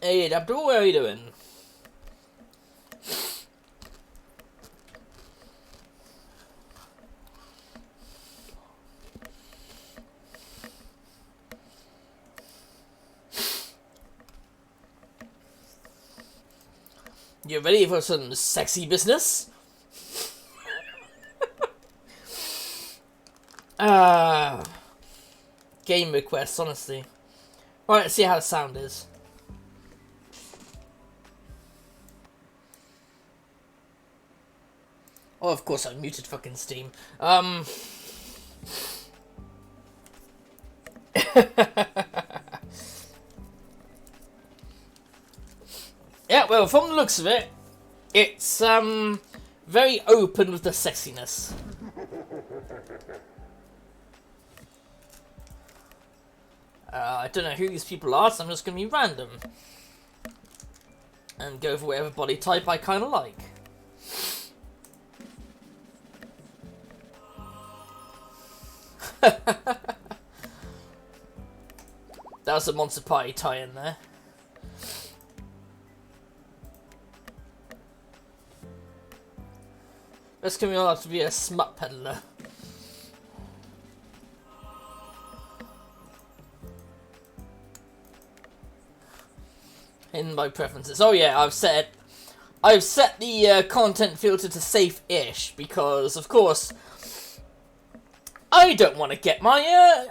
Hey, Abdul, what are you doing? You ready for some sexy business? Game requests, honestly. Alright, let's see how the sound is. Oh, of course I muted fucking Steam. Yeah, well, from the looks of it, it's, very open with the sexiness. I don't know who these people are, so I'm just gonna be random. And go for whatever body type I kinda like. That was a Monster Party tie-in there. This can be allowed to be a smut peddler. In my preferences. Oh yeah, I've set the content filter to safe-ish because, of course, I don't want to get my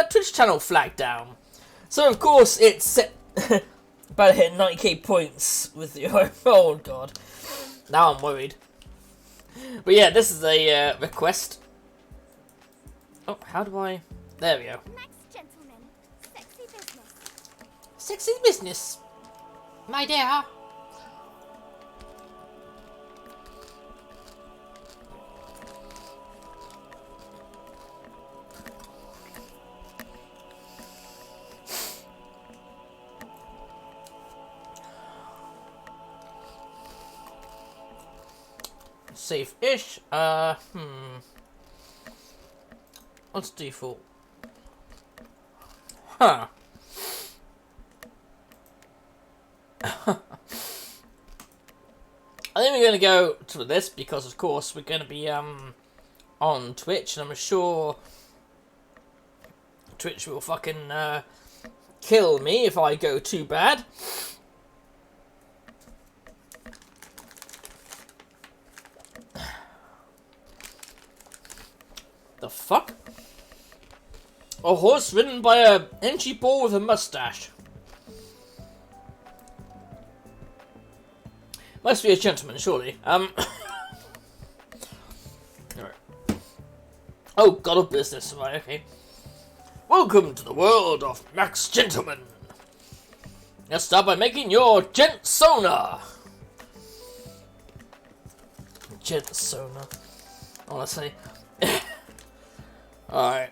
Twitch channel flagged down. So of course it's set about to hit 90k points with the oh god. Now I'm worried. But yeah, this is a request. Oh, how do I? There we go. Next, gentlemen, sexy business. Sexy business, my dear. Safe-ish. What's default? Huh. I think we're gonna go to this because, of course, we're gonna be on Twitch, and I'm sure Twitch will fucking kill me if I go too bad. The fuck? A horse ridden by a inchy boy with a mustache. Must be a gentleman, surely. Alright. Oh, god of business, right, okay. Welcome to the world of Max Gentleman. Let's start by making your gent sonar. Gent sonar. Honestly. Alright.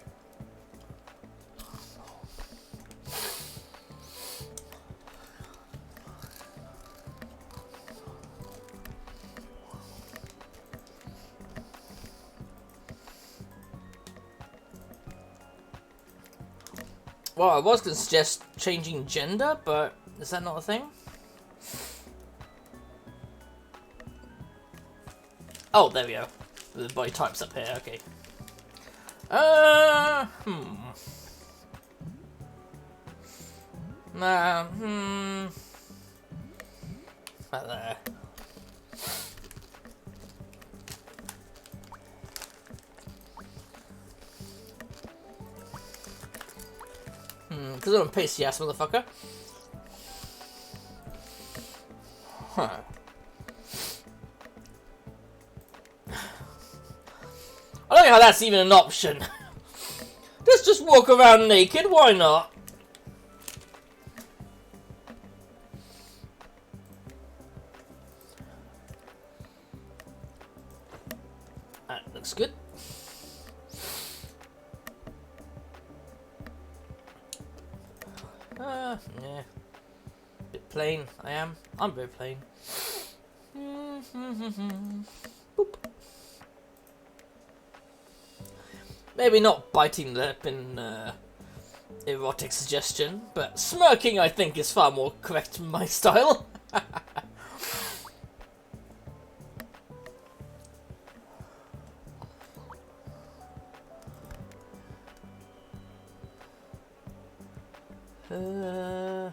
Well, I was going to suggest changing gender, but is that not a thing? Oh, there we go. The body type's up here, okay. Right there. Because I'm a pasty ass motherfucker. Huh. I don't know how that's even an option. Let's just walk around naked, why not? That looks good. Yeah. Bit plain, I am. I'm very plain. Boop. Maybe not biting lip and erotic suggestion, but smirking I think is far more correct in my style. Yeah.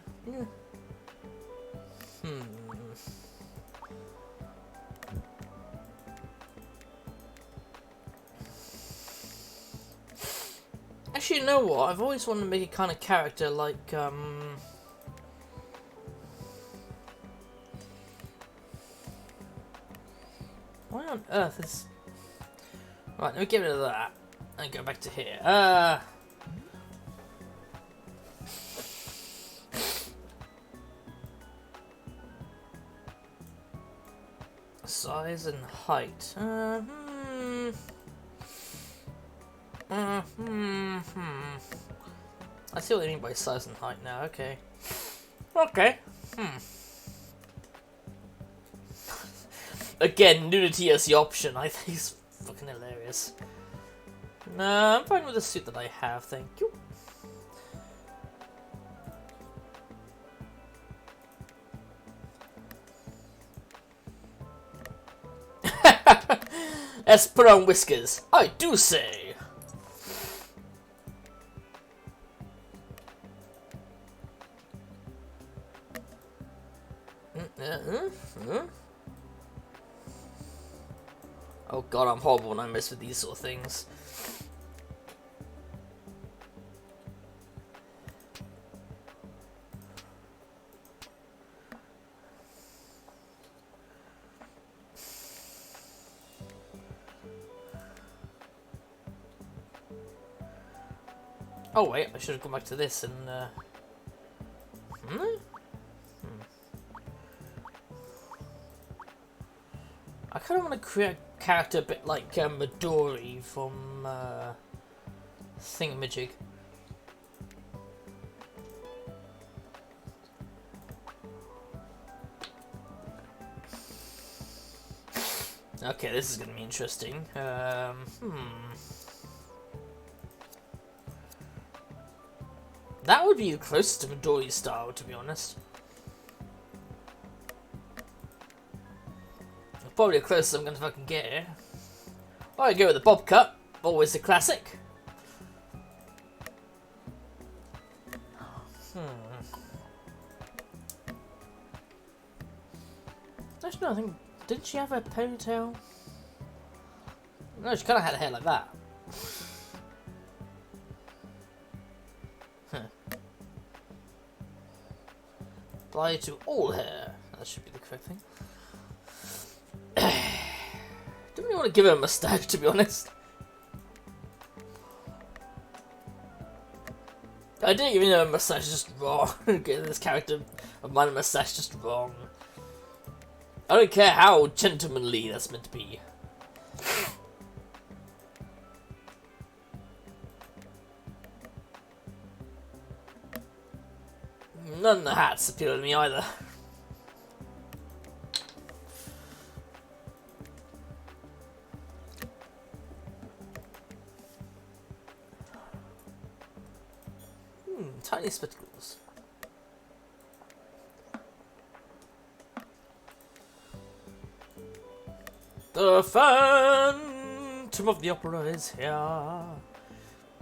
Actually, you know what? I've always wanted to make a kind of character like, why on earth is... Right, let me get rid of that and go back to here. Size and height. I see what they mean by size and height now, okay. Okay. Again, nudity as the option, I think is fucking hilarious. Nah, I'm fine with the suit that I have, thank you. Let's put on whiskers. I do say. Oh god, I'm horrible when I mess with these sort of things. Oh wait, I should have gone back to this and I kind of want to create a character a bit like Midori from Thingamajig. Okay, this is going to be interesting. That would be the closest to Midori's style, to be honest. Probably the closest I'm going to fucking get here. I go with the bob cut, always the classic. Actually, no, I think... Didn't she have a ponytail? No, she kind of had hair like that. Apply to all hair. That should be the correct thing. Don't really want to give her a mustache, to be honest. I didn't even know a mustache is just wrong. Getting this character of mine a mustache just wrong. I don't care how gentlemanly that's meant to be. None of the hats appeal to me either. Tiny spectacles. The Phantom of the Opera is here,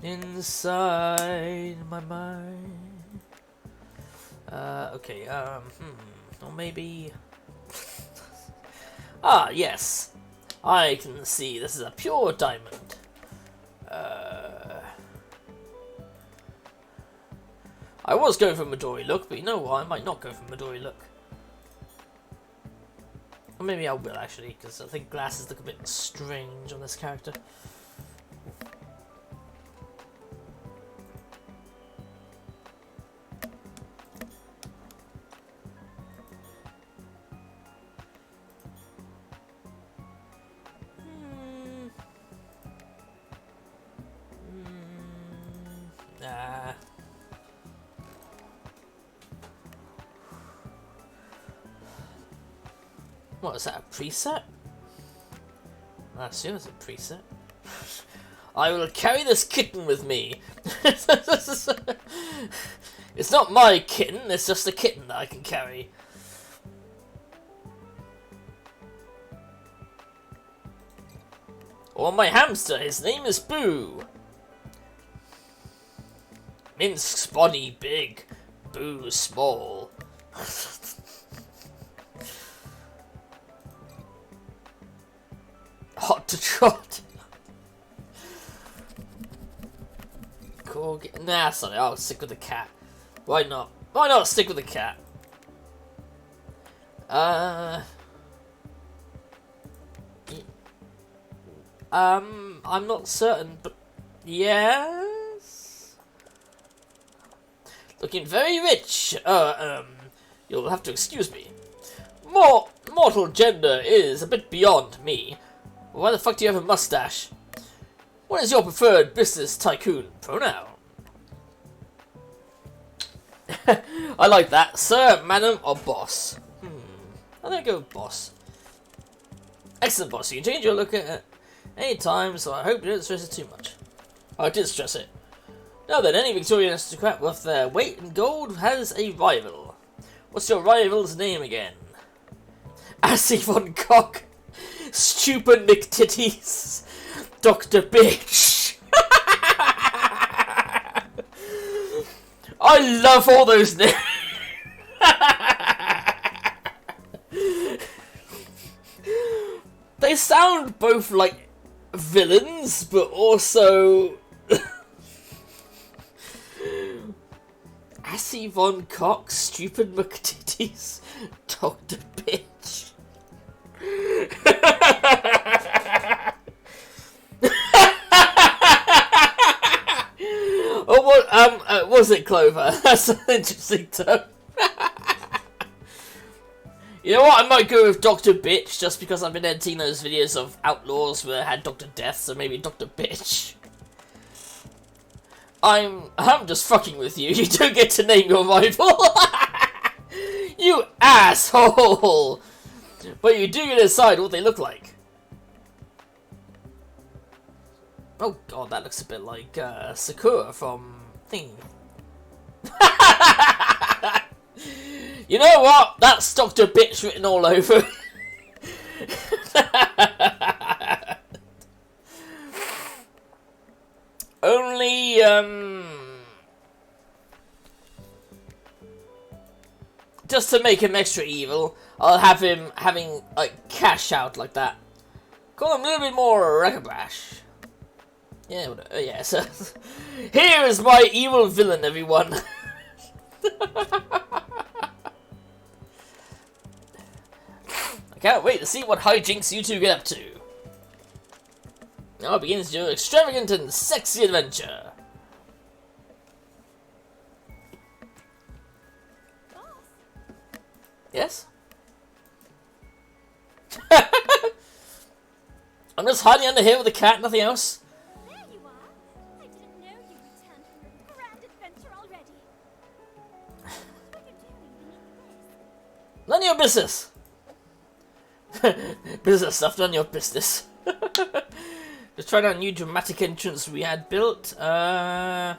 inside my mind. Okay, or maybe... Ah, yes. I can see this is a pure diamond. I was going for Midori look, but you know what? I might not go for Midori look. Or maybe I will, actually, because I think glasses look a bit strange on this character. Nah. What is that, a preset? I assume it's a preset. I will carry this kitten with me. It's not my kitten, it's just a kitten that I can carry. Or my hamster, his name is Boo. Minsk body big, Boo small. Hot to trot. Cool. Nah, sorry, I'll stick with the cat. Why not? Why not stick with the cat? I'm not certain, but yes. Looking very rich. You'll have to excuse me. Mortal gender is a bit beyond me. Why the fuck do you have a mustache? What is your preferred business tycoon pronoun? I like that. Sir, madam, or boss? I think I'll go with boss. Excellent, boss. You can change your look at any time, so I hope you don't stress it too much. I did stress it. Now then, any Victorian aristocrat worth their weight in gold has a rival. What's your rival's name again? Assy von Cock, Stupid McTitties, Dr. Bitch. I love all those names. They sound both like villains, but also Assy von Cock, Stupid McTitties, Dr. Bitch. Oh, what was it, Clover? That's an interesting term. You know what? I might go with Dr. Bitch just because I've been editing those videos of outlaws where I had Dr. Death, so maybe Dr. Bitch. I'm just fucking with you. You don't get to name your rival. You asshole. But you do get to decide what they look like. Oh god, that looks a bit like Sakura from Thing. You know what? That's Dr. Bitch written all over. Only, just to make him extra evil, I'll have him having, like, cash out like that. Call him a little bit more ragabash. Yeah, yeah, so here is my evil villain, everyone. I can't wait to see what hijinks you two get up to. Now begins your extravagant and sexy adventure. Yes? I'm just hiding under here with the cat, nothing else. There you are. I didn't know you returned from your grand adventure already. What are you doing beneath this? None of your business. Business stuff, none of your business. Just trying out a new dramatic entrance we had built. I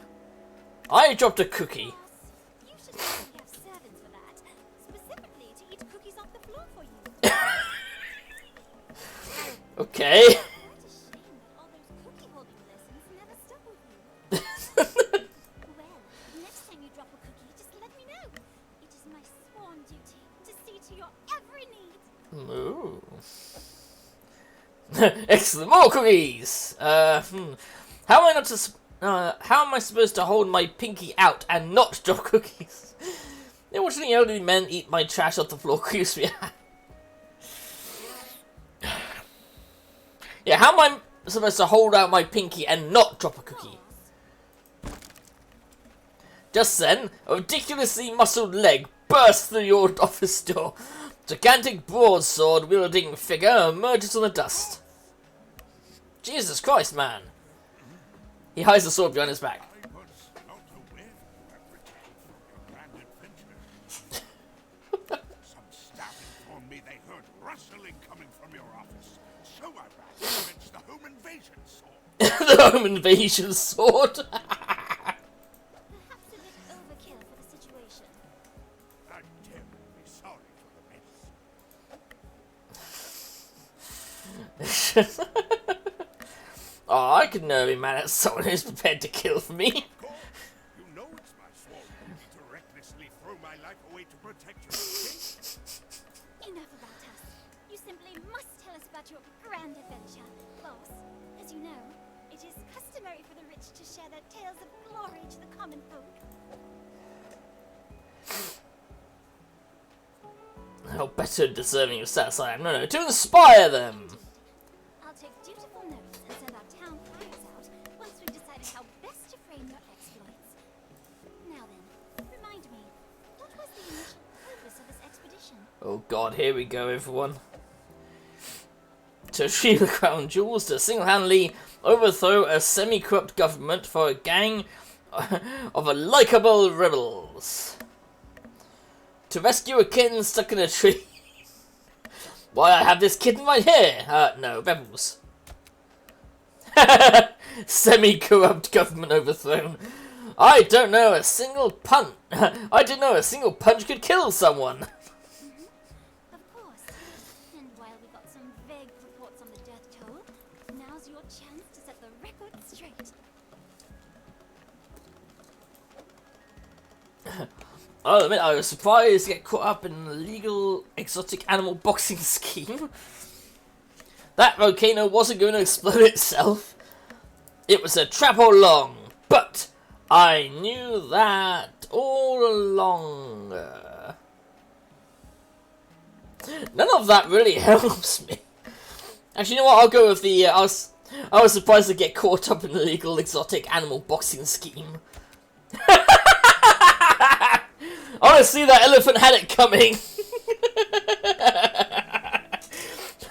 dropped a cookie. You should probably have servants for that. Specifically to eat cookies off the floor for you. Okay. Quite a shame that all those cookie holding lessons never stuck with you. Well, next time you drop a cookie, just let me know. It is my sworn duty to see to your every need. Ooh. Excellent, more cookies. How am I supposed to hold my pinky out and not drop cookies? Watching elderly men eat my trash off the floor creeps me out. Yeah, how am I supposed to hold out my pinky and not drop a cookie? Just then, a ridiculously muscled leg bursts through your office door. Gigantic broadsword wielding figure emerges from the dust. Jesus Christ, man. He hides the sword behind his back. I was not aware you had returned from your grand adventure. Some staff informed me they heard rustling coming from your office, so I ran to fetch the home invasion sword. The home invasion sword. Perhaps a bit overkill for the situation. I'm terribly sorry for the mess. Oh, I could never be mad at someone who's prepared to kill for me. Of course, you know it's my sworn duty to recklessly throw my life away to protect your escape. Enough about us. You simply must tell us about your grand adventure, boss. As you know, it is customary for the rich to share their tales of glory to the common folk. How better deserving of status I am. No, to inspire them. I'll take dutiful notes and send our town flyers out once we've decided how best to frame your exploits. Now then, remind me, what was the initial purpose of this expedition? Oh god, here we go, everyone. To retrieve the crown jewels, to single-handedly overthrow a semi-corrupt government for a gang of likable rebels. To rescue a kitten stuck in a tree. Why, I have this kitten right here. No, rebels. Semi-corrupt government overthrown. I don't know a single punch. I didn't know a single punch could kill someone. Of course. And while we got some vague reports on the death toll, now's your chance to set the record straight. I'll admit I was surprised to get caught up in an illegal exotic animal boxing scheme. That volcano wasn't going to explode itself. It was a trap all along, but I knew that all along. None of that really helps me. Actually, you know what? I'll go with the. I was surprised to get caught up in an illegal exotic animal boxing scheme. Honestly, that elephant had it coming.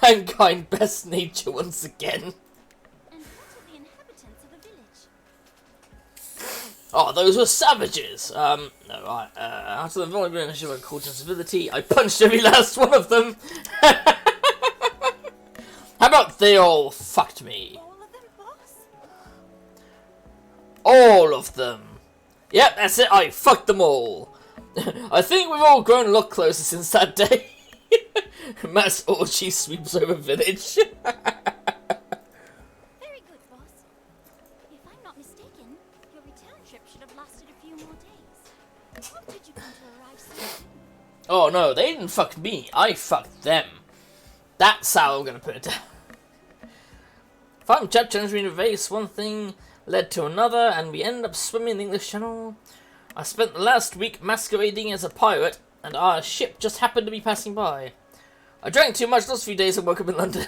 Mankind best nature once again. And what of the inhabitants of the village? Oh, those were savages. No, after the voluntary initiative of cultural civility, I punched every last one of them. How about they all fucked me? All of them, boss? All of them. Yep, that's it. I fucked them all. I think we've all grown a lot closer since that day. Mass orgy sweeps over village. Very good, boss. If I'm not mistaken, your return trip should have lasted a few more days. How did you come to arrive so soon? Oh no, they didn't fuck me. I fucked them. That's how I'm gonna put it down. Farm chap challenged me in a race. One thing led to another, and we ended up swimming in the English Channel. I spent the last week masquerading as a pirate, and our ship just happened to be passing by. I drank too much those few days and woke up in London.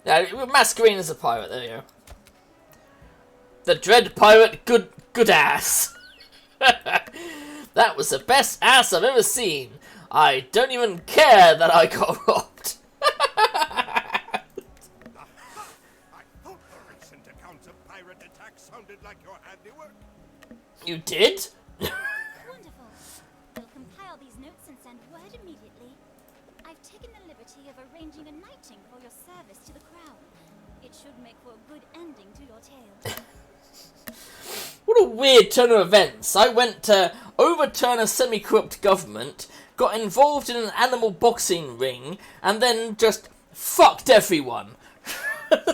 Yeah, we're masquerading as a pirate, there you go. The dread pirate, good ass. That was the best ass I've ever seen. I don't even care that I got robbed. I thought the recent accounts of pirate attacks sounded like your handiwork. You did? Wonderful. We'll compile these notes and send word immediately. I've taken the liberty of arranging a knighting for your service to the crown. It should make for a good ending to your tale. What a weird turn of events. I went to overturn a semi-corrupt government, got involved in an animal boxing ring, and then just fucked everyone. Since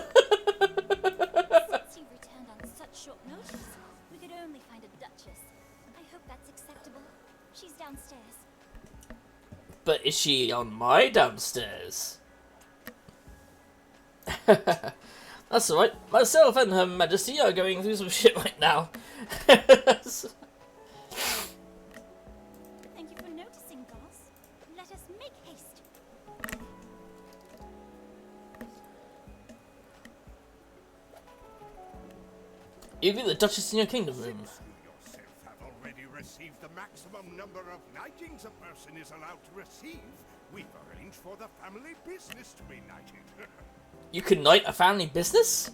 you returned on such short notice, we could only find a duchess. I hope that's acceptable. She's downstairs. But is she on my downstairs? That's alright. Myself and Her Majesty are going through some shit right now. Thank you for noticing, boss. Let us make haste. You be the Duchess in your kingdom room. You yourself have already received the maximum number of knightings a person is allowed to receive. We've arranged for the family business to be knighted. You can knight a family business?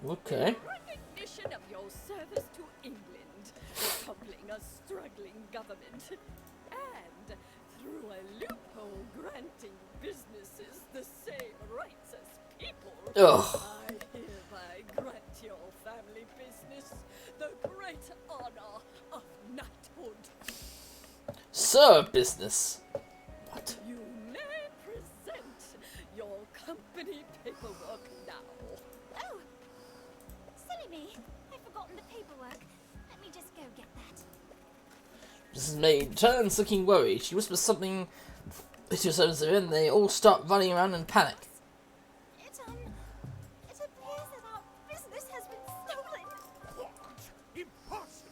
Okay. Recognition of your service to England, toppling a struggling government. through a loophole granting businesses the same rights as people, Ugh. I hereby grant your family business the great honor of knighthood. Sir business. What? You may present your company paperwork now. Oh! Silly me. I've forgotten the paperwork. Let me just go get that. Mrs. May turns looking worried. She whispers something to her servants and they all start running around in panic. It appears that our business has been stolen. What? Impossible!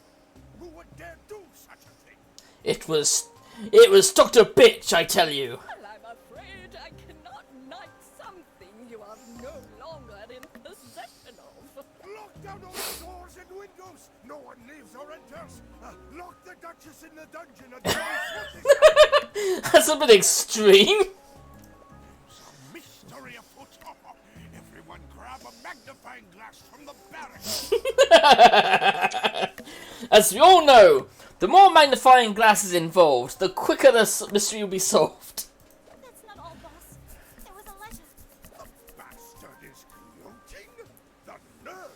Who would dare do such a thing? It was Dr. Bitch, I tell you. Well, I'm afraid I cannot knight something you are no longer in possession of. Lock down all the doors and windows! No one leaves or enters! Lock the Duchess in the dungeon until we sort this out! That's a bit extreme. Some mystery afoot! Everyone grab a magnifying glass from the barracks! As we all know, the more magnifying glasses involved, the quicker the mystery will be solved. That's not all, boss. There was a letter. The bastard is gloating? The nerve!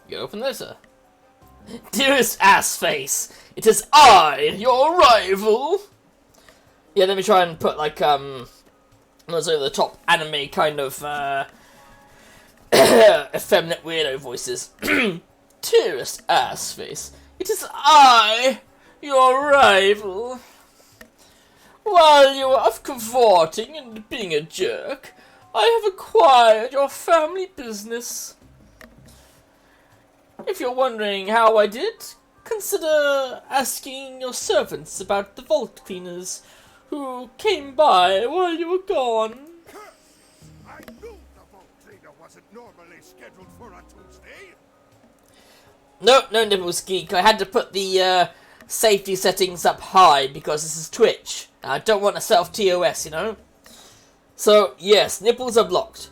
You open the letter. Dearest ass face, it is I, your rival. Yeah, let me try and put like those over the top anime kind of effeminate weirdo voices. Dearest ass face, it is I, your rival. While you are off cavorting and being a jerk, I have acquired your family business. If you're wondering how I did, consider asking your servants about the vault cleaners who came by while you were gone. I knew the vault cleaner wasn't normally scheduled for a Tuesday. No, Nipples Geek. I had to put the safety settings up high because this is Twitch. I don't want to set off TOS, you know? So, yes, nipples are blocked.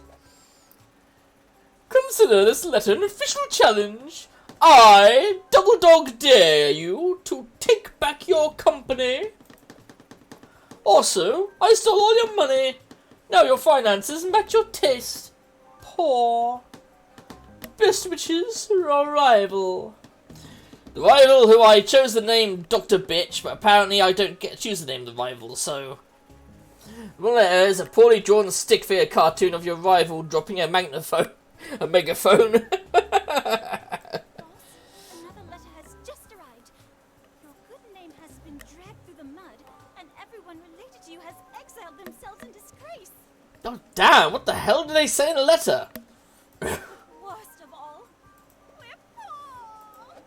Consider this letter an official challenge. I, Double Dog, dare you to take back your company. Also, I stole all your money. Now your finances match your taste. Poor. Best wishes, your rival. The rival who I chose the name Dr. Bitch, but apparently I don't get to choose the name of the rival, so... Well, there is a poorly drawn stick figure cartoon of your rival dropping a megaphone. Boss, another letter has just arrived. Your good name has been dragged through the mud, and everyone related to you has exiled themselves in disgrace. Oh, damn, what the hell did they say in the letter? Worst of all, we're poor.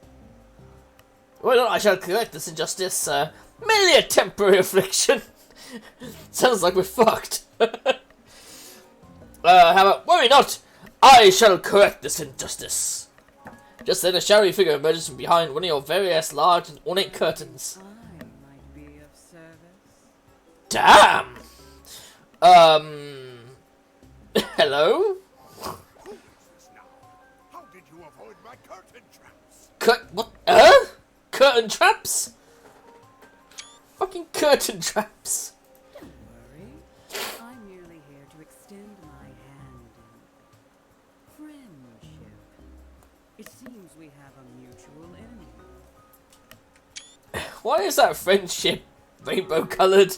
Well, no, I shall correct this injustice. Merely a temporary affliction. Sounds like we're fucked. How about, worry not, I shall correct this injustice. Just then a shadowy figure emerges from behind one of your various large and ornate curtains. I might be of service. Damn! Hello? Who is this now? How did you avoid my curtain traps? What? Curtain traps? Fucking curtain traps. Don't worry. I'm merely here to extend my hand in friendship. It seems we have a mutual enemy. Why is that friendship rainbow coloured?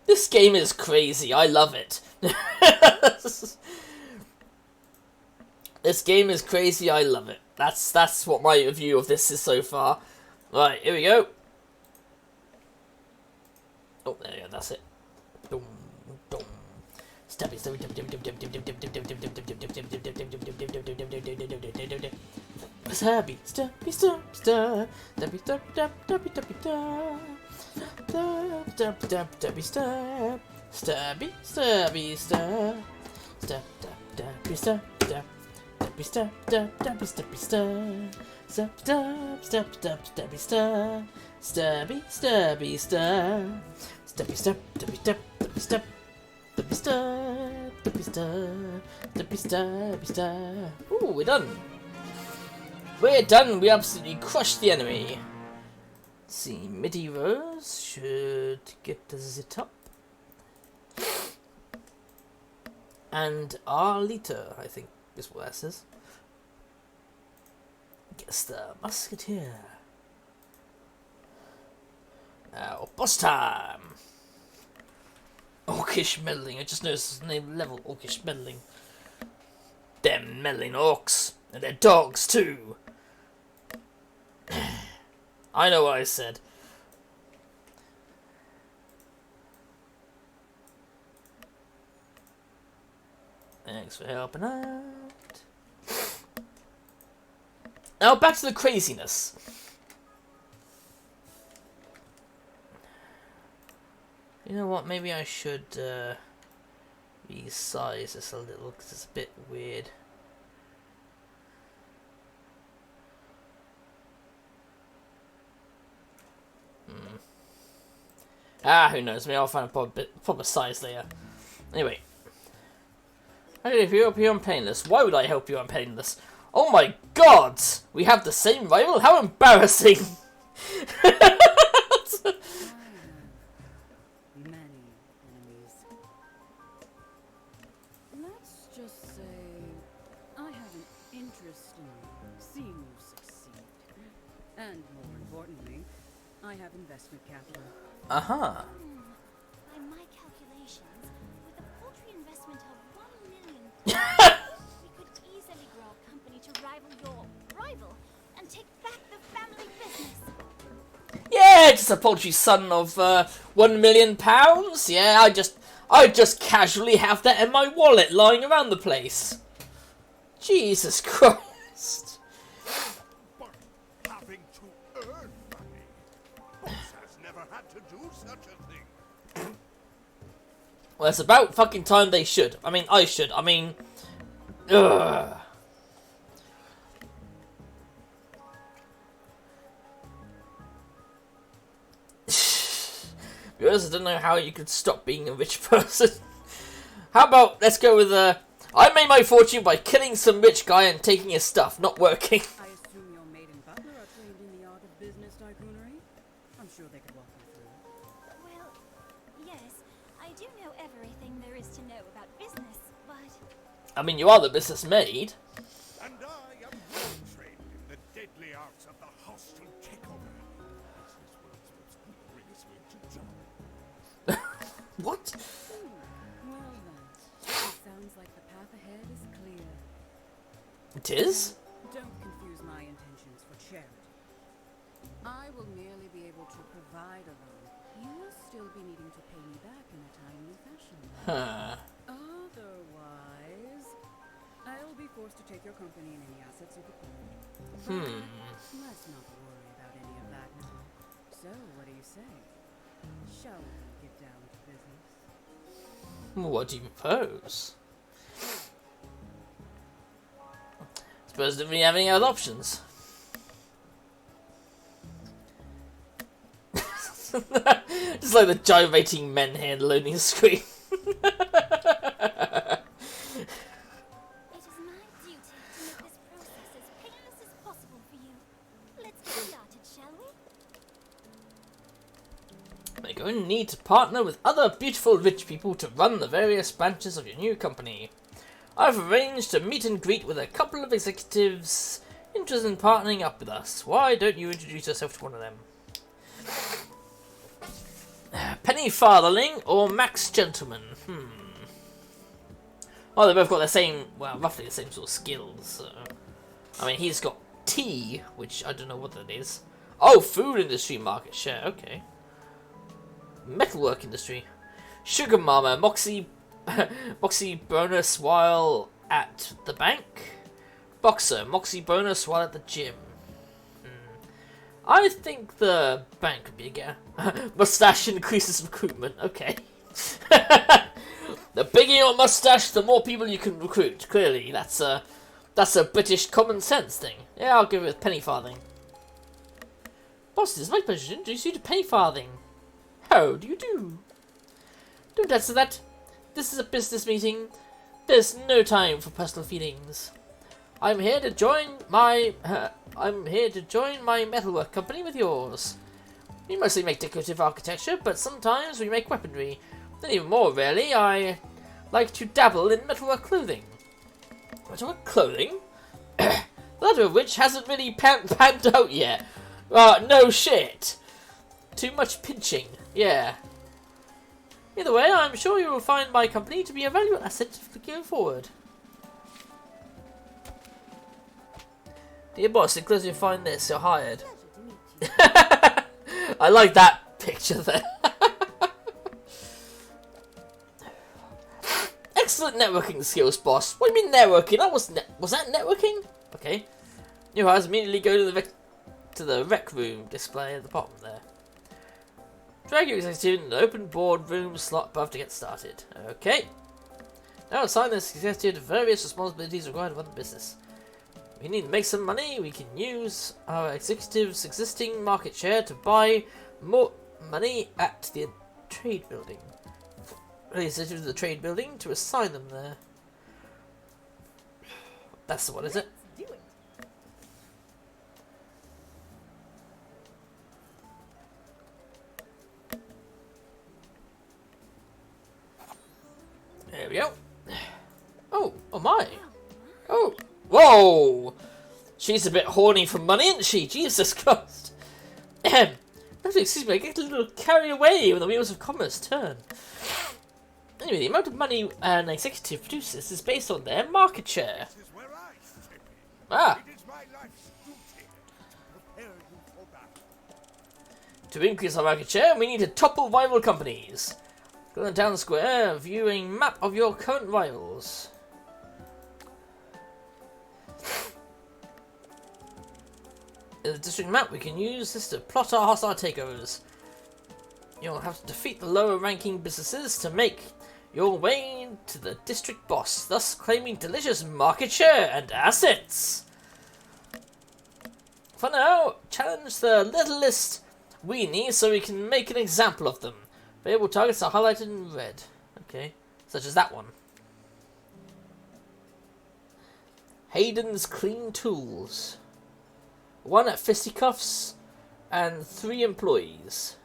This game is crazy. I love it. This game is crazy. I love it. That's what my review of this is so far. Right, here we go. Oh, there you go. That's it. Dum, dum. Stabby, stabby, stabby, stabby, stabby, Ooh, we're done. We're done. We absolutely crushed the enemy. Let's see, MIDI rows should get the zit up. And Arlita, I think is what that says. Guess the musketeer. Now, boss time! Orcish meddling. I just noticed his name level. Orcish meddling. Them meddling orcs. And their dogs, too. I know what I said. Thanks for helping out. Now back to the craziness. You know what? Maybe I should resize this a little because it's a bit weird. Who knows? Maybe I'll find a proper size later. Anyway. I help you on painless. Why would I help you on painless? Oh my god! We have the same rival? How embarrassing! Many enemies. Let's just say I have an interest in seeing you succeed. And more importantly, I have investment capital. Uh-huh. By my calculations, with a paltry investment of 1 million, we could easily grow a company to rival your rival and take back the family business. Yeah, just a paltry sum of £1 million. Yeah, I just casually have that in my wallet lying around the place. Jesus Christ. But having to earn money. Boss has never had to do such a thing. Well, it's about fucking time they should. I mean, I should. I mean, ugh. Because I don't know how you could stop being a rich person. How about, let's go with, I made my fortune by killing some rich guy and taking his stuff, not working. I assume your maid and butler are trained in the art of business tycoonery? I'm sure they could walk you through. Well, yes, I do know everything there is to know about business, but I mean, you are the business maid. And I am well trained in the deadly arts of the hostile takeover. This is world's most glorious way to die. What? Well then, it sounds like the path ahead is clear. It is? Don't confuse my intentions for charity. I will merely be able to provide a loan. You will still be needing to pay me back in a timely fashion. Huh. Otherwise, I'll be forced to take your company and any assets you've acquired. Let's not worry about any of that now. So, what do you say? Shall we get down to business? What do you propose? Suppose that we have any other options. Just like the gyrating men here loading the screen. it is my duty to make this process as painless as possible for you. Let's get started, shall we? You're going to need to partner with other beautiful rich people to run the various branches of your new company. I've arranged to meet and greet with a couple of executives interested in partnering up with us. Why don't you introduce yourself to one of them? Penny Farthing or Max Gentleman? Well, they both got the same, well, roughly the same sort of skills. So. I mean, he's got tea, which I don't know what that is. Oh, food industry market share, okay. Metalwork industry. Sugar Mama, Moxie bonus while at the bank. Boxer, Moxie bonus while at the gym. I think the bank could be a getter. Mustache increases recruitment, okay. The bigger your mustache, the more people you can recruit. Clearly, that's a British common sense thing. Yeah, I'll give it with Penny Farthing. Boss, it's my pleasure to introduce you to Penny Farthing. How do you do? Don't answer that. This is a business meeting. There's no time for personal feelings. I'm here to join my I'm here to join my metalwork company with yours. We mostly make decorative architecture, but sometimes we make weaponry. And even more rarely, I like to dabble in metalwork clothing. Metalwork clothing? The latter of which hasn't really panned out yet. No shit. Too much pinching. Yeah. Either way, I'm sure you will find my company to be a valuable asset going forward. Dear boss, enclosed you find this, you're hired. I like that picture there. Excellent networking skills, boss. What do you mean networking? Was that networking? Okay. New hires immediately go to the rec room display at the bottom there. Drag your executive in the open board room slot above to get started. Okay. Now assign this executive to various responsibilities required to run the business. We need to make some money. We can use our executive's existing market share to buy more money at the trade building. Executive to the trade building to assign them there. That's the one, is it? Do it. There we go. Oh my. Oh, whoa. She's a bit horny for money, isn't she? Jesus Christ. Excuse me, I get a little carried away when the wheels of commerce turn. Anyway, the amount of money an executive produces is based on their market share. This is where I step in. Ah. It is my life's duty to prepare you for battle. To increase our market share, we need to topple rival companies. Go to the town square, viewing map of your current rivals. In the district map, we can use this to plot our hostile takeovers. You'll have to defeat the lower ranking businesses to make your way to the district boss, thus claiming delicious market share and assets. For now, challenge the littlest weenie so we can make an example of them. Variable targets are highlighted in red. Okay, such as that one. Hayden's Clean Tools. 1 at Fisticuffs and 3 employees.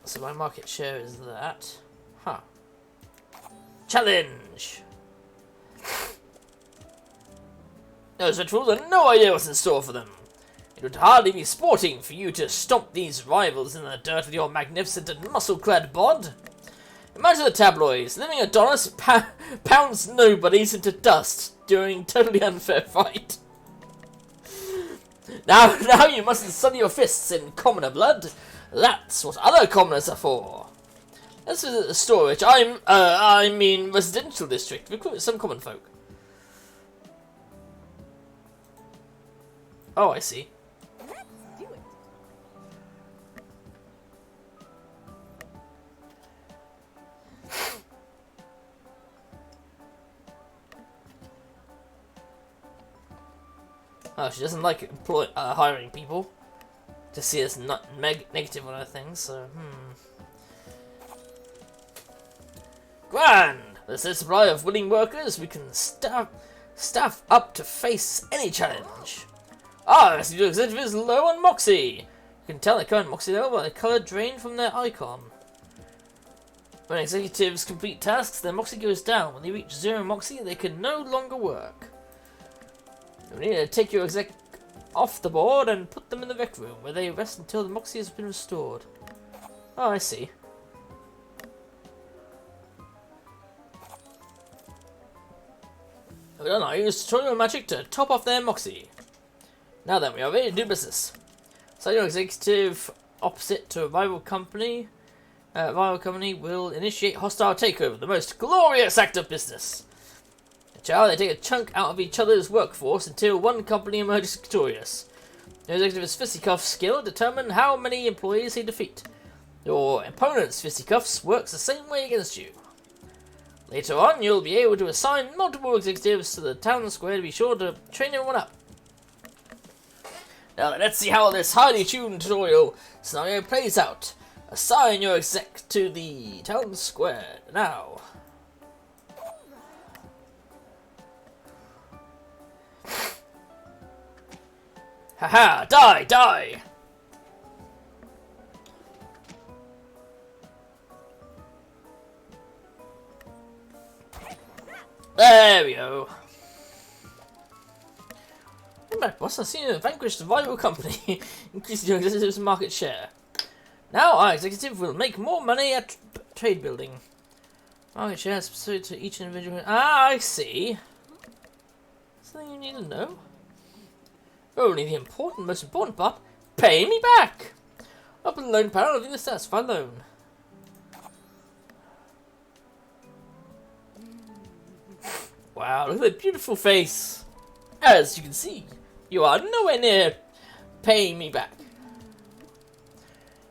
So my market share is that. Huh. Challenge! Those rituals have no idea what's in store for them. It would hardly be sporting for you to stomp these rivals in the dirt with your magnificent and muscle-clad bod. Imagine the tabloids, living Adonis pounds nobodies into dust during totally unfair fight. Now you mustn't sully your fists in commoner blood. That's what other commoners are for. Let's visit the storage. I mean residential district. Recruit some common folk. Oh, I see. Let's do it. Oh, she doesn't like hiring people. Just see us not negative on her things, so, Grand! With a supply of willing workers, we can staff up to face any challenge. Ah, the your executive is low on Moxie. You can tell their current Moxie level by the colour drained from their icon. When executives complete tasks, their Moxie goes down. When they reach 0 Moxie, they can no longer work. We need to take your exec off the board and put them in the rec room, where they rest until the Moxie has been restored. Oh, I see. Well done, I used tutorial magic to top off their Moxie. Now then, we are ready to do business. Assign your executive opposite to a rival company. Rival company will initiate hostile takeover, the most glorious act of business. They take a chunk out of each other's workforce until one company emerges victorious. Your executive's fisticuff skill determine how many employees they defeat. Your opponent's fisticuffs works the same way against you. Later on, you'll be able to assign multiple executives to the town square to be sure to train everyone up. Now let's see how this highly tuned tutorial scenario plays out. Assign your exec to the town square now. Haha! Die! Die! There we go. Hey, my boss, I've seen you vanquish the rival company, increasing your executive's market share. Now our executive will make more money at trade building. Market share is specific to each individual. Ah, I see. Something you need to know? Only the most important part. Pay me back! Open the loan panel of the satisfy loan. Wow, look at that beautiful face. As you can see, you are nowhere near paying me back.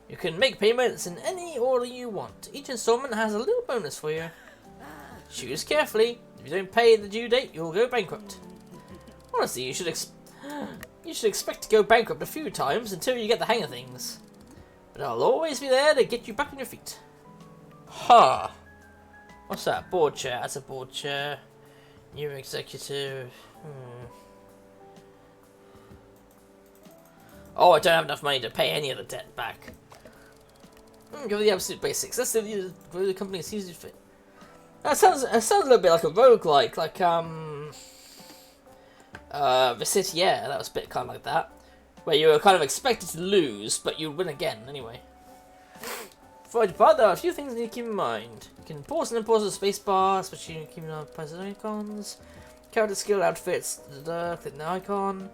You can make payments in any order you want. Each installment has a little bonus for you. Choose carefully. If you don't pay the due date, you'll go bankrupt. Honestly, you should expect to go bankrupt a few times until you get the hang of things. But I'll always be there to get you back on your feet. Ha! Huh. What's that? Board chair. That's a board chair. New executive. Oh, I don't have enough money to pay any of the debt back. Give the absolute basics. That's the company sees it fit. That sounds a little bit like a rogue-lite, like the city. Yeah, that was a bit kind of like that, where you were kind of expected to lose, but you win again anyway. Before I depart, there are a few things you need to keep in mind. You can pause and unpause the space bar, especially keeping on present icons. Character skill outfits. Click the icon.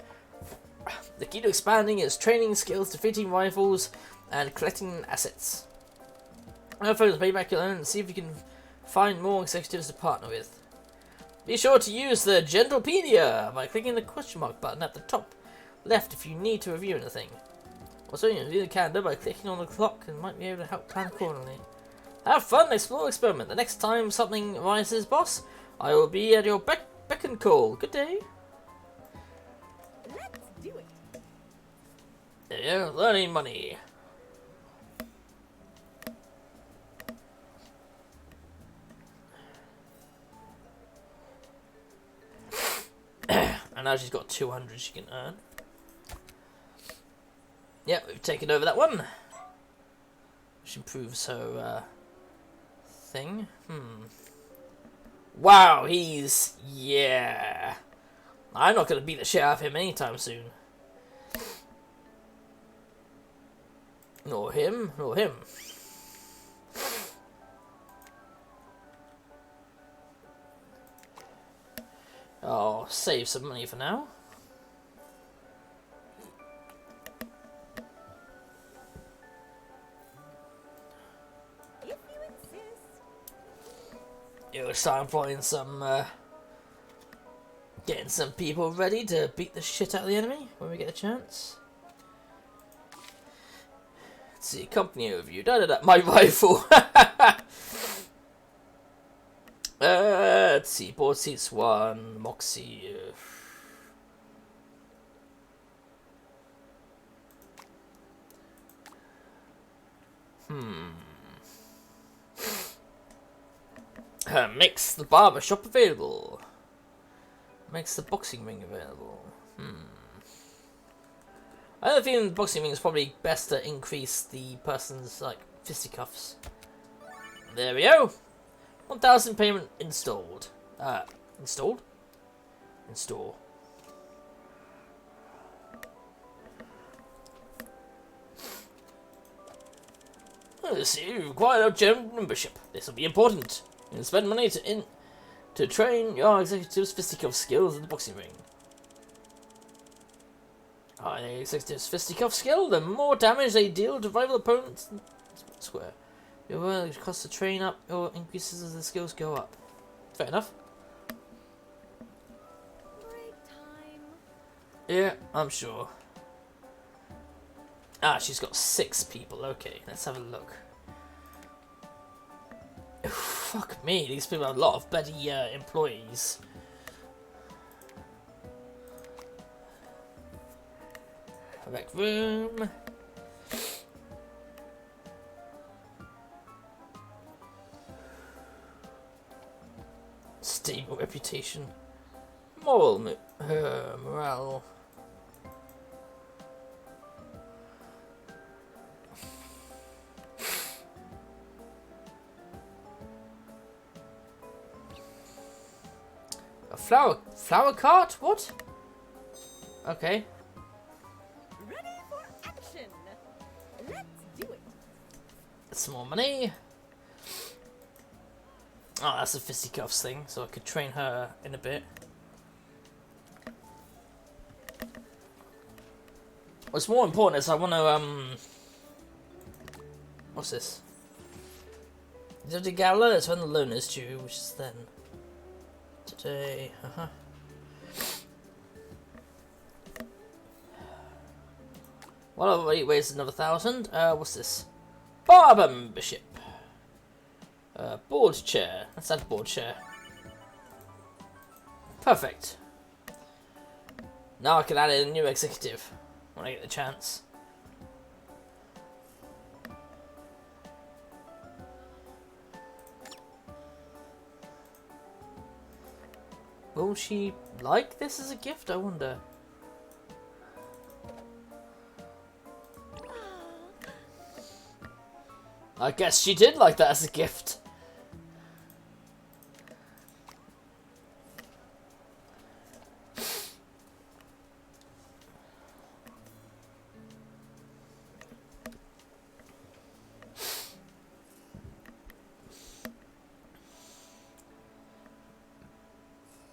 The key to expanding is training skills, defeating rivals, and collecting assets. Now focus on payback your loan and see if you can find more executives to partner with. Be sure to use the Gentlepedia by clicking the question mark button at the top left if you need to review anything. Also, you can review the calendar by clicking on the clock and might be able to help plan accordingly. Have fun, explore, experiment. The next time something arises, boss, I will be at your beck and call. Good day. Let's do it. There you go, learning money. And now she's got 200 she can earn. Yep, we've taken over that one. Which improves her thing. Wow, he's... yeah. I'm not going to beat the shit out of him anytime soon. Nor him, nor him. I'll save some money for now. If you insist. You'll start employing some, getting some people ready to beat the shit out of the enemy when we get a chance. Let's see, company overview. My rifle. Let's see, board seats 1, Moxie. Makes the barber shop available. Makes the boxing ring available. I have a feeling the boxing ring is probably best to increase the person's like fisticuffs. There we go. 1,000 payment installed. Installed? Install. Let's see, you require a general membership. This will be important. You can spend money to train your executive's fisticuff skills in the boxing ring. The executive's fisticuff skill, the more damage they deal to rival opponents in square. Your work costs to train up or increases as the skills go up. Fair enough. Break time. Yeah, I'm sure. Ah, she's got 6 people. Okay, let's have a look. Fuck me, these people have a lot of bloody employees. Rec room. Stable reputation. Morale. Flower cart? What? Okay. Ready for action. Let's do it. Some more money. Oh, that's a fisticuffs thing, so I could train her in a bit. What's more important is I want to, what's this? The gala is when the loan is due, which is then. Today, Well, wait, where's another 1,000? What's this? Barber membership. Board chair. Let's add board chair. Perfect. Now I can add in a new executive when I get the chance. Will she like this as a gift? I wonder. I guess she did like that as a gift.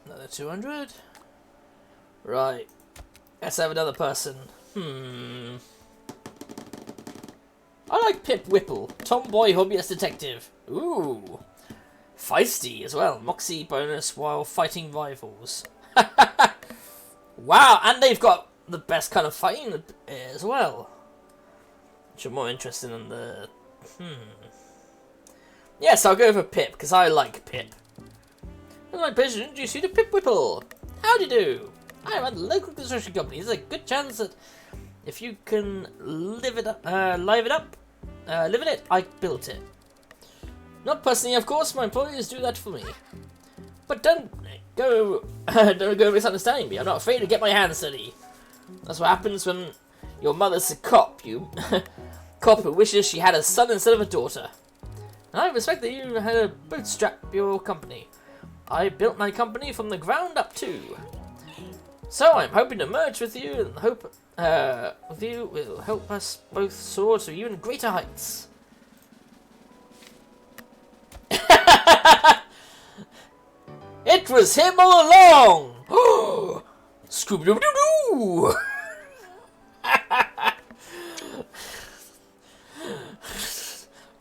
Another 200. Right. Let's have another person. I like Pip Whipple, tomboy hobbyist detective. Ooh. Feisty as well. Moxie bonus while fighting rivals. Wow, and they've got the best kind of fighting as well. Which are more interesting than the... Yes, I'll go for Pip, because I like Pip. It's my pleasure to introduce you to Pip Whipple. How do you do? I run the local construction company. There's a good chance that if you can live it up, live in it, I built it. Not personally, of course. My employees do that for me. But don't go misunderstanding me. I'm not afraid to get my hands dirty. That's what happens when your mother's a cop. You cop who wishes she had a son instead of a daughter. And I respect that you had to bootstrap your company. I built my company from the ground up too. So I'm hoping to merge with you and hope with you will help us both soar to even greater heights. It was him all along! Scooby-Doo-Doo-Doo!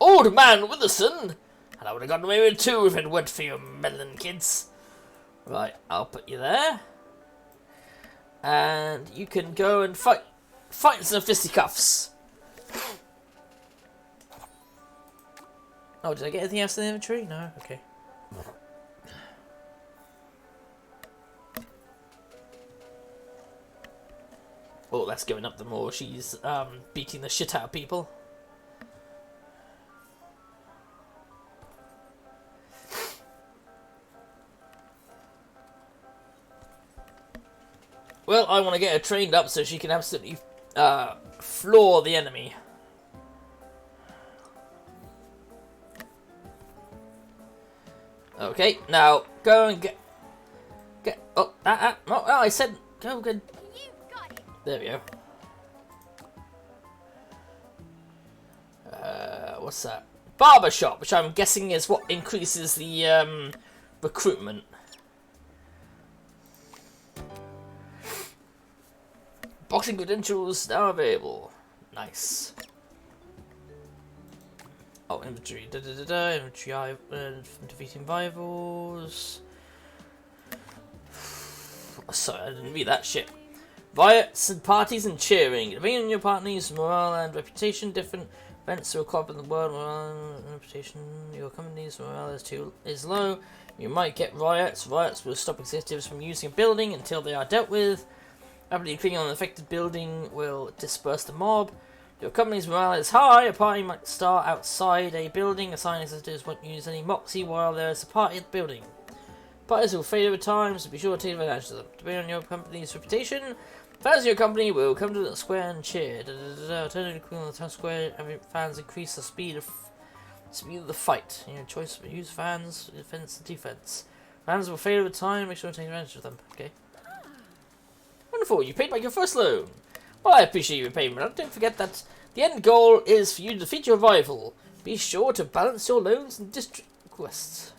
Old man Witherson! And I would have gotten away with it too if it weren't for your meddling kids. Right, I'll put you there. And you can go and fight some fisticuffs. Oh, did I get anything else in the inventory? No? Okay. Oh, that's going up the more. She's beating the shit out of people. Well, I want to get her trained up so she can absolutely floor the enemy. Okay, now go and get. Oh, I said go good. You got it. There we go. What's that? Barber shop, which I'm guessing is what increases the recruitment. Boxing credentials now available. Nice. Oh, inventory. Inventory from defeating rivals. Sorry, I didn't read that shit. Riots and parties and cheering. Depending on your partner's morale and reputation, different events will crop in the world. Morale and reputation. Your company's morale is low. You might get riots. Riots will stop executives from using a building until they are dealt with. Rapidly clicking on an affected building will disperse the mob. Your company's morale is high. A party might start outside a building. Assigned executives won't use any moxie while there is a party at the building. Parties will fade over time, so be sure to take advantage of them. Depending on your company's reputation, fans of your company will come to the square and cheer. Turning on the town square, having fans increase the speed of the fight. Your choice of use fans, offense, and defense. Fans will fade over time, make sure to take advantage of them. Okay. Wonderful, you paid back your first loan. Well, I appreciate your payment. Don't forget that the end goal is for you to defeat your rival. Be sure to balance your loans and district quests.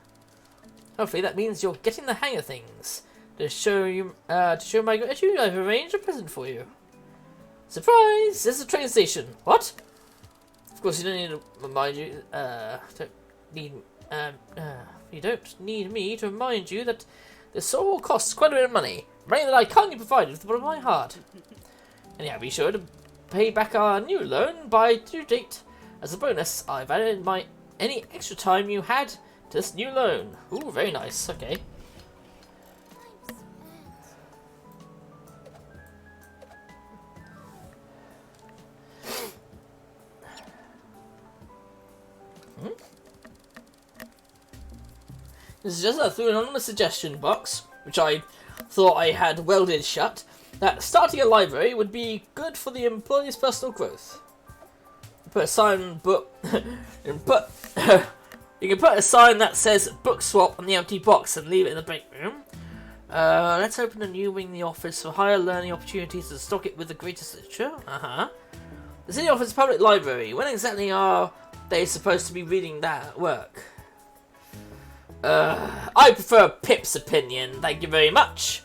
Hopefully that means you're getting the hang of things. To show my gratitude, I've arranged a present for you. Surprise! There's a train station. What? Of course, you don't need to remind you. You don't need me to remind you that this all costs quite a bit of money. Money that I kindly provided with the bottom of my heart. Anyhow, be sure to pay back our new loan by due date. As a bonus, I've added any extra time you had to this new loan. Ooh, very nice. Okay. This is just through an anonymous suggestion box, which I thought I had welded shut, that starting a library would be good for the employee's personal growth. Put a sign you can put a sign that says book swap on the empty box and leave it in the break room. Let's open a new wing in the office for higher learning opportunities and stock it with the greatest literature. The city offers a public library. When exactly are they supposed to be reading that work? I prefer Pip's opinion, thank you very much.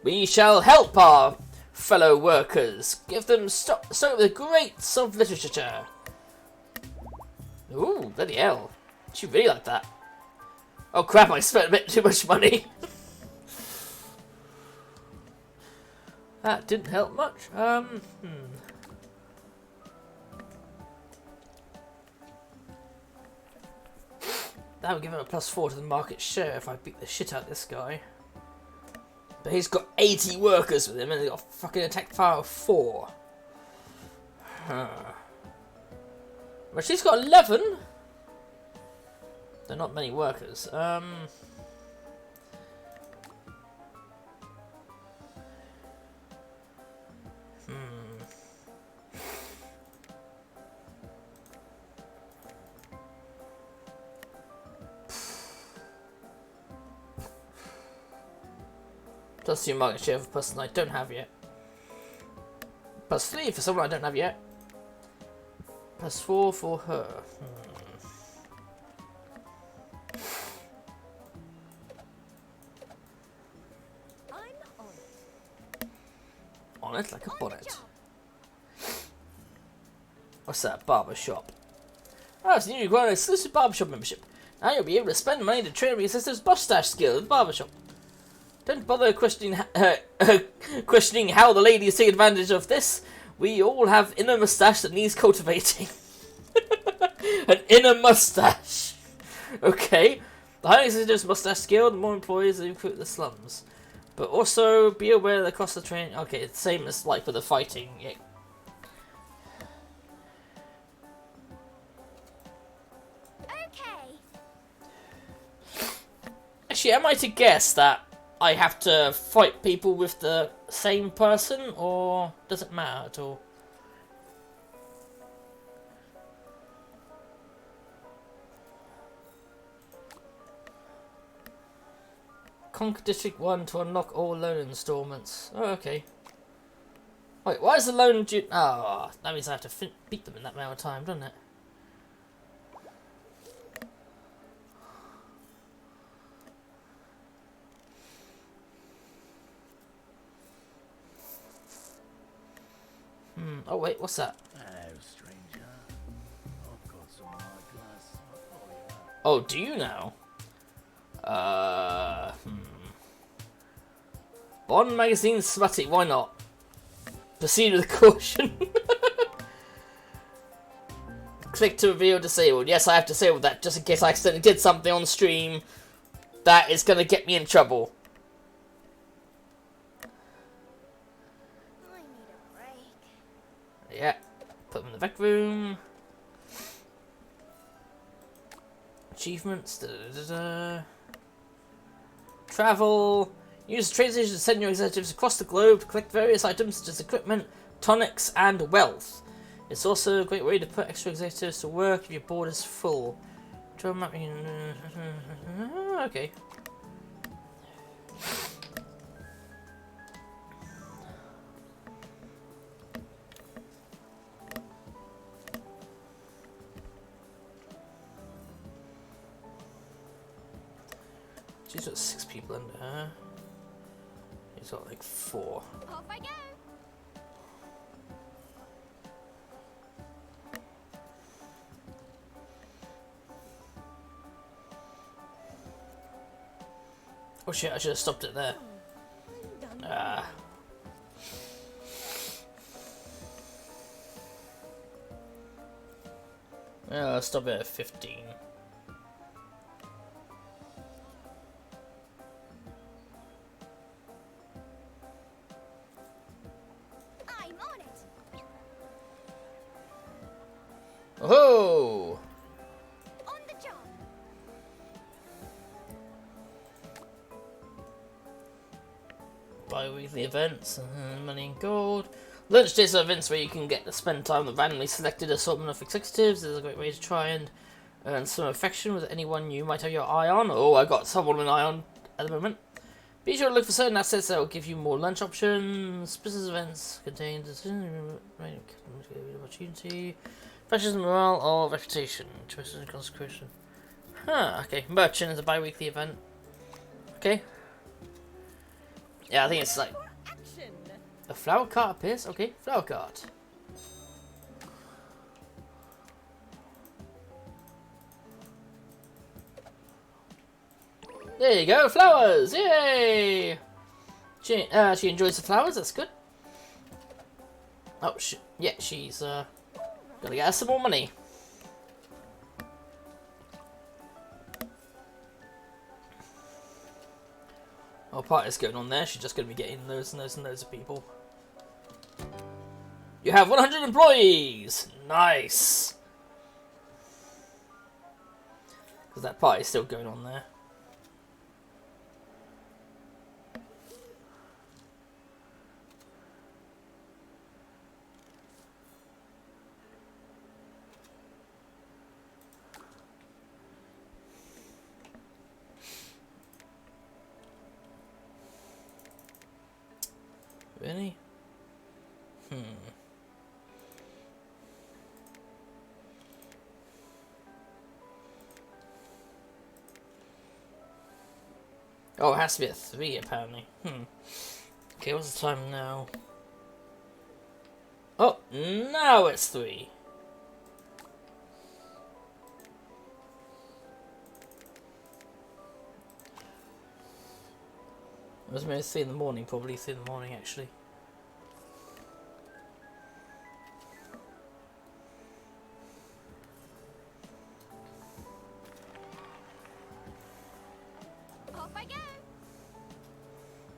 We shall help our fellow workers. Give them stock with the greats of literature. Ooh, bloody hell. She really like that. Oh crap, I spent a bit too much money. That didn't help much. That would give him a +4 to the market share if I beat the shit out of this guy. But he's got 80 workers with him and he's got a fucking attack power of 4. But she's got 11. They're not many workers. Plus 2 market share for a person I don't have yet. +3 for someone I don't have yet. +4 for her. I'm on it. On it like a bonnet. What's that? Barbershop. Oh, it's a new acquired exclusive barbershop membership. Now you'll be able to spend money to train your sister's mustache skill at the barbershop. Don't bother questioning how the ladies take advantage of this. We all have inner mustache that needs cultivating. An inner mustache. Okay. The higher executive's mustache skill, the more employees that recruit the slums. But also be aware of the cost of training. Okay, it's the same as like for the fighting. Yeah. Okay. Actually, am I to guess that I have to fight people with the same person, or does it matter at all? Conquer District 1 to unlock all loan installments. Oh, okay. Wait, why is the loan due? Oh, that means I have to beat them in that amount of time, doesn't it? Oh wait, what's that? Hello, stranger. I've got some eyeglass. Oh, do you now? Bond magazine smutty, why not? Proceed with caution. Click to reveal disabled. Yes, I have disabled that just in case I accidentally did something on stream that is going to get me in trouble. I need a break. Yeah, put them in the back room. Achievements. Travel. Use the train station to send your executives across the globe to collect various items such as equipment, tonics, and wealth. It's also a great way to put extra executives to work if your board is full. Okay. She's got 6 people under her. He's got like 4. Off I go. Oh shit, I should have stopped it there. Ah. Yeah, I'll stop it at 15. I'm on it. Oh! On the job. Bi-weekly events, money and gold. Lunch days are events where you can get to spend time with randomly selected assortment of executives. There's a great way to try and earn some affection with anyone you might have your eye on. Oh, I got someone with an eye on at the moment. Be sure to look for certain assets that will give you more lunch options. Business events contain opportunity, fashion, morale, or reputation. Choices and consecration. Huh, okay. Merchant is a bi-weekly event. Okay. Yeah, I think it's like Action! a flower cart appears. Okay, flower cart. There you go, flowers! Yay! She enjoys the flowers. That's good. Oh, yeah, she's gotta get her some more money. Oh, party's going on there. She's just going to be getting loads and loads and loads of people. You have 100 employees! Nice! Because that party's still going on there. Really? Oh, it has to be at 3 apparently. Okay, what's the time now? Oh, now it's 3. It was maybe 3 in the morning, probably 3 in the morning actually. Off I go.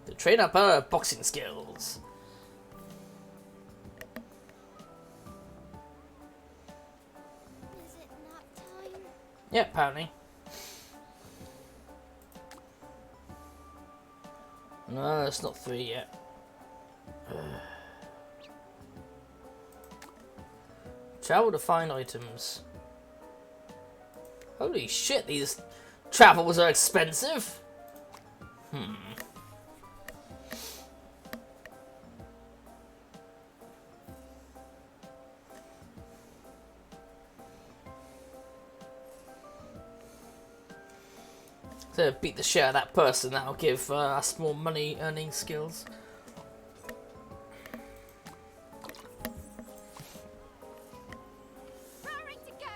To train up her boxing skills. Is it nap time? Yeah, apparently. No, it's not 3 yet. Travel to find items. Holy shit, these travels are expensive. To beat the shit out of that person, that'll give us more money earning skills. Raring to go.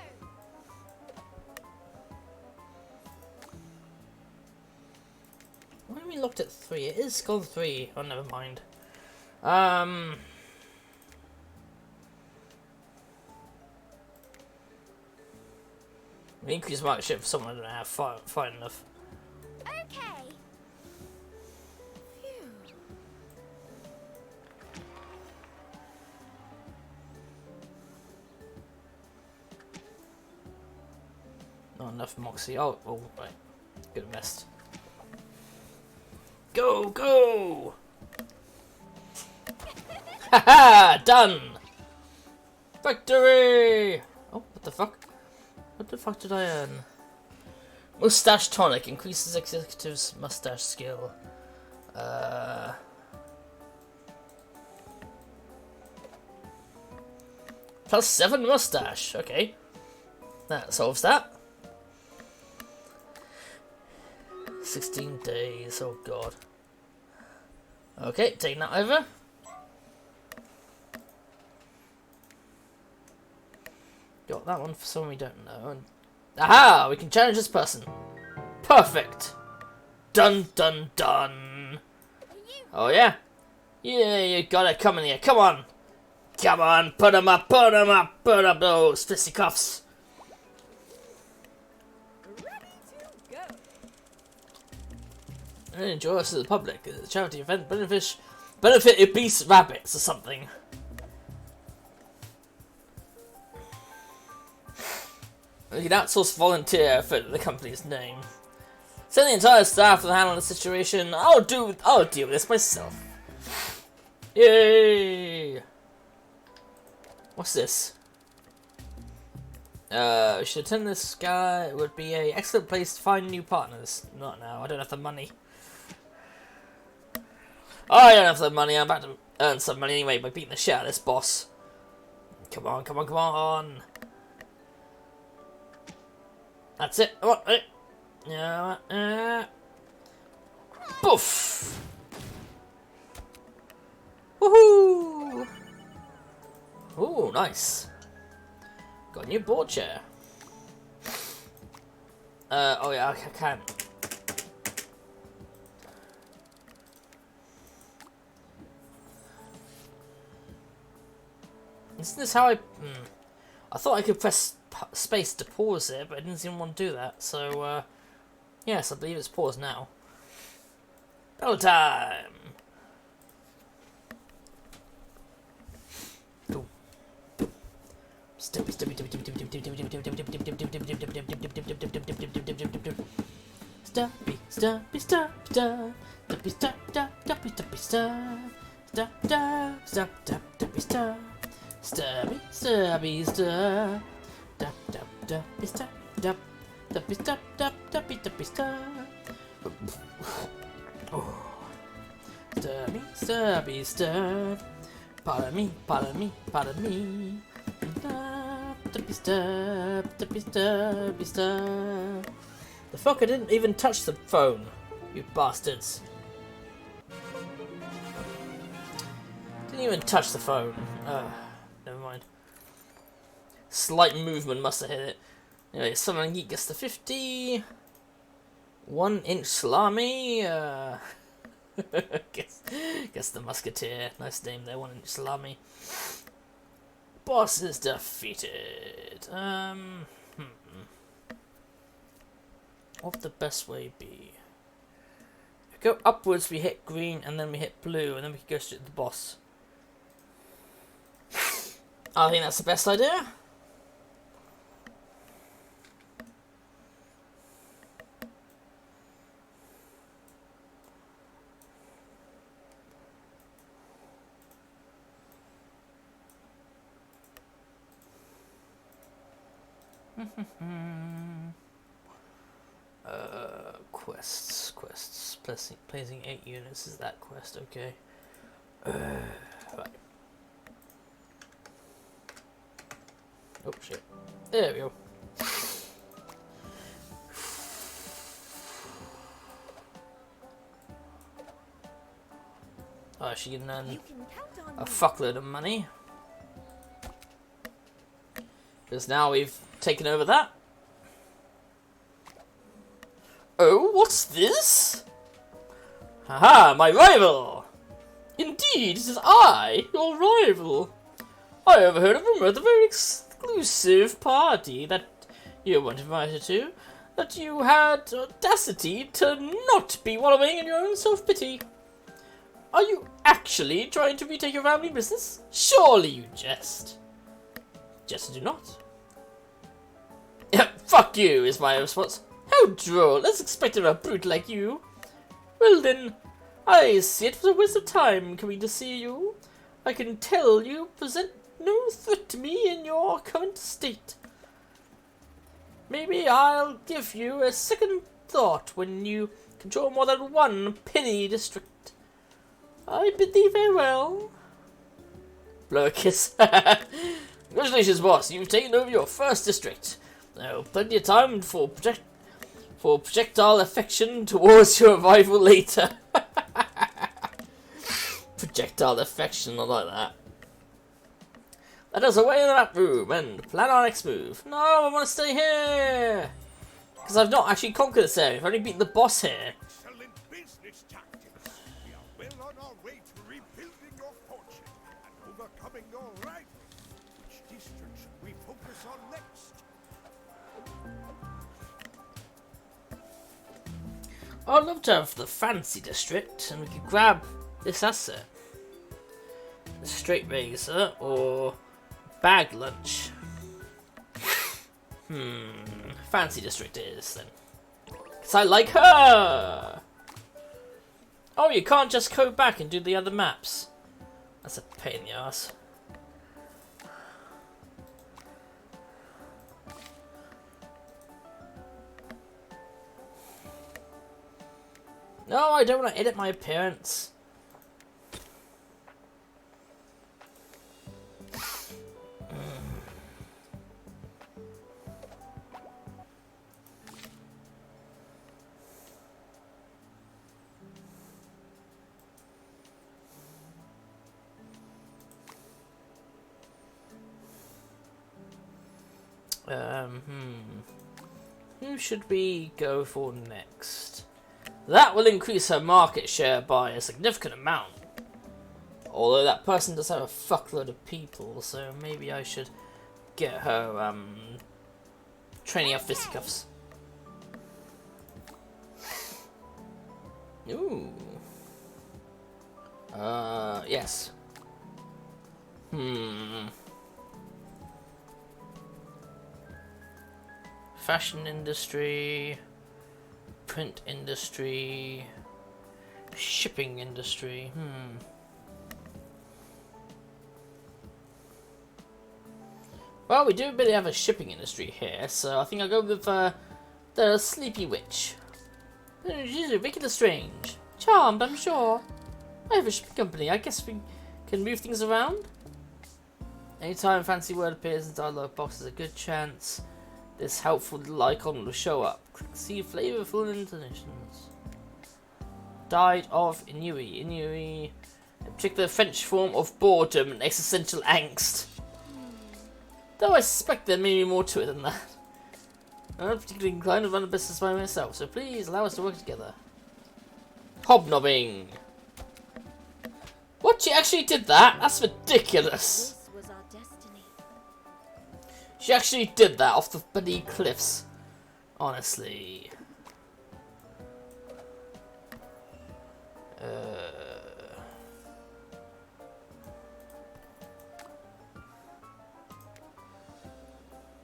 Why are we locked at 3? It is gone 3. Oh, never mind. We increase market share for someone I don't have fine enough. Okay. Phew. Not enough Moxie. Oh, right. Good messed. Go, go! Haha! Done! Victory! Oh, what the fuck? What the fuck did I earn? Mustache tonic increases executive's mustache skill. Plus 7 mustache. Okay, that solves that. 16 days, oh god. Okay, taking that over. Got that one for someone we don't know. And aha! We can challenge this person. Perfect! Dun dun dun! Oh yeah? Yeah, you gotta come in here. Come on! Come on, put 'em up, put 'em up, put up those fisticuffs. Ready to go. And enjoy us to the public. It's a charity event. Benefit obese rabbits or something. We can outsource volunteer for the company's name. Send the entire staff to handle the situation. I'll deal with this myself. Yay! What's this? We should attend this guy. It would be an excellent place to find new partners. Not now. I don't have the money. I don't have the money. I'm about to earn some money anyway by beating the shit out of this boss. Come on, come on, come on. That's it. Come on. Yeah. Poof. Woohoo! Ooh, nice. Got a new board chair. Oh yeah, I can. Isn't this how I thought I could press space to pause it, but I didn't even want to do that, so, yes, I believe it's paused now. Battle time! Stubby, stubby, stubby, stubby, stubby, stubby, stubby, stubby, pardon me, pardon me, pardon me. The fuck, I didn't even touch the phone, you bastards. Didn't even touch the phone. Never mind. Slight movement must have hit it. Anyway, Southern Geek gets the 50. 1-inch salami. Guess the Musketeer. Nice name there, 1-inch salami. Boss is defeated. What would the best way be? If we go upwards, we hit green, and then we hit blue, and then we can go straight to the boss. I think that's the best idea. Quests. Placing 8 units is that quest, okay. Right. Oh shit. There we go. Oh, she can earn a fuckload of money. Because now we've taken over that. Oh, what's this? Haha, my rival! Indeed, it is I, your rival. I overheard a rumor at the very exclusive party that you weren't invited to, that you had audacity to not be wallowing in your own self-pity. Are you actually trying to retake your family business? Surely you jest. Jest do not. Fuck you, is my response. How droll, let's expect a brute like you. Well then, I see it was a waste of time coming to see you. I can tell you present no threat to me in your current state. Maybe I'll give you a second thought when you control more than one penny district. I bid thee farewell. Blow a kiss. Congratulations, boss. You've taken over your first district. Now, plenty of time for for projectile affection towards your arrival later. Projectile affection, I like that. Let us away in the map room and plan our next move. No, I want to stay here! Because I've not actually conquered this area, I've only beaten the boss here. Excellent business tactics. We are well on our way to rebuilding your fortune and overcoming your rivals. Which district should we focus on next? I'd love to have the fancy district, and we could grab this asset. The straight razor or bag lunch. Fancy district it is then. Because I like her! Oh, you can't just go back and do the other maps. That's a pain in the ass. No, I don't want to edit my appearance. Who should we go for next? That will increase her market share by a significant amount. Although that person does have a fuckload of people, so maybe I should get her training up fisticuffs. Ooh. Yes. Fashion industry, print industry, shipping industry. Well, we do really have a shipping industry here, so I think I'll go with the Sleepy Witch. She's wicked and strange. Charmed, I'm sure. I have a shipping company. I guess we can move things around. Anytime a fancy word appears in the dialogue box, there's a good chance this helpful little icon will show up. Click see flavorful intonations. Died of ennui. Ennui. A particular French form of boredom and existential angst. Though I suspect there may be more to it than that. I'm not particularly inclined to run a business by myself, so please allow us to work together. Hobnobbing. What? She actually did that? That's ridiculous. This was our destiny. She actually did that off the bloody cliffs. Honestly.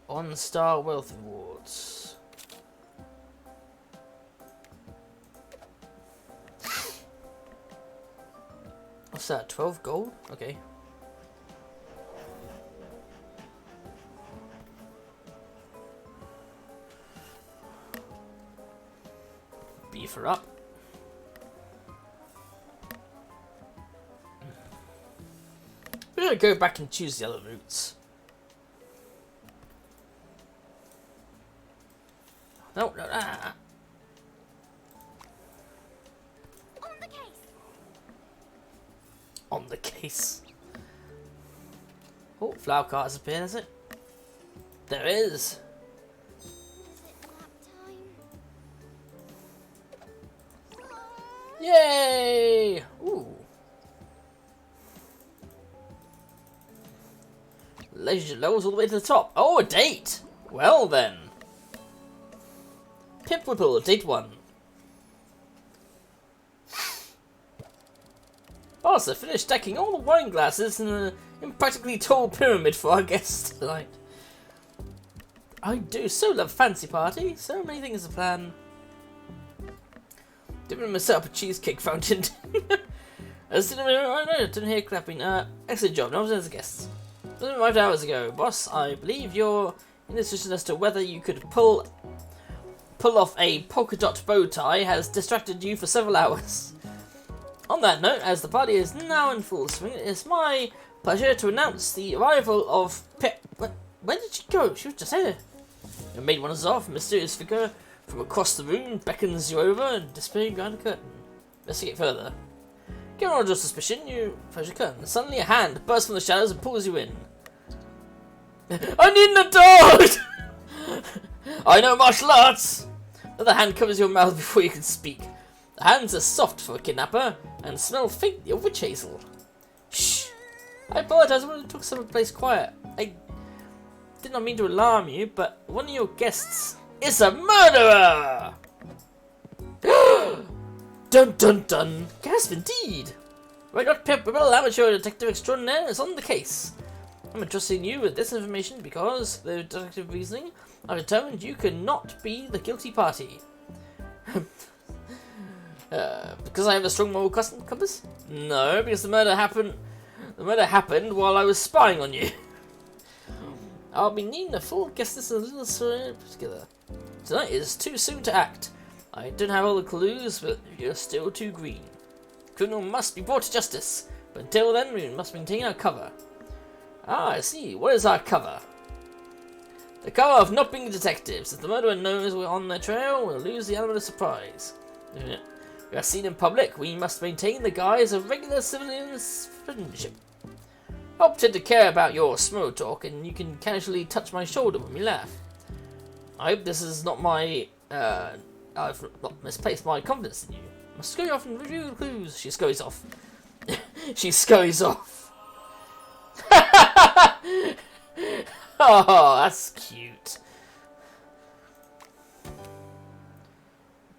On-star wealth rewards. What's that? 12 gold? Okay. Beef her up. We're gonna go back and choose the other routes. No, no, On the case. On the case. Oh, flower cart has appeared, has it? There is. Is it nap time? Yay! Ooh. Leisure levels all the way to the top. Oh, a date! Well then. Pip Whipple, date 1. Also, finished stacking all the wine glasses in an impractically tall pyramid for our guests tonight. I do so love fancy party. So many things to plan. Didn't set up a cheesecake fountain. I didn't hear clapping. Excellent job. No one as a guest. 5 hours ago, boss. I believe you're indecision as to whether you could pull off a polka dot bow tie has distracted you for several hours. On that note, as the party is now in full swing, it is my pleasure to announce the arrival of Pip. Where did she go? She was just here. Your maid wanders off, a mysterious figure from across the room beckons you over and disappearing behind a curtain. Investigate further. Given all your suspicion, you close your curtain. Suddenly a hand bursts from the shadows and pulls you in. I need an adult! I know martial arts! Another hand covers your mouth before you can speak. The hands are soft for a kidnapper and smell faintly of witch hazel. Shh! I apologize, I wanted to talk someplace quiet. I did not mean to alarm you, but one of your guests is a murderer! Dun dun dun! Gasp indeed! Right, not Pip, Rebel Amateur Detective Extraordinaire is on the case. I'm entrusting you with this information because, the detective reasoning, I've determined you cannot be the guilty party. Because I have a strong moral compass? No, because the murder happened while I was spying on you. I'll be needing a full guess this is a little story together. Tonight is too soon to act. I don't have all the clues, but you're still too green. The criminal must be brought to justice, but until then we must maintain our cover. Ah, I see. What is our cover? The cover of not being detectives. If the murderer knows we're on their trail, we'll lose the element of surprise. If we are seen in public, we must maintain the guise of regular civilian friendship. I'll pretend to care about your small talk, and you can casually touch my shoulder when we laugh. I hope this is not my, I've not misplaced my confidence in you. I must scurry off and review the clues. She scurries off. She scurries off. Oh, that's cute.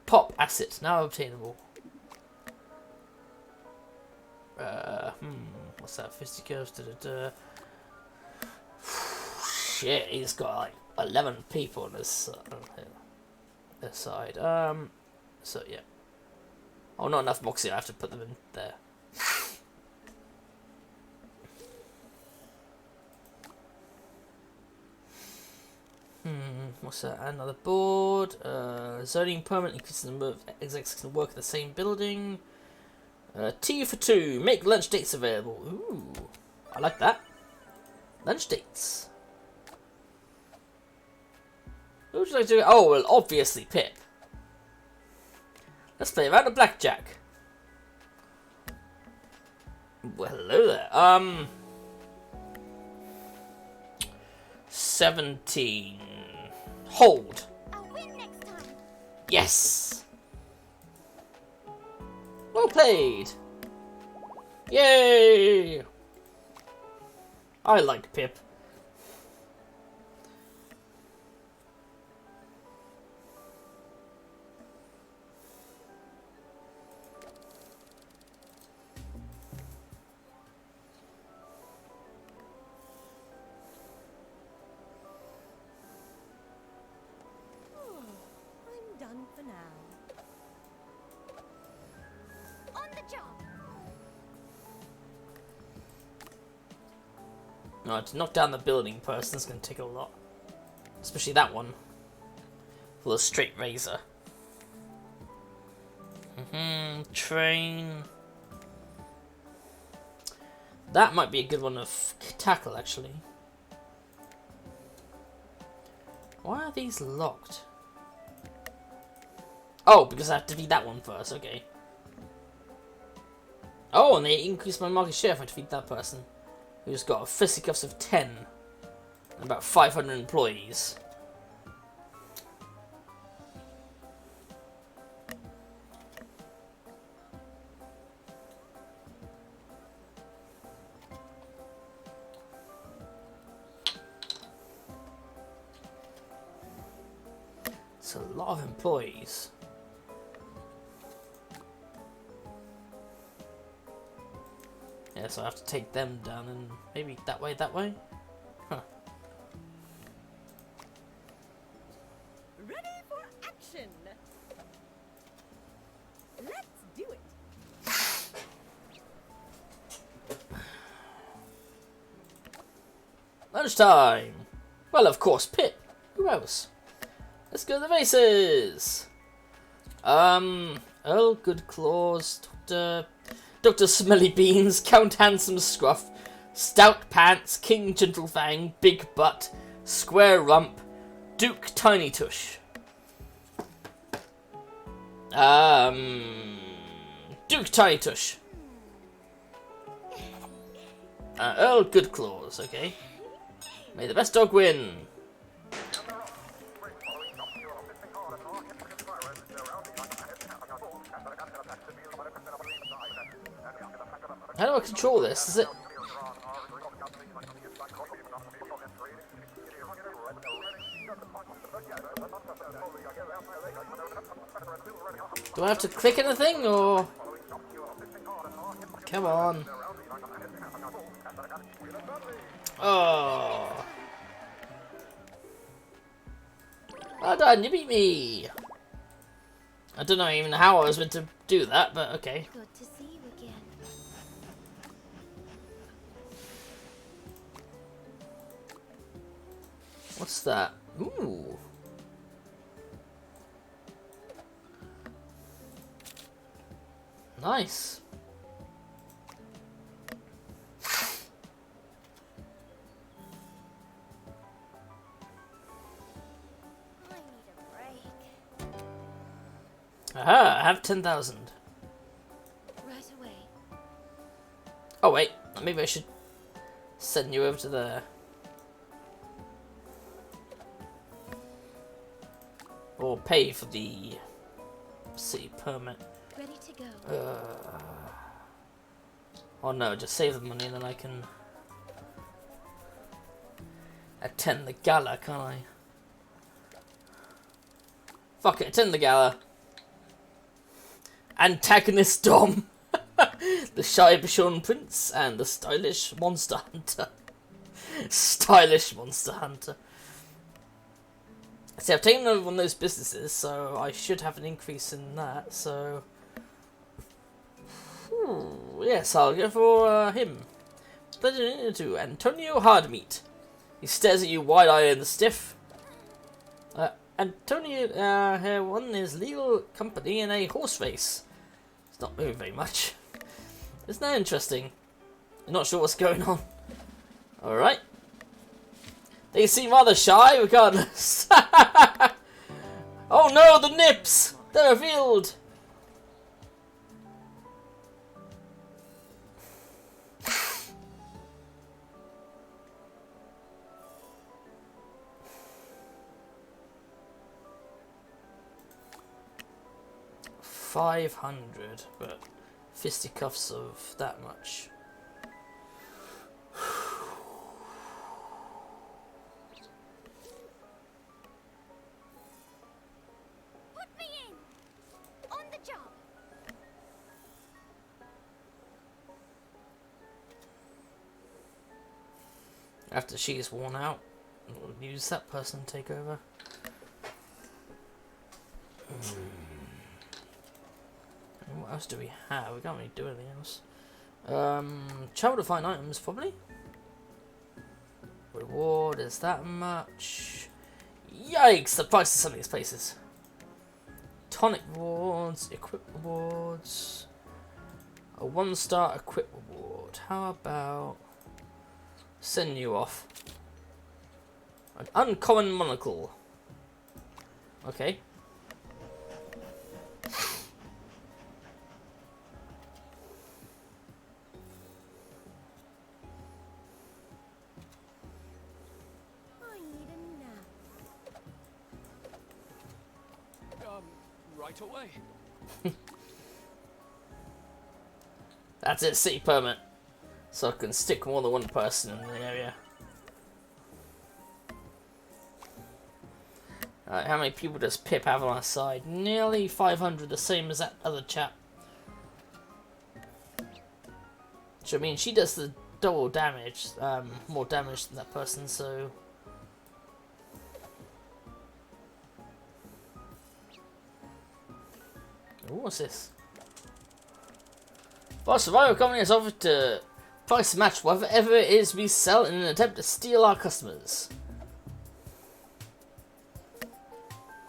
Pop asset now obtainable. What's that? 50 curves. Shit, he's got like 11 people on this side. So yeah. Oh, not enough moxie. I have to put them in there. What's that? Another board. Zoning permit increases the number of execs can work in the same building. Tea for two. Make lunch dates available. Ooh, I like that. Lunch dates. Who would you like to do? Oh, well, obviously Pip. Let's play a round of blackjack. Well, hello there. 17. Hold. I'll win next time. Yes. Well played. Yay. I like Pip. I'm done for now. On the job. No, to knock down the building person's gonna take a lot. Especially that one. With a straight razor. Train. That might be a good one to tackle, actually. Why are these locked? Oh, because I have to defeat that one first, okay. Oh, and they increase my market share if I defeat that person. Who's got a fisticuffs of 10 and about 500 employees. It's a lot of employees. Yeah, so I have to take them down and maybe that way, Huh. Ready for action. Let's do it. Lunchtime! Well, of course, Pip. Who else? Let's go to the races! Earl Goodclaws, Dr. Smelly Beans, Count Handsome Scruff, Stout Pants, King Gentlefang, Big Butt, Square Rump, Duke Tiny Tush. Duke Tiny Tush. Earl Good Claws, okay. May the best dog win. How do I control this? Is it... Do I have to click anything, or... Come on. Oh. Well done, you beat me. I don't know even how I was meant to do that, but okay. Good to see you again. What's that? Ooh. Nice. I need a break. Aha, I have 10,000. Right away. Oh wait, maybe I should send you over to there. Or pay for the city permit. Ready to go. Oh no, just save the money and then I can attend the gala, can't I? Fuck it, attend the gala. Antagonist Dom. The shy Bichon Prince and the stylish Monster Hunter. Stylish Monster Hunter. See, I've taken over one of those businesses, so I should have an increase in that, so... yes, I'll go for him. Pleasure to Antonio Hardmeat. He stares at you wide-eyed and stiff. Antonio here won his legal company in a horse race. It's not moving very much. Isn't that interesting? I'm not sure what's going on. Alright. They seem rather shy, regardless. Oh no, the nips! They're revealed! $500, but fisticuffs of that much. Put me in! On the job! After she's worn out, we'll use that person to take over. And what else do we have? We can't really do anything else. Travel to find items, probably. Reward is that much. Yikes! The price of some of these places. Tonic rewards, equip rewards. A 1-star equip reward. How about send you off? An uncommon monocle. Okay. I need a nap. Right away. That's it, city permit. So I can stick more than one person in the area. Alright, how many people does Pip have on our side? Nearly 500, the same as that other chap. Which, I mean, she does the double damage, more damage than that person, so... Ooh, what's this? Our survival company has offered to price match whatever it is we sell in an attempt to steal our customers.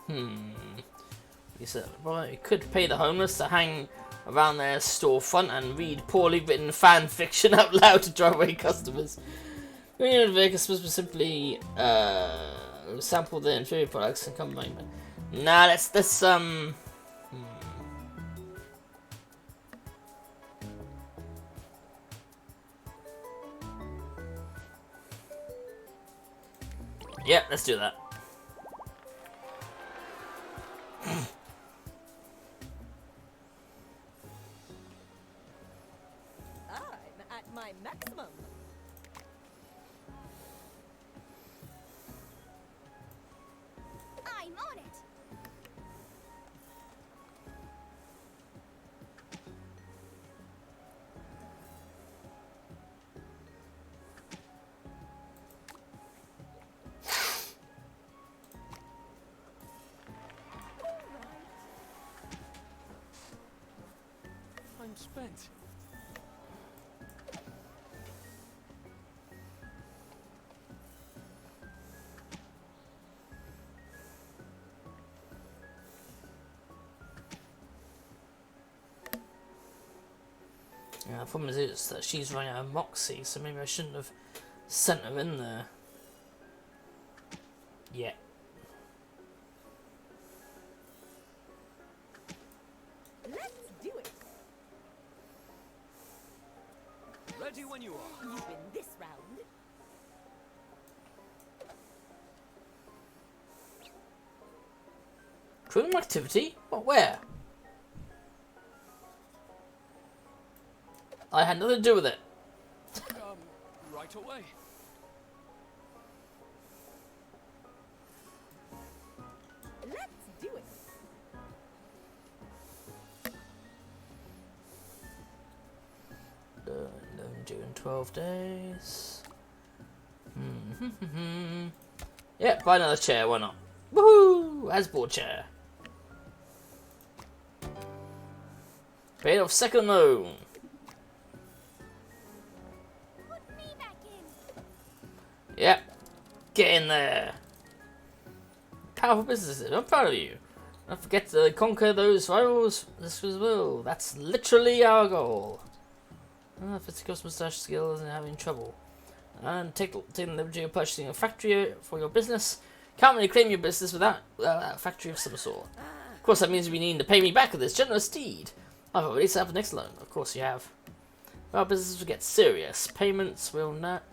You said, well, you could pay the homeless to hang around their storefront and read poorly written fan fiction out loud to drive away customers. The customers will simply sample the inferior products and come back. Nah, let's Yep, let's do that. I'm at my maximum. I'm on it. I'm spent. Yeah, the problem is that she's running out of moxie, so maybe I shouldn't have sent her in there. Yeah. Let's do it. Ready when you are. You win this round. Criminal activity? What, where? I had nothing to do with it. Right away. Let's do it. Due in 12 days. Yeah, buy another chair, why not? Woohoo! Asboard chair. Paid off second loan. Put me back in. Yep. Get in there. Powerful businesses, I'm proud of you. Don't forget to conquer those rivals. This as well. That's literally our goal. Fitz mustache skills and having trouble. And taking the liberty of purchasing a factory for your business. Can't really claim your business without a factory of some sort. Of course, that means we need to pay me back with this generous deed. I've already set up the next loan. Of course you have. Our business will get serious. Payments will not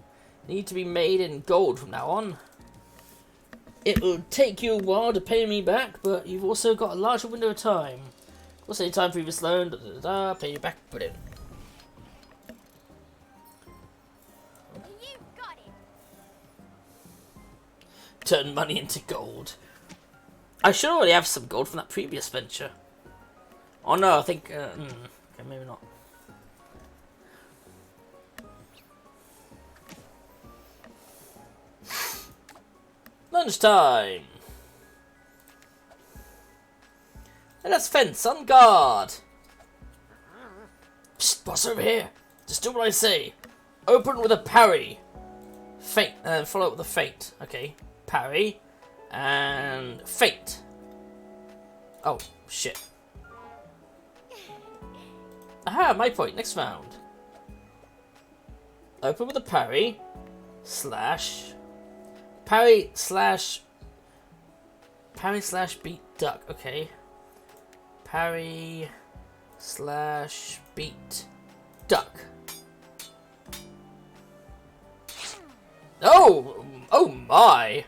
need to be made in gold from now on. It will take you a while to pay me back, but you've also got a larger window of time. Of course, any time previous loan, pay you back, put in. You got it. Turn money into gold. I should already have some gold from that previous venture. Oh no, I think, okay, maybe not. Lunchtime! Let us fence on guard! Psst, boss over here! Just do what I say. Open with a parry. Feint, and follow up with a feint. Okay, parry. And feint. Oh, shit. Aha, my point. Next round. Open with a parry. Slash. Parry slash beat duck. Okay. Parry slash beat duck. Oh! Oh my!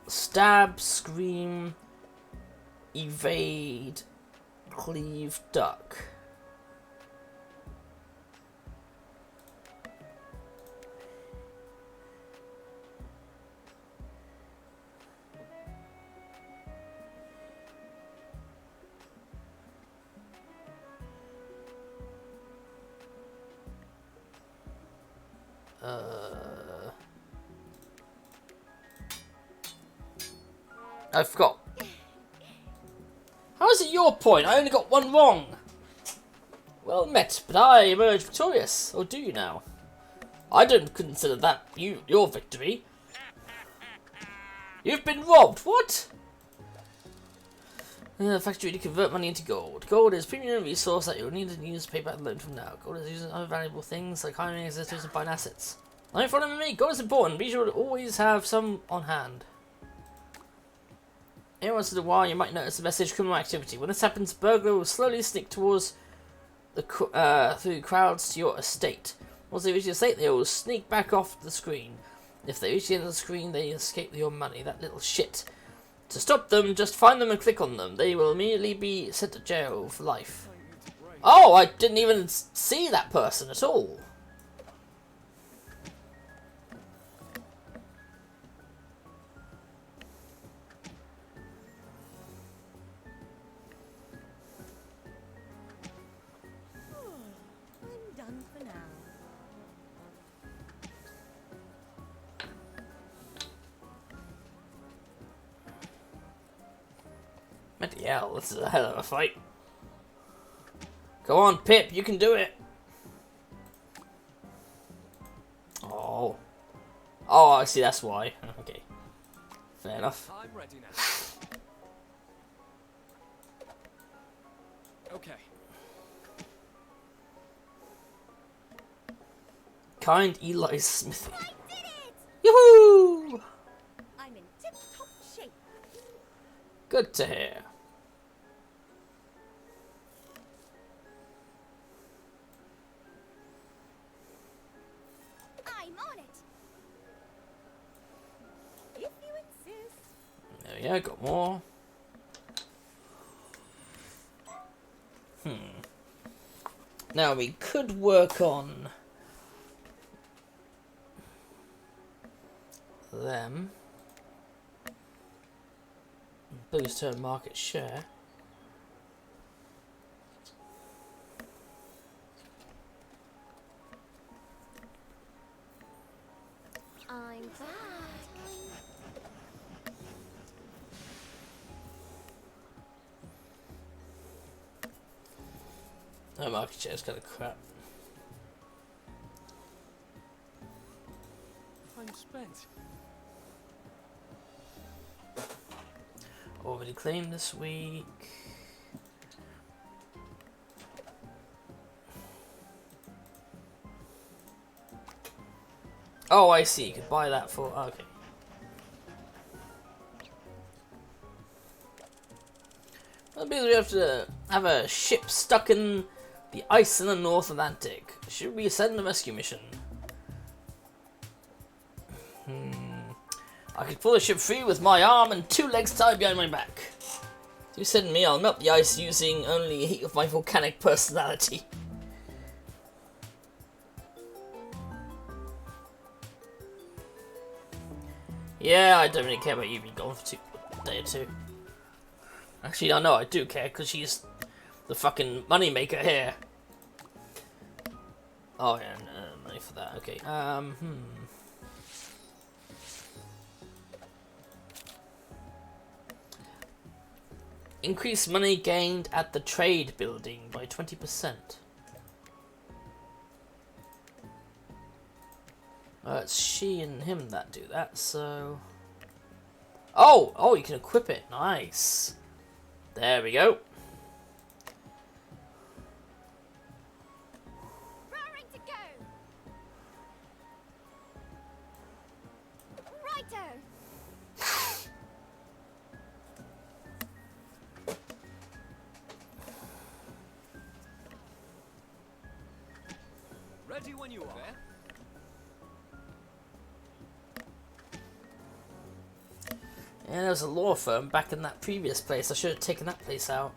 Stab, scream, evade, cleave, duck. I forgot. How is it your point? I only got one wrong. Well met, but I emerged victorious. Or do you now? I don't consider that your victory. You've been robbed. What? Factory to convert money into gold. Gold is a premium resource that you'll need to use to pay back the loan from now. Gold is used in other valuable things like hiring executives and buying assets. Don't follow me. Gold is important. Be sure to always have some on hand. Every once in a while, you might notice a message criminal activity. When this happens, burglar will slowly sneak towards the through crowds to your estate. Once they reach the estate, they will sneak back off the screen. If they reach the end of the screen, they escape your money. That little shit. To stop them, just find them and click on them. They will immediately be sent to jail for life. Oh, I didn't even see that person at all. I'm done for now. Bloody hell, this is a hell of a fight. Go on, Pip, you can do it. Oh. Oh, I see, that's why. Okay. Fair enough. I'm ready now. Okay. Kind Eli Smithy. I did it! Yoo-hoo! I'm in tip-top shape. Good to hear. I'm on it. If you insist. There we go, got more. Now we could work on them. Boost her market share. I'm back. Her market share is kind of crap. I'm spent. Already claimed this week. Oh, I see. You could buy that for. Okay. That means we have to have a ship stuck in the ice in the North Atlantic. Should we send a rescue mission? I could pull the ship free with my arm and 2 legs tied behind my back. If you send me, I'll melt the ice using only heat of my volcanic personality. Yeah, I don't really care about you being gone for a day or two. Actually, I know I do care, because she's the fucking moneymaker here. Oh yeah, no money for that, okay. Increase money gained at the trade building by 20%. It's she and him that do that, so... Oh, you can equip it. Nice. There we go. Raring to go. Righto. Ready when you are. Yeah, there was a law firm back in that previous place. I should have taken that place out.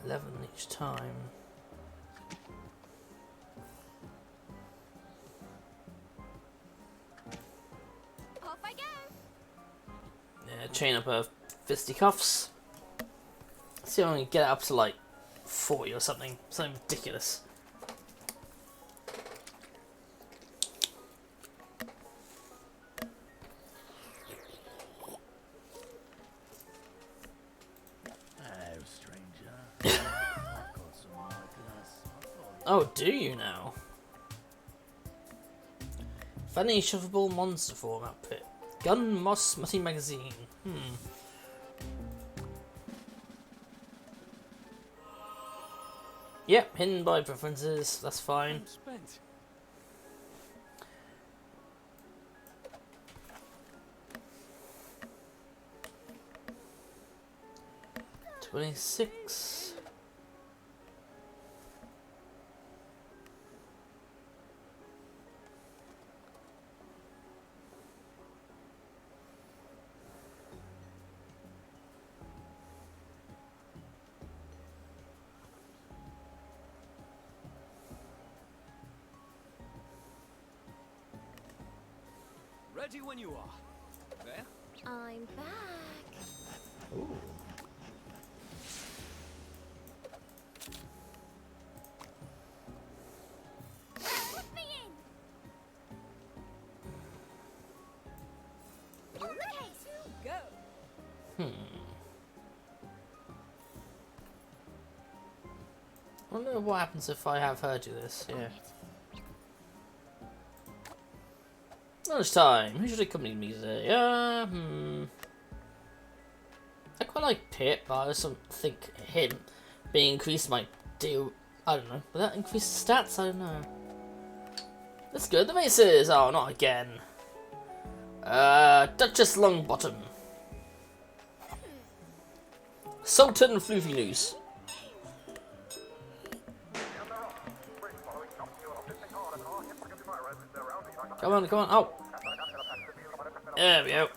11 each time. Off I go. Yeah, chain up her fisticuffs. See if I can get it up to like 40 or something. Something ridiculous. Hello, stranger. I've got some eyeglass. Oh, do you now? Funny shuffleable monster form outfit. Gun Moss Smutty Magazine. Yep, hidden by preferences. That's fine. I'm spent. 26. Ready when you are. There? I'm back. Ooh. Put me in. Okay, Go. I wonder what happens if I have her do this. Yeah. Lunchtime. Who should accompany me today? I quite like Pip, but I also think him being increased might do. I don't know. Will that increase the stats? I don't know. Let's go. The Maces. Oh, not again. Duchess Longbottom. Sultan Floofy Noose. Come on, come on. Oh. There we go.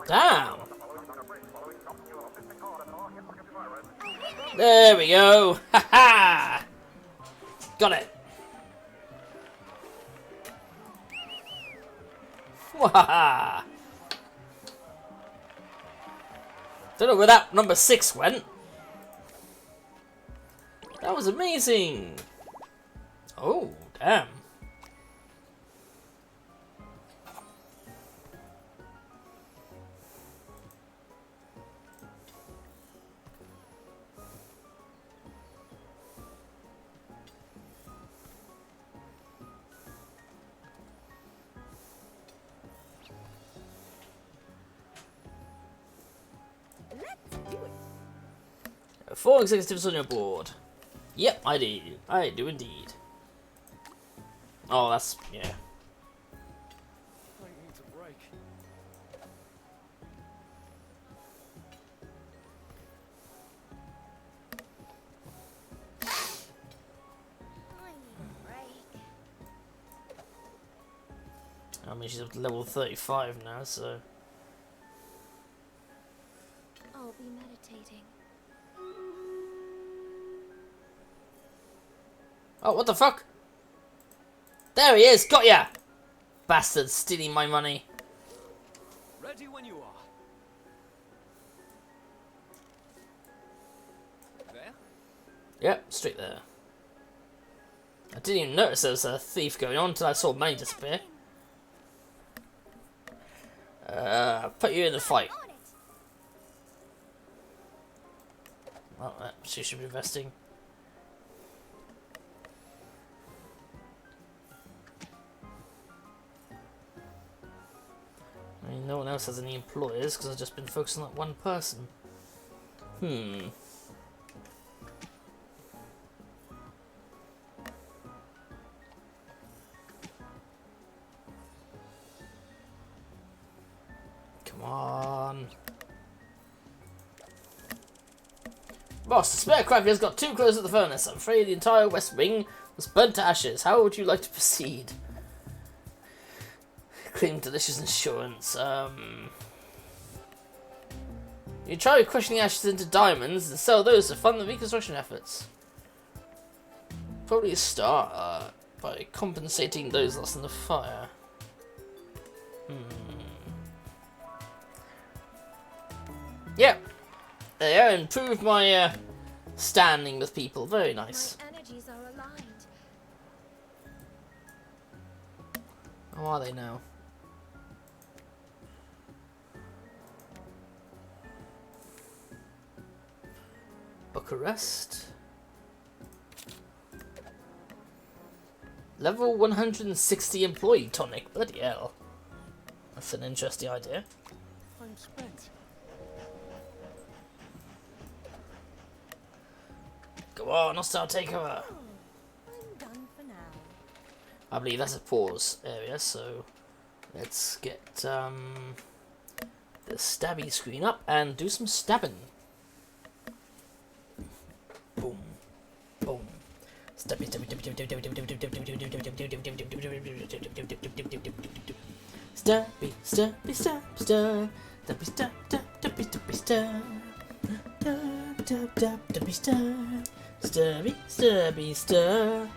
Damn. There we go. Ha ha. Got it. Wahaha. Don't know where that number 6 went. That was amazing. Oh, damn. Let's do it. 4 executives on your board. Yep, I do. I do indeed. Oh, that's... yeah. I need a break. I need a break. I mean, she's up to level 35 now, so... I'll be meditating. Oh, what the fuck? There he is! Got ya! Bastard, stealing my money. Ready when you are. There? Yep, straight there. I didn't even notice there was a thief going on until I saw money disappear. Put you in the fight. On it. Well, she should be investing. I mean, no one else has any employers because I've just been focusing on that one person. Come on. Boss, the spare cracker's got too close to the furnace. I'm afraid the entire west wing was burnt to ashes. How would you like to proceed? Claim delicious insurance. You try crushing the ashes into diamonds and sell those to fund the reconstruction efforts. Probably start by compensating those lost in the fire. Yep. There, improved my standing with people. Very nice. My energies are aligned. How are they now? Bucharest. Level 160 employee tonic. Bloody hell. That's an interesting idea. I'm spent. Go on, hostile takeover. I'm done for now. I believe that's a pause area, so let's get the stabby screen up and do some stabbing. Boom. Boom. Stabby, stabby, stabby, stabby, stabby, stabby, stabby, stabby, stabby, stabby, stabby, stabby.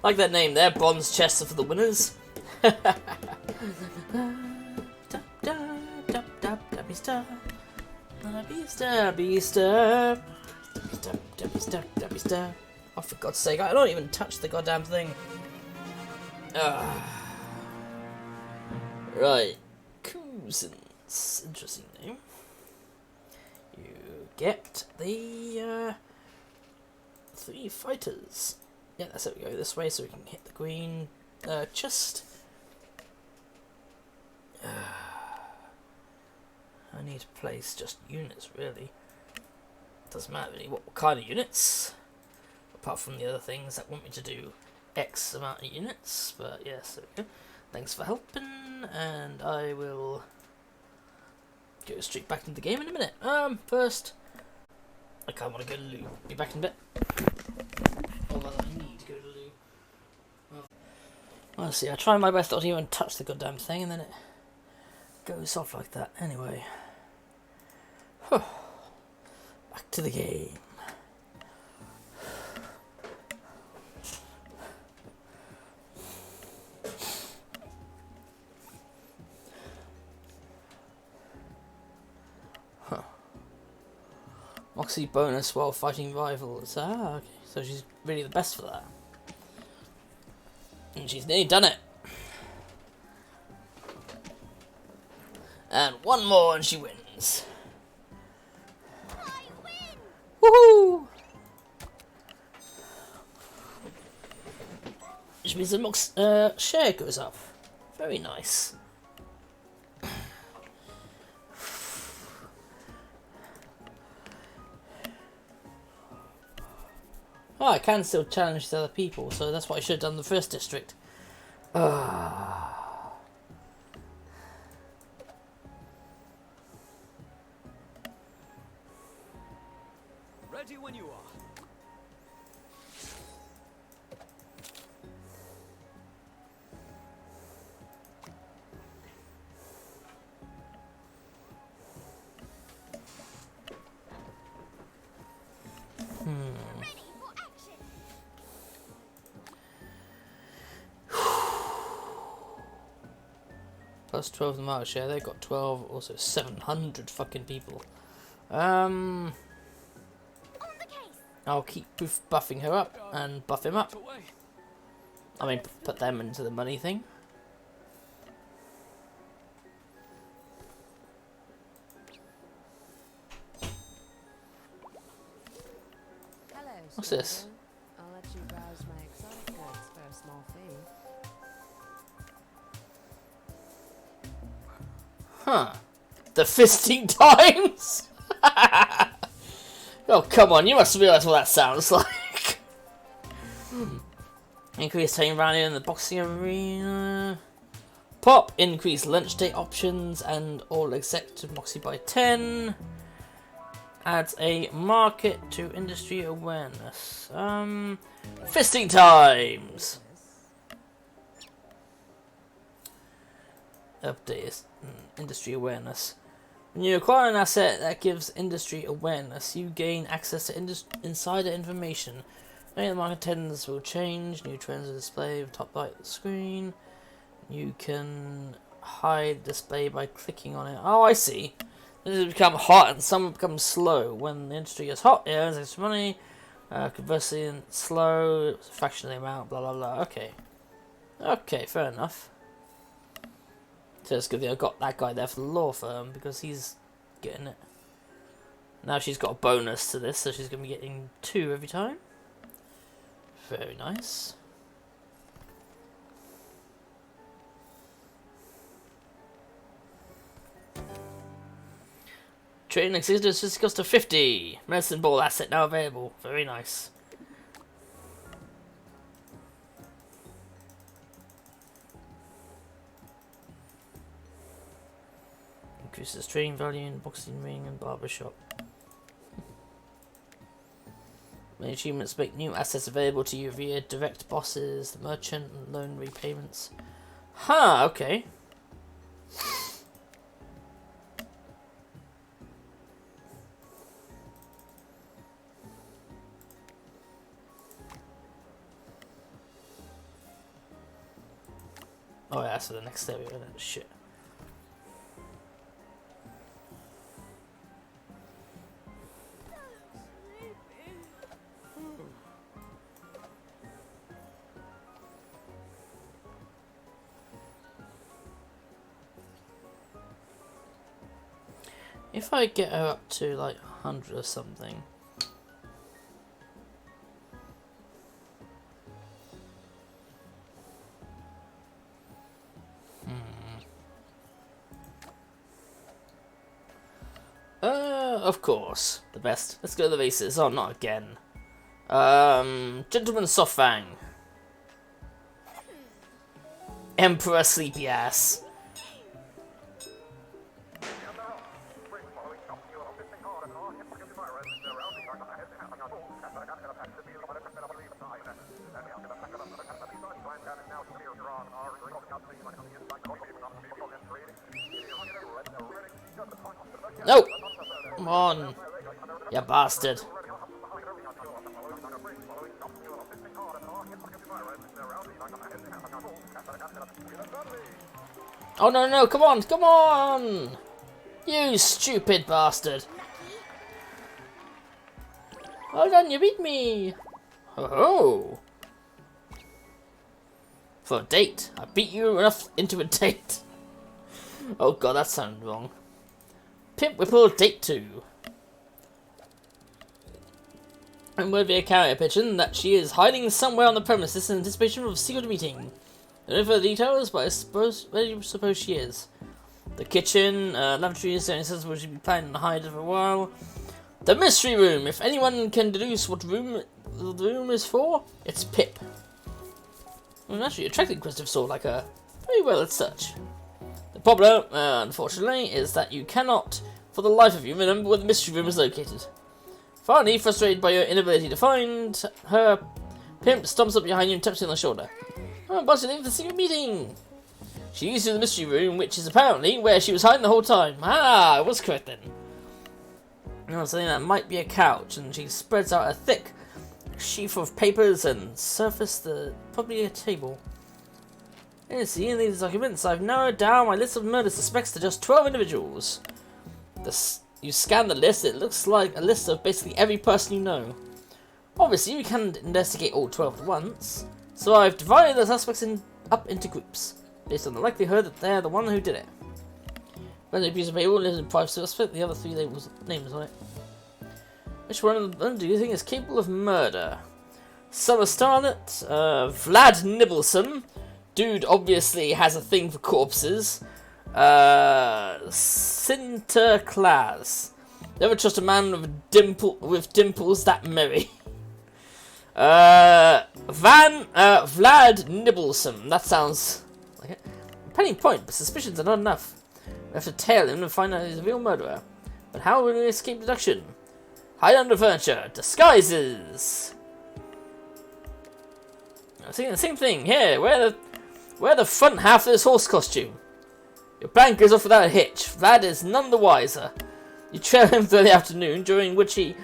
Like that name there, bronze chests are for the winners. Oh, for God's sake, I don't even touch the goddamn thing. Right. Cousins. Interesting name. You get the 3 fighters. Yeah, that's it. We go this way so we can hit the green chest. I need to place just units, really. Doesn't matter really what kind of units, apart from the other things that want me to do X amount of units. But yes, there we go. Thanks for helping, and I will go straight back into the game in a minute. First, I kind of want to go to the loo. Be back in a bit. Although I need to go to the loo. Well, see, I try my best not to even touch the goddamn thing, and then it goes off like that. Anyway. Back to the game. Moxie bonus while fighting rivals. Ah, okay. So she's really the best for that. And she's nearly done it. And one more and she wins. I win! Woohoo! Which means the Mox share goes up. Very nice. Oh, I can still challenge the other people, so that's what I should have done in the first district. Ready when you are. Ready for action! Plus 12 the market share, they've got 12, also 700 fucking people. On the case! I'll keep buffing her up and buff him up. Away. I mean, put them into the money thing. Hello, What's this? stranger. I'll let you browse my exotic goods for a small fee. Huh. The fisting times? Oh, come on, you must realise what that sounds like. Increase time value in the boxing arena. Pop, increase lunch day options and all executive moxie by 10. Adds a market to industry awareness. Fisting times! Update industry awareness. When you acquire an asset that gives industry awareness, you gain access to insider information. Many of the market trends will change. New trends are displayed top right of the screen. You can hide display by clicking on it. Oh, I see. This has become hot and some become slow. When the industry is hot, it earns extra money. Conversely, slow, it's a fraction of the amount, blah blah blah. Okay. Okay, fair enough. So it's good that I got that guy there for the law firm because he's getting it. Now she's got a bonus to this, so she's going to be getting 2 every time. Very nice. Trading exhibitors just cost to 50. Medicine ball asset now available. Very nice. Increases training value in boxing ring and barbershop. Many achievements make new assets available to you via direct bosses, the merchant, and loan repayments. Huh, okay. Oh yeah, that's for the next area, isn't it? Shit. If I get her up to like 100 or something. Of course. The best. Let's go to the races. Oh, not again. Gentleman Softfang. Emperor Sleepy Ass. No! Come on, you bastard. Oh no, no, come on, come on! You stupid bastard. Well done, you beat me. Oh. For a date. I beat you enough into a date. Oh god, that sounded wrong. Pimp Whipple Date 2. And word via carrier pigeon that she is hiding somewhere on the premises in anticipation of a secret meeting. No further details, but I suppose where do you suppose she is? The kitchen, lavatory is the only sense where she'd be planning to hide for a while. The mystery room! If anyone can deduce what room the room is for, it's Pip. Well, actually, attractive inquisitive sort like her. Very well as such. The problem, unfortunately, is that you cannot, for the life of you, remember where the mystery room is located. Finally, frustrated by your inability to find her, Pimp stomps up behind you and taps you on the shoulder. Oh, but you leave the secret meeting! She leads you to the mystery room, which is apparently where she was hiding the whole time. Ah, I was correct then. Something that might be a couch, and she spreads out a thick sheaf of papers and surfaced probably a table. See, in these documents, I've narrowed down my list of murder suspects to just 12 individuals. You scan the list, it looks like a list of basically every person you know. Obviously, you can't investigate all 12 at once, so I've divided the suspects up into groups, based on the likelihood that they're the one who did it. When the piece of paper lives in private suspect, the other 3 names on it. Which one of them do you think is capable of murder? Summer Starlet, Vlad Nibblesome. Dude obviously has a thing for corpses. Sinterklaas. Never trust a man with dimples that merry. Vlad Nibblesome. That sounds like it. Penny point, but suspicions are not enough. We have to tail him and find out he's a real murderer. But how will we escape deduction? Hide under furniture. Disguises. I'm thinking the same thing. Here, wear the front half of this horse costume. Your plan goes off without a hitch. Vlad is none the wiser. You trail him through the afternoon, during which he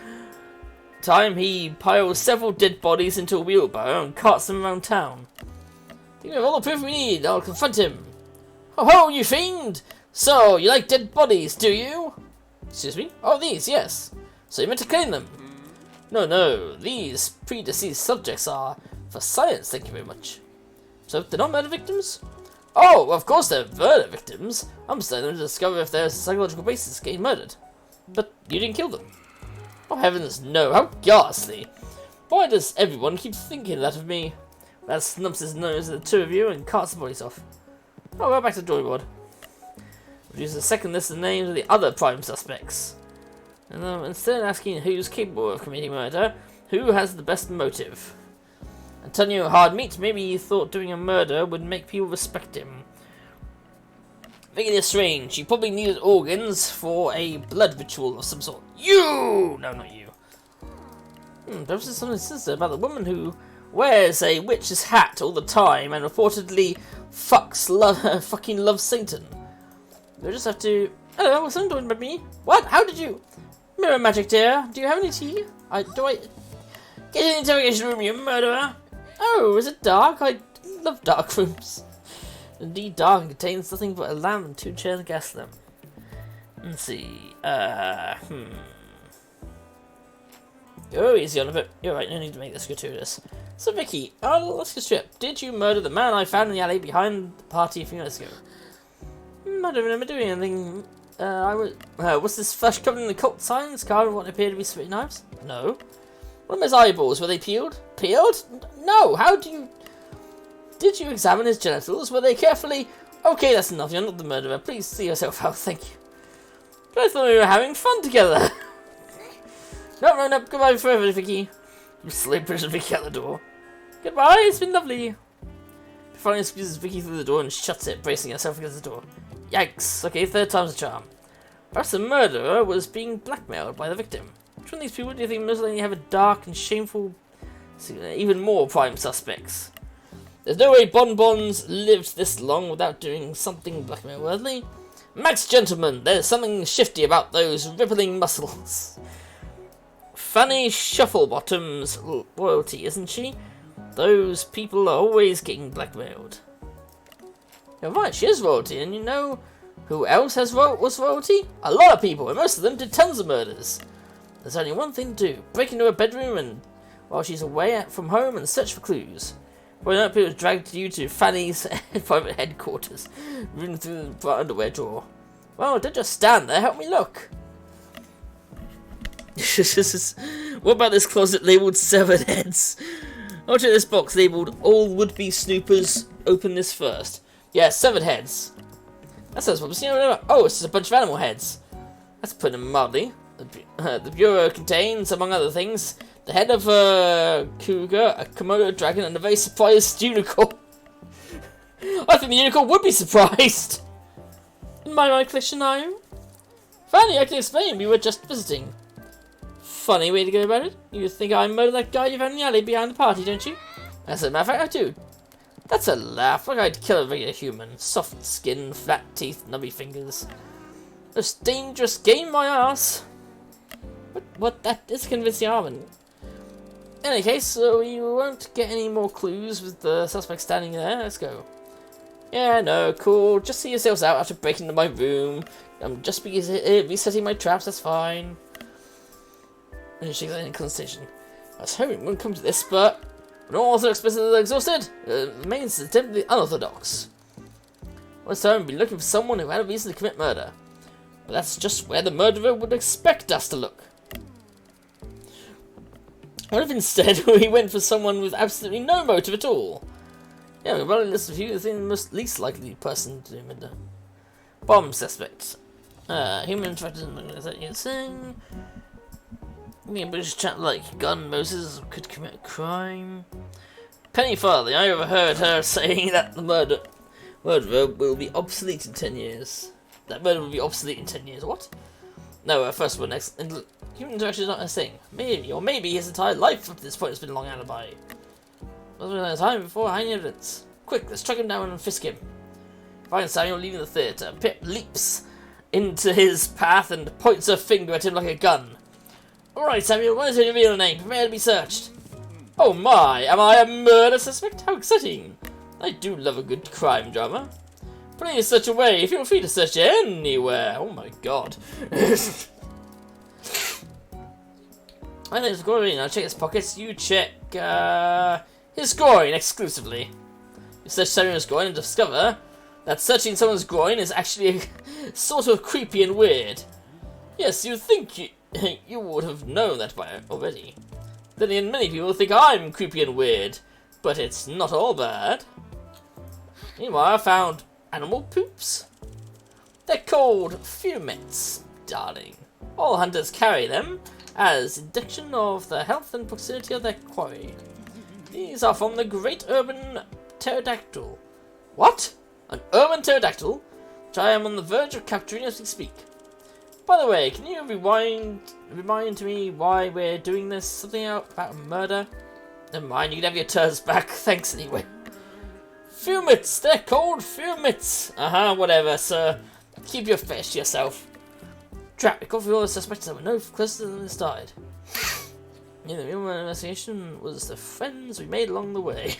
piles several dead bodies into a wheelbarrow and carts them around town. Think we have all the proof we need. I'll confront him. Ho ho, you fiend! So, you like dead bodies, do you? Excuse me? Oh, these, yes. So you meant to claim them? No. These predeceased subjects are for science, thank you very much. So, they're not murder victims? Oh, of course they're murder victims. I'm studying them to discover if there's a psychological basis for getting murdered. But you didn't kill them. Oh, heavens, no. How ghastly. Why does everyone keep thinking that of me? That snubs his nose at the 2 of you and carts the bodies off. Oh, well, back to the drawing board. Produce a second list of names of the other prime suspects. And instead of asking who's capable of committing murder, who has the best motive? Antonio Hardmeat, maybe he thought doing a murder would make people respect him. Making it strange. You probably needed organs for a blood ritual of some sort. You! No, not you. Perhaps there's something sinister about the woman who wears a witch's hat all the time and reportedly fucking loves Satan. You'll just have to... Hello, what's someone doing about me? What? How did you... Mirror magic, dear. Do you have any tea? Do I... Get in the interrogation room, you murderer! Oh, is it dark? I love dark rooms. Indeed, dark and contains nothing but a lamp and 2 chairs and gas lamp. Let's see. Oh, easy on a bit. You're right, no need to make this gratuitous. So, Vicky, let's get straight. Did you murder the man I found in the alley behind the party a few minutes ago? I don't remember doing anything. Was this flesh covered in occult signs, carved with what appeared to be spitting knives? No. What about his eyeballs? Were they peeled? Peeled? No. How do you... Did you examine his genitals? Were they carefully... Okay, that's enough. You're not the murderer. Please see yourself out. Thank you. But I thought we were having fun together. No. Goodbye forever, Vicky. You slave pushes Vicky out the door. Goodbye. It's been lovely. Finally squeezes Vicky through the door and shuts it, bracing herself against the door. Yikes. Okay, 3rd time's a charm. Perhaps the murderer was being blackmailed by the victim. Which one of these people do you think most likely have a dark and shameful... even more prime suspects? There's no way Bonbons lived this long without doing something blackmail-worthy. Max, gentlemen, there's something shifty about those rippling muscles. Fanny Shufflebottom's royalty, isn't she? Those people are always getting blackmailed. You're right, she is royalty, and you know who else was royalty? A lot of people, and most of them did tons of murders. There's only one thing to do, break into her bedroom and while she's away from home and search for clues. Well, that people dragged you to Fanny's private headquarters, running through the underwear drawer. Well, don't just stand there, help me look. What about this closet labelled severed heads? I'll check this box labelled all would-be snoopers. Open this first. Yeah, severed heads. That sounds promising. Oh, it's just a bunch of animal heads. That's putting it mildly. The bureau contains, among other things, the head of a cougar, a Komodo dragon, and a very surprised unicorn. I think the unicorn would be surprised. In my collection, are you? Fanny, I can explain. We were just visiting. Funny way to go about it. You think I murdered that guy you found in the alley behind the party, don't you? As a matter of fact, I do. That's a laugh. Like I'd kill a regular human. Soft skin, flat teeth, nubby fingers. Most dangerous game, my ass. What? That is convincing argument. In any case, we won't get any more clues with the suspect standing there. Let's go. Yeah, no, cool. Just see yourselves out after breaking into my room. I'm just resetting my traps, that's fine. And she's in conversation. I was hoping it wouldn't come to this, but when all other expenses are exhausted, it remains simply unorthodox. This time, we've been looking for someone who had a reason to commit murder. But that's just where the murderer would expect us to look. What if instead we went for someone with absolutely no motive at all? Yeah, we've probably listed a few of the most least likely person to do murder. Bomb suspect. Human infected in thing. Me and British chat like Gun Moses could commit a crime. Penny Farley, I overheard her saying that the murderer will be obsolete in 10 years. That murder will be obsolete in 10 years. What? No, first of all, human interaction is not a thing. Maybe his entire life up to this point has been a long alibi. Wasn't there time before hiding evidence? Quick, let's track him down and frisk him. Find Samuel leaving the theatre. Pip leaps into his path and points her finger at him like a gun. Alright, Samuel, what is your real name? Prepare to be searched. Oh my, am I a murder suspect? How exciting. I do love a good crime drama. Please search away. Feel free to search anywhere. Oh my god. I think it's groin. I'll check his pockets. You check his groin exclusively. You search Samuel's groin and discover that searching someone's groin is actually sort of creepy and weird. Yes, you'd think you would have known that by already. Then again, many people think I'm creepy and weird, but it's not all bad. Meanwhile, I found animal poops. They're called fumets, darling. All hunters carry them as indication of the health and proximity of their quarry. These are from the great urban pterodactyl. What? An urban pterodactyl? which I am on the verge of capturing as we speak. By the way, can you remind me why we're doing this? Something about a murder? Never mind, you can have your turns back. Thanks anyway. Fumits! They're called fumits! Whatever, sir. Keep your fish to yourself. Trap, we caught all the suspects that were no closer than they started. Yeah, the real investigation was the friends we made along the way.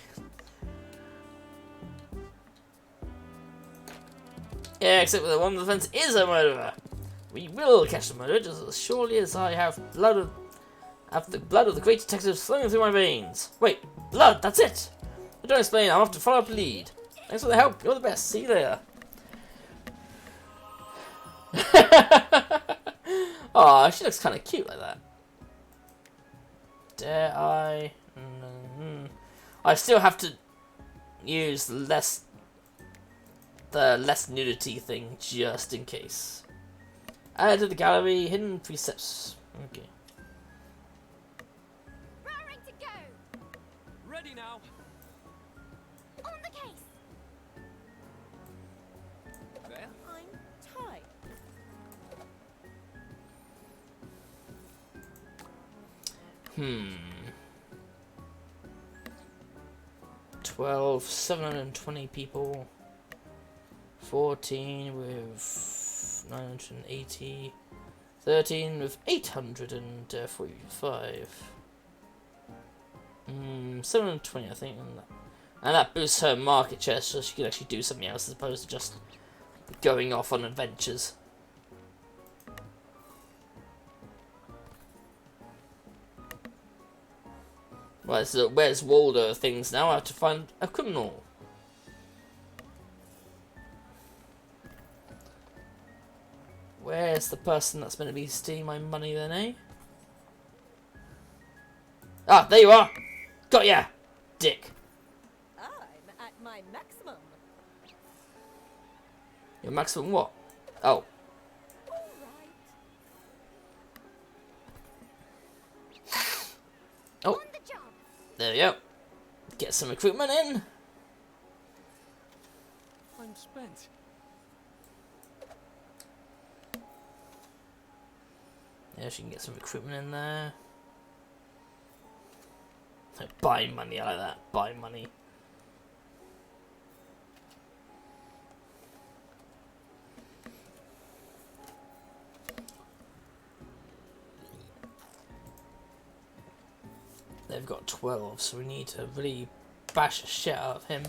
Yeah, except for the one of the friends is a murderer. We will catch the murderer just as surely as I have the blood of the great detectives flowing through my veins. Wait, blood, that's it! I don't explain, I'll have to follow up a lead. Thanks for the help, you're the best, see you later. Aw, she looks kind of cute like that. Dare I? I still have to use the less nudity thing just in case. Add to the gallery, hidden precepts. Okay. Raring to go. Ready now. On the case. There. I'm tight. 12, 720 people. 14 with 980. 13 with 845. 720, I think. And that boosts her market share so she can actually do something else as opposed to just going off on adventures. Right, so where's Waldo things now? I have to find a criminal. Where's the person that's going to be stealing my money then, eh? Ah, there you are! Got ya! Dick. I'm at my maximum. Your maximum what? Oh. All right. Oh. On the job. There we go. Get some recruitment in. I'm spent. Yeah, she can get some recruitment in there. Buy money, I like that. Buy money. They've got 12, so we need to really bash the shit out of him.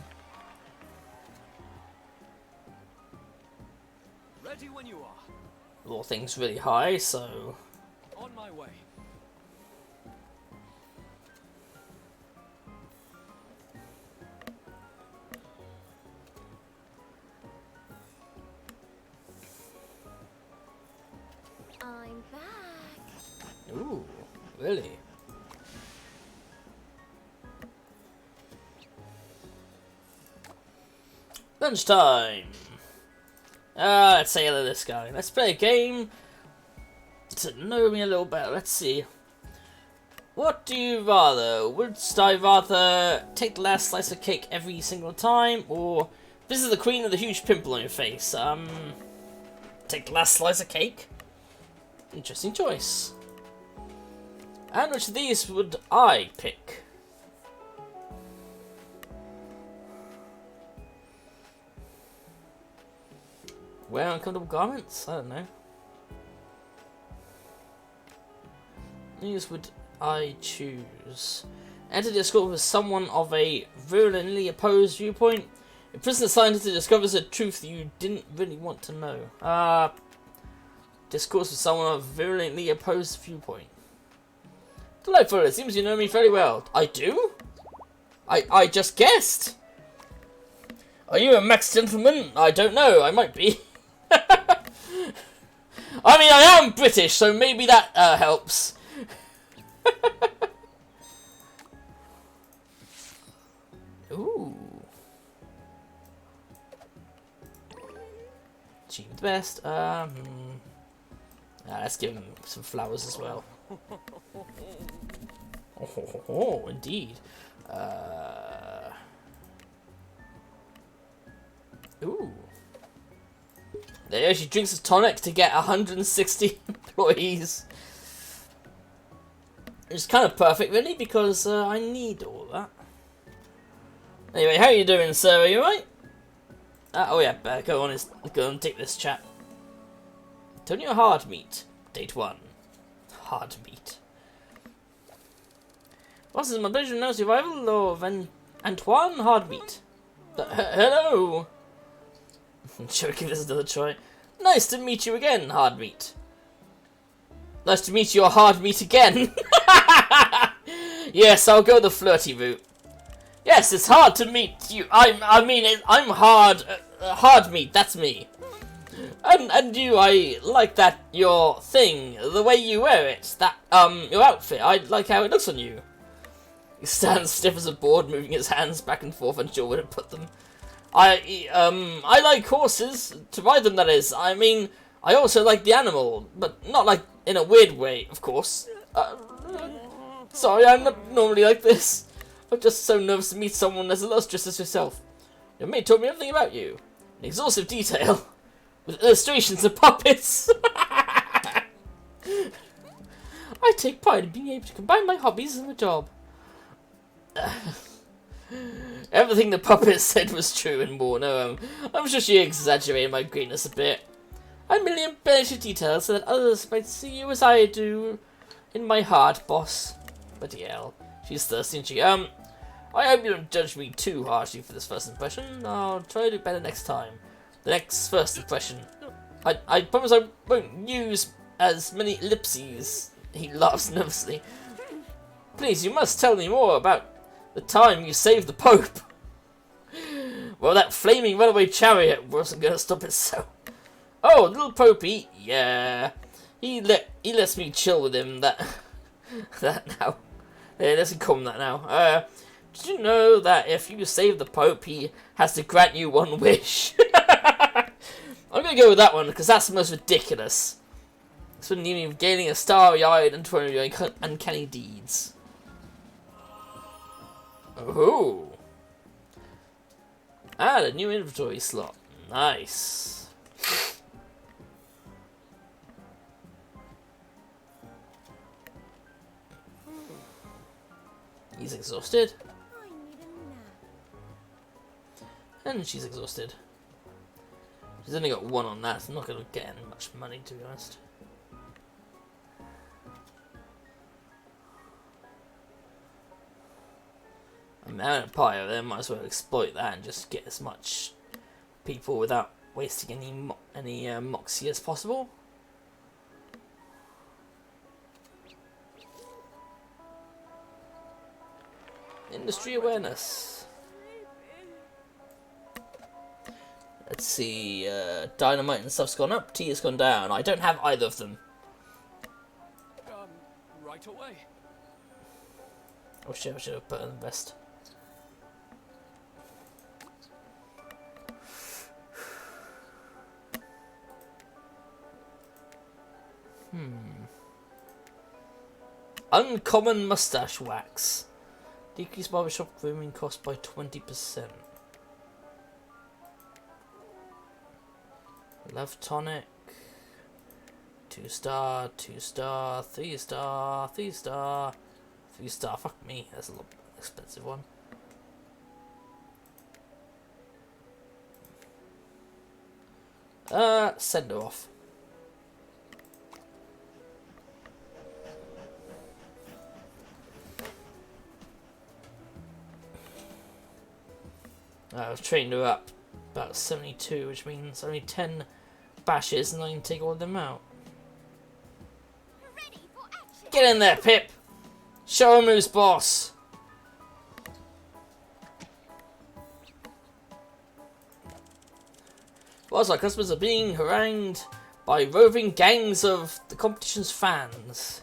Ready when you are. All things really high, so On my way. I'm back. ooh, really? Lunchtime. Let's say hello to this guy. Let's play a game to know me a little better. Let's see. What do you rather? Would I rather take the last slice of cake every single time, or visit the queen with a huge pimple on your face? Take the last slice of cake. Interesting choice. And which of these would I pick? Wear uncomfortable garments? I don't know. These would I choose? Enter Discord with someone of a virulently opposed viewpoint. A prisoner scientist discovers a truth you didn't really want to know. Discourse with someone of a virulently opposed viewpoint. Delightful, it seems you know me fairly well. I do? I just guessed. Are you a max gentleman? I don't know, I might be. I mean, I am British, so maybe that helps. Ooh. Achieve the best. Let's give him some flowers as well. Oh, indeed. Ooh. There, she drinks a tonic to get 160 employees. It's kind of perfect, really, because I need all that. Anyway, how are you doing, sir? Are you alright? Oh yeah, go on, take this chat. Antonio Hard Meat, date 1. Hard Meat. What's this, my pleasure to announce the arrival of Antoine Hard Meat. Hello! Shall we give this another try? Nice to meet you again, Hard Meat. Nice to meet your Hard Meat again. Yes, I'll go the flirty route. Yes, it's hard to meet you. I'm hard, Hard Meat. That's me. And you, I like that your thing, the way you wear it. That your outfit. I like how it looks on you. He stands stiff as a board, moving his hands back and forth, unsure where to put them. I like horses to ride them. That is. I mean, I also like the animal, but not like in a weird way, of course. Sorry, I'm not normally like this. I'm just so nervous to meet someone as illustrious as yourself. Your mate told me everything about you, in exhaustive detail, with illustrations and puppets. I take pride in being able to combine my hobbies and my job. Everything the puppet said was true and more. No, I'm sure she exaggerated my greatness a bit. I merely embellish the details so that others might see you as I do in my heart, boss. But hell, she's thirsty, isn't she? I hope you don't judge me too harshly for this first impression. I'll try to do better next time. The next first impression. I promise I won't use as many ellipses. He laughs nervously. Please, you must tell me more about the time you saved the Pope. Well, that flaming runaway chariot wasn't going to stop it, so... Oh, little Popey, yeah. He lets me chill with him, that now. Yeah, let's call him that now. Did you know that if you save the Pope, he has to grant you one wish? I'm going to go with that one, because that's the most ridiculous. This wouldn't even gaining a starry-eyed and one of your uncanny deeds. Oh. Add a new inventory slot. Nice. He's exhausted. I need a nap. And she's exhausted. She's only got 1 on that, so I'm not going to get any much money, to be honest. I'm having a pie over there, might as well exploit that and just get as much people without wasting any moxie as possible. Industry awareness. Let's see, dynamite and stuff's gone up, tea has gone down. I don't have either of them. Right away. Oh shit, I should have put in the best. Uncommon mustache wax. Decrease barbershop grooming cost by 20%. Love tonic. 2-star, 2-star, 3-star, 3-star, 3-star. Fuck me, that's a lot expensive one. Send her off. I've trained her up about 72, which means only 10 bashes and I can take all of them out. Ready for action. Get in there, Pip! Show him who's boss! Whilst our customers are being harangued by roving gangs of the competition's fans.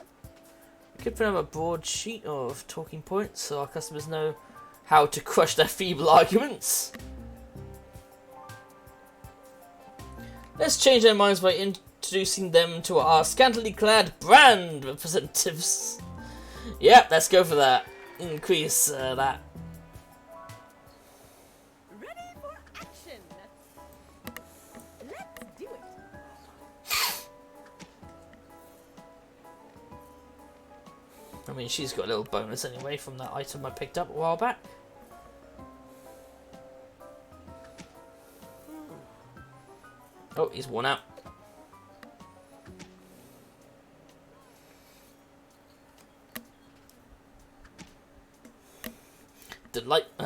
We could put up a broadsheet of talking points so our customers know how to crush their feeble arguments. Let's change their minds by introducing them to our scantily clad brand representatives. Yep, let's go for that. Increase that. Ready for action. Let's do it. I mean, she's got a little bonus anyway from that item I picked up a while back. Oh, he's worn out.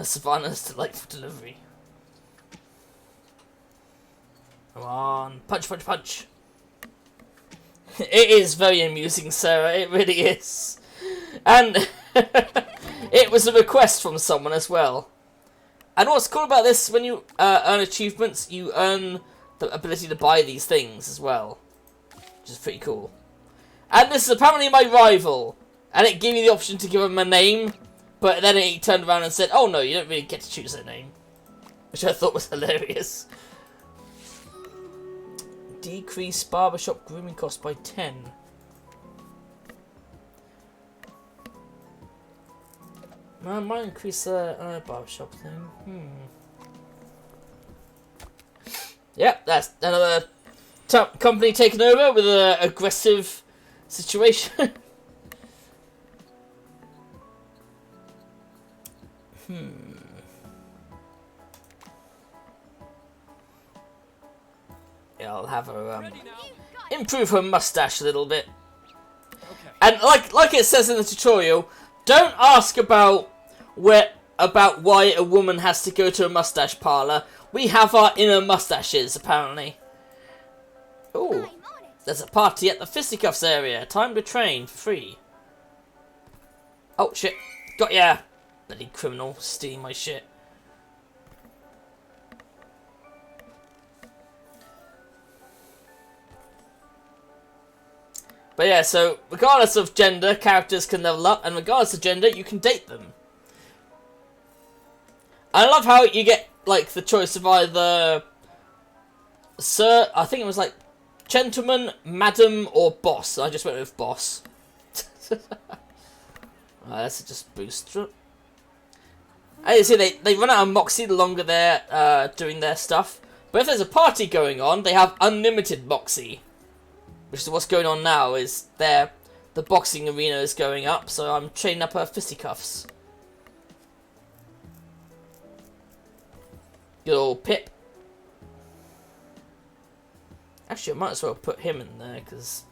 Savannah's delightful delivery. Come on, punch, punch, punch. It is very amusing, Sarah. It really is. And it was a request from someone as well. And what's cool about this, when you earn achievements, you earn the ability to buy these things as well. Which is pretty cool. And this is apparently my rival. And it gave me the option to give him a name. But then he turned around and said, oh no, you don't really get to choose a name. Which I thought was hilarious. Decrease barbershop grooming cost by 10. I might increase the barbershop thing. Yep, that's another company taken over with an aggressive situation. Yeah, I'll have her improve her mustache a little bit. Okay. And like it says in the tutorial, don't ask about why a woman has to go to a mustache parlor. We have our inner mustaches, apparently. Ooh, there's a party at the fisticuffs area. Time to train for free. Oh shit, got ya. Bloody criminal, stealing my shit. But yeah, so regardless of gender, characters can level up, and regardless of gender, you can date them. I love how you get like the choice of either sir, I think it was like gentleman, madam, or boss. I just went with boss. Let's just boost. As you see, they run out of moxie the longer they're doing their stuff. But if there's a party going on, they have unlimited moxie. Which is what's going on now, is the boxing arena is going up, so I'm training up her fisticuffs. Good old Pip. Actually, I might as well put him in there, because...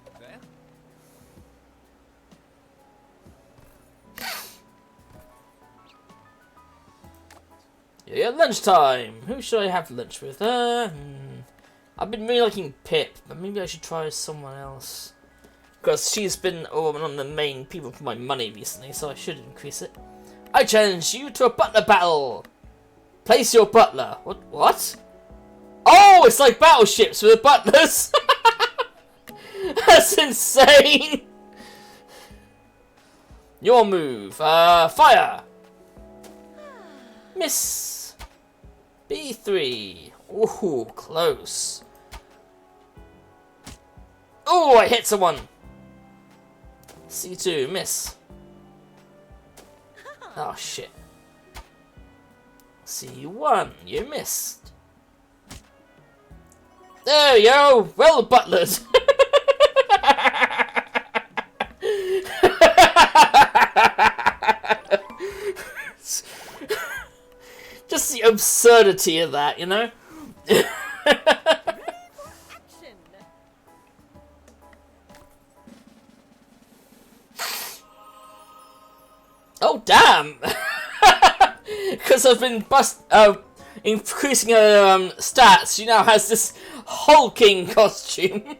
Yeah, lunchtime! Who should I have lunch with? I've been really liking Pip, but maybe I should try someone else. Because she's been one of the main people for my money recently, so I should increase it. I challenge you to a butler battle! Place your butler. What? Oh, it's like battleships with butlers! That's insane! Your move. Fire! Miss. B3. Ooh, close. Oh, I hit someone. C2, miss. Oh, shit. C1, you missed. There you go. Well butlered. Just the absurdity of that, you know? Oh damn! Because I've been increasing her stats, she now has this hulking costume.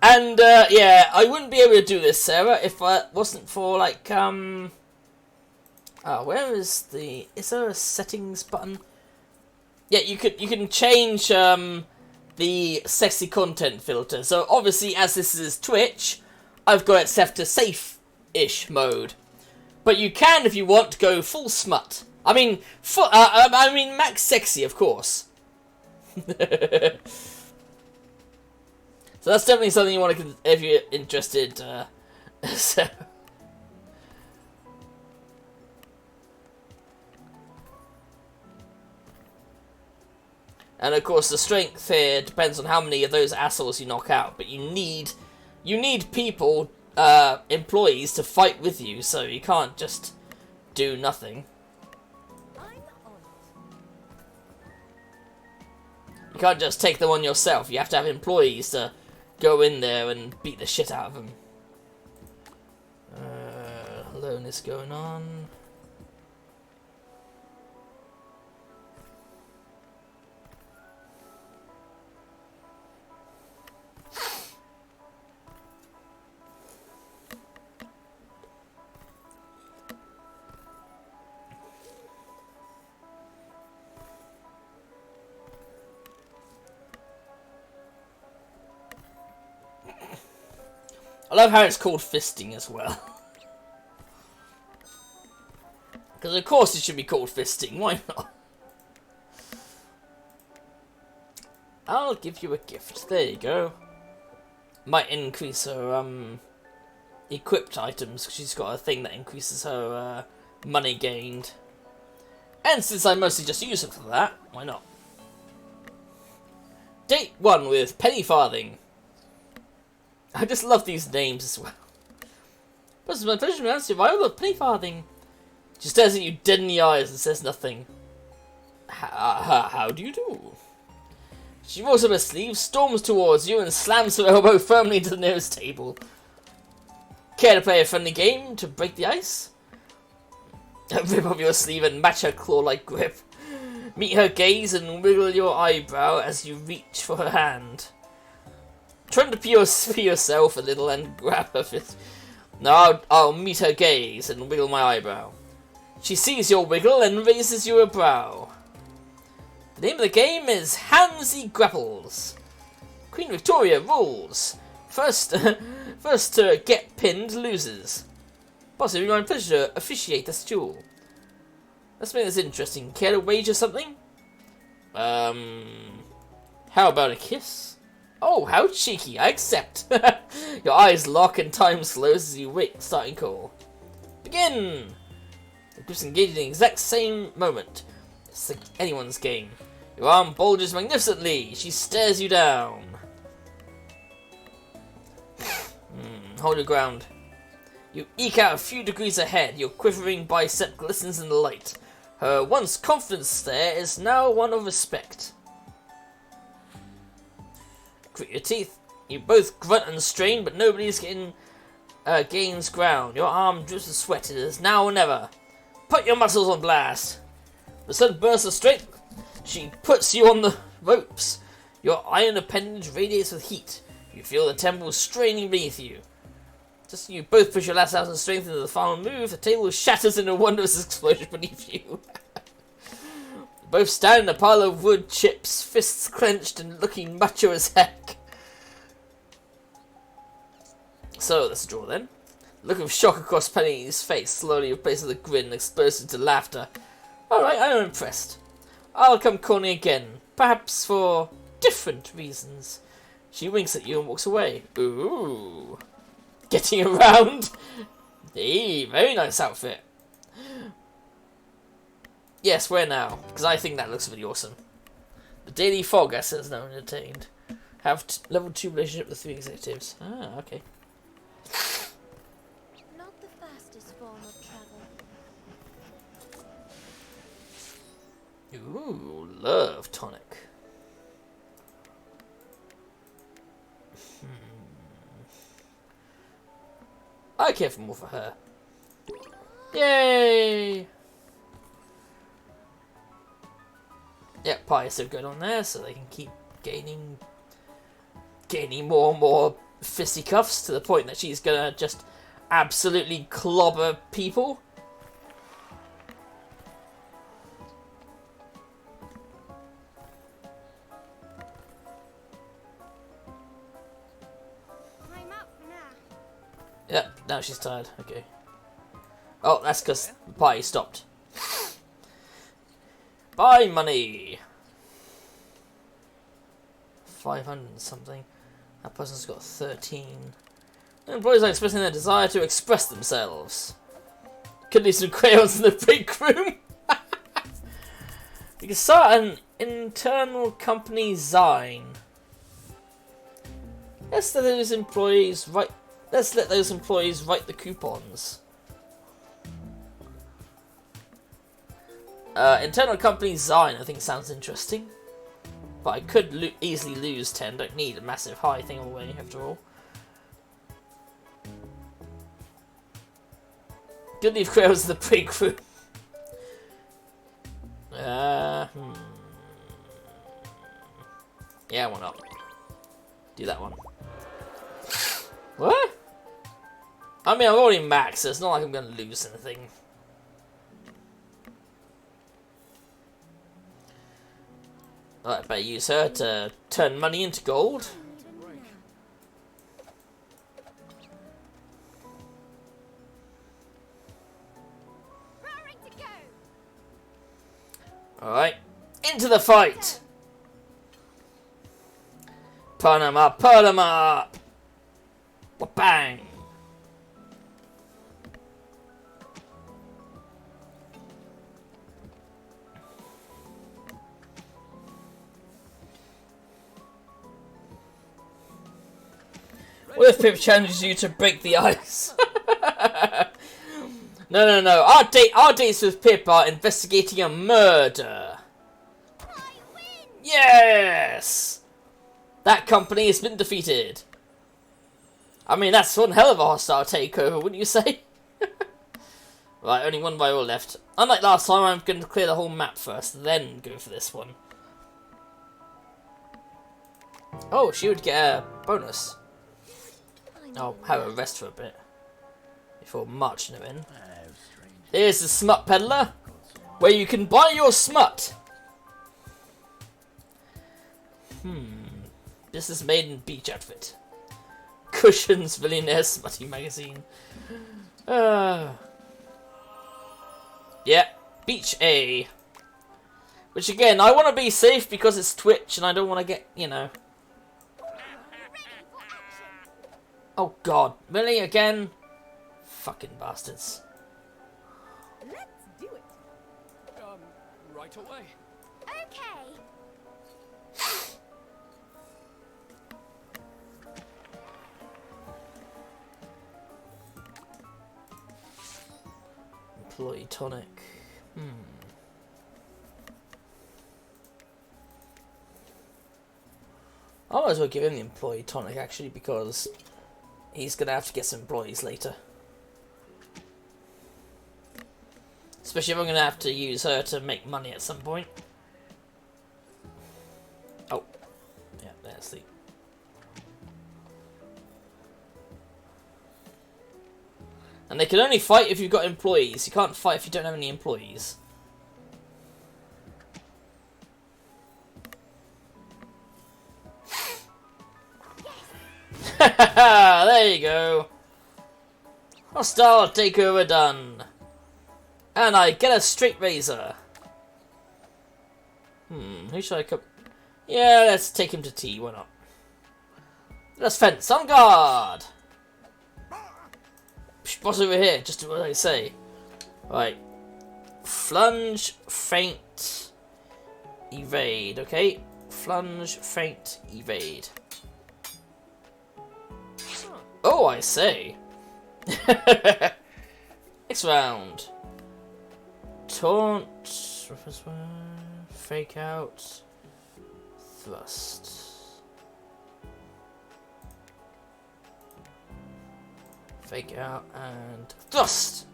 And yeah, I wouldn't be able to do this, Sarah, if it wasn't for like oh, where is the? Is there a settings button? Yeah, you can change the sexy content filter. So obviously, as this is Twitch, I've got it set to safe-ish mode. But you can, if you want, go full smut. I mean, max sexy, of course. So that's definitely something you want to, if you're interested. So. And of course, the strength here depends on how many of those assholes you knock out. But you need people employees to fight with you, so you can't just do nothing. I'm on it. You can't just take them on yourself. You have to have employees to go in there and beat the shit out of them. Loan is going on. I love how it's called fisting as well. Because of course it should be called fisting, why not? I'll give you a gift. There you go. Might increase her equipped items, because she's got a thing that increases her money gained. And since I mostly just use it for that, why not? Date 1 with Penny Farthing. I just love these names as well. But it's my pleasure to announce the arrival of Penny Farthing. She stares at you dead in the eyes and says nothing. How do you do? She rolls up her sleeve, storms towards you, and slams her elbow firmly into the nearest table. Care to play a friendly game to break the ice? Rip off your sleeve and match her claw-like grip. Meet her gaze and wiggle your eyebrow as you reach for her hand. Try to pee yourself a little and grab her fist. Now I'll meet her gaze and wiggle my eyebrow. She sees your wiggle and raises you a brow. The name of the game is Handsy Grapples. Queen Victoria rules. First to get pinned loses. Possibly my pleasure to officiate this duel. Let's make this interesting. Care to wager something? How about a kiss? Oh, how cheeky! I accept. Your eyes lock and time slows as you wait. Starting call. Begin. The group's engaged in the exact same moment. It's like anyone's game. Your arm bulges magnificently. She stares you down. Hold your ground. You eke out a few degrees ahead. Your quivering bicep glistens in the light. Her once confident stare is now one of respect. Grit your teeth. You both grunt and strain, but nobody's gains ground. Your arm drips with sweat. It is now or never. Put your muscles on blast. The sudden burst of strength. She puts you on the ropes. Your iron appendage radiates with heat. You feel the temple straining beneath you. Just as you both push your last out of strength into the final move, the table shatters in a wondrous explosion beneath you. Both stand in a pile of wood chips, fists clenched and looking macho as heck. So, let's draw then. Look of shock across Penny's face slowly replaces the grin and explodes into laughter. Alright, I'm impressed. I'll come calling again, perhaps for different reasons. She winks at you and walks away. Ooh. Getting around. Hey, very nice outfit. Yes, where now? Because I think that looks really awesome. The Daily Fog, as is known and attained. Have level 2 relationship with 3 executives. Ah, okay. Not the fastest form of travel. Ooh, love tonic. I care for more for her. Yay! Yeah, party's still going on there, so they can keep gaining more and more fisticuffs to the point that she's gonna just absolutely clobber people. I'm out for now. Yeah, now she's tired. Okay. Oh, that's because the party stopped. Buy money. 500 and something. That person's got 13. Employees are expressing their desire to express themselves. Could need some crayons in the break room. You can start an internal company zine. Yes, those employees Let's let those employees write the coupons. Internal company design, I think sounds interesting. But I could easily lose 10. Don't need a massive high thing away after all. Good leave crews the pre-crew. Yeah, why not? Do that one. What? I mean, I've already maxed, so it's not like I'm going to lose anything. I better use her to turn money into gold. Raring to go. Alright, into the fight! Put 'em up, put 'em up! Bang! What if Pip challenges you to break the ice? No. Our dates with Pip are investigating a murder. I win. Yes! That company has been defeated. I mean, that's one hell of a hostile takeover, wouldn't you say? Right, only one rival left. Unlike last time, I'm going to clear the whole map first, then go for this one. Oh, she would get a bonus. I'll have a rest for a bit before marching her in. How strange. Here's the smut peddler, where you can buy your smut. This is made in beach outfit. Cushions Millionaire Smutty magazine. Yeah, beach A. Which again, I want to be safe because it's Twitch and I don't want to get, you know. Ready for action. Oh god, really again? Fucking bastards. Let's do it. Right away. Okay. Employee tonic. I might as well give him the employee tonic actually because he's gonna have to get some employees later. Especially if I'm gonna have to use her to make money at some point. Oh. Yeah, there's the... And they can only fight if you've got employees. You can't fight if you don't have any employees. There you go. Hostile takeover done. And I get a straight razor. Who should I come? Yeah, let's take him to tea. Why not? Let's fence on guard. Boss over here, just what I say. Right. Flunge, feint, evade. Okay. Flunge, feint, evade. Oh, I say. Next round. Taunt, fake out, thrust. Fake out and thrust.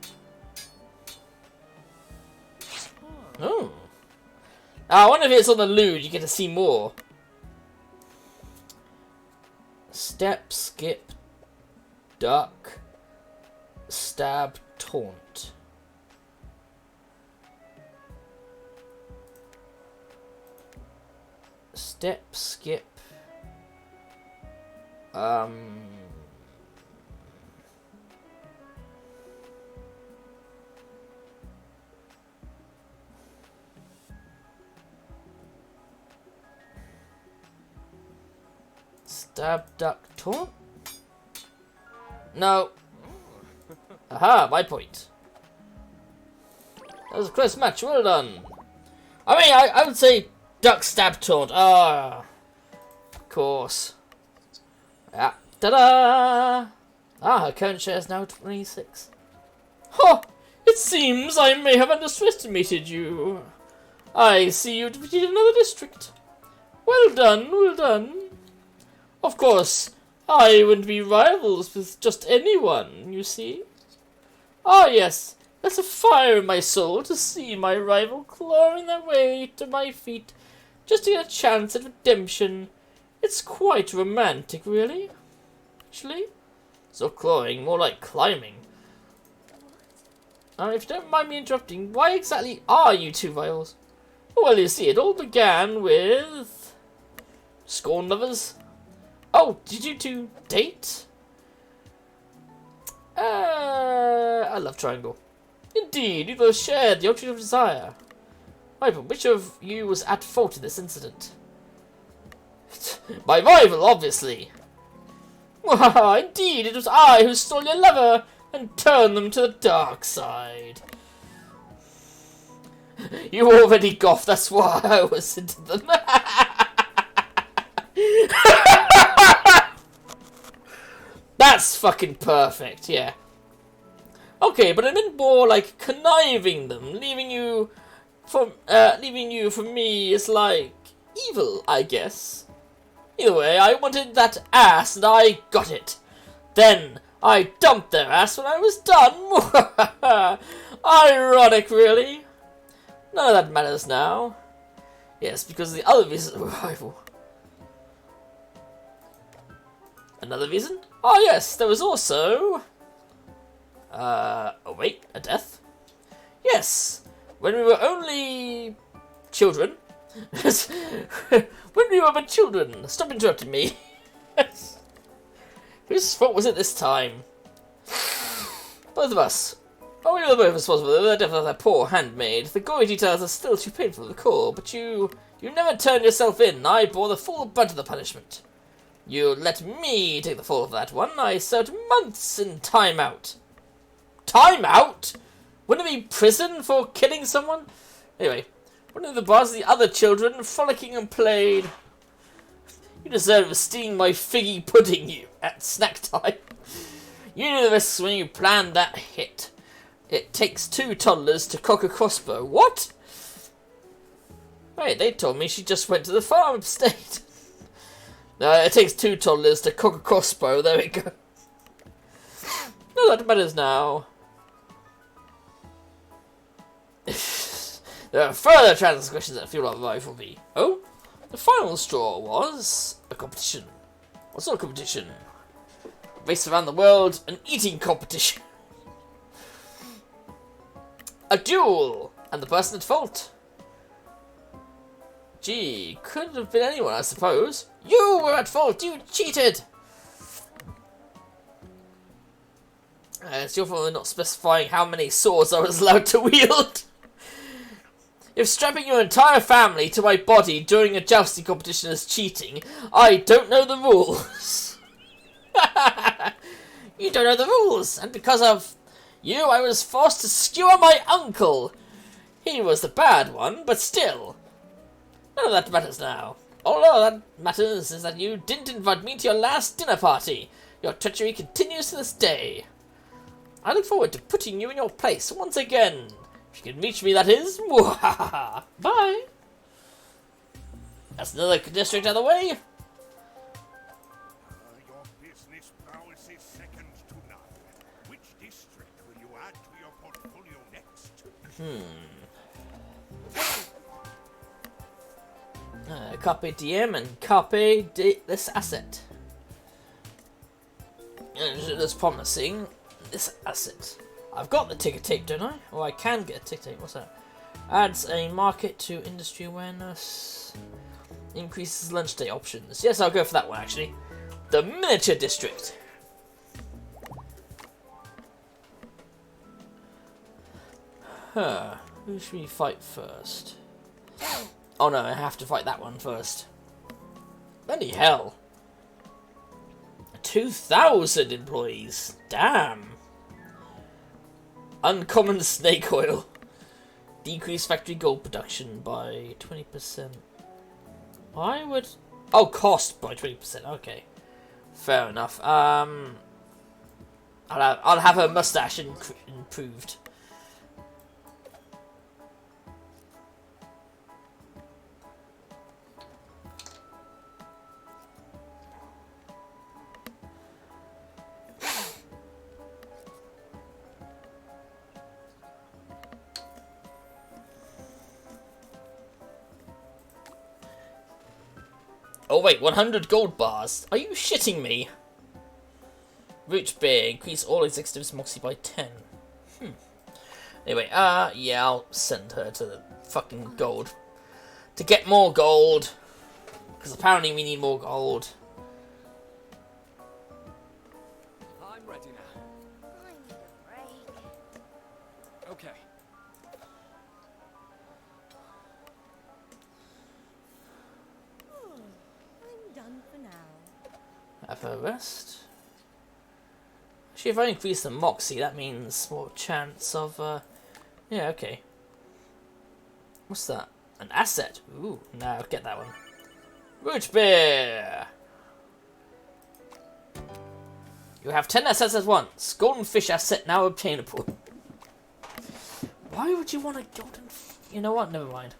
Oh. I wonder if it's on the lewd, you get to see more. Step, skip, duck, stab, taunt. Step, skip. Stab, duck, taunt? No. Aha, my point. That was a close match, well done. I mean, I would say duck, stab, taunt. Ah, of course. Yeah. Ta-da! Ah, her current share is now 26. Ha! It seems I may have underestimated you. I see you defeated another district. Well done, well done. Of course, I wouldn't be rivals with just anyone, you see. Ah, yes, there's a fire in my soul to see my rival clawing their way to my feet just to get a chance at redemption. It's quite romantic, really. Actually, so clawing, more like climbing. If you don't mind me interrupting, why exactly are you two rivals? Well, you see, it all began with scorn lovers. Oh, did you two date? A love triangle. Indeed, you both shared the object of desire. Right, but which of you was at fault in this incident? My rival, obviously. Indeed, it was I who stole your lover and turned them to the dark side. You already goth, that's why I was into them. That's fucking perfect, yeah. Okay, but I meant more like conniving them, leaving you for me is like evil, I guess. Either way, I wanted that ass and I got it. Then I dumped their ass when I was done. Ironic, really. None of that matters now. Yes, because the other reason were rival. Another reason? Oh yes, there was also... oh wait, a death? Yes, when we were only... children. When we were but children. Stop interrupting me. Whose fault was it this time? Both of us. Oh, we were both responsible for the death of that poor handmaid. The gory details are still too painful to recall, but you never turned yourself in. I bore the full brunt of the punishment. You let me take the fall of that one. I served months in timeout. Timeout? Wouldn't it be prison for killing someone? Anyway, one of the bars of the other children frolicking and played. You deserve to steam my figgy pudding you at snack time. You knew the risks when you planned that hit. It takes 2 toddlers to cock a crossbow. What? Wait, they told me she just went to the farm upstate. No, it takes 2 toddlers to cock a crossbow. There we go. No, that matters now. There are further transgressions that fuel our rivalry. Oh? The final straw was a competition. What sort of competition? A race around the world, an eating competition. A duel! And the person at fault. Gee, could have been anyone, I suppose. You were at fault, you cheated! It's your fault for not specifying how many swords I was allowed to wield. If strapping your entire family to my body during a jousting competition is cheating, I don't know the rules. You don't know the rules, and because of you, I was forced to skewer my uncle. He was the bad one, but still. None of that matters now. All that matters is that you didn't invite me to your last dinner party. Your treachery continues to this day. I look forward to putting you in your place once again. If you can reach me, that is. Bye. That's another district out of the way. Your business prowess is second to none. Which district will you add to your portfolio next? Copy DM and copy this asset. That's promising. This asset. I've got the ticker tape, don't I? Or I can get a ticker tape. What's that? Adds a market to industry awareness. Increases lunch day options. Yes, I'll go for that one actually. The miniature district. Who should we fight first? Oh no, I have to fight that one first. Bloody hell. 2,000 employees. Damn. Uncommon snake oil. Decrease factory gold production by 20%. Why would... Oh, cost by 20%. Okay. Fair enough. I'll have her mustache improved. Oh wait, 100 gold bars. Are you shitting me? Roach beer, increase all executives moxie by 10. Anyway, yeah, I'll send her to the fucking gold. To get more gold. Because apparently we need more gold. I'm ready now. I need a break. Okay. I'm done for now. Have her rest. Actually, if I increase the moxie, that means more chance of, yeah, okay. What's that? An asset. Ooh, now get that one. Roach beer! You have 10 assets at once. Golden fish asset now obtainable. Why would you want a golden... You know what? Never mind.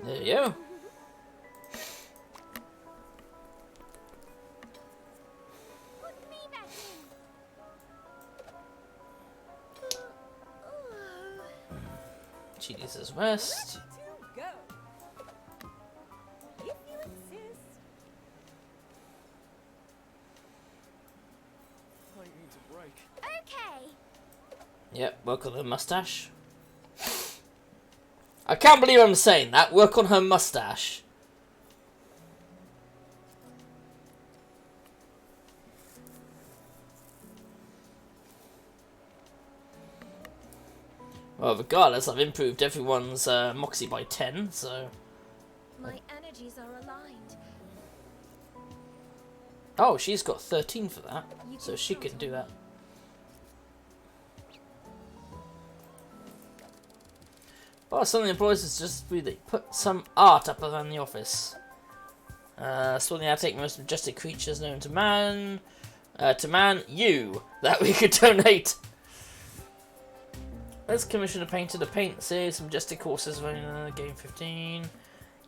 There you go. Put me back in. She needs his rest. To go. If you insist. I need a break. Okay. Yep, work on her mustache. I can't believe I'm saying that. Work on her mustache. Well, regardless, I've improved everyone's moxie by 10, so... My energies are aligned. Oh, she's got 13 for that, You so can she count can on do me. that. Well, some of the employees is just really put some art up around the office. Sorting out take most majestic creatures known to man. You that we could donate. Let's commission a painter to paint series majestic horses. Game 15.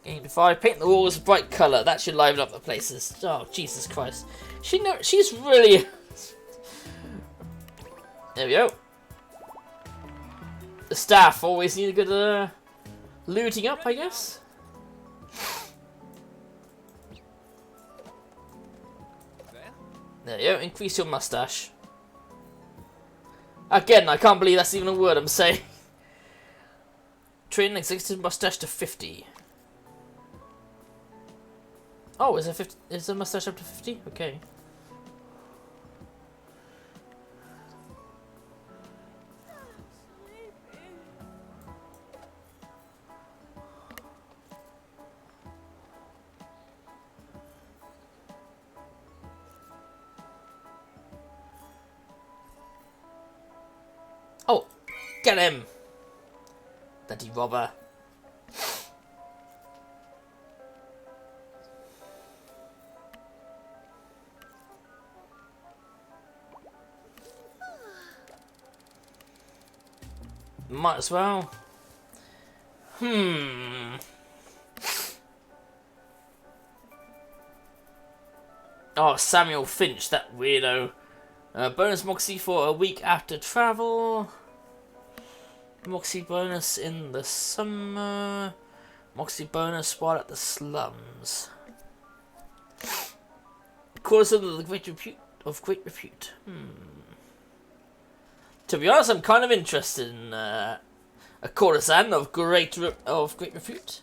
Game 5. Paint the walls a bright colour. That should liven up the places. Oh Jesus Christ! She's really. There we go. The staff always need a good looting up, I guess. There you go, increase your mustache. Again, I can't believe that's even a word I'm saying. Train executive mustache to 50. Oh, is the mustache up to 50? Okay. Oh, get him! Dirty robber. Might as well. Oh, Samuel Finch, that weirdo. Bonus Moxie for a week after travel. Moxie bonus in the summer. Moxie bonus while at the slums. Courtesy of the great repute. To be honest, I'm kind of interested in a courtesan of great repute.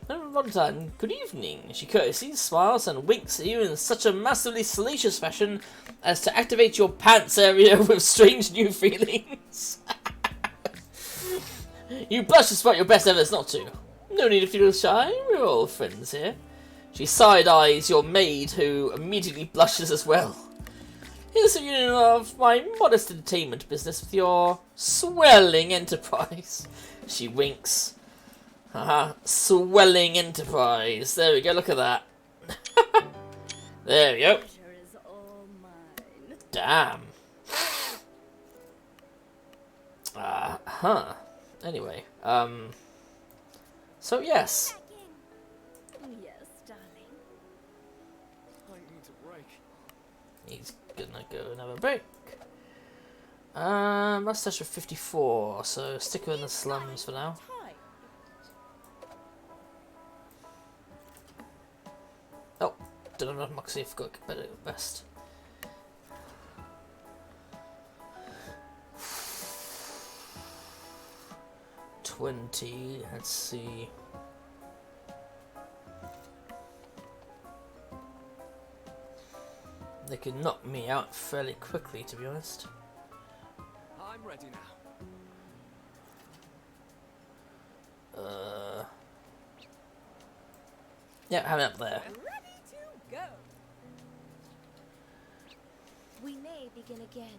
Valentine, good evening. She courtesies, smiles, and winks at you in such a massively salacious fashion as to activate your pants area with strange new feelings. You blush despite your best efforts not to. No need to feel shy, we're all friends here. She side-eyes your maid, who immediately blushes as well. Here's a union of my modest entertainment business with your swelling enterprise. She winks. Haha, swelling enterprise. There we go, look at that. There we go. Pleasure is all mine. Damn. Huh. Anyway, so yes. Back in. Yes, darling. I need a break. He's gonna go and have a break. Mustache of 54, so stick her in the slums for now. Time. Oh, don't have enough moxie, forgot to get better best. Let's see. They could knock me out fairly quickly, to be honest. I'm ready now. Yeah, have it up there. Ready to go. We may begin again.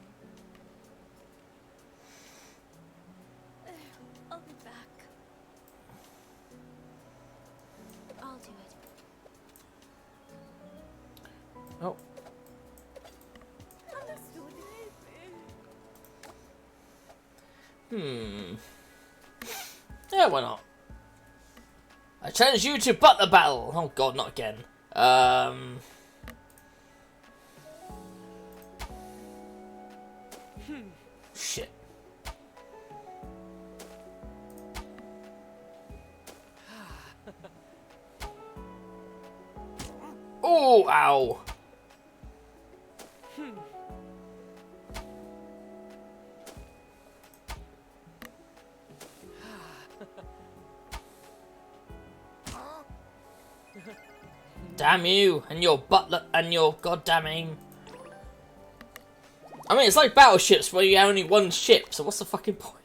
I'll be back. I'll do it. Oh, Understood. yeah, why not? I challenge you to butt the battle. Oh god, not again. Shit. Oh, ow. Damn you and your butler and your goddamn aim. I mean, it's like battleships where you have only one ship, so what's the fucking point?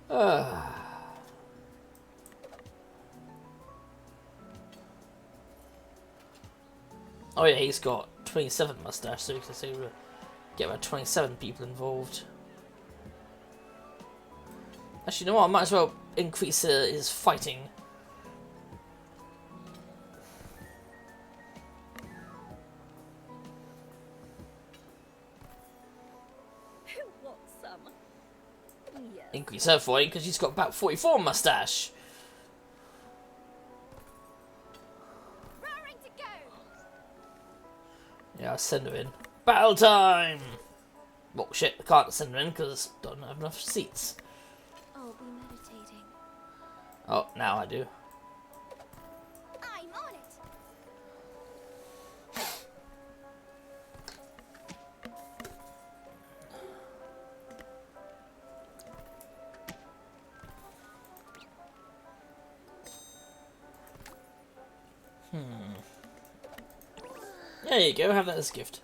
Oh yeah, he's got 27 mustache, so you can see we get about 27 people involved. Actually, you know what? I might as well increase his fighting. Who wants some? Yes. Increase her fighting because she's got about 44 mustache. Raring to go. Yeah, I'll send her in. Battle time! Well, shit, I can't send her in because I don't have enough seats. I'll be meditating. Oh, now I do. I'm on it. There you go, have that as a gift.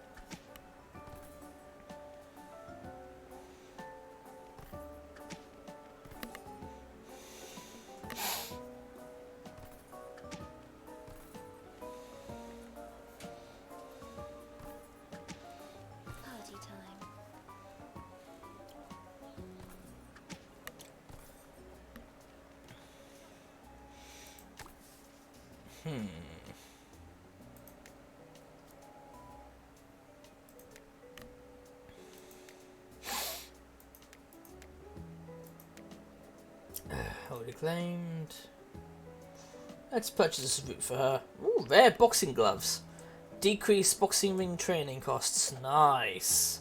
Party time. Already claimed. Let's purchase a route for her. Ooh, rare boxing gloves. Decrease boxing ring training costs. Nice.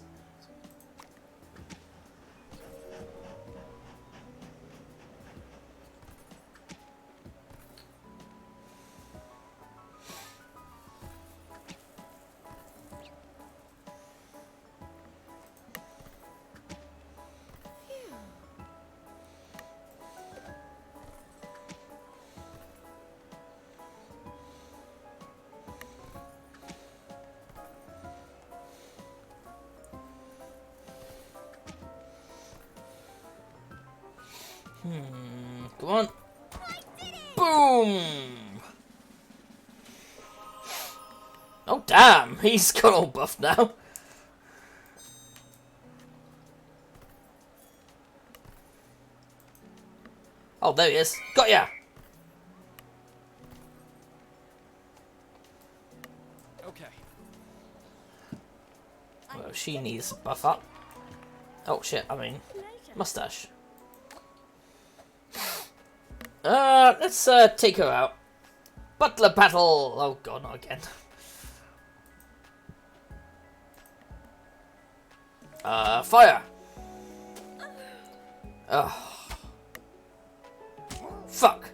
Come on. Boom! damn, he's got all buff now. Oh, there he is. Got ya! Okay. Well, she needs to buff up. Oh shit, I mean, mustache. Let's take her out. Butler battle! Oh god, not again. Fire! Ugh. Fuck!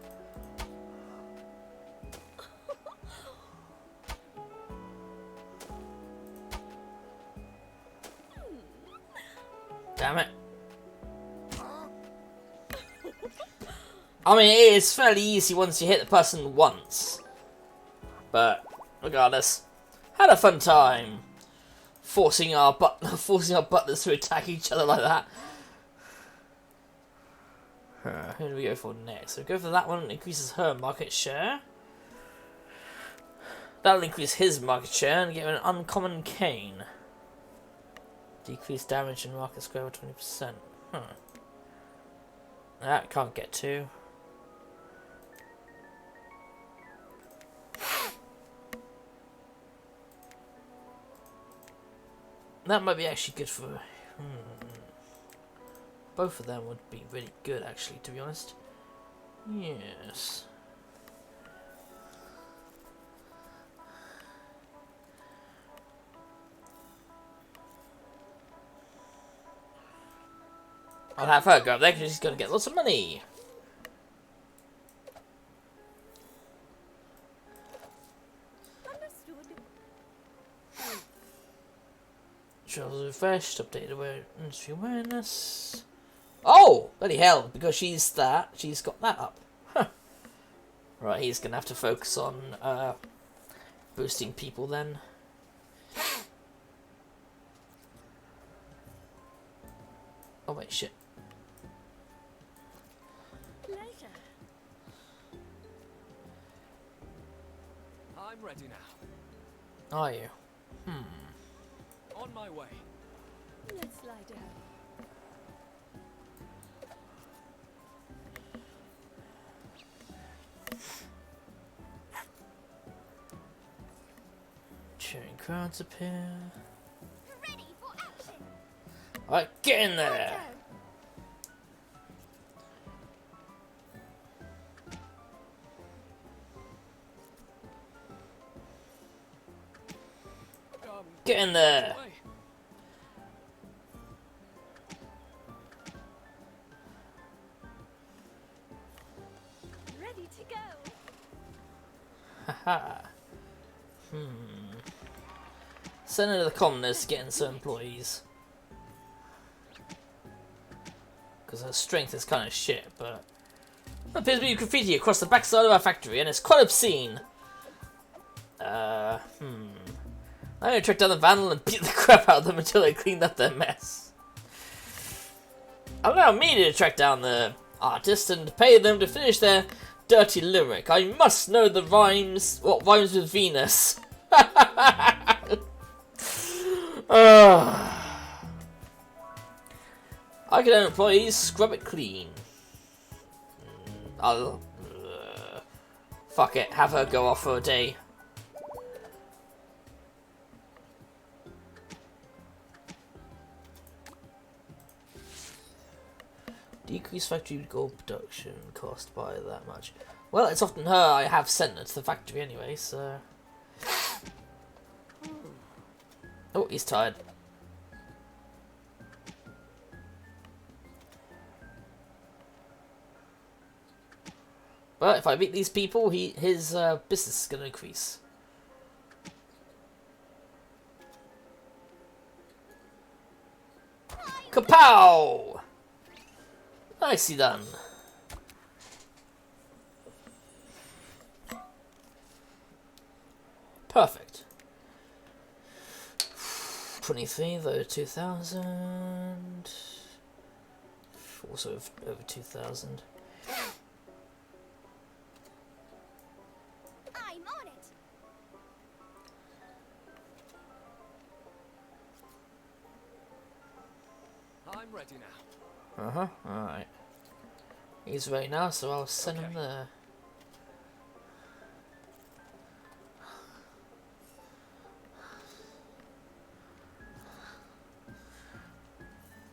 Damn it. I mean, it is fairly easy once you hit the person once. But, regardless, had a fun time forcing our butlers to attack each other like that. Who do we go for next? So we go for that one, increases her market share. That'll increase his market share and get an uncommon cane. Decrease damage and market square by 20%. That can't get to. That might be actually good for... Both of them would be really good, actually, to be honest. Yes. I'll have her go up there because she's going to get lots of money. Travel refreshed, updated awareness. Oh! Bloody hell, because she's got that up. Huh. Right, he's going to have to focus on boosting people then. Oh wait, shit. Pleasure. I'm ready now. Are you? On my way. Let's lie down. Cheering crowds appear. Ready for action. Alright, get in there! Get in there! Way. Ready to go. Haha. Send her to the commoners to get in some employees. Because her strength is kind of shit, but... There appears to be graffiti across the backside of our factory, and it's quite obscene. I'm gonna track down the vandal and beat the crap out of them until they cleaned up their mess. Allow me to track down the artist and pay them to finish their dirty limerick. I must know the rhymes, what rhymes with Venus. I can own employees, scrub it clean. I'll... fuck it, have her go off for a day. Decrease factory gold production cost by that much. Well, it's often her I have sent her to the factory anyway, so... Oh, he's tired. But if I beat these people, his business is going to increase. Kapow! Nicely done. Perfect. 23, though 2,000. Also over 2,000. I'm on it. I'm ready now. Uh-huh, alright. He's ready now, so I'll send him Okay. there.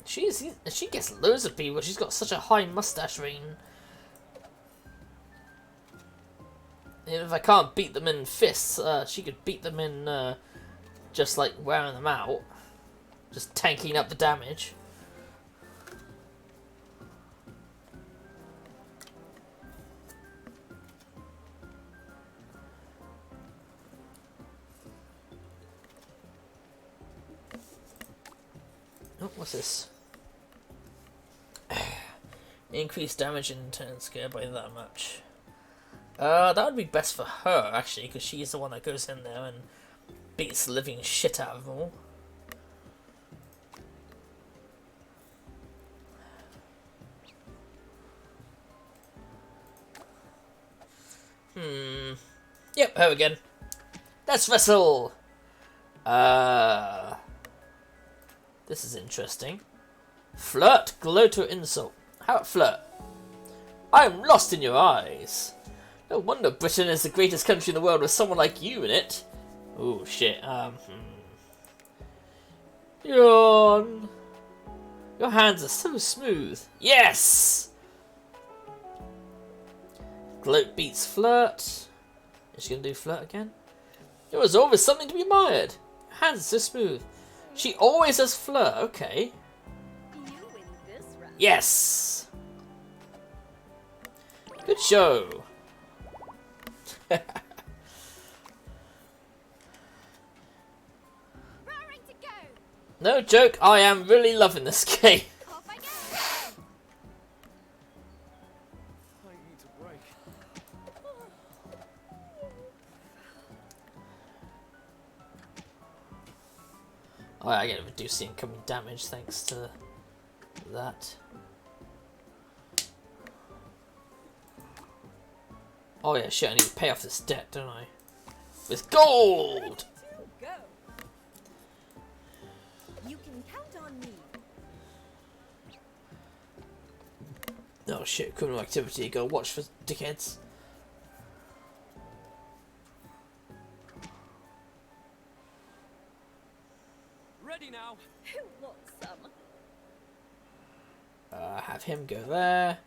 She gets loads of people. She's got such a high mustache ring. And if I can't beat them in fists, she could beat them in just like wearing them out, just tanking up the damage. Oh, what's this? Increase damage in turn scale by that much. That would be best for her, actually, because she's the one that goes in there and beats the living shit out of them all. Yep, her again. That's Vessel! This is interesting. Flirt, gloat, or insult. How about flirt? I'm lost in your eyes. No wonder Britain is the greatest country in the world with someone like you in it. Oh shit, Yawn. Your hands are so smooth. Yes! Gloat beats flirt. Is she gonna do flirt again? Your resolve is something to be admired. Your hands are so smooth. She always does flirt, okay. You win this round. Yes! Good show. Raring to go. No joke, I am really loving this game. Off I go. I need a break. Oh, I get a reduced incoming damage thanks to that. Oh yeah, shit, I need to pay off this debt, don't I? With gold! To go. You can count on me. Oh shit, criminal activity, go watch for dickheads. Ready now. Who wants some? Have him go there.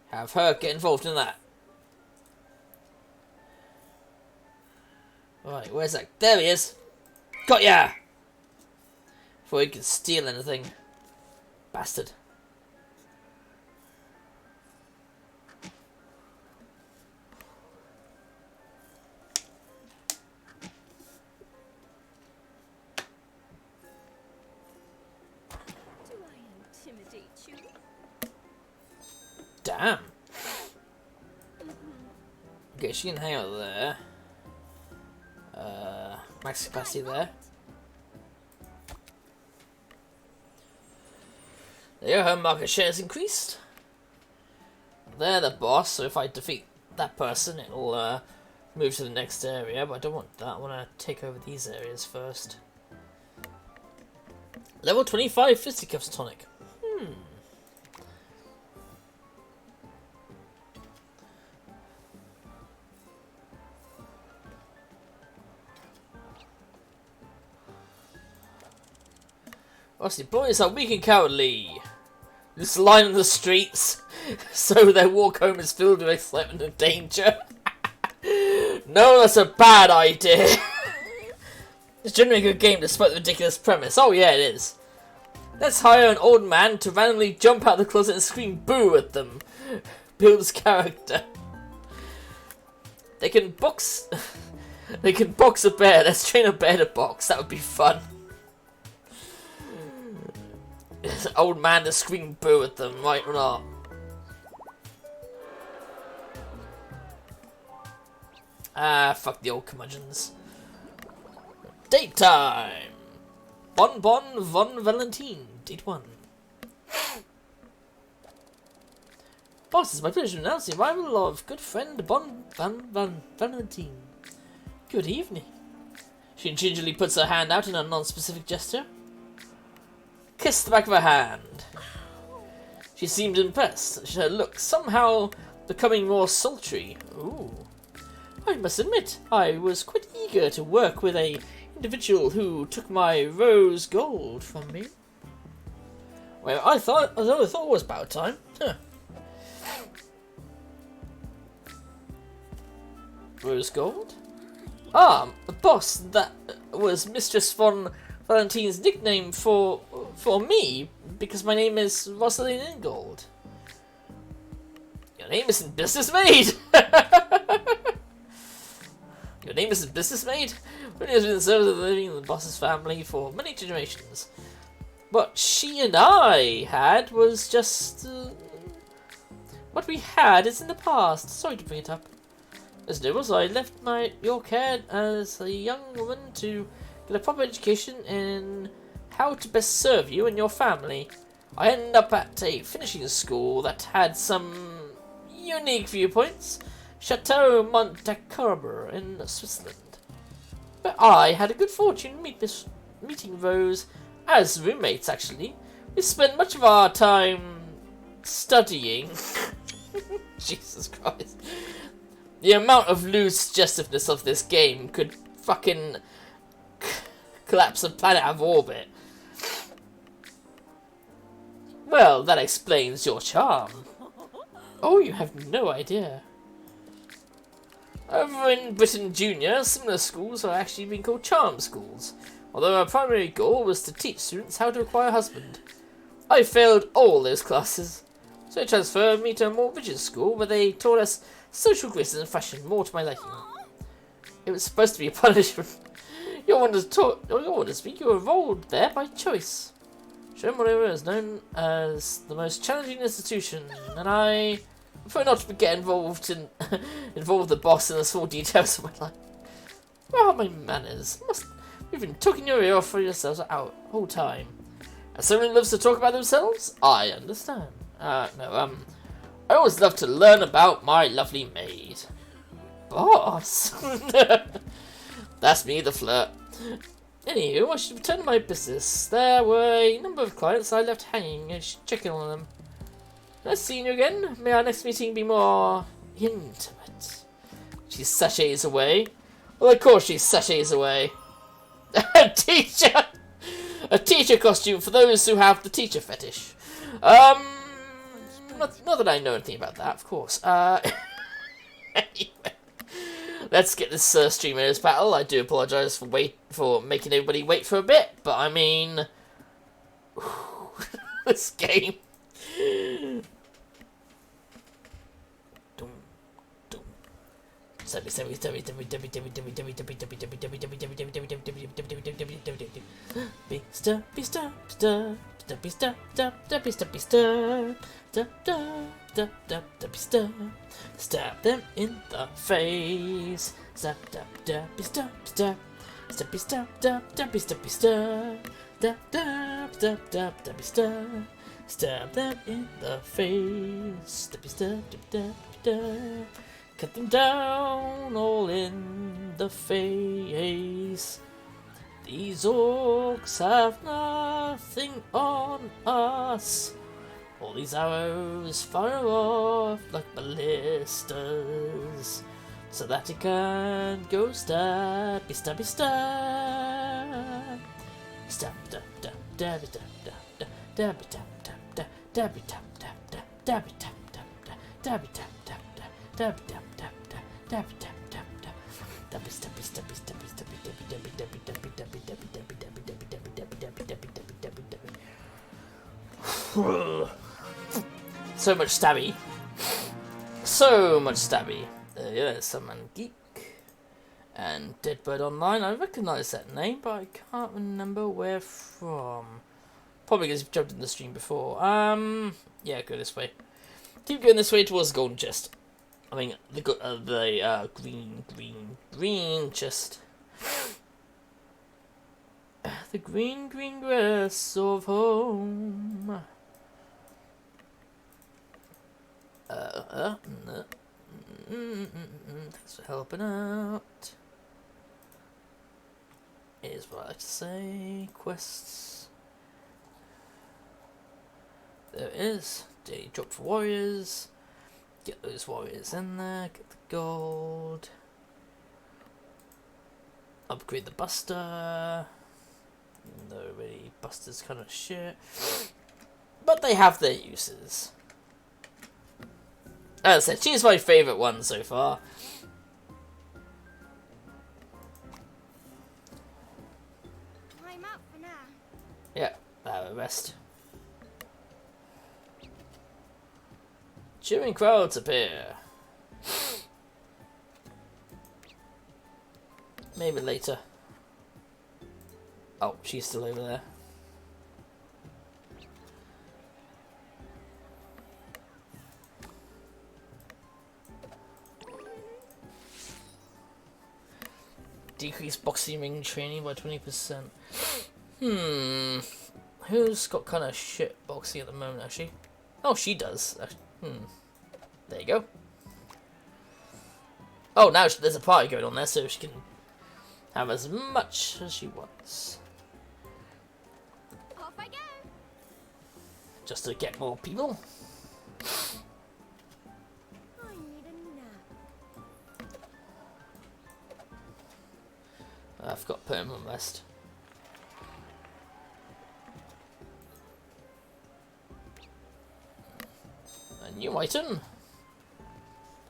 Have her get involved in that. Right, where's that? There he is! Got ya! Before he can steal anything. Bastard. Do I intimidate you? Damn. Okay, she can hang out there. Max capacity there. There, her market share has increased. They're the boss, so if I defeat that person, it'll move to the next area, but I don't want that. I want to take over these areas first. Level 25 Fisticuffs tonic. Rusty boys are weak and cowardly. Just line on the streets, so their walk home is filled with excitement and danger. No, that's a bad idea. It's generally a good game despite the ridiculous premise. Oh yeah, it is. Let's hire an old man to randomly jump out the closet and scream boo at them. Builds character. They can box a bear. Let's train a bear to box. That would be fun. Old man to scream boo at them, right or not? Ah, fuck the old curmudgeons. Date time! Bon von Valentine. Date 1. Boss, it's my pleasure to announce the arrival of good friend Bon van Valentine. Good evening. She gingerly puts her hand out in a non-specific gesture. kissed the back of her hand. She seemed impressed, her look somehow becoming more sultry. Ooh. I must admit, I was quite eager to work with a individual who took my rose gold from me. Well, I thought it was about time. Huh. Rose gold? Ah, boss, that was Mistress von Valentine's nickname for me, because my name is Rosalind Ingold. Your name isn't business maid! Your name isn't business maid? Winnie has been serving living in the boss's family for many generations. What she and I had was just... what we had is in the past. Sorry to bring it up. As it was, I left your care as a young woman to get a proper education in how to best serve you and your family. I ended up at a finishing school that had some unique viewpoints. Chateau Montecarbor in Switzerland. But I had a good fortune meeting Rose as roommates, actually. We spent much of our time studying. Jesus Christ. The amount of loose suggestiveness of this game could fucking collapse a planet out of orbit. Well, that explains your charm. Oh, you have no idea. Over in Britain Junior, similar schools are actually being called charm schools, although our primary goal was to teach students how to acquire a husband. I failed all those classes, so they transferred me to a more rigid school where they taught us social graces and fashion more to my liking. It was supposed to be a punishment. You're one to speak, you were enrolled there by choice. Sherman is known as the most challenging institution, and I prefer not to get involve the boss in the small details of my life. Where are my manners? We've been talking your ear off for yourselves out whole time. As someone who loves to talk about themselves, I understand. I always love to learn about my lovely maid. Boss? That's me, the flirt. Anywho, I should return to my business. There were a number of clients I left hanging and should check in on them. Nice seeing you again. May our next meeting be more intimate. She sachets away. Well, of course she sachets away. A teacher! A teacher costume for those who have the teacher fetish. Not that I know anything about that, of course. Anyway. Let's get this streamer's battle. I do apologise for making everybody wait for a bit, but I mean... this game... Stab them in the face. Stab, stab, stab, stab, stab. Steppy, stab, stab, stabby, steppy, stab. Stab, stab, stab, stab, stabby, stab. Stab them in the face. Steppy, stab, stab, stab, stab. Cut them down all in the face. These orcs have nothing on us. All these arrows fire off like ballistas, so that it can go stabby, stabby, stab. Stab, stab, stab, stabby, stab, stab, stab, dabby, stab, stab, stab, dabby, stab, stab, stab, dabby, stab, stab, stab, dabby, stab, stab, stab, dabby, stab, stab, stab, dabby, stab, stab, stab, dabby, stabby, stabby, stabby, stabby, dabby, dabby, dabby, dabby, dabby, dabby, dabby, dabby, dabby, dabby, dabby, dabby, dabby, dabby, dabby. So much stabby. So much stabby. Yeah, Summon Geek. And Deadbird Online. I recognise that name, but I can't remember where from. Probably because you've jumped in the stream before. Yeah, go this way. Keep going this way towards the golden chest. I mean, the green chest. The green grass of home. Thanks for helping out. Is what I like to say. Quests. There it is. Daily drop for warriors. Get those warriors in there. Get the gold. Upgrade the Buster. No, really, Buster's kind of shit. But they have their uses. As I said, she's my favourite one so far. I'm out for now. Yeah, have a rest. Cheering crowds appear. Maybe later. Oh, she's still over there. Decrease boxing ring training by 20%. Who's got kind of shit boxing at the moment, actually? Oh, she does. There you go. Oh, now there's a party going on there, so she can have as much as she wants. Off I go. Just to get more people. I need a nap. I forgot to put him on rest. A new item?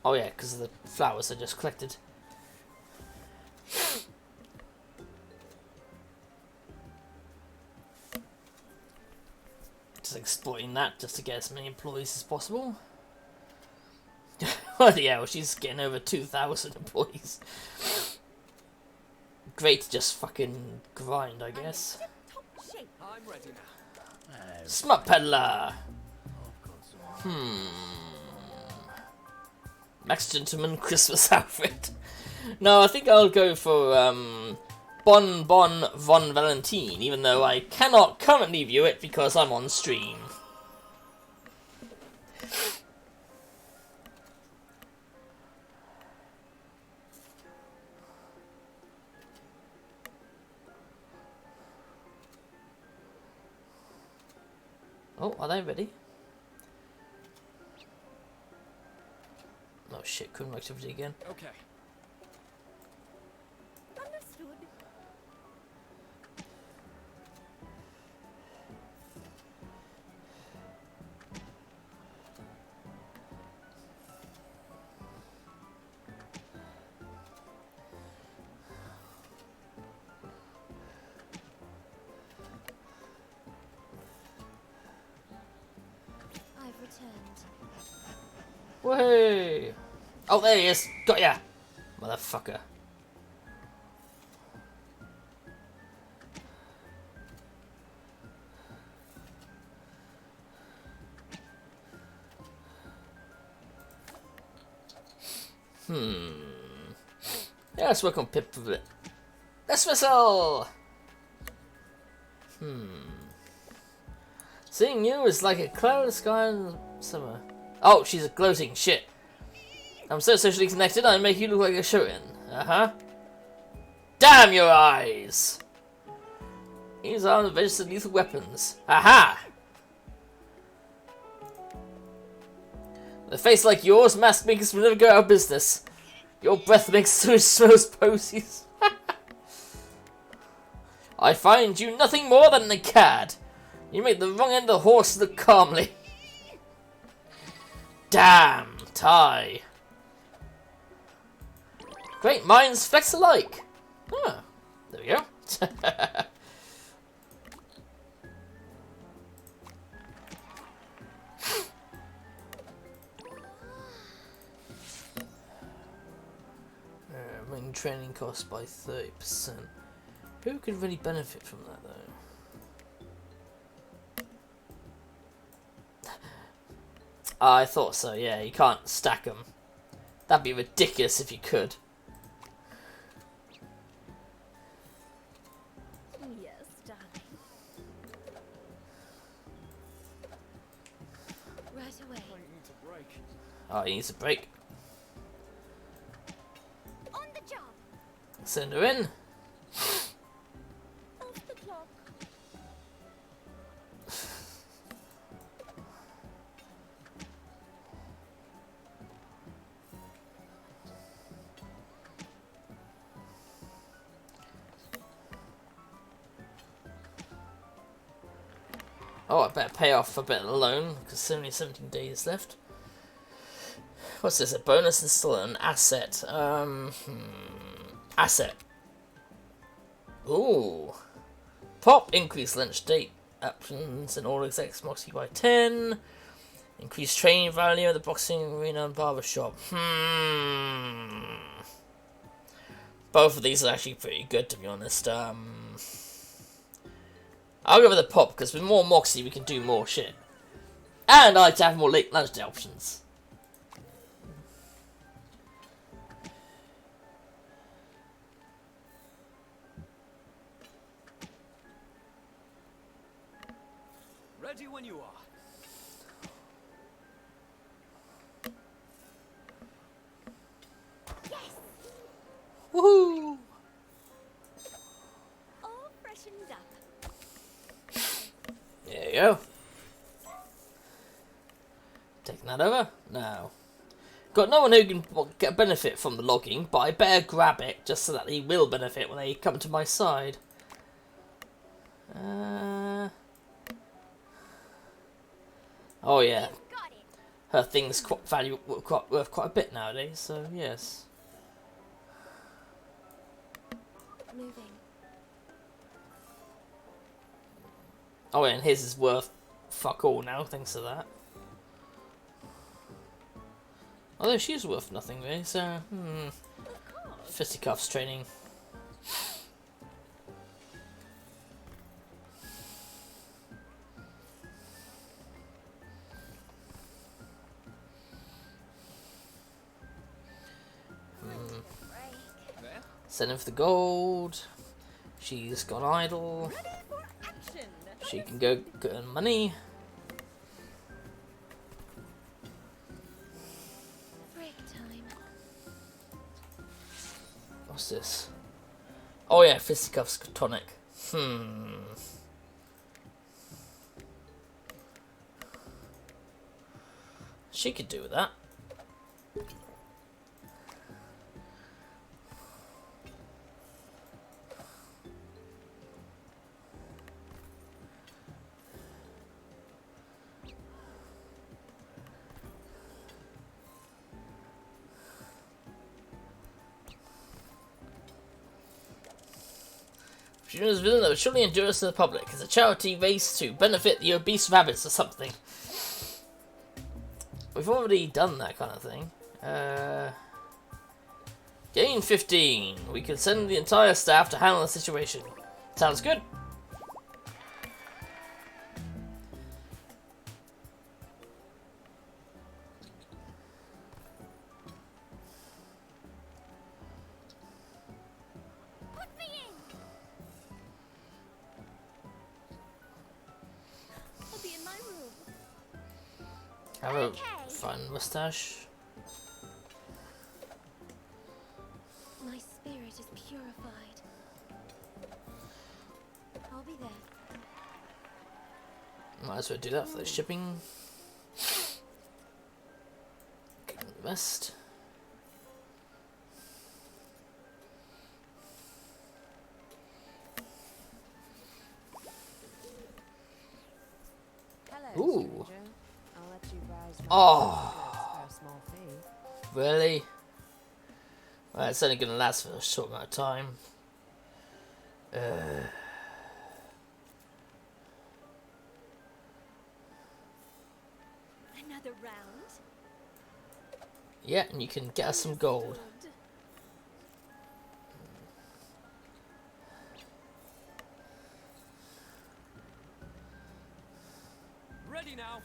Oh yeah, because of the flowers I just collected. Just exploiting that just to get as many employees as possible. Oh yeah, well she's getting over 2,000 employees. Great to just fucking grind, I guess. I'm ready now. Smut peddler! I've got some. Max Gentleman Christmas outfit. No, I think I'll go for Bon Bon Von Valentine, even though I cannot currently view it because I'm on stream. Oh, are they ready? Oh shit, couldn't activity again. Okay. Understood. I've returned. Way! Oh, there he is! Got ya! Motherfucker. Yeah, let's work on Pip for a bit. Let's whistle! Seeing you is like a cloud sky in summer. Oh, she's a gloating shit. I'm so socially connected, I make you look like a show-in. Uh-huh. Damn your eyes! These are the registered lethal weapons. Aha! With a face like yours, mask makers will never go out of business. Your breath makes so most posies. I find you nothing more than a cad. You make the wrong end of the horse look calmly. Damn, Ty. Great minds flex alike. Ah, there we go. Ring training costs by 30%. Who could really benefit from that though? I thought so, yeah, you can't stack them. That'd be ridiculous if you could. Yes, darling. Right away. I need to break. Oh, he needs a break. On the job. Send her in. Off the clock. Oh, I better pay off a bit of the loan, because there's only 17 days left. What's this? A bonus and still an asset. Asset. Ooh. Pop, increase lunch date options in all execs Moxie by 10. Increase training value at the boxing arena and barber shop. Both of these are actually pretty good, to be honest. I'll go with the pop, because with more Moxie we can do more shit. And I like to have more late lunch day options. Ready when you are. Woohoo! All freshened up. There you go. Taking that over? No. Got no one who can get a benefit from the logging, but I better grab it just so that he will benefit when they come to my side. Oh yeah. Got it. Her thing's worth quite a bit nowadays, so yes. Moving. Oh yeah, and his is worth fuck all now, thanks to that. Although she's worth nothing really, so fisticuffs training. Break. Send him for the gold. She's gone idle. Ready for action. She can go earn money. Break time. What's this? Oh yeah, fisticuffs tonic. She could do with that. Students visit that would surely endure us to the public. It's a charity race to benefit the obese rabbits or something. We've already done that kind of thing. Gain 15. We can send the entire staff to handle the situation. Sounds good. Put me in. I'll be in my room. Have a fun mustache. My spirit is purified. I'll be there. Might as well do that for the shipping. Give them the rest. Hello, Ooh. stranger. I'll let you browse my Oh. goods for a small fee. Really? Well, it's only going to last for a short amount of time. Another round. Yeah, and you can get us some gold. Good. Ready now.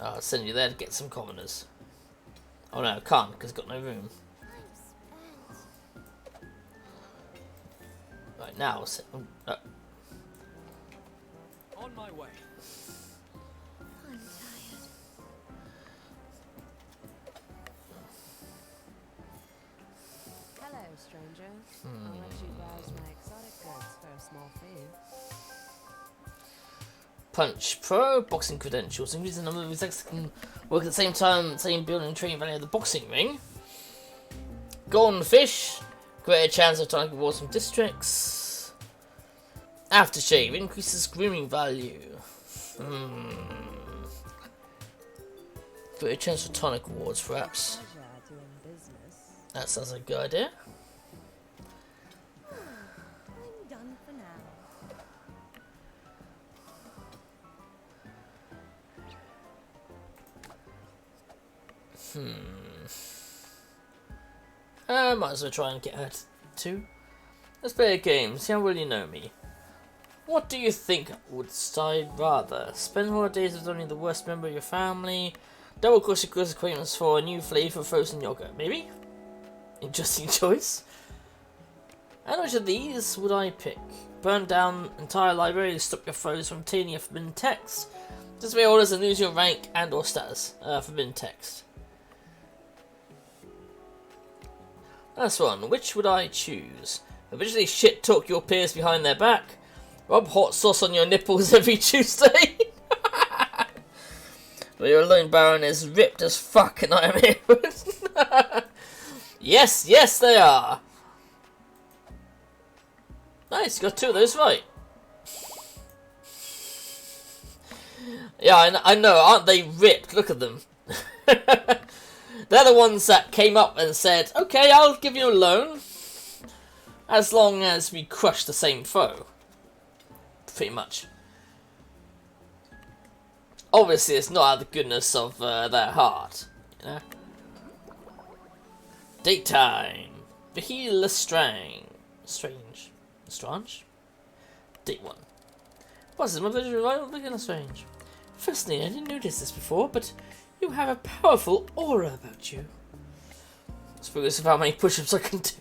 I'll send you there to get some commoners. Oh no, can't, because got no room. Time spent. Right, now, On my way. I'm tired. Hello, stranger. I'll let you browse my exotic goods for a small fee. Punch Pro, boxing credentials. Increase the number of execs that can work at the same time, same building and training value of the boxing ring. Golden Fish, greater chance of targeting rewards from districts. Aftershave increases grooming value. Greater chance for tonic awards, perhaps. Pleasure doing business. That sounds like a good idea. I'm done for now. Might as well try and get her too. Let's play a game, see how well you know me. What do you think would I rather? Spend holidays with only the worst member of your family? Double cross your close acquaintance for a new flavour of frozen yogurt, maybe? Interesting choice. And which of these would I pick? Burn down entire library to stop your foes from obtaining a forbidden text. Disobey orders and lose your rank and or status. Forbidden text. Last one. Which would I choose? Eventually shit talk your peers behind their back. Rub hot sauce on your nipples every Tuesday. But your alone baron is ripped as fuck and I am here. Yes, yes they are. Nice, got two of those right. Yeah, I know, aren't they ripped? Look at them. They're the ones that came up and said, okay, I'll give you a loan. As long as we crush the same foe. Pretty much. Obviously, it's not out of the goodness of their heart. You know? Daytime. Vahil Lestrange. Strange? Date 1. What's this? My pleasure of Vahil Lestrange. Firstly, I didn't notice this before, but you have a powerful aura about you. It's because of how many push-ups I can do.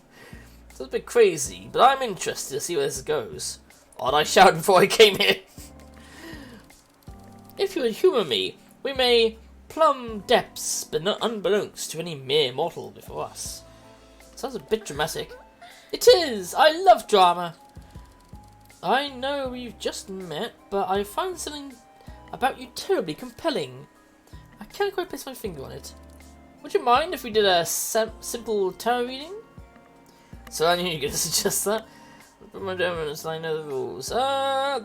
It's a bit crazy, but I'm interested to see where this goes. Odd I shouted before I came here. If you would humour me, we may plumb depths, but not unbeknownst to any mere mortal before us. Sounds a bit dramatic. It is! I love drama! I know we've just met, but I find something about you terribly compelling. I can't quite place my finger on it. Would you mind if we did a simple tarot reading? So I knew you were going to suggest that. But my demons, I know the rules.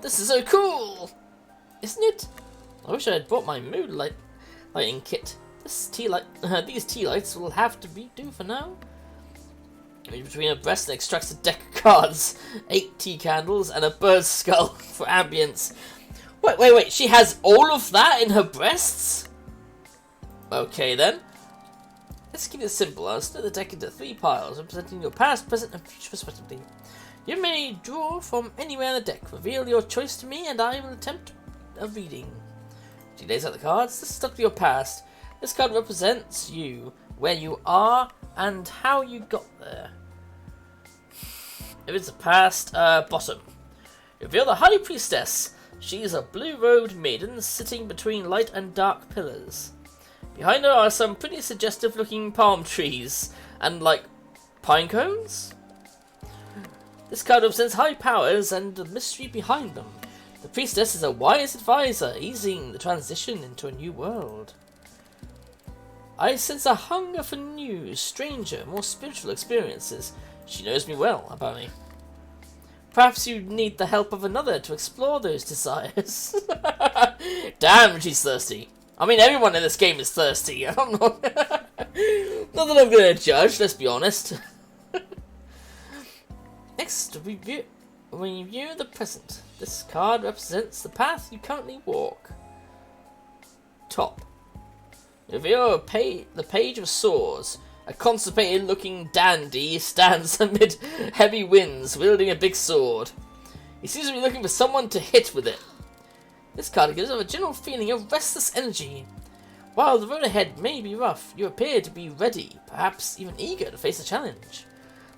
This is so cool! Isn't it? I wish I had brought my mood lighting kit. These tea lights will have to do for now. Reach between her breasts and extracts a deck of cards, 8 tea candles, and a bird's skull for ambience. Wait, she has all of that in her breasts? Okay then. Let's keep it simple. I'll split the deck into 3 piles, representing your past, present, and future respectively. You may draw from anywhere in the deck. Reveal your choice to me, and I will attempt a reading. She lays out the cards. This is stuck to your past. This card represents you, where you are, and how you got there. If it's the past, bottom. Reveal the High Priestess. She's a blue-robed maiden sitting between light and dark pillars. Behind her are some pretty suggestive-looking palm trees and, like, pine cones? This card represents high powers and the mystery behind them. The priestess is a wise advisor, easing the transition into a new world. I sense a hunger for new, stranger, more spiritual experiences. She knows me well, apparently. Perhaps you need the help of another to explore those desires. Damn, she's thirsty. I mean, everyone in this game is thirsty. I'm not that I'm going to judge, let's be honest. Next, review the present. This card represents the path you currently walk. Top. Reveal the Page of Swords. A constipated-looking dandy stands amid heavy winds, wielding a big sword. He seems to be looking for someone to hit with it. This card gives off a general feeling of restless energy. While the road ahead may be rough, you appear to be ready, perhaps even eager to face a challenge.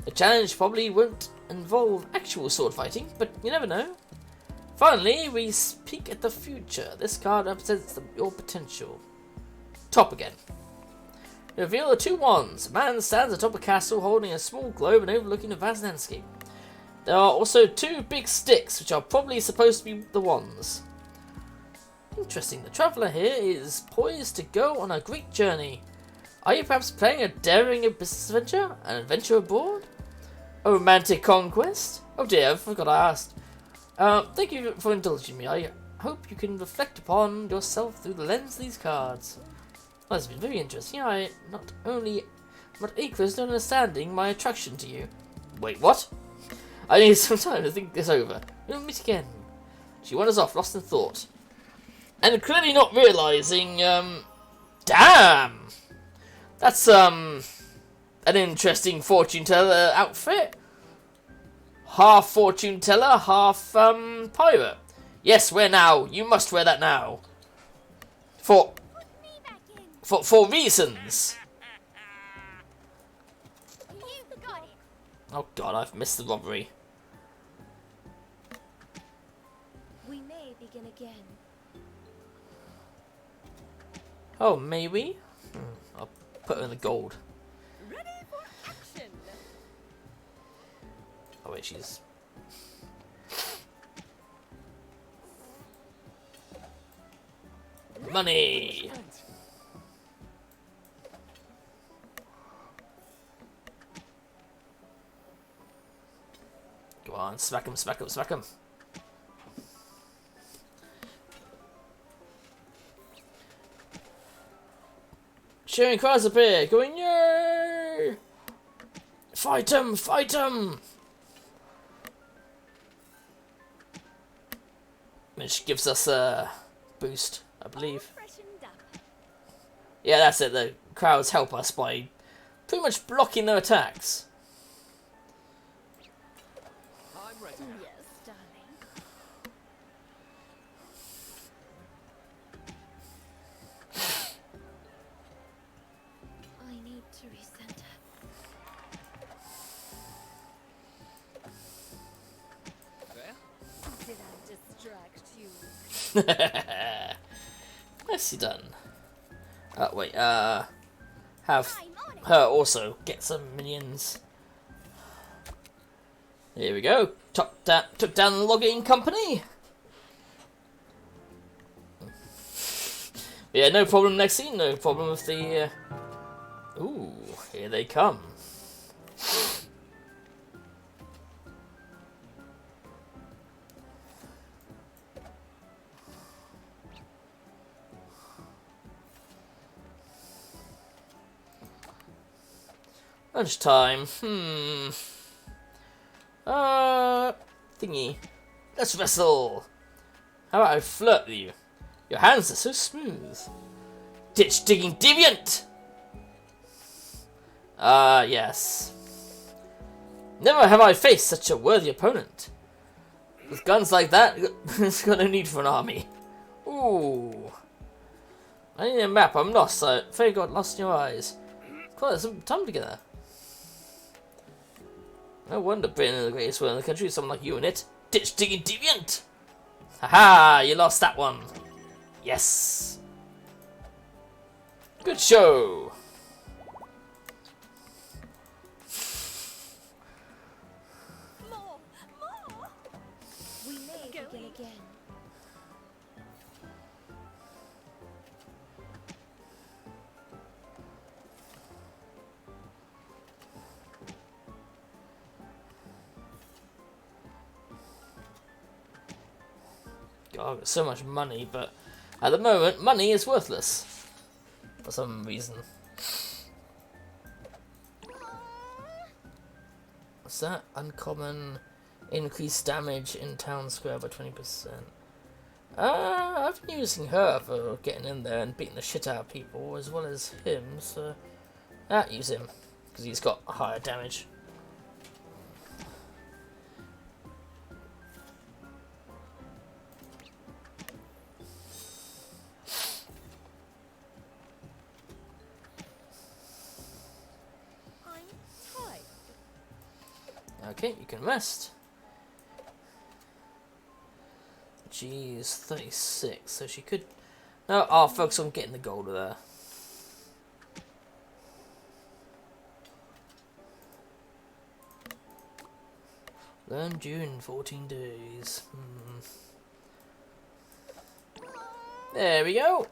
The challenge probably won't involve actual sword fighting, but you never know. Finally, we peek at the future. This card represents your potential. Top again. Reveal the 2 wands. A man stands atop a castle holding a small globe and overlooking a vast landscape. There are also 2 big sticks, which are probably supposed to be the wands. Interesting. The traveller here is poised to go on a great journey. Are you perhaps playing a daring business adventure? An adventure abroad? A romantic conquest? Oh dear, I forgot I asked. Thank you for indulging me. I hope you can reflect upon yourself through the lens of these cards. Well, it's been very interesting. I not acres in understanding my attraction to you. Wait, what? I need some time to think this over. We'll meet again. She wanders off, lost in thought. And clearly not realising, damn! That's, an interesting fortune teller outfit. Half fortune teller, half, pirate. Yes, wear now. You must wear that now. For reasons. You got it. Oh god, I've missed the robbery. We may begin again. Oh, may we? I'll put her in the gold. Ready for action! Oh wait, she's... Money! Go on, smack him, smack him, smack him. Cheering cries appear, going yay! Fight him, fight him! Which gives us a boost, I believe. Freshened up. Yeah, that's it. The crowds help us by pretty much blocking their attacks. I'm ready. Yes, darling. I need to recenter. There? Did I distract you? Nicely done. Wait, have I'm on it. her also get some minions. Here we go. Took down the logging company. Yeah, no problem next scene. No problem with the... Ooh, here they come. Lunchtime. Thingy. Let's wrestle. How about I flirt with you? Your hands are so smooth. Ditch digging deviant. Yes. Never have I faced such a worthy opponent. With guns like that, it's got no need for an army. Ooh. I need a map. I'm lost. I afraid I got lost in your eyes. Quite some time together. No wonder Britain is the greatest world in the country. Someone like you in it. Ditch digging deviant. Haha! You lost that one. Yes. Good show. More. We may begin again. God, I've got so much money, but at the moment, money is worthless. For some reason. What's that? Uncommon. Increased damage in town square by 20%. I've been using her for getting in there and beating the shit out of people, as well as him, so... use him, because he's got higher damage. Okay, you can rest. She's 36, so she could... No, I'll focus on getting the gold with her. Learn due in 14 days. There we go.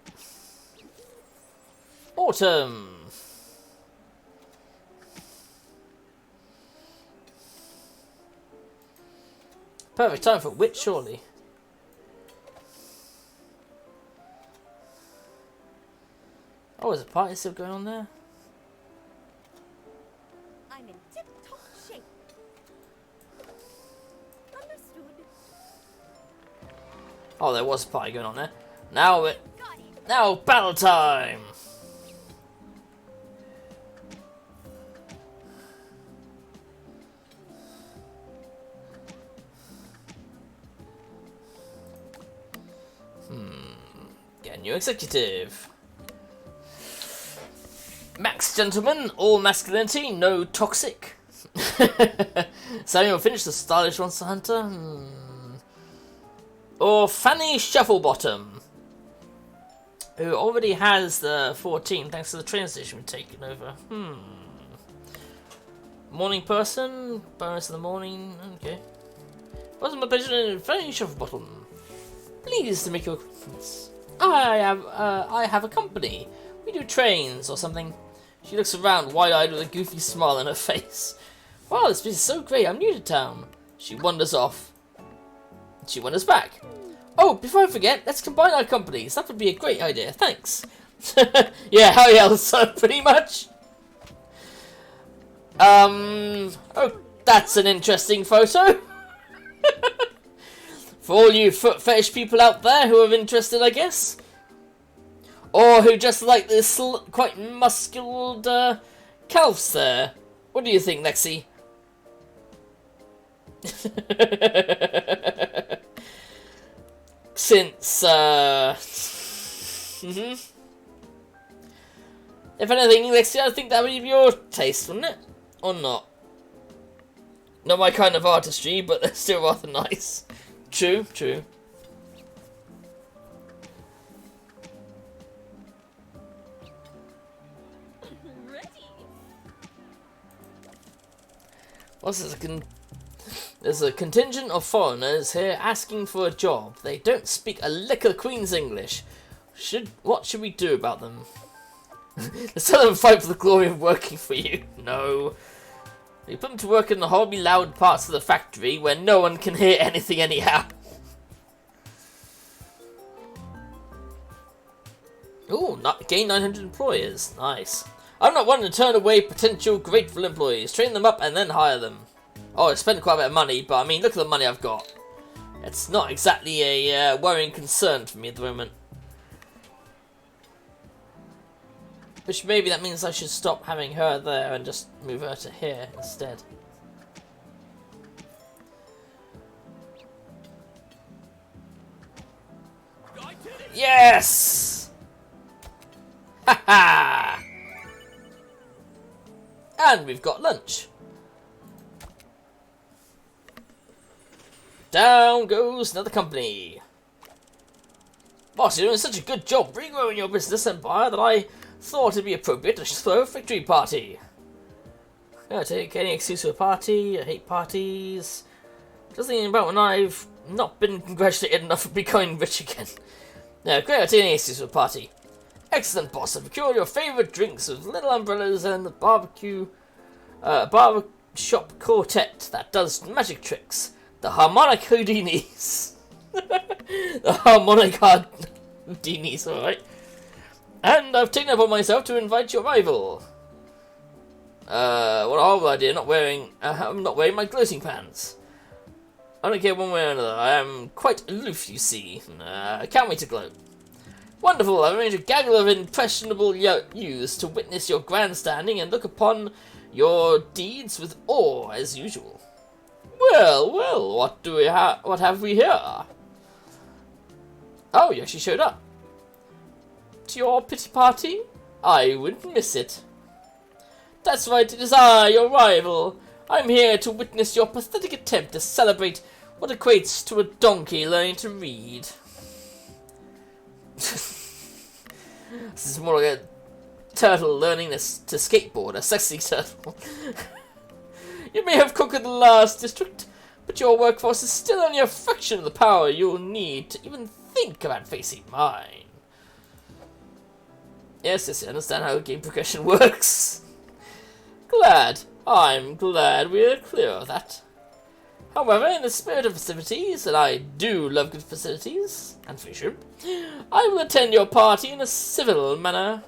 Autumn. Perfect time for wit, surely. Oh, is a party still going on there? I'm in tip-top shape. Understood. Oh, there was a party going on there. Now it. Got it. Now battle time. Get a new executive. Max gentlemen, all masculinity, no toxic. Samuel Finch, the stylish monster hunter. Or Fanny Shufflebottom, who already has the 14 thanks to the train station we've taken over. Morning person, bonus in the morning. Okay. Wasn't my pleasure, Fanny Shufflebottom. Pleased to make your acquaintance. I have a company. We do trains or something. She looks around, wide-eyed with a goofy smile on her face. Wow, this place is so great. I'm new to town. She wanders off. She wanders back. Oh, before I forget, let's combine our companies. That would be a great idea. Thanks. Yeah, hell yeah, so pretty much. Oh, that's an interesting photo. For all you foot fetish people out there who are interested, I guess. Or who just like this quite muscled calves there. What do you think, Lexi? Since, If anything, Lexi, I think that would be your taste, wouldn't it? Or not? Not my kind of artistry, but they're still rather nice. True, true. Ready? What's this? There's a contingent of foreigners here asking for a job. They don't speak a lick of Queen's English. What should we do about them? Let's tell them fight for the glory of working for you. No. We put them to work in the horribly loud parts of the factory where no one can hear anything anyhow. Ooh, gain 900 employers. Nice. I'm not one to turn away potential grateful employees. Train them up and then hire them. Oh, I spent quite a bit of money, but I mean, look at the money I've got. It's not exactly a worrying concern for me at the moment. Which maybe that means I should stop having her there and just move her to here instead. Yes! Ha ha! And we've got lunch. Down goes another company. Boss, you're doing such a good job regrowing your business empire that I thought it'd be appropriate to throw a victory party. I take any excuse for a party. I hate parties. Just thinking about when I've not been congratulated enough for becoming rich again. No, great, I take any excuse for a party. Excellent, boss. I've procured your favourite drinks with little umbrellas and the barber shop quartet that does magic tricks. The harmonic Houdinis. The harmonic Houdinis, alright. And I've taken it upon myself to invite your rival. What a horrible idea, I'm not wearing my gloating pants. I don't care one way or another, I am quite aloof, you see. I can't wait to gloat. Wonderful, I've arranged a gaggle of impressionable youths to witness your grandstanding and look upon your deeds with awe, as usual. Well, well, what have we here? Oh, you actually showed up. To your pity party? I wouldn't miss it. That's right, it is I, your rival. I'm here to witness your pathetic attempt to celebrate what equates to a donkey learning to read. This is more like a turtle learning to skateboard, a sexy turtle. You may have conquered the last district, but your workforce is still only a fraction of the power you'll need to even think about facing mine. Yes, I understand how game progression works. I'm glad we're clear of that. However, in the spirit of festivities, and I do love good facilities, and free shrimp, I will attend your party in a civil manner.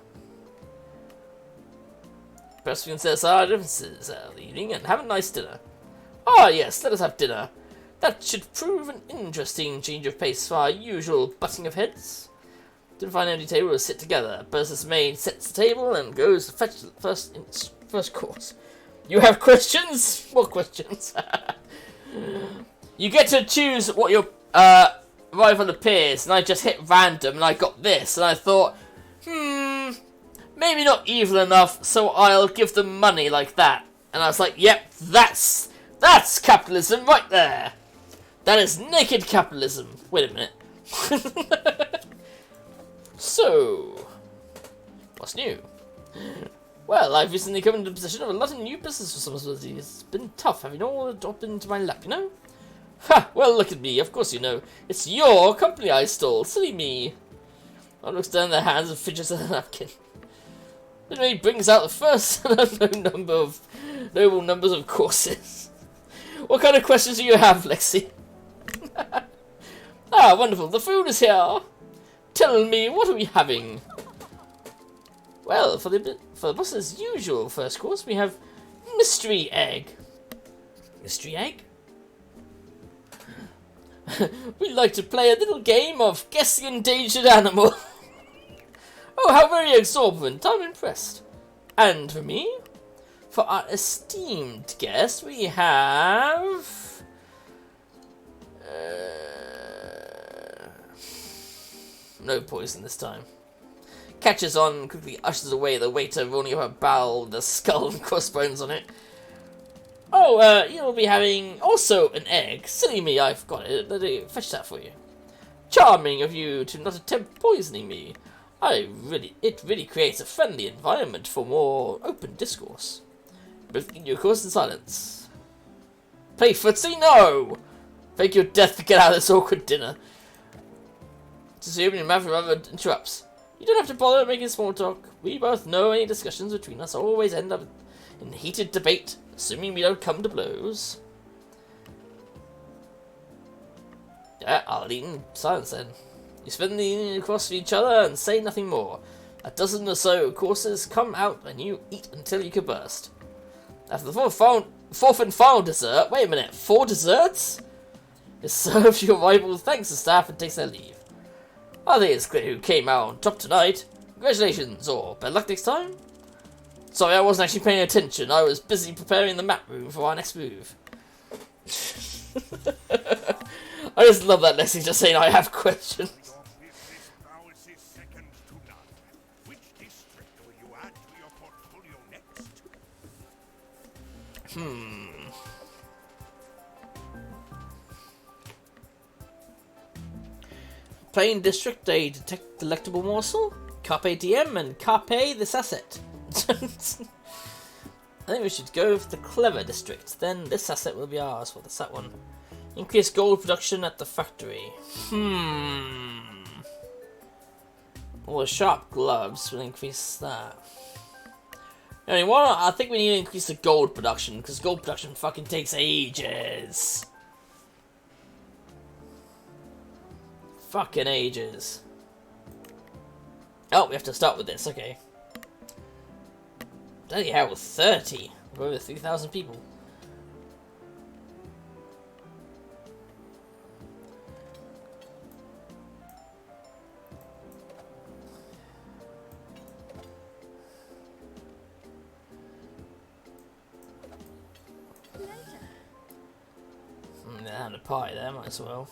Perhaps we can set aside our differences the evening and have a nice dinner. Ah, yes, let us have dinner. That should prove an interesting change of pace for our usual butting of heads. To find an empty table, we'll sit together. Business maid sets the table and goes to fetch the first course. You have questions? What questions? You get to choose what your rival appears, and I just hit random, and I got this, and I thought, maybe not evil enough, so I'll give them money like that. And I was like, yep, that's capitalism right there. That is naked capitalism. Wait a minute. So, what's new? Well, I've recently come into possession of a lot of new business responsibilities. It's been tough having all dropped into my lap, you know? Ha! Well, look at me. Of course you know. It's your company I stole. Silly me. I looks down their hands and fidgets at the napkin. It really brings out the first noble numbers of courses. What kind of questions do you have, Lexi? Ah, wonderful. The food is here. Tell me, what are we having? Well, for the boss's usual first course, we have mystery egg. Mystery egg? We like to play a little game of guess the endangered animal. Oh, how very exorbitant. I'm impressed. And for me, for our esteemed guest, we have... no poison this time. Catches on, quickly ushers away the waiter, rolling up a barrel with a skull and crossbones on it. Oh, you'll be having also an egg. Silly me, I've got it. Let me fetch that for you. Charming of you to not attempt poisoning me. It really creates a friendly environment for more open discourse. Both in your course in silence. Play footsie? No! Fake your death to get out of this awkward dinner. To see your mouth interrupts. You don't have to bother making small talk. We both know any discussions between us always end up in heated debate, assuming we don't come to blows. Yeah, I'll eat in silence then. You spend the evening across from each other and say nothing more. A dozen or so courses come out and you eat until you can burst. After the fourth and final dessert, wait a minute, 4 desserts? Is served your rival thanks the staff and takes their leave. I think it's clear who came out on top tonight. Congratulations, or better luck next time? Sorry, I wasn't actually paying attention. I was busy preparing the map room for our next move. I just love that Leslie's just saying I have questions. Your business prowess is second to none. Which district will you add to your portfolio next? Plain district, a detect delectable morsel. Carpe diem and carpe this asset. I think we should go for the clever district. Then this asset will be ours. What's that one? Increase gold production at the factory. Well, the sharp gloves will increase that. Anyway, I think we need to increase the gold production, because gold production fucking takes ages. Fucking ages. Oh, we have to start with this, okay. Bloody hell, 30. We're over 3,000 people. They're having a party there, might as well.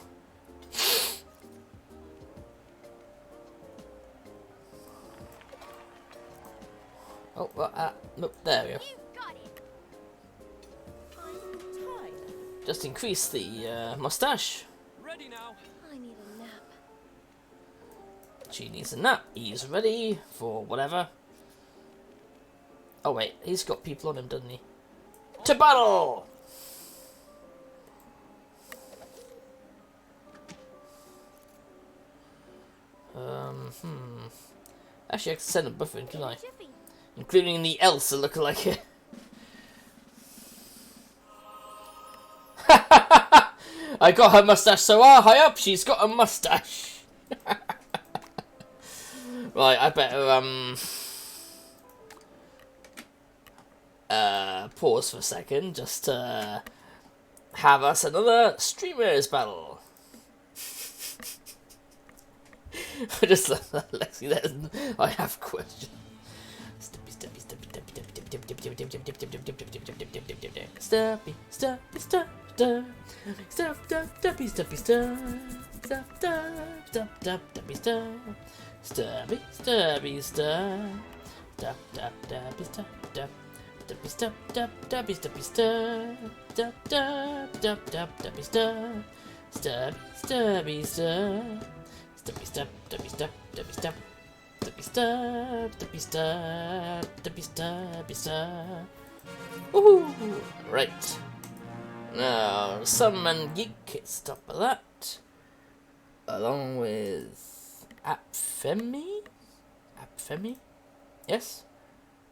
Oh, look, there we go. You got it. I'm tired. Just increase the mustache. Ready now. I need a nap. She needs a nap. He's ready for whatever. Oh wait, he's got people on him, doesn't he? To battle! Actually, I can send them both in, can I? Jiffy. Including the Elsa lookalike here. I got her mustache so high up, she's got a mustache. Right, I better, pause for a second, just to have us another streamers battle. I just love that, Lexi. I have questions. Steppy, steppy, steppy, steppy, steppy, steppy, steppy, steppy, steppy, steppy, steppy, steppy, steppy, Steppy step, steppy step, steppy step, steppy step, steppy step, steppy steppy step. Woohoo! Right. Now, Summon Geek, stop at that. Along with Apfemi? Apfemi? Yes.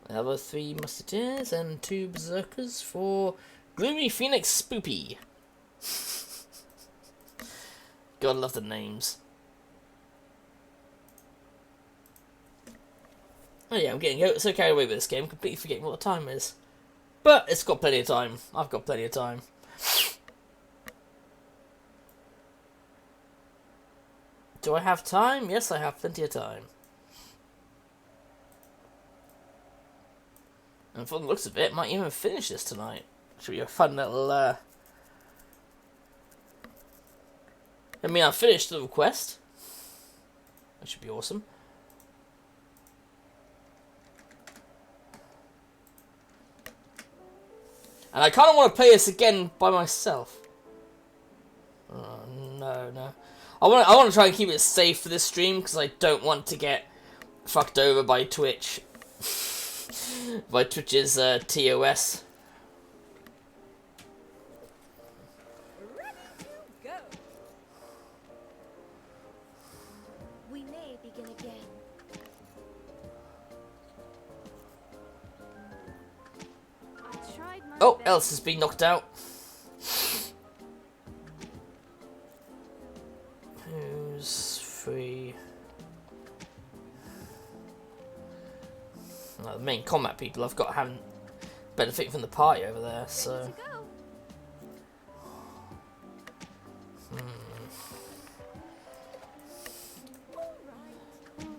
The other 3 musketeers and 2 berserkers for Gloomy Phoenix Spoopy. God love the names. Oh yeah, I'm getting so carried away with this game, completely forgetting what the time is. But it's got plenty of time. I've got plenty of time. Do I have time? Yes, I have plenty of time. And from the looks of it, might even finish this tonight. Should be a fun little, I mean, I've finished the quest. That should be awesome. And I kind of want to play this again by myself. Oh, no. I want to try and keep it safe for this stream, because I don't want to get fucked over by Twitch. By Twitch's TOS. Ready to go. We may begin again. I tried my Oh, best. Else has been knocked out. Who's free? Well, the main combat people I've got haven't benefited from the party over there, so. Ready to go. All right.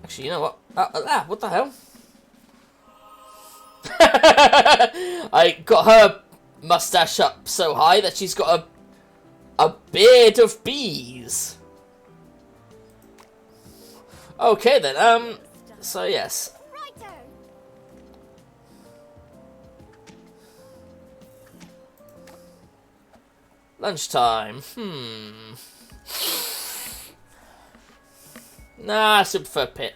Actually, you know what? What the hell? I got her mustache up so high that she's got a beard of bees. Okay then, so yes. Righto. Lunchtime, Nah, I still prefer Pit.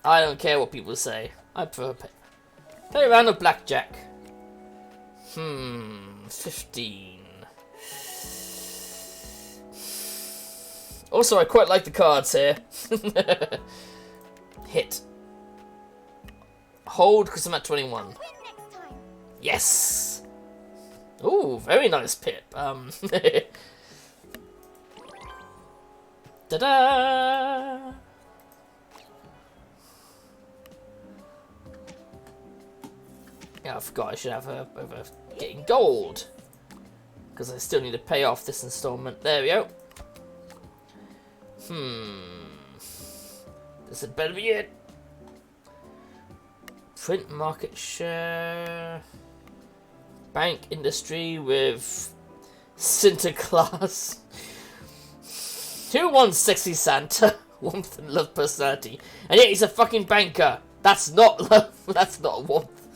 I don't care what people say. I prefer Pit. Play a round of blackjack. 15. Also, I quite like the cards here. Hit. Hold, because I'm at 21. Win next time. Yes! Ooh, very nice Pip. Ta-da! Yeah, I forgot I should have her over getting gold. Because I still need to pay off this installment. There we go. This had better be it. Print market share. Bank industry with Sinterklaas. Who wants sexy Santa? Warmth and love personality. And yet he's a fucking banker. That's not love. That's not warmth.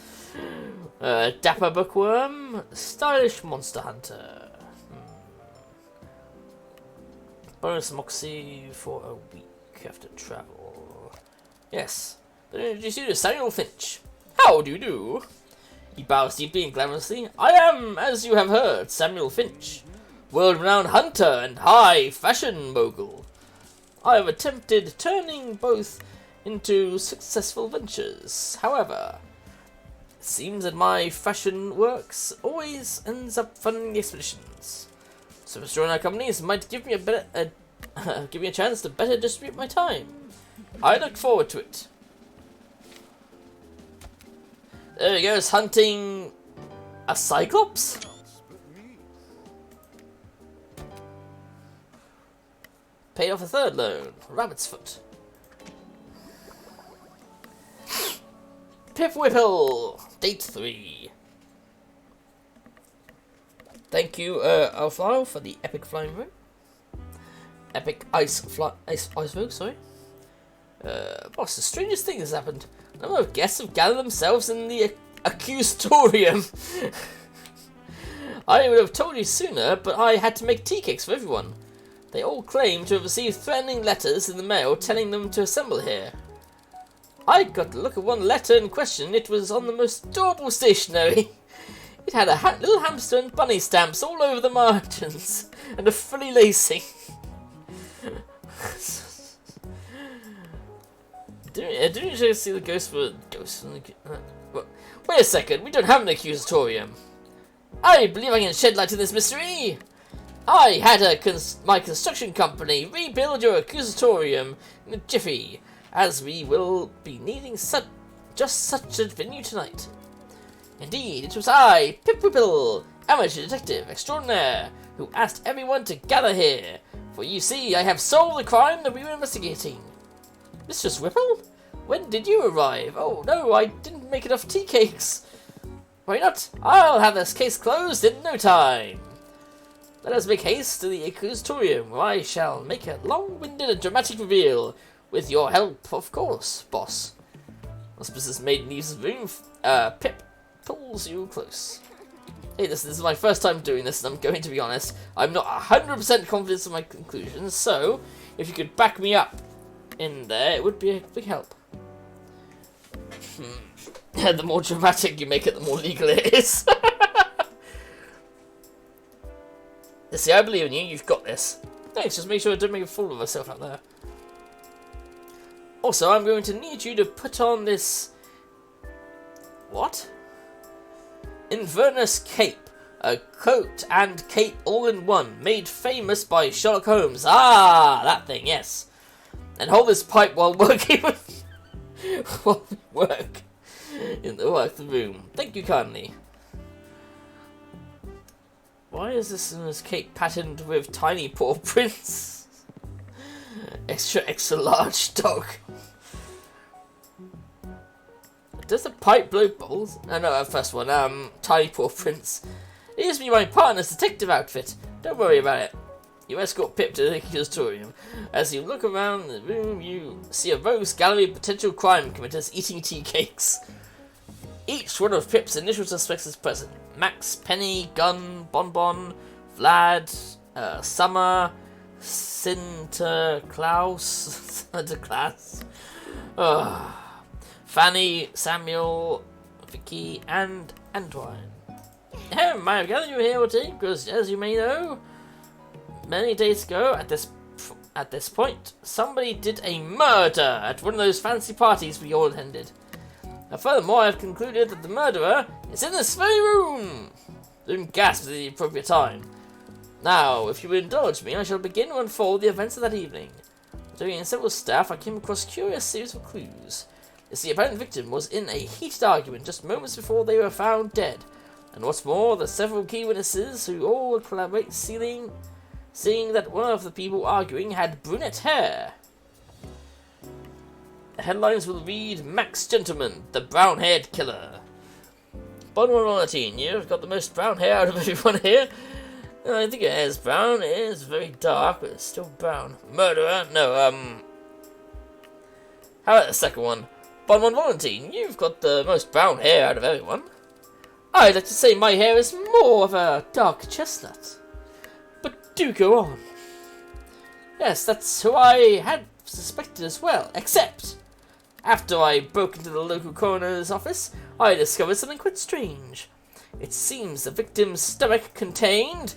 Dapper bookworm. Stylish monster hunter. Bonus moxie for a week after travel. Yes. But introduce you to Samuel Finch. How do you do? He bows deeply and glamorously. I am, as you have heard, Samuel Finch, world-renowned hunter and high fashion mogul. I have attempted turning both into successful ventures. However, Seems that my fashion works always ends up funding the expeditions. So joining our companies might give me give me a chance to better distribute my time. I look forward to it. There he goes, hunting a cyclops. Paid off a third loan. Rabbit's foot. Pip Whipple. Date 3. Thank you, Alfaro, for the epic flying room. Epic ice road, sorry. Boss, the strangest thing has happened. A number of guests have gathered themselves in the accusatorium. I would have told you sooner, but I had to make tea cakes for everyone. They all claim to have received threatening letters in the mail telling them to assemble here. I got to look at one letter in question. It was on the most adorable stationery. It had a little hamster and bunny stamps all over the margins, and a fully lacing. Didn't you see the ghost for ghosts? Wait a second, we don't have an accusatorium. I believe I can shed light on this mystery. I had my construction company rebuild your accusatorium in a jiffy, as we will be needing just such a venue tonight. Indeed, it was I, Pip Whipple, amateur detective extraordinaire, who asked everyone to gather here, for you see, I have solved the crime that we were investigating. Mistress Whipple? When did you arrive? Oh no, I didn't make enough tea cakes. Why not? I'll have this case closed in no time. Let us make haste to the accusatorium, where I shall make a long-winded and dramatic reveal, with your help, of course, boss. Auspicious maiden leaves the room. Pip pulls you close. Hey, this is my first time doing this, and I'm going to be honest. I'm not 100% confident in my conclusions, so if you could back me up in there, it would be a big help. The more dramatic you make it, the more legal it is. See, I believe in you. You've got this. Thanks. Just make sure I don't make a fool of myself out there. Also, I'm going to need you to put on this... What? Inverness cape. A coat and cape all in one, made famous by Sherlock Holmes. Ah, that thing, yes. And hold this pipe while working with... while we work in the room. Thank you kindly. Why is this cape patterned with tiny paw prints? Extra large dog. Does the pipe blow bubbles? Oh no, first one. Tiny paw prints. It used to be my partner's detective outfit. Don't worry about it. You escort Pip to the accusatorium. As you look around the room, you see a rogues gallery of potential crime committers eating tea cakes. Each one of Pip's initial suspects is present. Max, Penny, Gun, Bonbon, Vlad, Summer, Sinterklaas, Fanny, Samuel, Vicky, and Antoine. I have gathered you here today because, as you may know, many days ago, at this point, somebody did a murder at one of those fancy parties we all attended. And furthermore, I have concluded that the murderer is in this very room. The room gasped at the appropriate time. Now, if you will indulge me, I shall begin to unfold the events of that evening. During several staff, I came across a curious series of clues. You see, the apparent victim was in a heated argument just moments before they were found dead. And what's more, the several key witnesses who all would collaborate seeing that one of the people arguing had brunette hair. The headlines will read, Max Gentleman, the brown-haired killer. Bond 119, you've got the most brown hair out of everyone here. I think your hair is brown. It is very dark, but it's still brown. Murderer? No, how about the second one? Bond 119, you've got the most brown hair out of everyone. I'd like to say my hair is more of a dark chestnut. But do go on. Yes, that's who I had suspected as well, except... after I broke into the local coroner's office, I discovered something quite strange. It seems the victim's stomach contained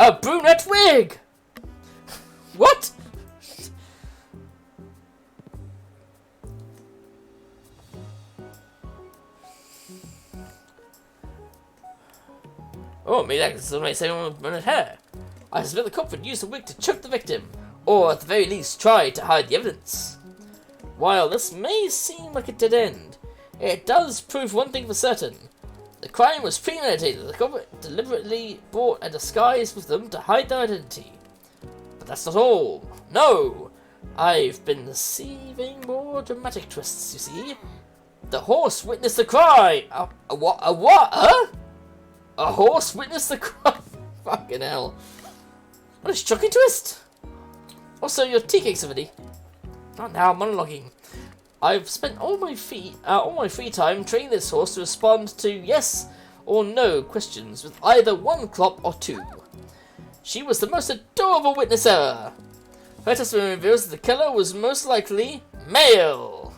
a brunette wig! What? Oh, maybe that's the way someone with blonde hair. I suspect the culprit used the wig to choke the victim, or at the very least tried to hide the evidence. While this may seem like a dead end, it does prove one thing for certain. The crime was premeditated. The culprit deliberately brought a disguise with them to hide their identity. But that's not all. No! I've been receiving more dramatic twists, you see. The horse witnessed the crime! A what? Huh? A horse witnessed the crime? Fucking hell. What a shocking twist! Also, your tea cakes already. Not now, monologuing. I've spent all my free time training this horse to respond to yes or no questions with either one clop or two. She was the most adorable witness ever. Her testimony reveals that the killer was most likely male.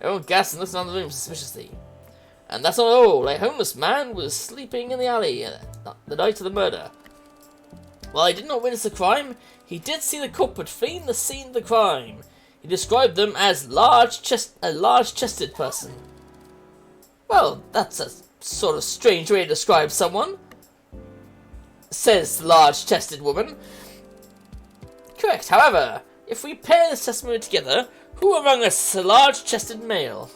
Everyone gasped and looked around the room suspiciously. And that's not all. A homeless man was sleeping in the alley the night of the murder. While he did not witness the crime, he did see the culprit fleeing the scene of the crime. He described them as a large-chested person. Well, that's a sort of strange way to describe someone, says the large-chested woman. Correct, however, if we pair this testimony together, who among us is a large-chested male?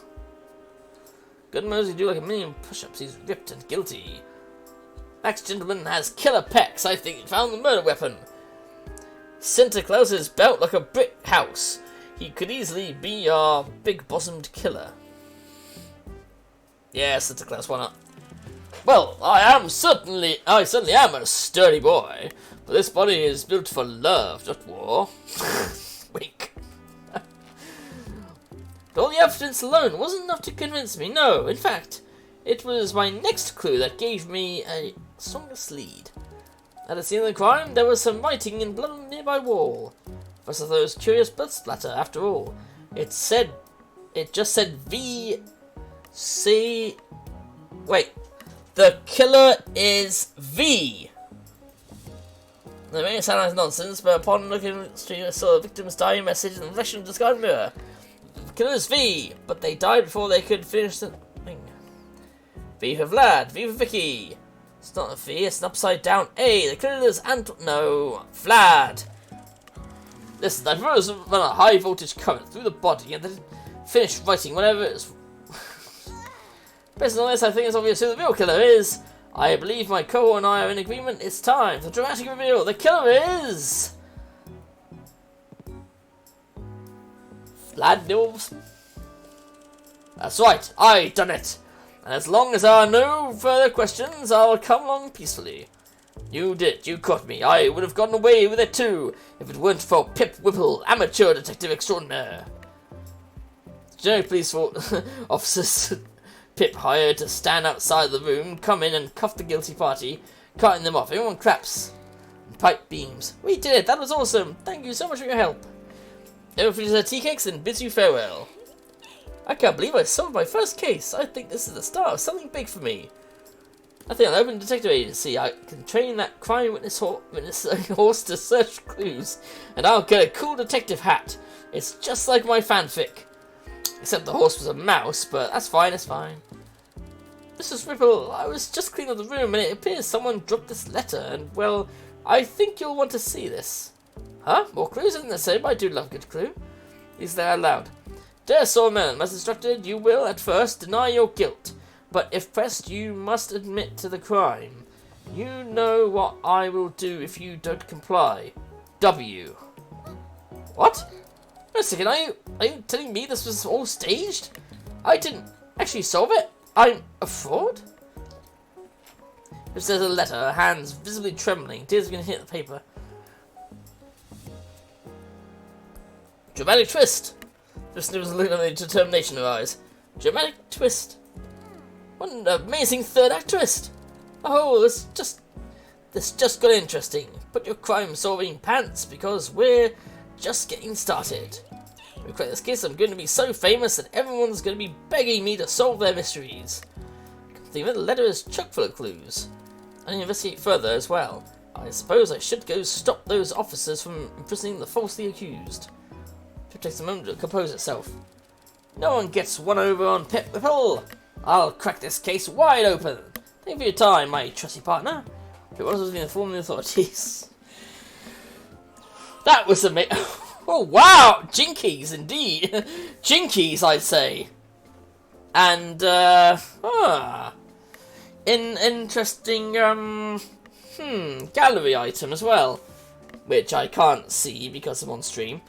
Good Mosey do like a million push-ups, he's ripped and guilty. Next gentleman has killer pecs, I think he found the murder weapon. Santa Claus is built like a brick house. He could easily be our big-bottomed killer. Yeah, Santa Claus, why not? Well, I certainly am a sturdy boy, but this body is built for love, not war. Wink. But all the evidence alone wasn't enough to convince me, no. In fact, it was my next clue that gave me a strongest lead. At the scene of the crime, there was some writing in blood on a nearby wall. First of those curious blood splatter, after all. It just said V-C... Wait. The killer is V. It may sound like nonsense, but upon looking at the street, I saw the victim's dying message in the reflection of the discarded mirror. The killer is V, but they died before they could finish the thing. V for Vlad, V for Vicky. It's not a V, it's an upside down A. The killer is Vlad. Listen, I've run a high voltage current through the body and then finished writing whatever it is. Based on this, I think it's obvious who the real killer is. I believe my co and I are in agreement. It's time for the dramatic reveal. The killer is Vlad Nils. That's right, I done it. And as long as there are no further questions, I'll come along peacefully. You did, you caught me. I would have gotten away with it too, if it weren't for Pip Whipple, amateur detective extraordinaire. Generic police officers Pip hired to stand outside the room, come in and cuff the guilty party, cutting them off. Everyone claps and pipe beams. We did it, that was awesome. Thank you so much for your help. Everyone finishes their tea cakes and bids you farewell. I can't believe I solved my first case. I think this is the start of something big for me. I think I'll open a detective agency. I can train that crime witness horse to search clues, and I'll get a cool detective hat. It's just like my fanfic. Except the horse was a mouse, but that's fine, it's fine. Mrs. Ripple, I was just cleaning up the room and it appears someone dropped this letter, and well, I think you'll want to see this. Huh? More clues? Isn't the same? I do love a good clue. He's there aloud. Dear Solomon, as instructed, you will at first deny your guilt, but if pressed, you must admit to the crime. You know what I will do if you don't comply. W. What? Wait a second, are you telling me this was all staged? I didn't actually solve it? I'm a fraud? If there's a letter, her hands visibly trembling, tears are going to hit the paper. Dramatic twist! Just was looking at the determination in her eyes. Dramatic twist. What an amazing third act twist! Oh, this just got interesting. Put your crime-solving pants, because we're just getting started. We crack this case, I'm going to be so famous that everyone's going to be begging me to solve their mysteries. The letter is chock full of clues. I investigate further as well. I suppose I should go stop those officers from imprisoning the falsely accused. It takes a moment to compose itself. No one gets one over on Pip Whipple. I'll crack this case wide open. Thank you for your time, my trusty partner. It was informing the authorities. That was amazing. Oh wow, jinkies indeed. Jinkies, I'd say. And interesting gallery item as well, which I can't see because I'm on stream.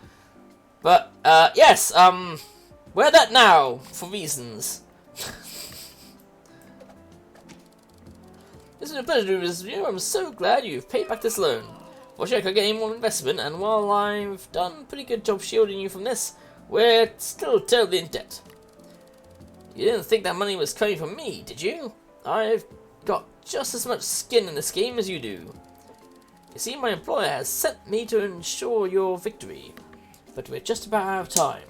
But yes, wear that now for reasons. It's been a pleasure to visit you. I'm so glad you've paid back this loan. Fortunately, I could get any more investment, and while I've done a pretty good job shielding you from this, we're still totally in debt. You didn't think that money was coming from me, did you? I've got just as much skin in this game as you do. You see, my employer has sent me to ensure your victory, but we're just about out of time.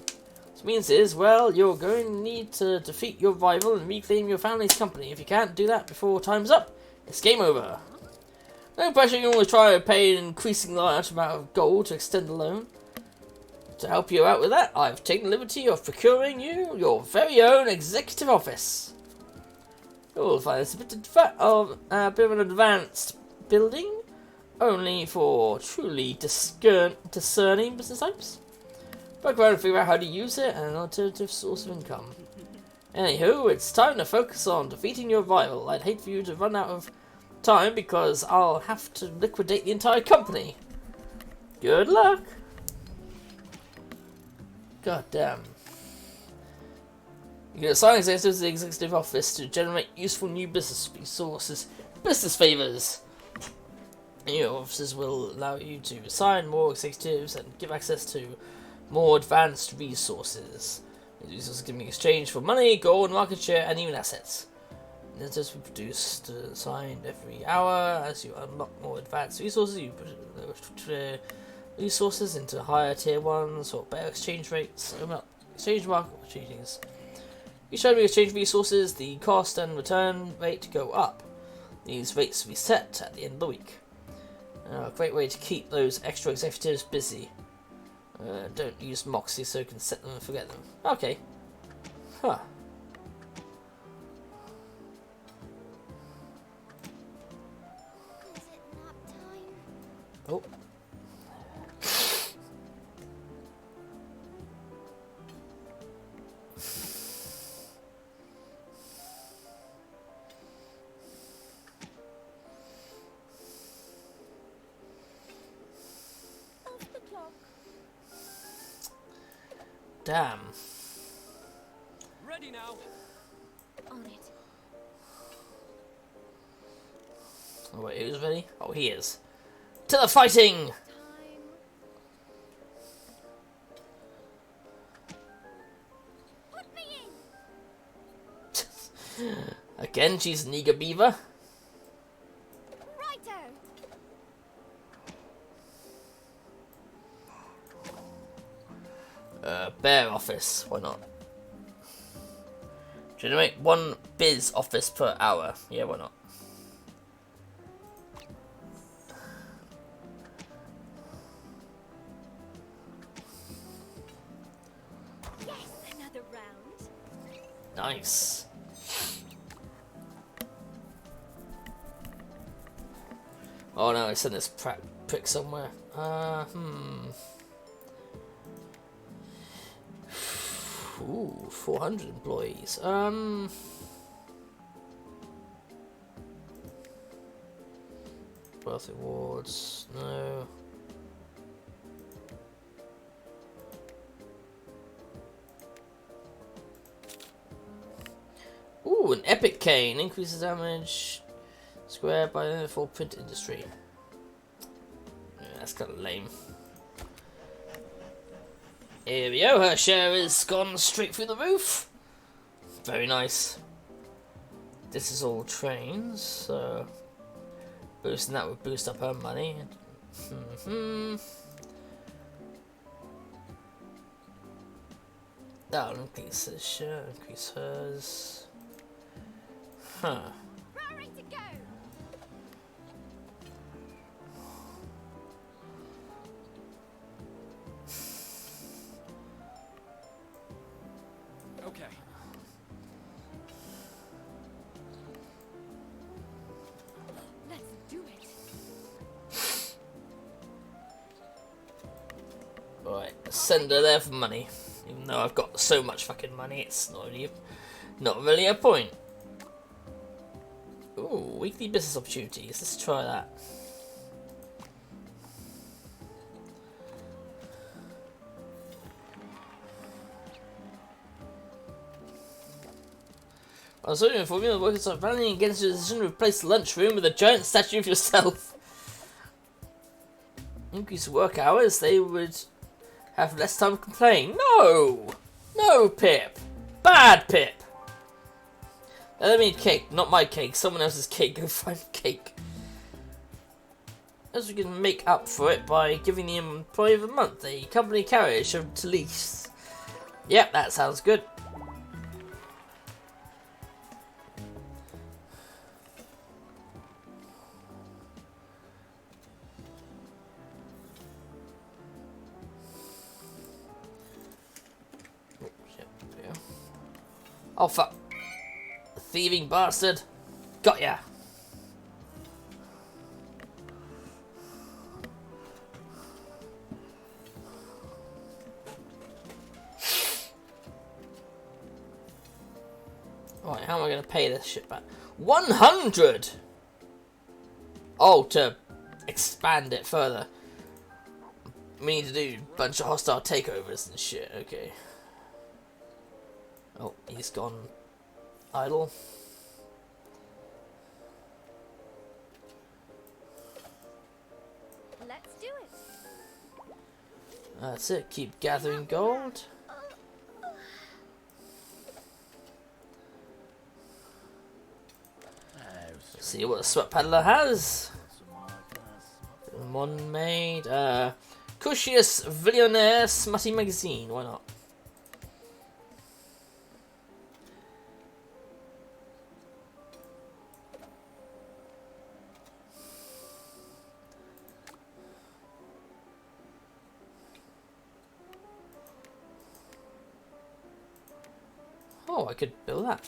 What means is, well, you're going to need to defeat your rival and reclaim your family's company. If you can't do that before time's up, it's game over. No pressure, you can always try to pay an increasing large amount of gold to extend the loan. To help you out with that, I've taken the liberty of procuring you your very own executive office. You'll find this a bit of an advanced building, only for truly discerning business types. Work around and figure out how to use it and an alternative source of income. Anywho, it's time to focus on defeating your rival. I'd hate for you to run out of time because I'll have to liquidate the entire company. Good luck. God damn. You can assign executives to the executive office to generate useful new business resources, business favors. New offices will allow you to assign more executives and give access to more advanced resources. These resources can be exchanged for money, gold, market share, and even assets. Letters will be produced, signed every hour. As you unlock more advanced resources, you put resources into higher tier ones or better exchange rates. Open up exchange market opportunities. Each time you exchange resources, the cost and return rate go up. These rates reset at the end of the week. A great way to keep those extra executives busy. Don't use Moxie so you can set them and forget them. Okay. Huh. Is it nap time? Oh. Off the clock. Damn. Ready now. On it. Oh wait, who's ready? Oh, he is. To the fighting! Time. Put me in. Again, she's an eager beaver. Righto. Bear office, why not? Generate 1 biz office per hour. Yeah, why not? Yes, another round. Nice. Oh no, I sent this prick somewhere. Ooh, 400 employees. Wealth awards, no. Ooh, an epic cane increases damage square by the full print industry. Yeah, that's kind of lame. Here we go, her share has gone straight through the roof. Very nice. This is all trains, so boosting that would boost up her money. That'll increase his share, increase hers. Huh. Raring to go. Okay. Let's do it. Alright, send her there for money. Even though I've got so much fucking money, it's not really a point. Ooh, weekly business opportunities. Let's try that. I was hoping for the workers are rallying against your decision to replace the lunchroom with a giant statue of yourself. Increase work hours, they would have less time to complain. No! No, Pip! Bad Pip! Let me cake, not my cake, someone else's cake. Go find cake. As we can make up for it by giving the employee of the month a company carriage to lease. Yep, that sounds good. Oh fuck. Thieving bastard. Got ya. Right, how am I going to pay this shit back? 100! Oh, to expand it further. We need to do a bunch of hostile takeovers and shit, okay. Oh, he's gone idle. Let's do it. That's it, keep gathering gold. See what the sweat paddler has. One made. Cushious Villionaire Smutty Magazine, why not? Oh, I could build that.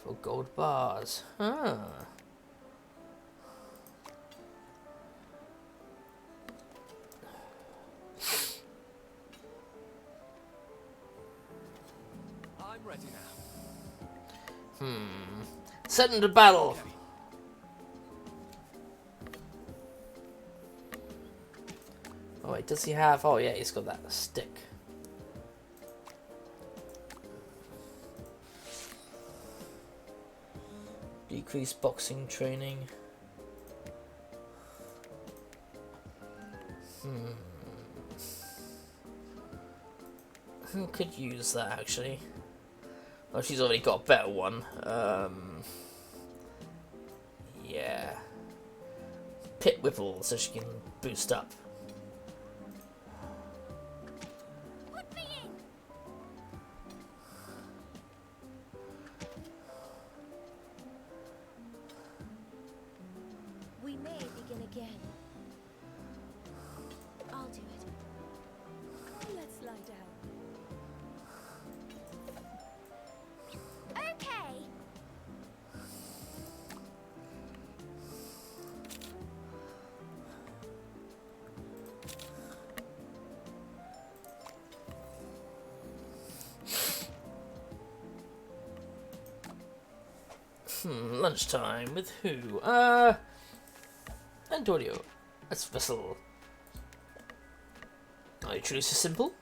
For gold bars. Ah. I'm ready now. Set into battle. Oh wait, does he have? Oh yeah, he's got that stick. Decrease boxing training. Who could use that actually? Oh, she's already got a better one. Yeah. Pit Whipple, so she can boost up. Put me in. We may begin again. I'll do it. Let's lie down. Okay. Lunchtime with who? Antonio. That's Vessel. Are you truly so simple?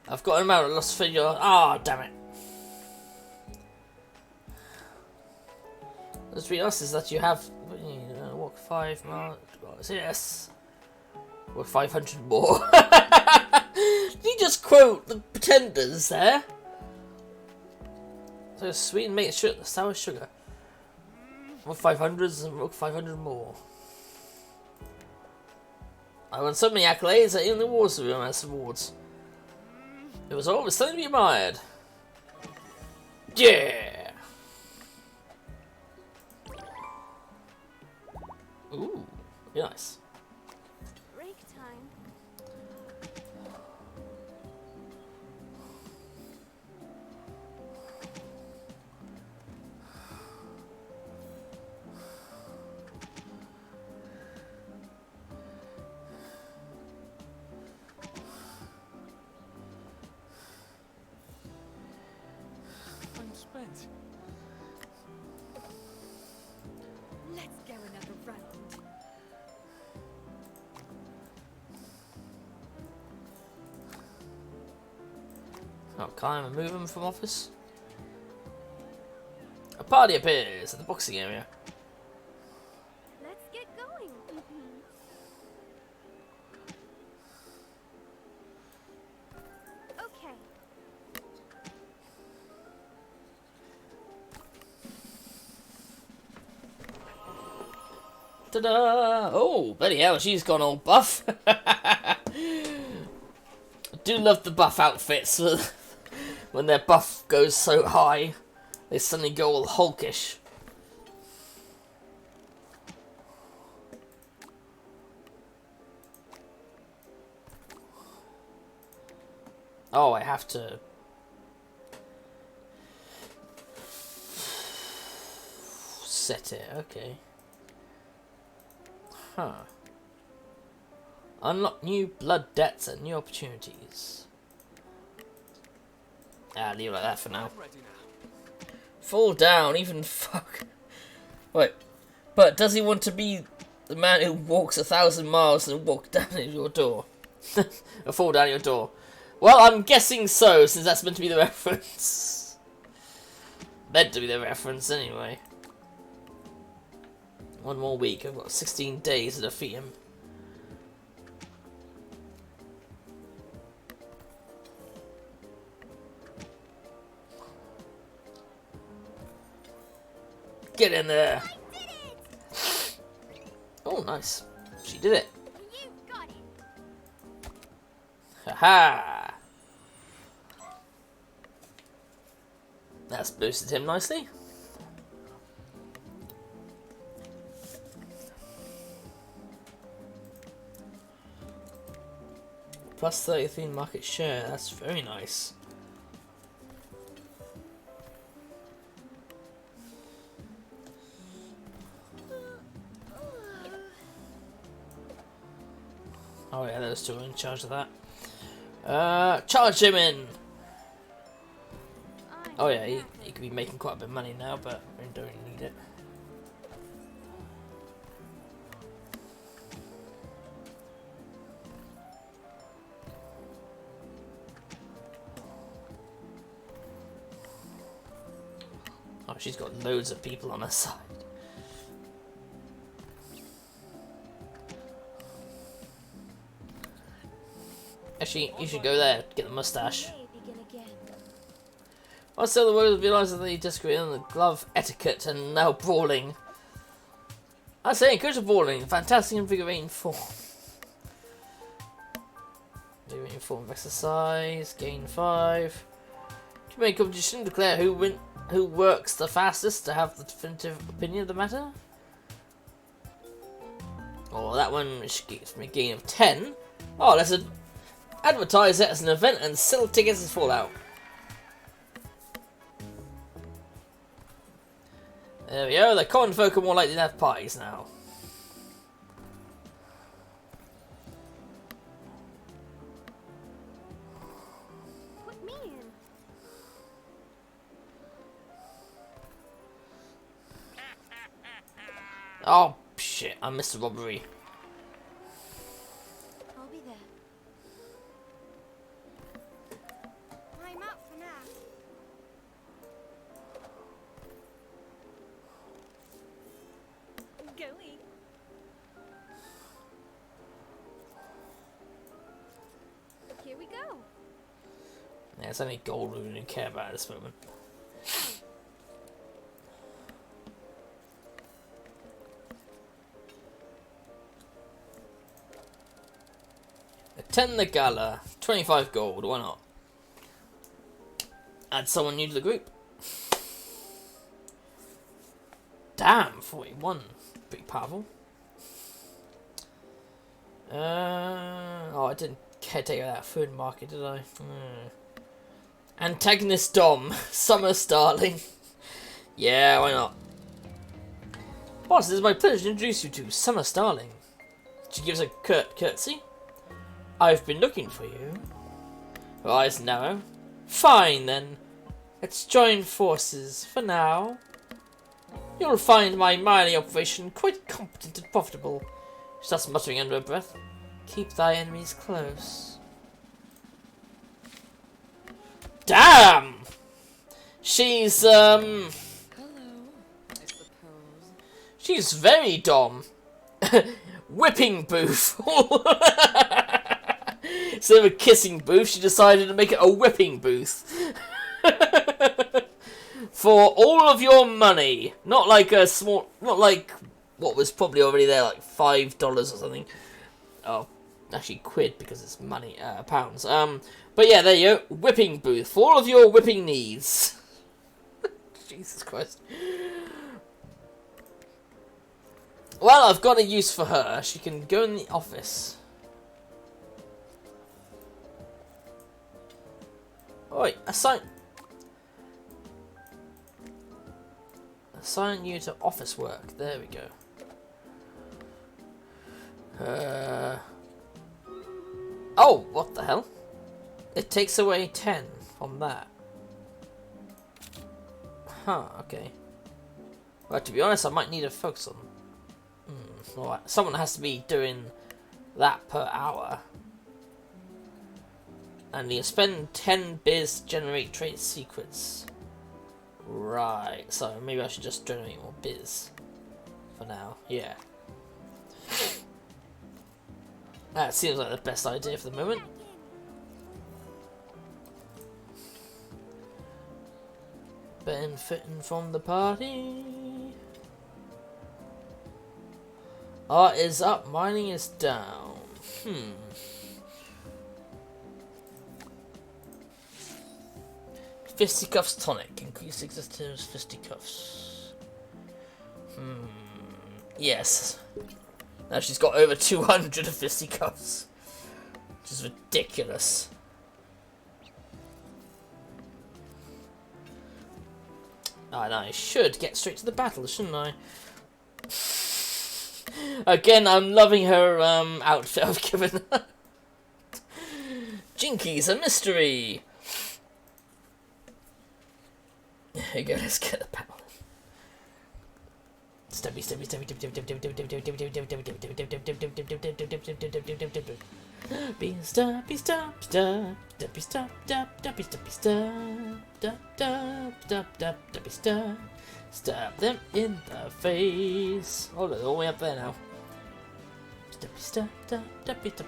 I've got an amount of lost for your. Ah, damn it. Let's be honest, is that you have. Walk 5 miles. Yes. Walk 500 more. Did you just quote the Pretenders there? So sweet and make sure the sour sugar. Walk 500s and walk 500 more. I won so many accolades that even the awards were nice awards. It was always something to be admired. Yeah! Ooh, very nice. Break time. Oh, can I remove him from office? A party appears at the boxing area. Let's get going. Okay. Ta-da! Oh, bloody hell, she's gone all buff. I do love the buff outfits. When their buff goes so high, they suddenly go all hulkish. Oh, I have to... set it, okay. Huh. Unlock new blood debts and new opportunities. Ah, leave it like that for now. I'm ready now. Fall down, even fuck. Wait, but does he want to be the man who walks 1,000 miles and walk down at your door? Or fall down your door? Well, I'm guessing so, since that's meant to be the reference. Meant to be the reference, anyway. One more week, I've got 16 days to defeat him. Get in there! Oh, nice. She did it. You got it. Haha! That's boosted him nicely. Plus 33 market share, that's very nice. Oh yeah, those two are in charge of that. Charge him in! Oh yeah, he could be making quite a bit of money now, but we don't really need it. Oh, she's got loads of people on her side. Actually, you should go there, get the mustache. Begin again. Also, the world realises that they disagree on the glove etiquette and now brawling. I say, encourage brawling, fantastic invigorating form. Invigorating form of exercise, gain 5. Community competition, declare who works the fastest to have the definitive opinion of the matter. Oh, that one which gives me a gain of 10. Oh, let's advertise it as an event and sell tickets as Fallout. There we go, the common folk are more likely to have parties now. Put me in. Oh, shit, I missed the robbery. I'll be there. I'm out for now. Going. Here we go. Yeah, it's only gold we don't care about at this moment. Attend the gala. 25 gold, why not? Add someone new to the group. Damn, 41. Pretty powerful. Oh, I didn't care to take out that food market, did I? Antagonist Dom. Summer Starling. Yeah, why not? Boss, it is my pleasure to introduce you to Summer Starling. She gives a curtsy. I've been looking for you. Her eyes narrow. Fine then. Let's join forces for now. You'll find my mining operation quite competent and profitable. She starts muttering under her breath. Keep thy enemies close. Damn! She's, Hello, I suppose. she's very dom. Whipping booth. Instead of a kissing booth, she decided to make it a whipping booth. For all of your money. Not like a small, not like what was probably already there, like $5 or something. Oh, actually quid because it's money, pounds. But yeah, there you go. Whipping booth for all of your whipping needs. Jesus Christ. Well, I've got a use for her. She can go in the office. Oh, wait, assign you to office work. There we go. Oh, what the hell? It takes away 10 from that. Huh, okay. Well, to be honest, I might need to focus on... Alright, someone has to be doing that per hour. And you spend 10 biz to generate trade secrets. Right, so maybe I should just generate more biz. For now, yeah. That seems like the best idea for the moment. Benefiting from the party. Art is up, mining is down. Fisticuffs tonic. Increase existence fisticuffs. Yes. Now she's got over 200 of fisticuffs. Which is ridiculous. And I should get straight to the battle, shouldn't I? Again, I'm loving her outfit I've given her. Jinky's a mystery. There you go, let's get the battle. Stabby, stabby, stabby, be stop, be stop, stop, be stop, stop, be stop, stop, stop, stab them in the face. Oh, they're all the way up there now. Stop, stop, stop, stop, stop, stop, stop, stop,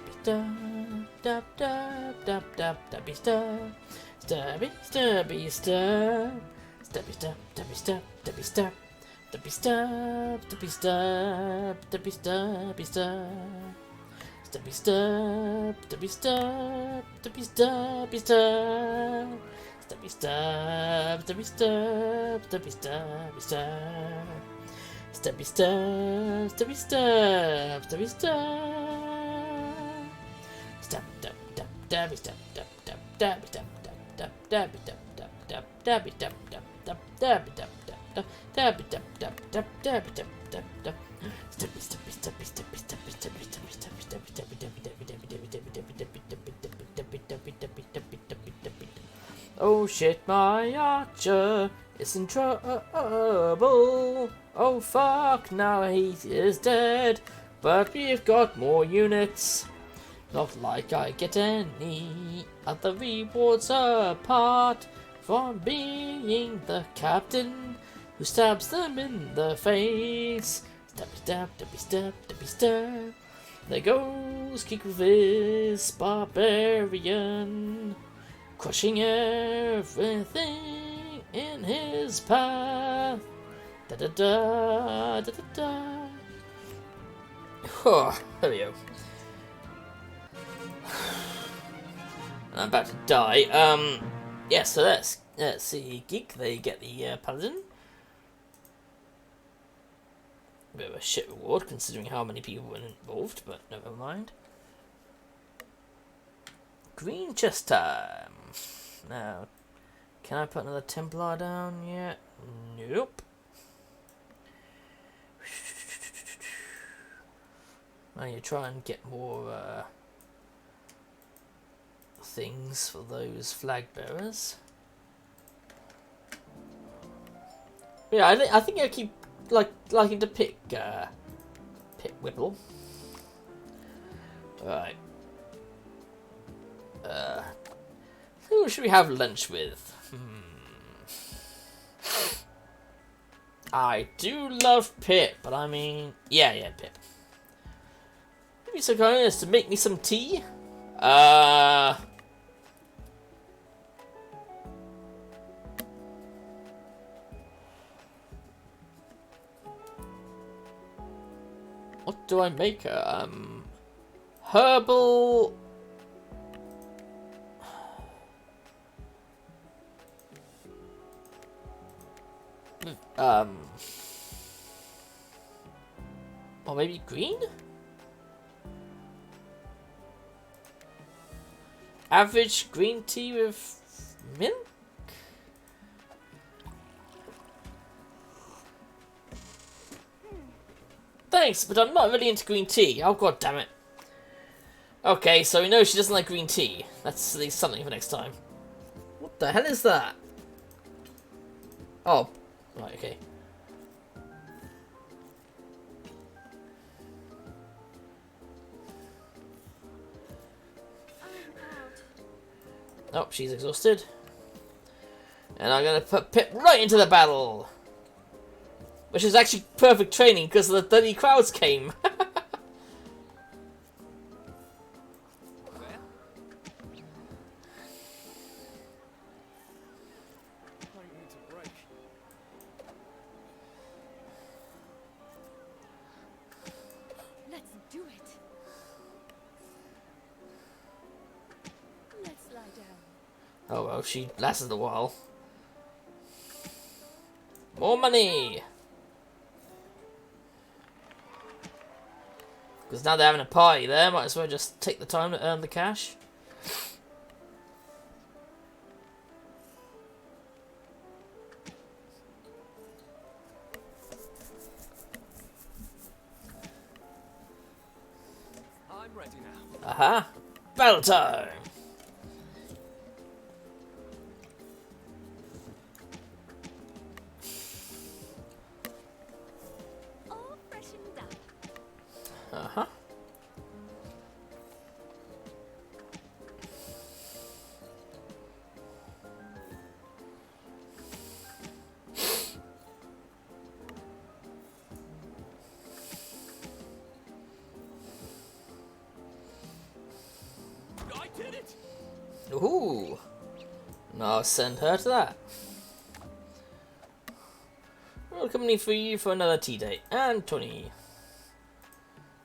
stabby, stabby, stop, stabby, stop, stabby, stop, stabby, stop. Stubby stub, stubby stub, stubby stubby stub, stubby stub, stubby stub, stubby stubby stub, stubby stub, stubby stub, stubby stubby stub, stubby stub, stubby stub, stubby stub, stub dub dub dabby stub dub dub dabby stub dub dub dabby dub dub dub dabby dub dub dub dabby dub dub. Dabby dub dub dub dabby dub dub dub. Stubby stubby stubby stubby stubby stubby stubby stubby stubby dabby dabby dabby dabby dabby dabby dabby dabby dabby dabby dabby dabby dabby dabby. Oh shit, my archer is in trouble. Oh fuck, now he is dead. But we've got more units. Not like I get any other rewards apart from being the captain who stabs them in the face. Stabby stab, stabby stab, stabby stab. There goes Kikoviz, barbarian, crushing everything in his path. Da da da da da da. Oh, there we go. I'm about to die. Yeah, so let's see. Geek, they get the paladin. Bit of a shit reward considering how many people were involved, but never mind. Green chest time. Now, can I put another Templar down yet? Nope. I need to try and get more things for those flag bearers. Yeah, I think I keep liking to pick Whipple. Alright. Who should we have lunch with? I do love Pip, but I mean... Yeah, Pip. Maybe so kind as to make me some tea? What do I make her? Herbal... Or maybe green? Average green tea with milk? Thanks, but I'm not really into green tea. Oh, god damn it. Okay, so we know she doesn't like green tea. That's at least something for next time. What the hell is that? Oh, right, okay. Oh, she's exhausted. And I'm gonna put Pip right into the battle! Which is actually perfect training because the bloody crowds came. Let's do it. Let's lie down. Oh well, she lasted a while. More money! Because now they're having a party there, might as well just take the time to earn the cash. I'm ready now. Aha! Battle time! All freshened up. Uh-huh. I did it! Ooh! Now I'll send her to that. We'll company for you for another tea date. And 20.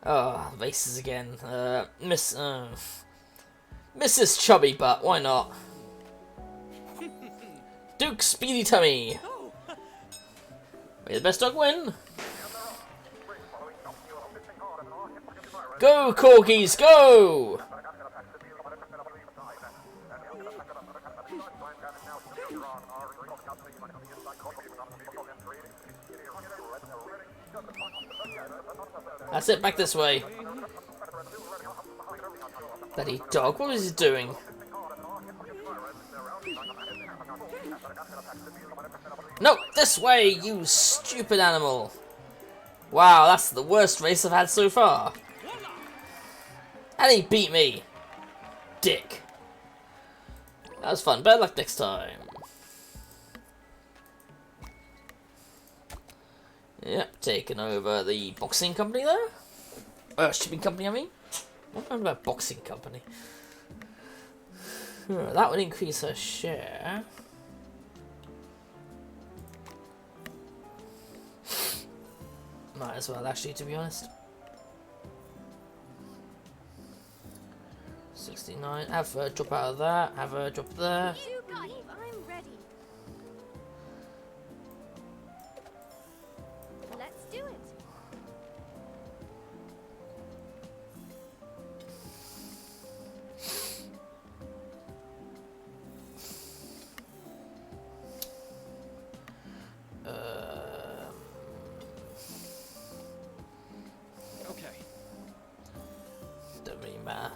Oh, vases again. Mrs. Chubby Butt, why not? Duke Speedy Tummy! May the best dog win! Go, corgis, go! That's it, back this way. Bloody dog, what is he doing? No, this way, you stupid animal! Wow, that's the worst race I've had so far. And he beat me. Dick. That was fun. Better luck next time. Yep, taking over the boxing company there. Shipping company, I mean. What am I about boxing company? That would increase her share. Might as well, actually, to be honest. 69. Have her drop out of that. Have her drop there. You got it. I'm ready. Let's do it. Okay. Don't really matter.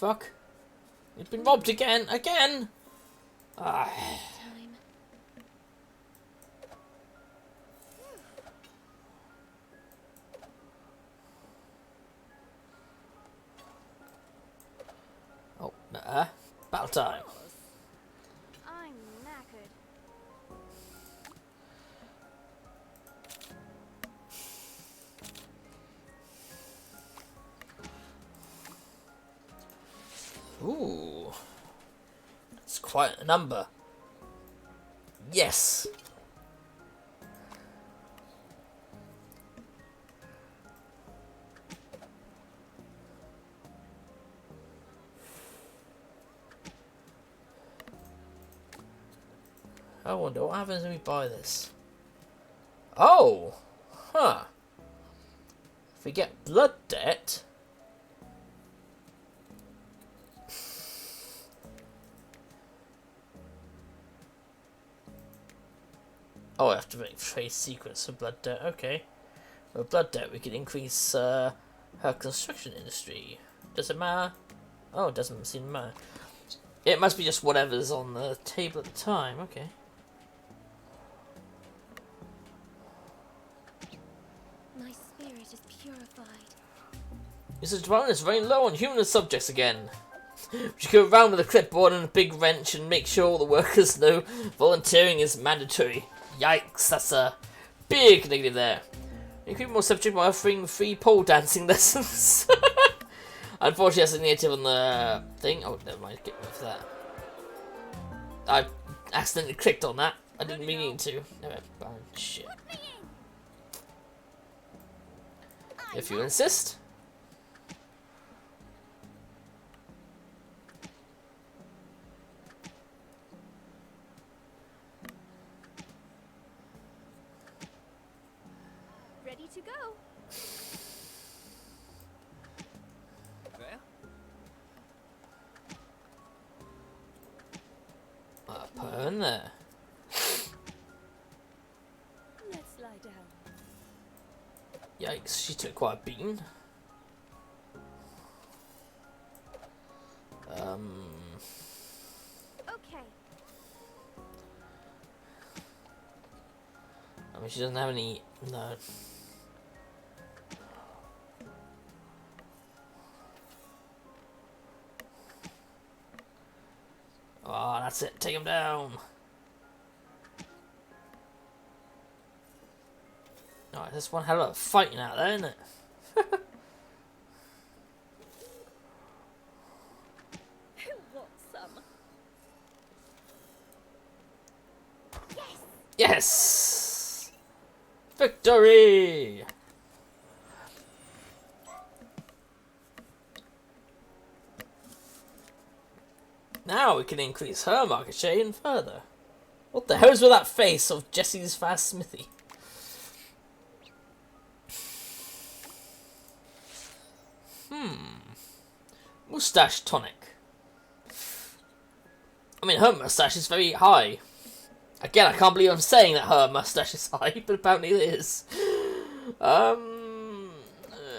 fuck? You've been robbed again! Again! Ah. Time. Oh, battle time. I'm knackered. Ooh. It's quite a number. Yes! I wonder what happens when we buy this. Oh! Huh. If we get blood debt... Oh, I have to make trade secrets for blood debt. Okay. With blood debt, we can increase her construction industry. Does it matter? Oh, it doesn't seem to matter. It must be just whatever's on the table at the time. Okay. My spirit is purified. Mrs. Dwellin is running low on human subjects again. We should go around with a clipboard and a big wrench and make sure all the workers know volunteering is mandatory. Yikes, that's a big negative there. You could be more subject by offering free pole dancing lessons. Unfortunately, that's a negative on the thing. Oh, never mind, get rid of that. I accidentally clicked on that. I didn't mean to. Never mind, shit. If you insist. Ready to go. There? I'll put her in there. Let's lie down. Yikes, she took quite a beating. Okay. I mean, she doesn't have any. No. Oh, that's it. Take him down. Alright, there's one hell of a fighting out there, isn't it? Who wants some? Yes! Victory! Now we can increase her market share even further. What the hell's with that face of Jesse's fast smithy? Moustache tonic. I mean, her mustache is very high. Again, I can't believe I'm saying that her mustache is high, but apparently it is.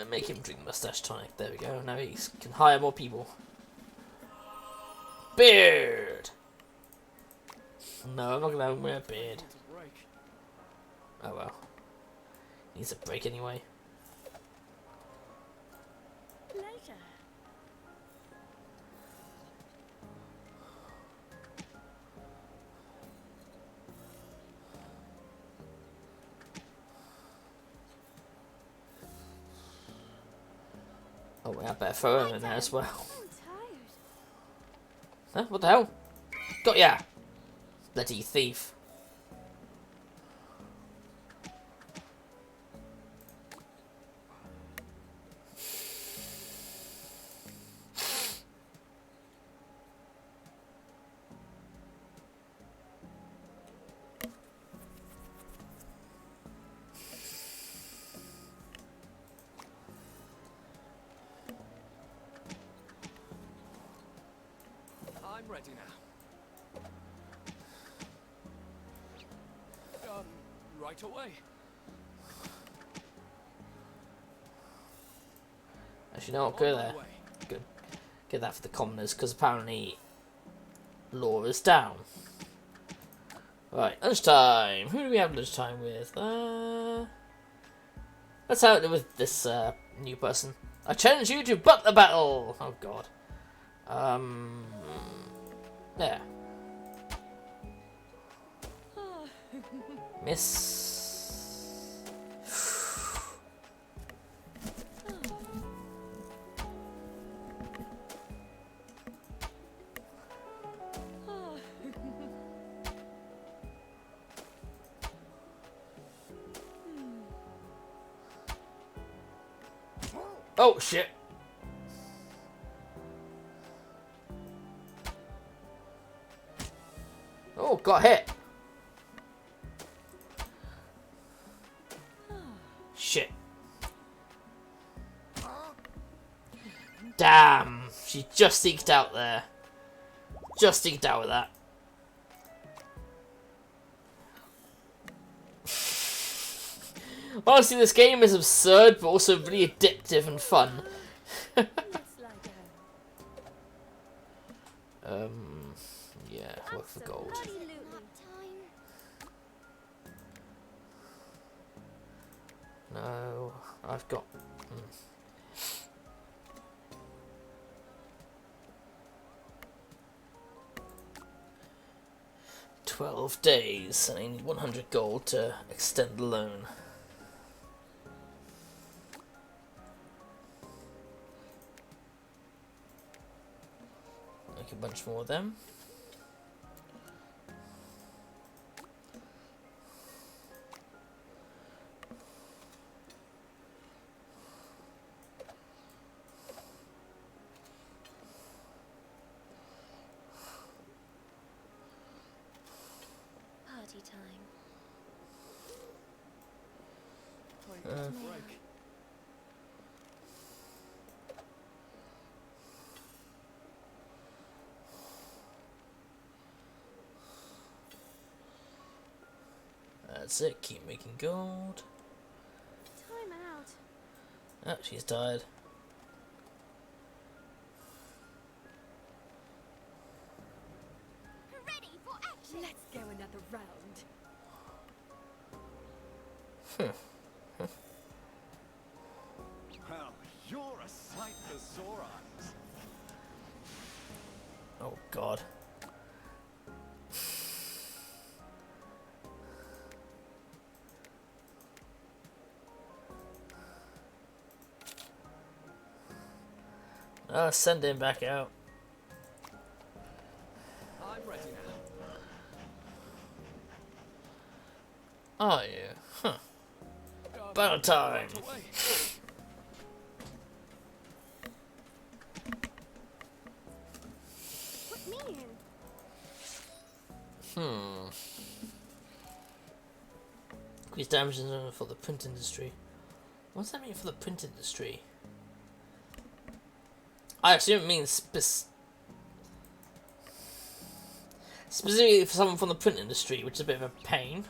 Make him drink mustache tonic. There we go. Now he can hire more people. Beard. No, I'm not gonna wear a beard. Want a break? Oh well. Needs a break anyway. Pleasure. Oh, I better throw her in there as well. I'm tired. Huh? What the hell? Got ya! Bloody thief. I'm ready now. Right away. Actually, no, On go my there. way. Good. Get that for the commoners, because apparently law is down. Right, lunchtime. Who do we have lunchtime with? Let's have it with this new person. I challenge you to butt the battle! Oh god. There. Miss. Oh shit. Oh, got hit. Shit. Damn. She just eked out there. Just eked out with that. Honestly, this game is absurd, but also really addictive and fun. Yeah, work for gold. No, I've got... 12 days, and I need 100 gold to extend the loan. Make a bunch more of them. Party time. Break. That's it, keep making gold. Time out. Oh, she's tired. Ready for action. Let's go another round. Well, you're a sight for sore eyes. Oh god. Send him back out. I'm ready now. Are you? Huh. Battle time! Right away. Put me in. Increase damage for the print industry. What's that mean for the print industry? I assume it means specifically for someone from the print industry, which is a bit of a pain.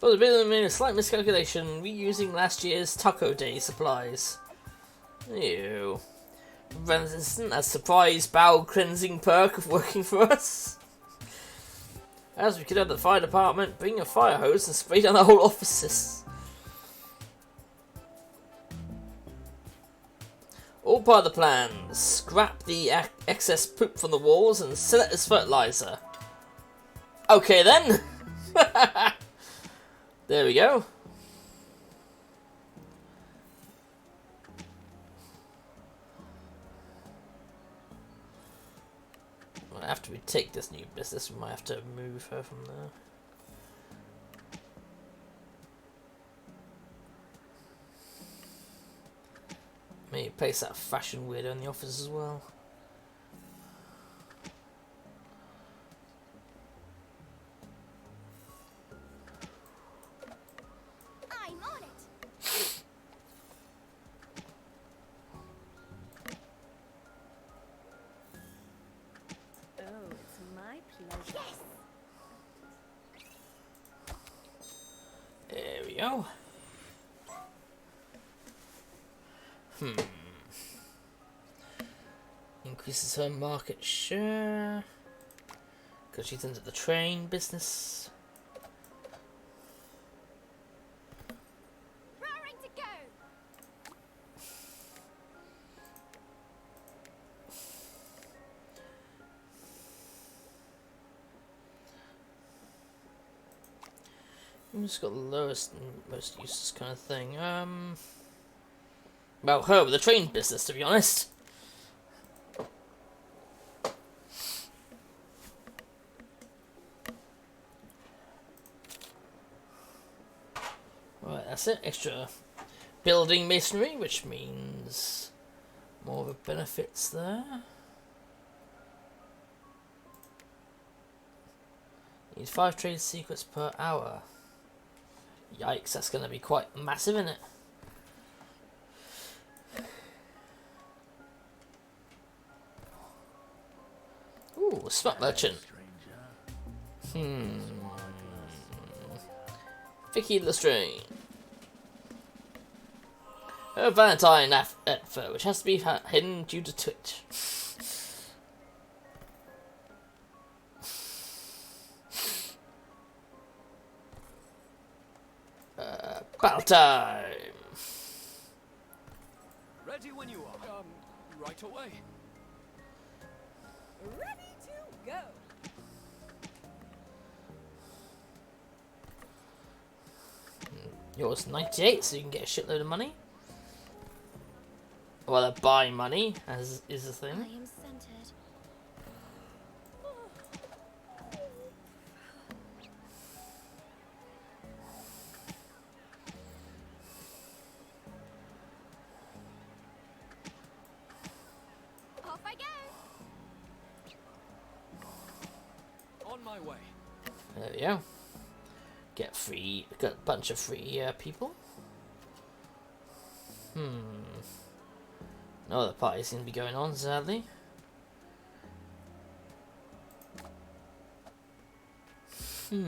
But there's been a slight miscalculation, reusing last year's Taco Day supplies. Ew. Isn't a surprise bowel cleansing perk of working for us? As we could have the fire department bring a fire hose and spray down the whole offices. All part of the plan. Scrap the excess poop from the walls and sell it as fertilizer. Okay then. There we go. Well, after we take this new business, we might have to move her from there. Maybe place that fashion weirdo in the office as well. I'm on it. Oh, it's my pleasure. Yes. There we go. Increases her market share because she's into the train business. Raring to go. Who's got the lowest and most useless kind of thing? Well, her with the train business, to be honest. Right, that's it. Extra building masonry, which means more of a benefits there. Need 5 trade secrets per hour. Yikes, that's going to be quite massive, isn't it? Ooh, smart merchant. Vicky Lestrange. Her Valentine effort, which has to be hidden due to Twitch. Battle time! Ready when you are. Right away. Ready to go. Yours 98, so you can get a shitload of money. Well, buy money, as is the I thing. am centered. Off I go. On my way. There we go. Get a bunch of free people. No other parties seem to be going on, sadly. Would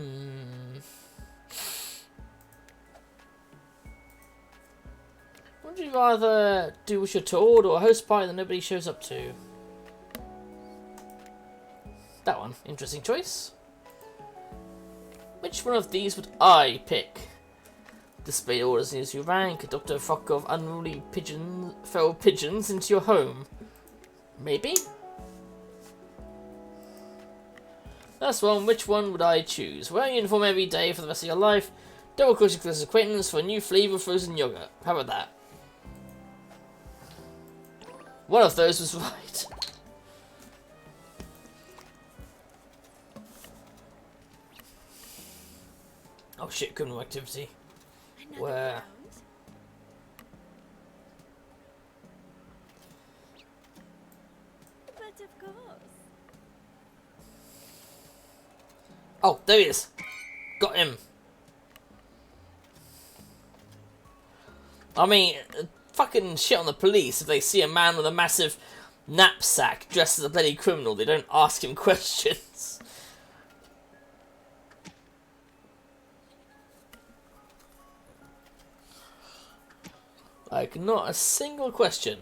you rather do what you're told or a host party that nobody shows up to? That one. Interesting choice. Which one of these would I pick? Display orders as you rank, adopt a flock of unruly feral pigeons into your home. Maybe? That's one. Which one would I choose? Wear a uniform every day for the rest of your life. Double cross your close acquaintance for a new flavour of frozen yogurt. How about that? One of those was right. Oh shit, criminal activity. Another Where? round. But of course. Oh, there he is. Got him. I mean, fucking shit on the police if they see a man with a massive knapsack dressed as a bloody criminal. They don't ask him questions. Like, not a single question.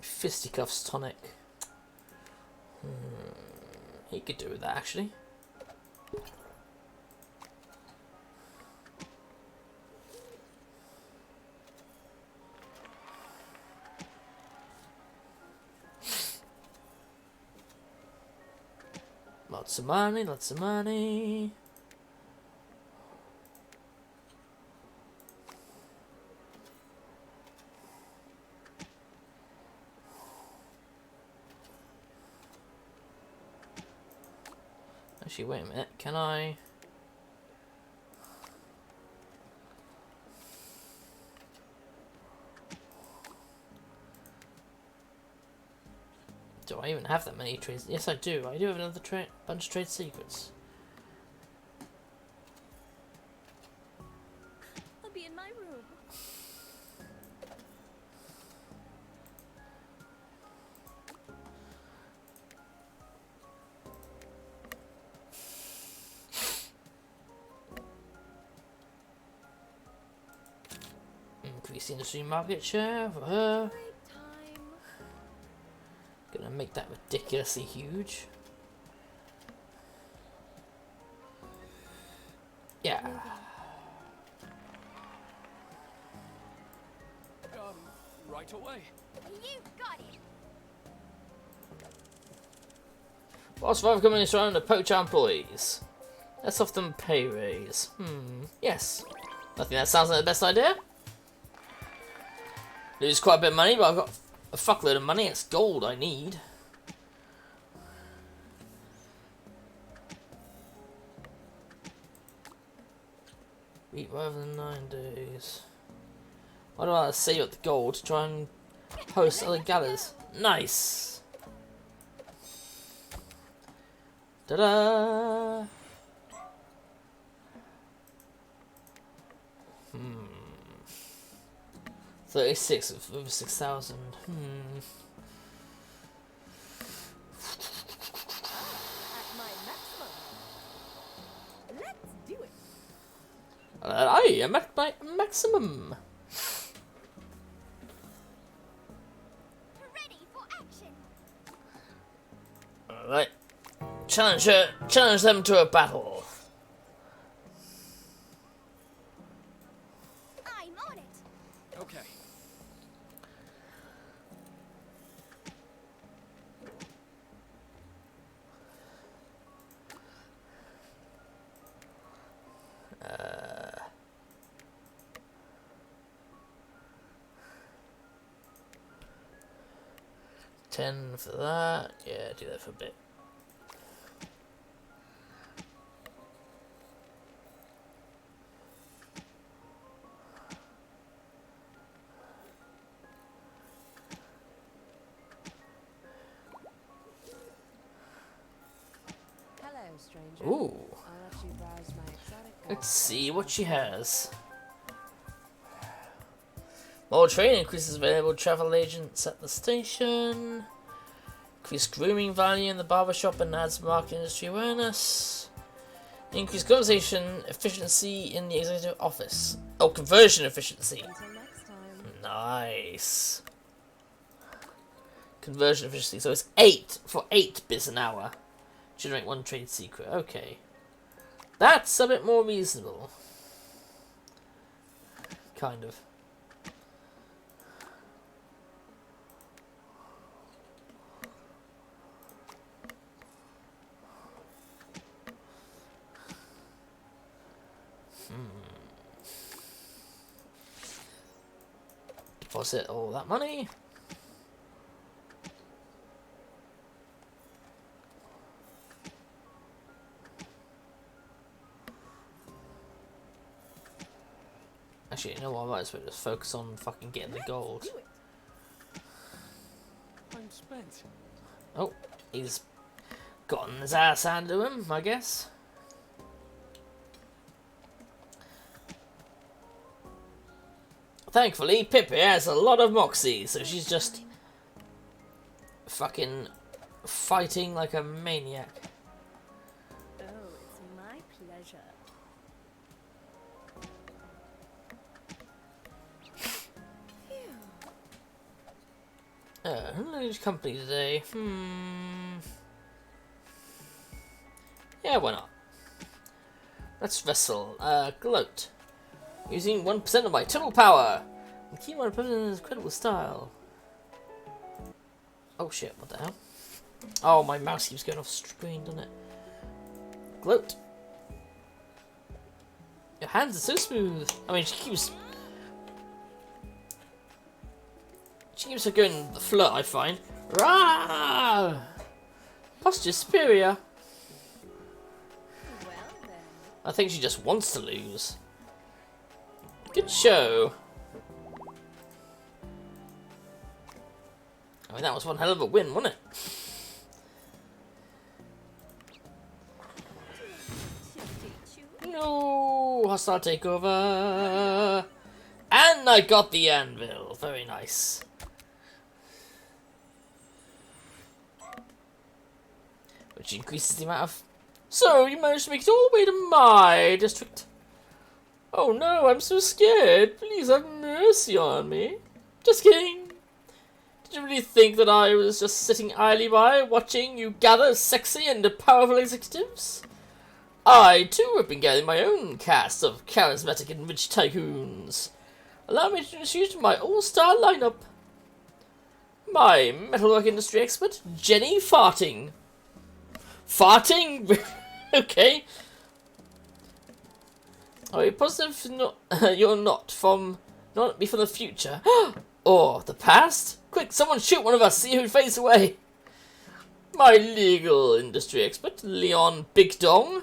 Fisticuffs tonic. He could do with that, actually. Lots of money, lots of money. Actually, wait a minute, can I... Do I even have that many trades? Yes, I do. I do have another bunch of trade secrets. I'll be in my room. Increase the industry market share for her. Break time. Gonna make that ridiculously huge. Yeah. Right away. You got it. Whilst five companies trying to poach our employees. Let's offer them a pay raise. Yes. I think that sounds like the best idea. Lose quite a bit of money, but I've got a fuckload of money. It's gold I need. Eat rather than 9 days. Why do I save up the gold to try and host other gathers? Nice! Ta-da! 36 of over 6,000. At my maximum. Let's do it. I am at my maximum. Ready for action. Alright. Challenge them to a battle. I'm on it. Okay. $10 for that. Yeah, do that for a bit. Hello, stranger. Ooh. I'll let you browse my exotic Let's see what she has. More training increases available travel agents at the station. Increased grooming value in the barbershop and adds market industry awareness. Increased conversation efficiency in the executive office. Oh, conversion efficiency. Until next time. Nice. Conversion efficiency. So it's 8 for 8 bits an hour. Generate 1 trade secret. Okay. That's a bit more reasonable. Kind of. Deposit all that money. Actually, you know what? I might as well just focus on fucking getting the gold. Do it. I'm spent. Oh, he's gotten his ass handed to him, I guess. Thankfully, Pippi has a lot of moxie, so she's just fucking fighting like a maniac. Oh, it's my pleasure. Who's company today? Yeah, why not? Let's wrestle. Gloat. Using 1% of my total power. And keep on putting in his incredible style. Oh shit, what the hell? Oh, my mouse keeps going off screen, doesn't it? Gloat. Your hands are so smooth. I mean, she keeps her going the flirt, I find. Rah! Posture superior. Well then. I think she just wants to lose. Good show. I mean, that was one hell of a win, wasn't it? No, hostile takeover. And I got the anvil. Very nice. Which increases the amount of... So, you managed to make it all the way to my district. Oh no, I'm so scared. Please have mercy on me. Just kidding. Did you really think that I was just sitting idly by, watching you gather sexy and powerful executives? I, too, have been gathering my own cast of charismatic and rich tycoons. Allow me to introduce you to my all-star lineup. My metalwork industry expert, Jenny Farting. Farting? Okay. Are you positive you're not from the future? Or the past? Quick, someone shoot one of us, see who fades away. My legal industry expert, Leon Big Dong.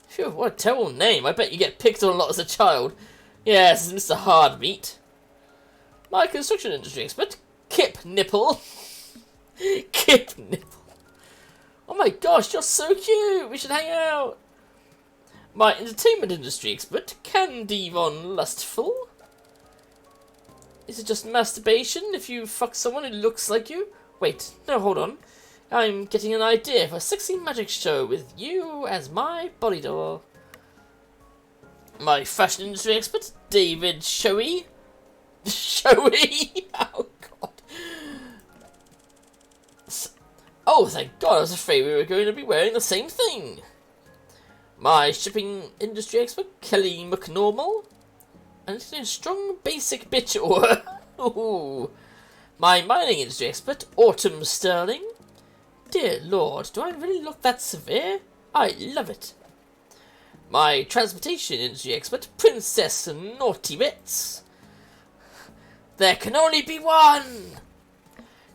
Phew, what a terrible name. I bet you get picked on a lot as a child. Yes, Mr. Hardmeat. My construction industry expert, Kip Nipple. Kip Nipple. Oh my gosh, you're so cute. We should hang out. My entertainment industry expert, Candy Von Lustful. Is it just masturbation if you fuck someone who looks like you? Wait, no, hold on. I'm getting an idea for a sexy magic show with you as my body double. My fashion industry expert, David Showy. Showy? Oh, God. Oh, thank God, I was afraid we were going to be wearing the same thing. My shipping industry expert, Kelly McNormal. And it's a strong basic bitch or ooh. My mining industry expert, Autumn Sterling. Dear Lord, do I really look that severe? I love it. My transportation industry expert, Princess Naughty Bits. There can only be one!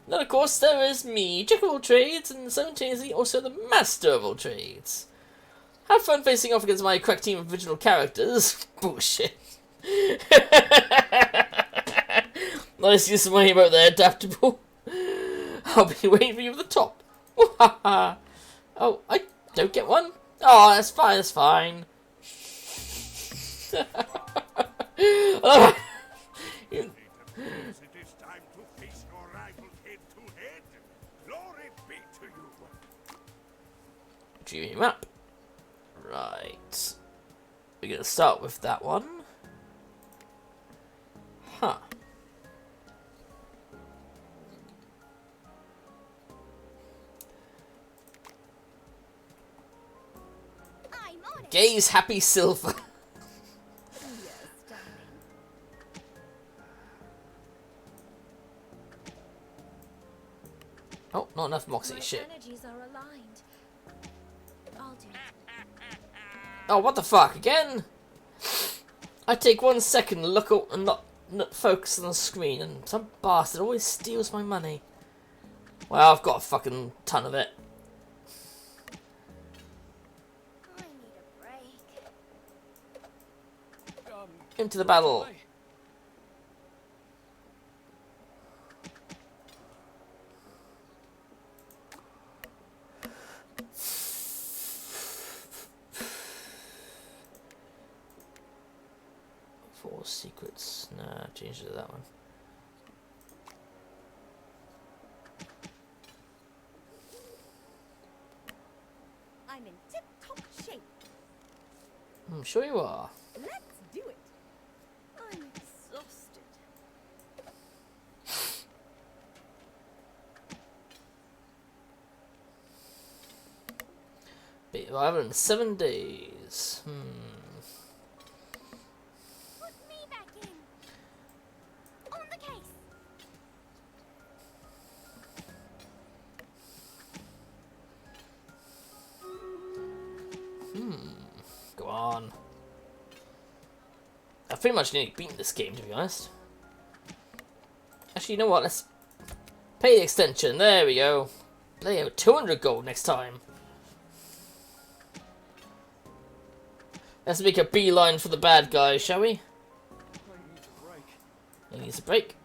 Then of course there is me, Jack of all trades, and simultaneously also the master of all trades. Have fun facing off against my crack team of original characters. Bullshit. Nice use of my about there, adaptable. I'll be waiting for you at the top. Oh, I don't get one? Oh, that's fine, that's fine. Oh. It is time to face your rival head to head. Glory be to you. Dreamy map. Right. We're going to start with that one. Huh. I'm on it. Gaze Happy Silver. Yes, darling. Oh, not enough Moxie My shit. energies are aligned. I'll do it. Oh, what the fuck, again? I take 1 second to look up and not focus on the screen, and some bastard always steals my money. Well, I've got a fucking ton of it. I need a break. Into the battle. Away. Four secrets. Nah, change it to that one. I'm in tip-top shape. I'm sure you are. Let's do it. I'm exhausted. Be arrival in 7 days. Put me back in. On the case. Go on. I've pretty much nearly beaten this game, to be honest. Actually, you know what? Let's pay the extension. There we go. Play out 200 gold next time. Let's make a beeline for the bad guy, shall we? I need a break. He needs a break.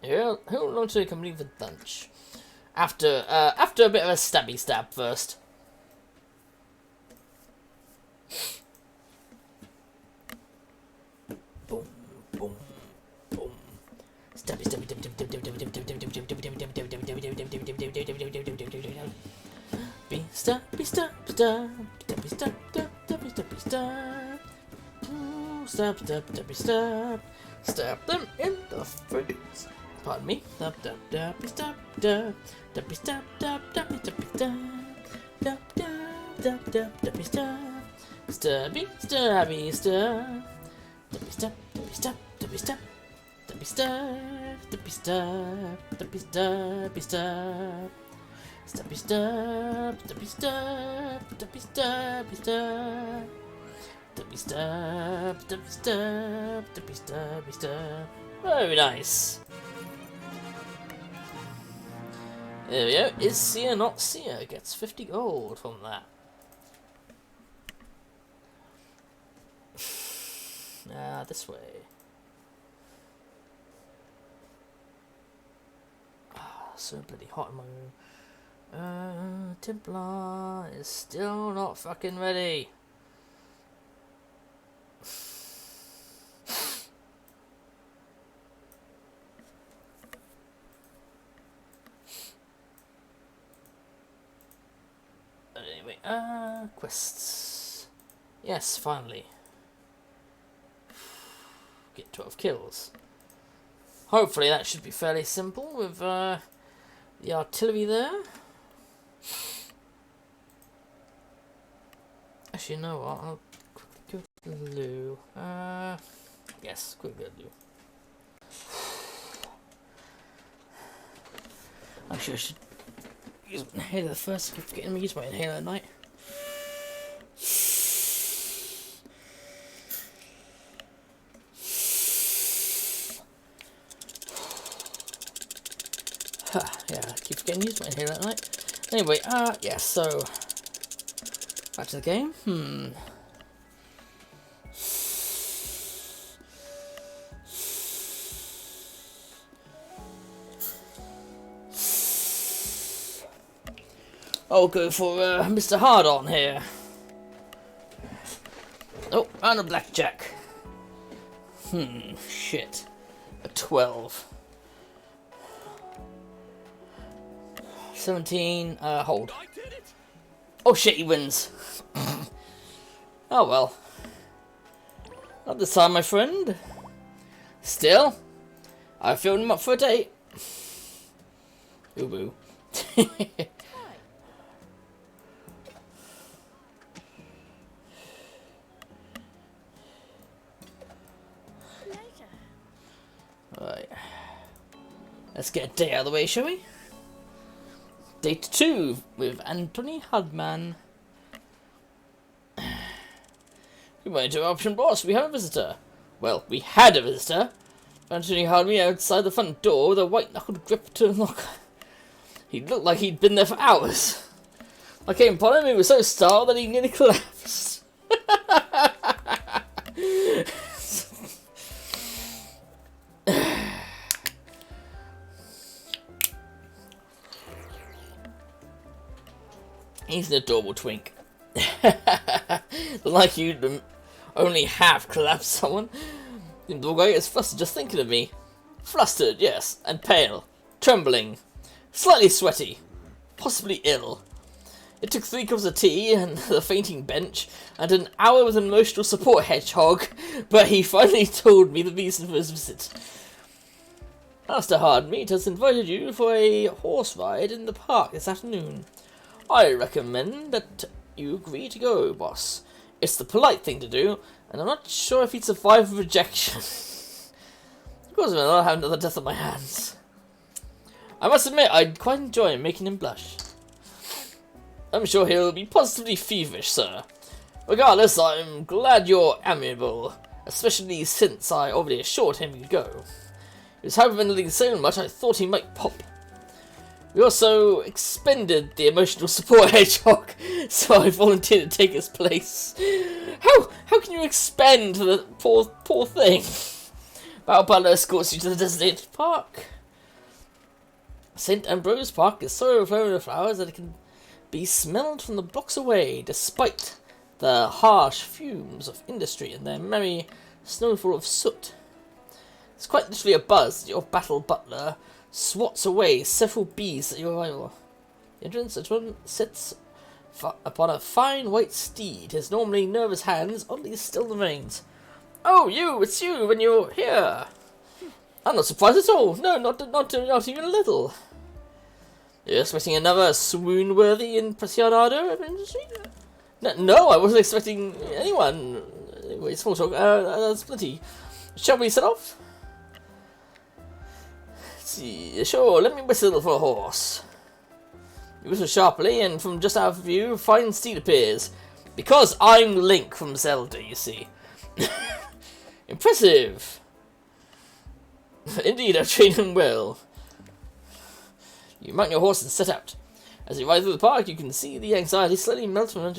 Yeah, how long till you complete the lunch? After a bit of a stabby stab first. Boom, boom. stab, stab, stab, stab, stab, stab, stab, stab. Stab, stab, stab, stab. Stab them in the face. Pardon me. Stab, stab, stab, stab, stab. Stab, stab, stab, stab, stab, stab. Stab, stab, stab, stab, stab. Stabby, stabby, stab. Stabby, stab, stabby, stab, stabby, stab. Stabby, stab, stabby, stab, stabby, stabby, stab. Stabby, stab, stabby, stab, stabby, stabby, stab. Stabby, stab, stabby, stab, stabby, stabby, stab. Very nice. There we go. Is seer not seer? Gets 50 gold from that. This way. So bloody hot in my room. Templar is still not fucking ready. Anyway, quests. Yes, finally. Get 12 kills. Hopefully that should be fairly simple with the artillery there. Actually, you know what? I'll quickly go to the loo. Yes, quickly go to the loo. Actually, I should use my inhaler first. I keep forgetting to use my inhaler at night. Yeah, I keep forgetting to use my inhaler at night. Anyway, yeah, so back to the game. I'll go for Mr. Hard-On here. Oh, and a blackjack. Shit. A 12. 17, hold. Oh shit, he wins. Oh well. Not this time, my friend. Still, I filled him up for a date. Ooh boo. Right. Let's get a date out of the way, shall we? Date 2 with Anthony Hudman. Good morning, interruption, boss. We have a visitor. Well, we had a visitor. Anthony had me outside the front door with a white-knuckled grip to unlock. He looked like he'd been there for hours. I came upon him, he was so startled that he nearly collapsed. He's an adorable twink. Like you'd only half collapsed someone. The dog is flustered just thinking of me. Flustered, yes, and pale, trembling, slightly sweaty, possibly ill. It took 3 cups of tea and the fainting bench and an hour with an emotional support hedgehog, but he finally told me the reason for his visit. Master Hardmeat has invited you for a horse ride in the park this afternoon. I recommend that you agree to go, boss. It's the polite thing to do, and I'm not sure if he'd survive rejection. Of course, I'll have another death on my hands. I must admit, I'd quite enjoy making him blush. I'm sure he'll be positively feverish, sir. Regardless, I'm glad you're amiable, especially since I already assured him you'd go. He was hyperventilating so much I thought he might pop. We also expended the emotional support hedgehog, so I volunteered to take his place. How can you expend the poor thing? Battle Butler escorts you to the designated park. St. Ambrose Park is so overflowing with flowers that it can be smelled from the blocks away, despite the harsh fumes of industry and their merry snowfall of soot. It's quite literally a buzz that your Battle Butler swats away several bees at your arrival. The entrance at one sits upon a fine white steed, his normally nervous hands oddly still the reins. "Oh, it's you when you're here. I'm not surprised at all. No, not even a little. You're expecting another swoon-worthy impressionado of industry? No, I wasn't expecting anyone. Wait, small talk. That's plenty. Shall we set off? Let's see. Sure, let me whistle for a horse." You whistle sharply, and from just out of view, a fine steed appears. Because I'm Link from Zelda, you see. Impressive. Indeed, I've trained him well. You mount your horse and set out. As you ride through the park, you can see the anxiety slowly melt from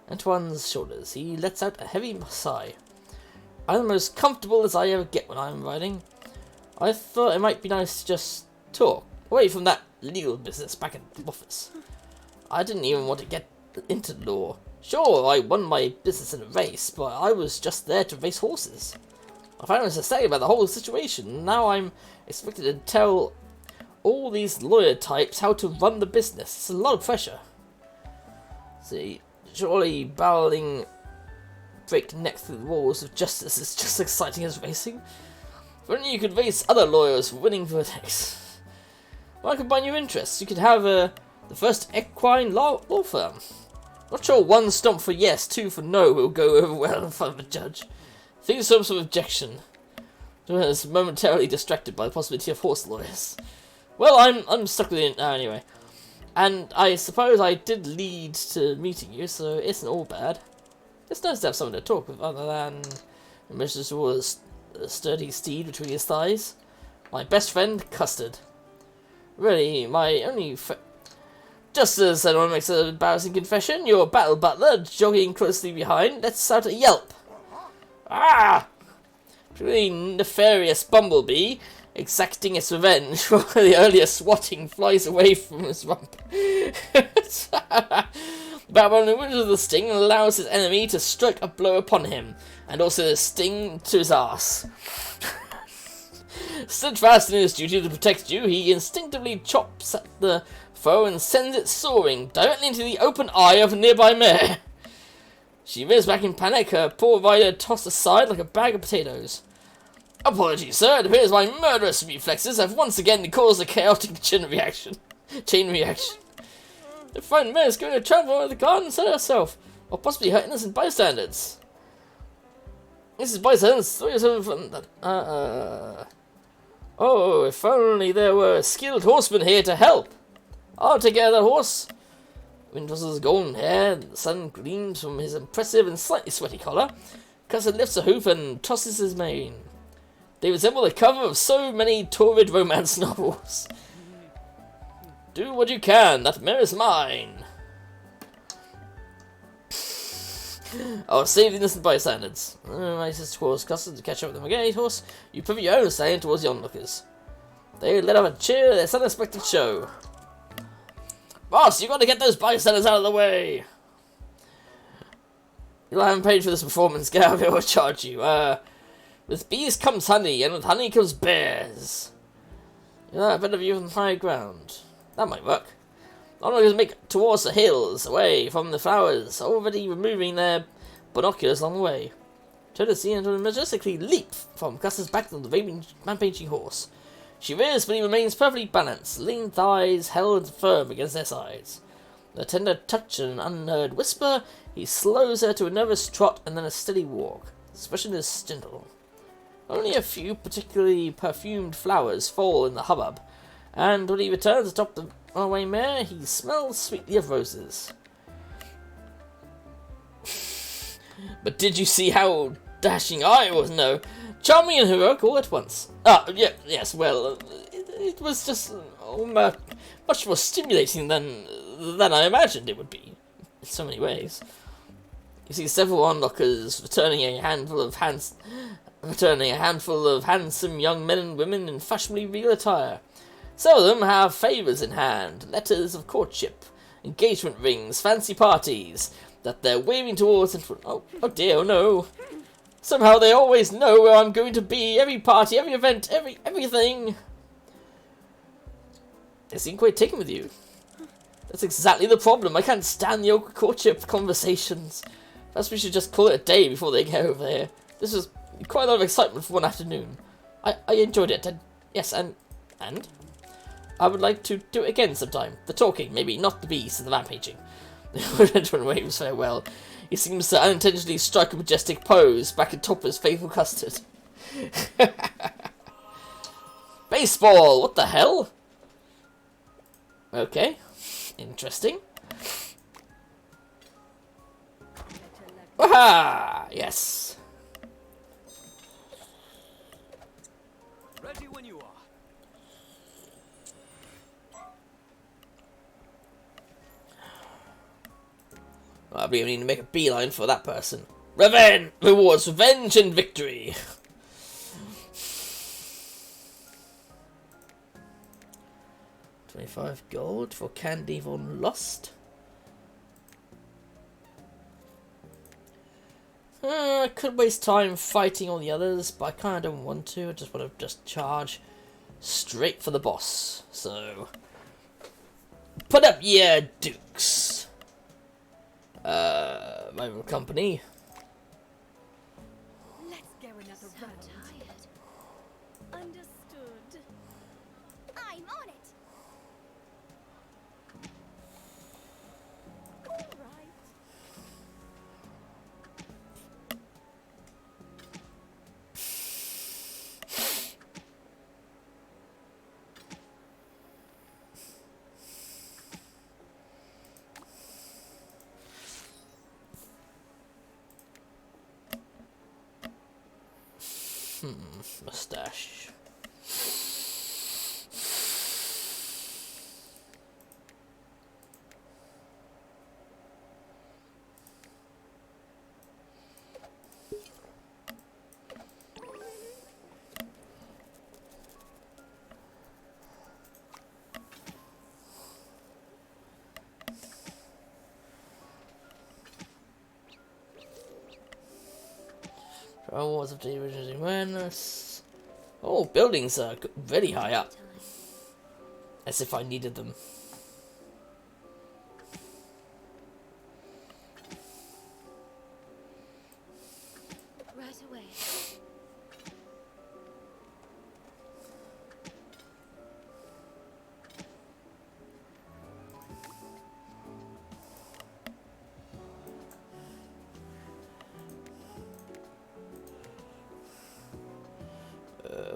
Antoine's shoulders. He lets out a heavy sigh. "I'm the most comfortable as I ever get when I'm riding. I thought it might be nice to just talk, away from that legal business back at the office. I didn't even want to get into law. Sure, I won my business in a race, but I was just there to race horses. I found much to say about the whole situation. Now I'm expected to tell all these lawyer types how to run the business. It's a lot of pressure." See, surely barreling breakneck through the walls of justice is just as exciting as racing. If only you could race other lawyers for winning verdicts. Why combine your interests? You could have the first equine law firm. Not sure one stomp for yes, two for no will go over well in front of a judge. Think some sort of objection. I was momentarily distracted by the possibility of horse lawyers. Well, I'm stuck with it now anyway. And I suppose I did lead to meeting you, so it isn't all bad. It's nice to have someone to talk with other than Mrs. Wall's sturdy steed between his thighs. My best friend, Custard. Really, my only Just as anyone makes an embarrassing confession, your battle butler, jogging closely behind, lets out a yelp. Ah! Truly nefarious bumblebee, exacting its revenge for the earlier swatting flies away from his rump. Batman wins the sting and allows his enemy to strike a blow upon him, and also the sting to his ass. Steadfast in his duty to protect you, he instinctively chops at the foe and sends it soaring directly into the open eye of a nearby mare. She rears back in panic, her poor rider tossed aside like a bag of potatoes. Apologies, sir. It appears my murderous reflexes have once again caused a chaotic chain reaction. The frightened mare is going to trample over the garden and set herself, or possibly hurt innocent bystanders. This is bystanders. Oh, if only there were skilled horsemen here to help. I'll take care of that horse. Windrossel's golden hair, the sun gleams from his impressive and slightly sweaty collar. Cussard lifts a hoof and tosses his mane. They resemble the cover of so many torrid romance novels. Do what you can, that mare is mine. I'll save the innocent bystanders. My sister calls Custard to catch up with them again, horse. You pivot your own stallion towards the onlookers. They let up a cheer at this unexpected show. Boss, you got to get those bystanders out of the way. You haven't paid for this performance, get out of here, I'll charge you. With bees comes honey, and with honey comes bears. You know, a better view from high ground. That might work. Onlookers make towards the hills, away from the flowers, already removing their binoculars along the way. Turn to see and majestically leap from Custard's back on the rampaging horse. She rears, but he remains perfectly balanced, lean thighs held firm against their sides. With a tender touch and an unheard whisper, he slows her to a nervous trot and then a steady walk. His expression is gentle. Only a few particularly perfumed flowers fall in the hubbub, and when he returns atop the runaway mare, he smells sweetly of roses. But did you see how dashing I was? No. Charming and heroic all at once. Yes, well, it was just much more stimulating than I imagined it would be, in so many ways. You see several onlookers returning a handful of handsome young men and women in fashionably regal attire. Some of them have favours in hand, letters of courtship, engagement rings, fancy parties, that they're waving towards and... Oh dear, oh no. Somehow they always know where I'm going to be, every party, every event, everything. They seem quite taken with you. That's exactly the problem. I can't stand the awkward courtship conversations. Perhaps we should just call it a day before they get over here. This was quite a lot of excitement for one afternoon. I enjoyed it, and yes, and I would like to do it again sometime. The talking, maybe, not the bees and the rampaging. The gentleman waves farewell. He seems to unintentionally strike a majestic pose back atop his faithful custard. Baseball! What the hell? Okay. Interesting. Aha! Yes. Ready when you are. I believe we need to make a beeline for that person. Revenge! Rewards revenge and victory. $25 gold for Candy Von Lost. I could waste time fighting all the others, but I kind of don't want to. I just want to charge straight for the boss. So, put up your dukes. Rival company. Let's go another round. Tired. Understood. I'm on it. All right. Mustache. Rewards of the original awareness. Oh, buildings are very high up. As if I needed them. Right away.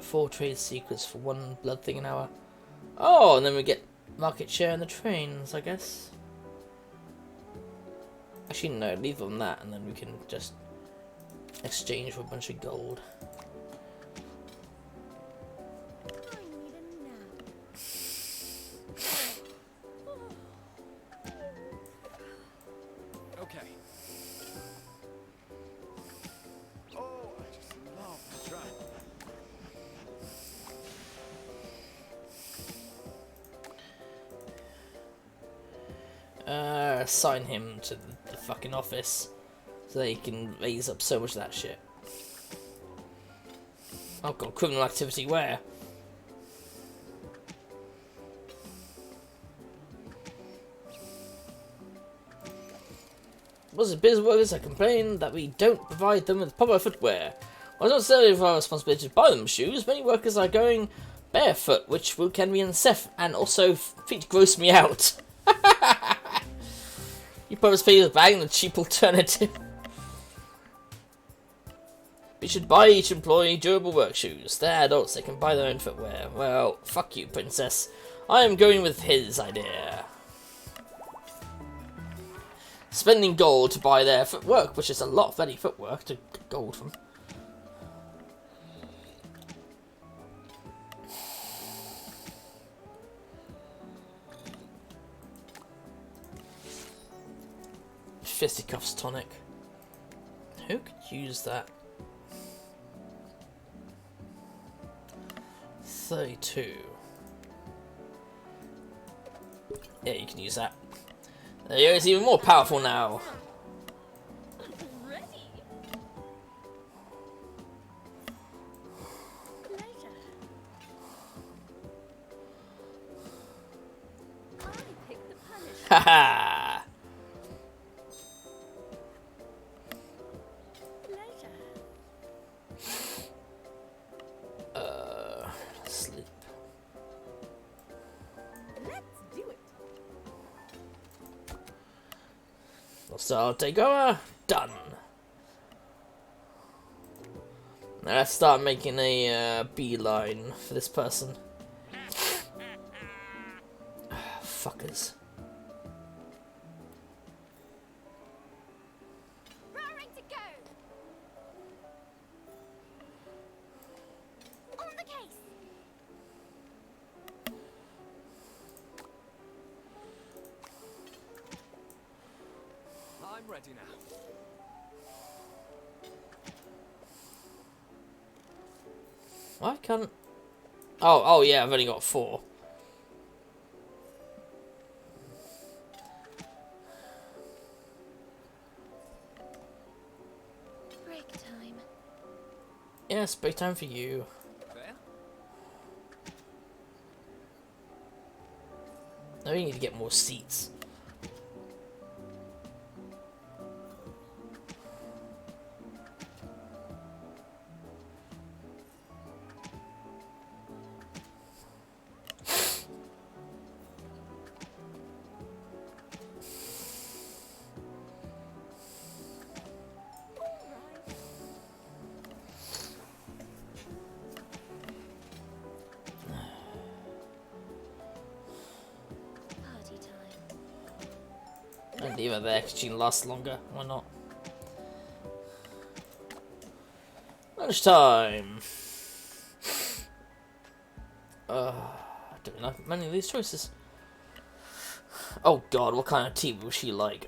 Four trade secrets for one blood thing an hour. Oh, and then we get market share in the trains, I guess. Actually, no, leave on that, and then we can just exchange for a bunch of gold. I need a nap. Okay. Oh, I just love the track. Assign him to the fucking office so they can raise up so much of that shit. Oh god, criminal activity where? Was it business workers that complain that we don't provide them with proper footwear? Well, it's not necessarily our responsibility to buy them shoes. Many workers are going barefoot, which can be unsafe, and also feet gross me out. You purpose pay the bag the cheap alternative. We should buy each employee durable work shoes. They're adults, they can buy their own footwear. Well, fuck you, princess. I am going with his idea. Spending gold to buy their footwork, which is a lot of bloody footwork to get gold from. Fisticuffs tonic. Who could use that? 32. Yeah, you can use that. There you go, it's even more powerful now. Ready. Later. I pick the punishment. Haha. Pleasure. Sleep. Let's do it. So take over. Done. Now let's start making a beeline for this person. Fuckers. Raring to go. On the case. I'm ready now. Why can't... Oh yeah, I've only got 4. Break time. Yes, break time for you. There? Now we need to get more seats. Party time. And leave her there because she can last longer. Why not? Lunchtime. I don't like many of these choices. Oh god, what kind of tea will she like?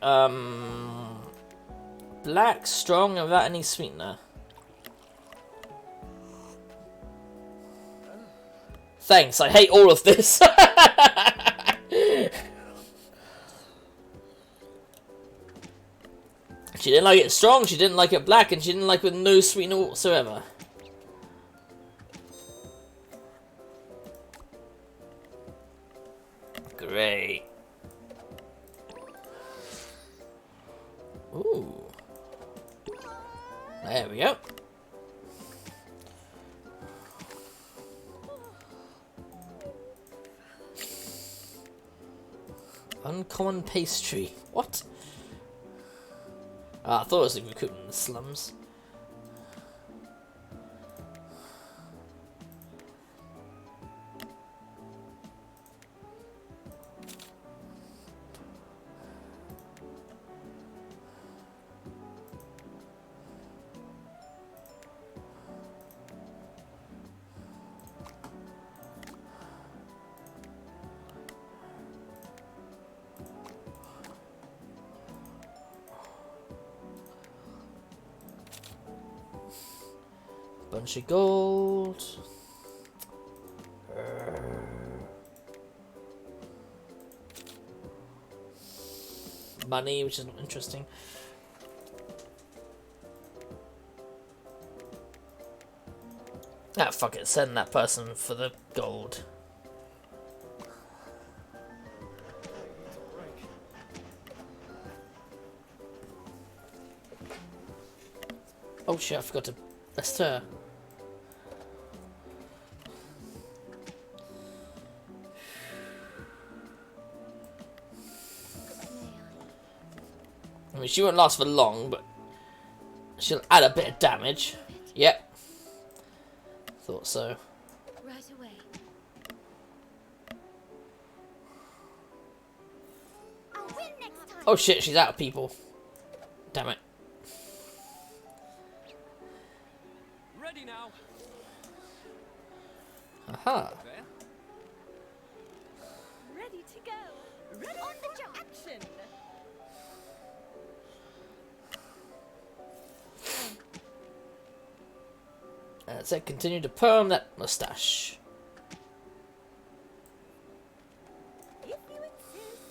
Black, strong, and without any sweetener. Thanks, I hate all of this. She didn't like it strong, she didn't like it black, and she didn't like it with no sweetener whatsoever. Great. Ooh. There we go. Uncommon pastry. What? Ah, I thought it was like recruitment in the slums. Bunch of gold. Money, which is not interesting. Ah, fuck it. Send that person for the gold. Oh shit, I forgot to rest her. I mean, she won't last for long, but she'll add a bit of damage. Yep. Thought so. Right away. I'll win next time. Oh shit, she's out of people. Damn it. Ready now. Aha. There? Ready to go. Ready on the jump. Action. That's it, continue to perm that mustache. If you insist.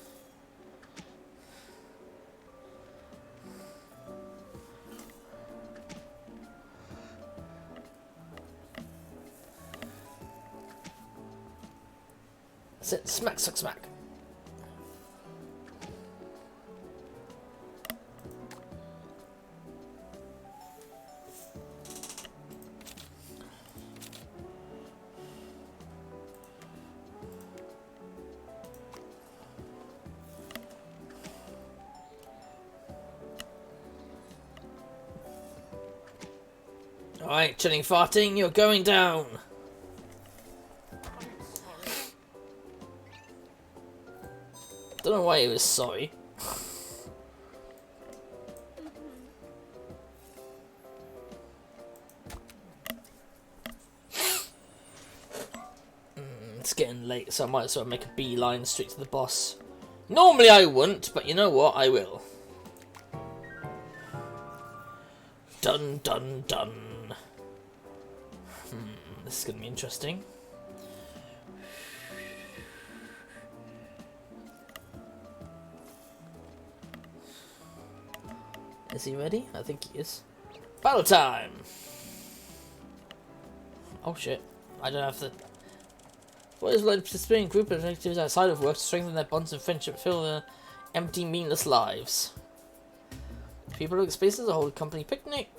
That's it, smack, smack, smack. Alright, chilling farting, you're going down. Don't know why he was sorry. It's getting late, so I might as well make a beeline straight to the boss. Normally I wouldn't, but you know what? I will. Dun dun dun. This is going to be interesting. Is he ready? I think he is. Battle time! Oh shit. I don't have the... What is like participating in group activities outside of work to strengthen their bonds and friendship, fill their empty, meaningless lives? People look spaces, a whole company picnic.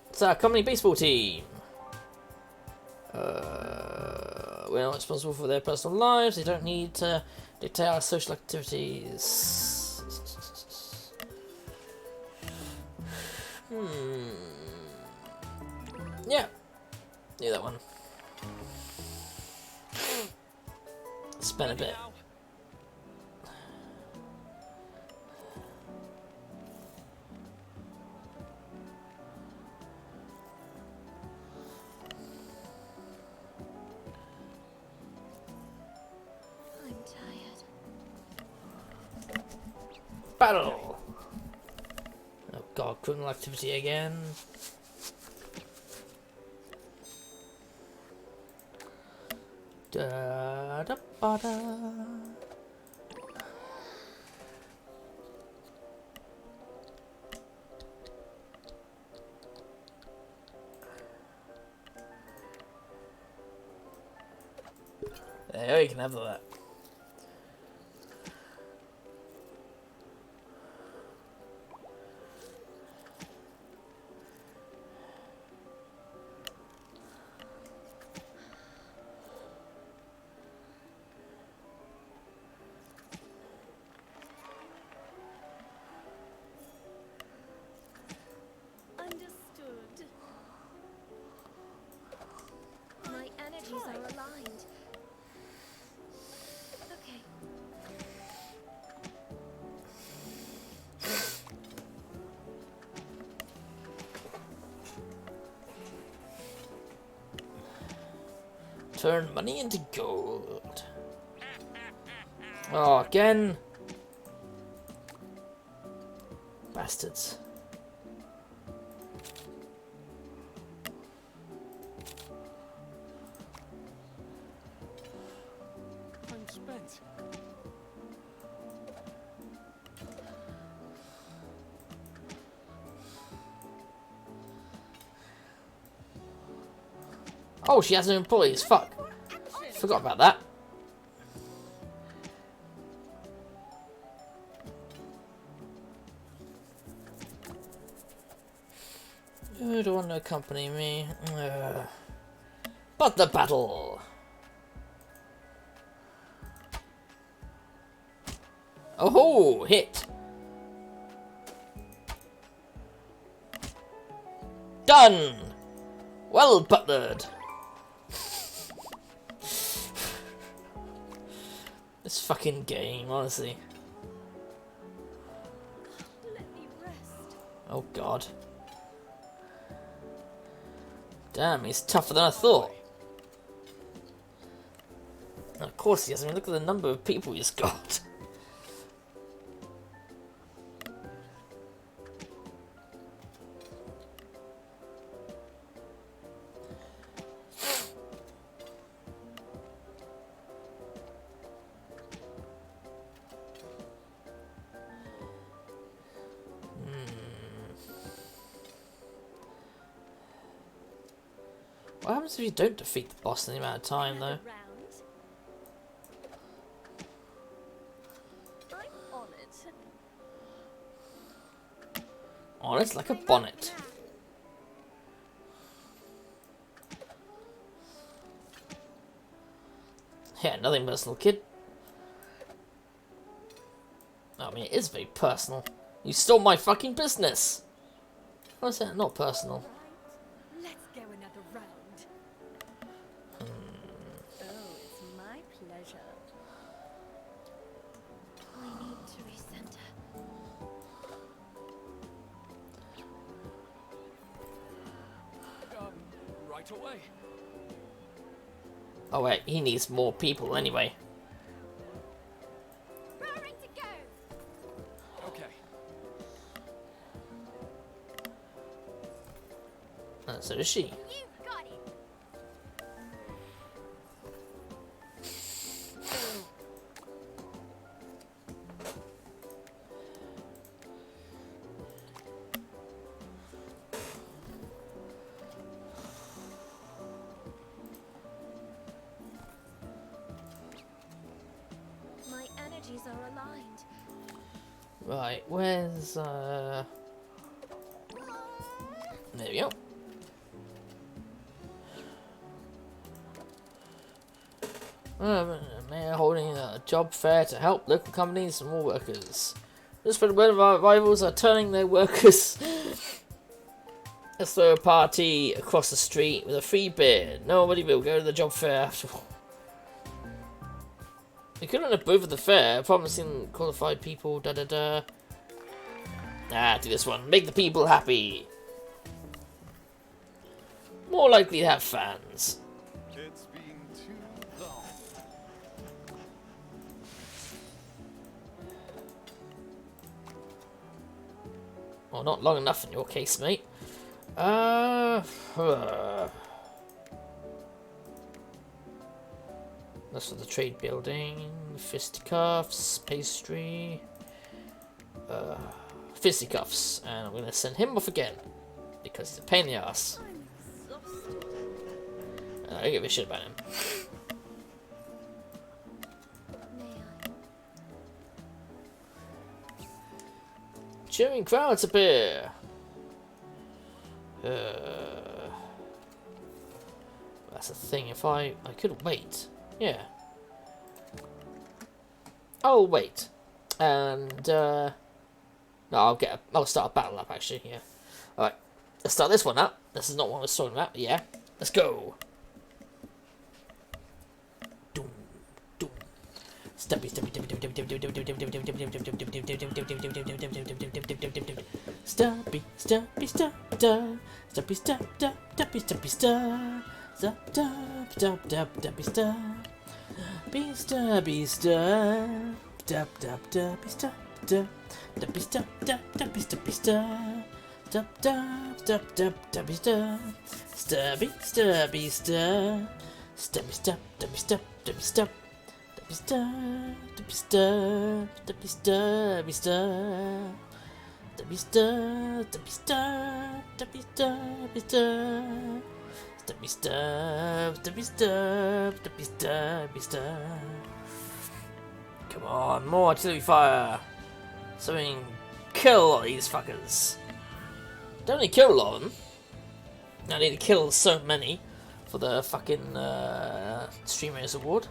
It's our company baseball team. We're not responsible for their personal lives. They don't need to dictate our social activities. Yeah. Do that one. Spend a bit. I'm tired. Battle! Oh god, criminal activity again. Da da ba da. There, you can have that. Understood. My energies are aligned. Okay. Turn money into gold. Oh, again. Bastards. I'm spent. Oh, she has no employees. Fuck. Forgot about that. Who don't want to accompany me? But the battle. Oh, hit. Done. Well butlered. This fucking game, honestly. Let me rest. Oh god. Damn, he's tougher than I thought. Of course he has. I mean, look at the number of people he's got. What happens if you don't defeat the boss in the amount of time, though? Another round. I'm on it. Oh, it's like a bonnet. Yeah, nothing personal, kid. I mean, it is very personal. You stole my fucking business. What's that? Not personal. Right. Let's go another round. Oh, it's my pleasure. We need to recenter. Right away. Oh wait, he needs more people anyway. Raring to go. Okay. And so does she. You've got it. My energies are aligned. Right, where's there we go. Mayor holding a job fair to help local companies and more workers. Just for the word of our rivals are turning their workers. Let's throw a party across the street with a free beer. Nobody will go to the job fair after all. We couldn't have both at the fair, promising qualified people, da da da. Ah, do this one. Make the people happy. More likely to have fans. It's been too long. Well, not long enough in your case, mate. That's for the trade building. Fisticuffs, pastry. Fisticuffs. And I'm going to send him off again. Because he's a pain in the ass. I'm exhausted. I don't give a shit about him. May I? Cheering crowds appear. That's the thing. If I could wait. Yeah. I'll wait. And no, I'll start a battle up actually. Yeah. All right. Let's start this one up. This is not what I was talking about. Yeah. Let's go. Doom, doom. Steppy, steppy, steppy, steppy, steppy, steppy, steppy, steppy, steppy, steppy, steppy, steppy, steppy, steppy, steppy, steppy, steppy, steppy, step, step, step, step, steppy, step, be steppy, step, step, step, steppy, step, step, steppy, step, step, steppy, steppy, step, step, step, step, step, steppy, step, stubby, stubby, step, steppy, step, steppy, step, steppy, step. Steppy step, steppy step, steppy step, steppy step, steppy step, steppy step, steppy step, steppy step, steppy step, steppy step, steppy step. Come on, more artillery fire, so we can kill all these fuckers. Don't need to kill a lot of them. I need to kill so many for the fucking Streamers Award.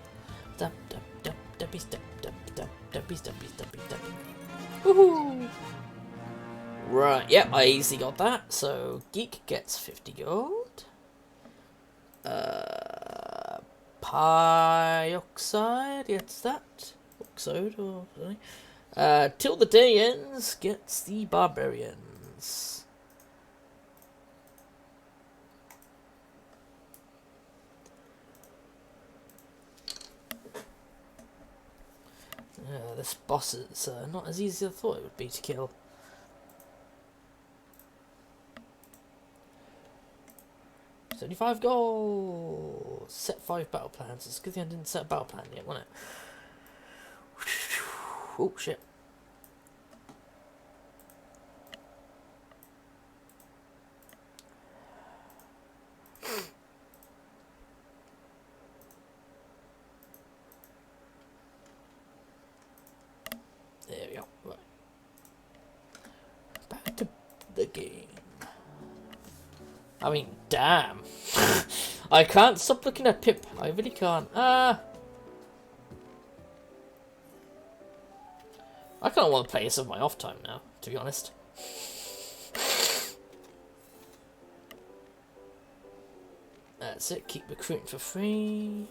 Step, step, step, steppy, step, step, step, steppy, steppy, steppy, steppy. Woohoo! Right, yep, I easily got that. So Geek gets 50 gold. Pioxide gets that. Oxide or something. Till the day ends gets the Barbarians. This boss is not as easy as I thought it would be to kill. $75 gold! Set 5 battle plans. It's a good thing I didn't set a battle plan yet, wasn't it? Oh shit. There we go. Right. Back to the game. I mean, damn. I can't stop looking at Pip. I really can't. I kind of want to play this on my off time now, to be honest. That's it. Keep recruiting for free.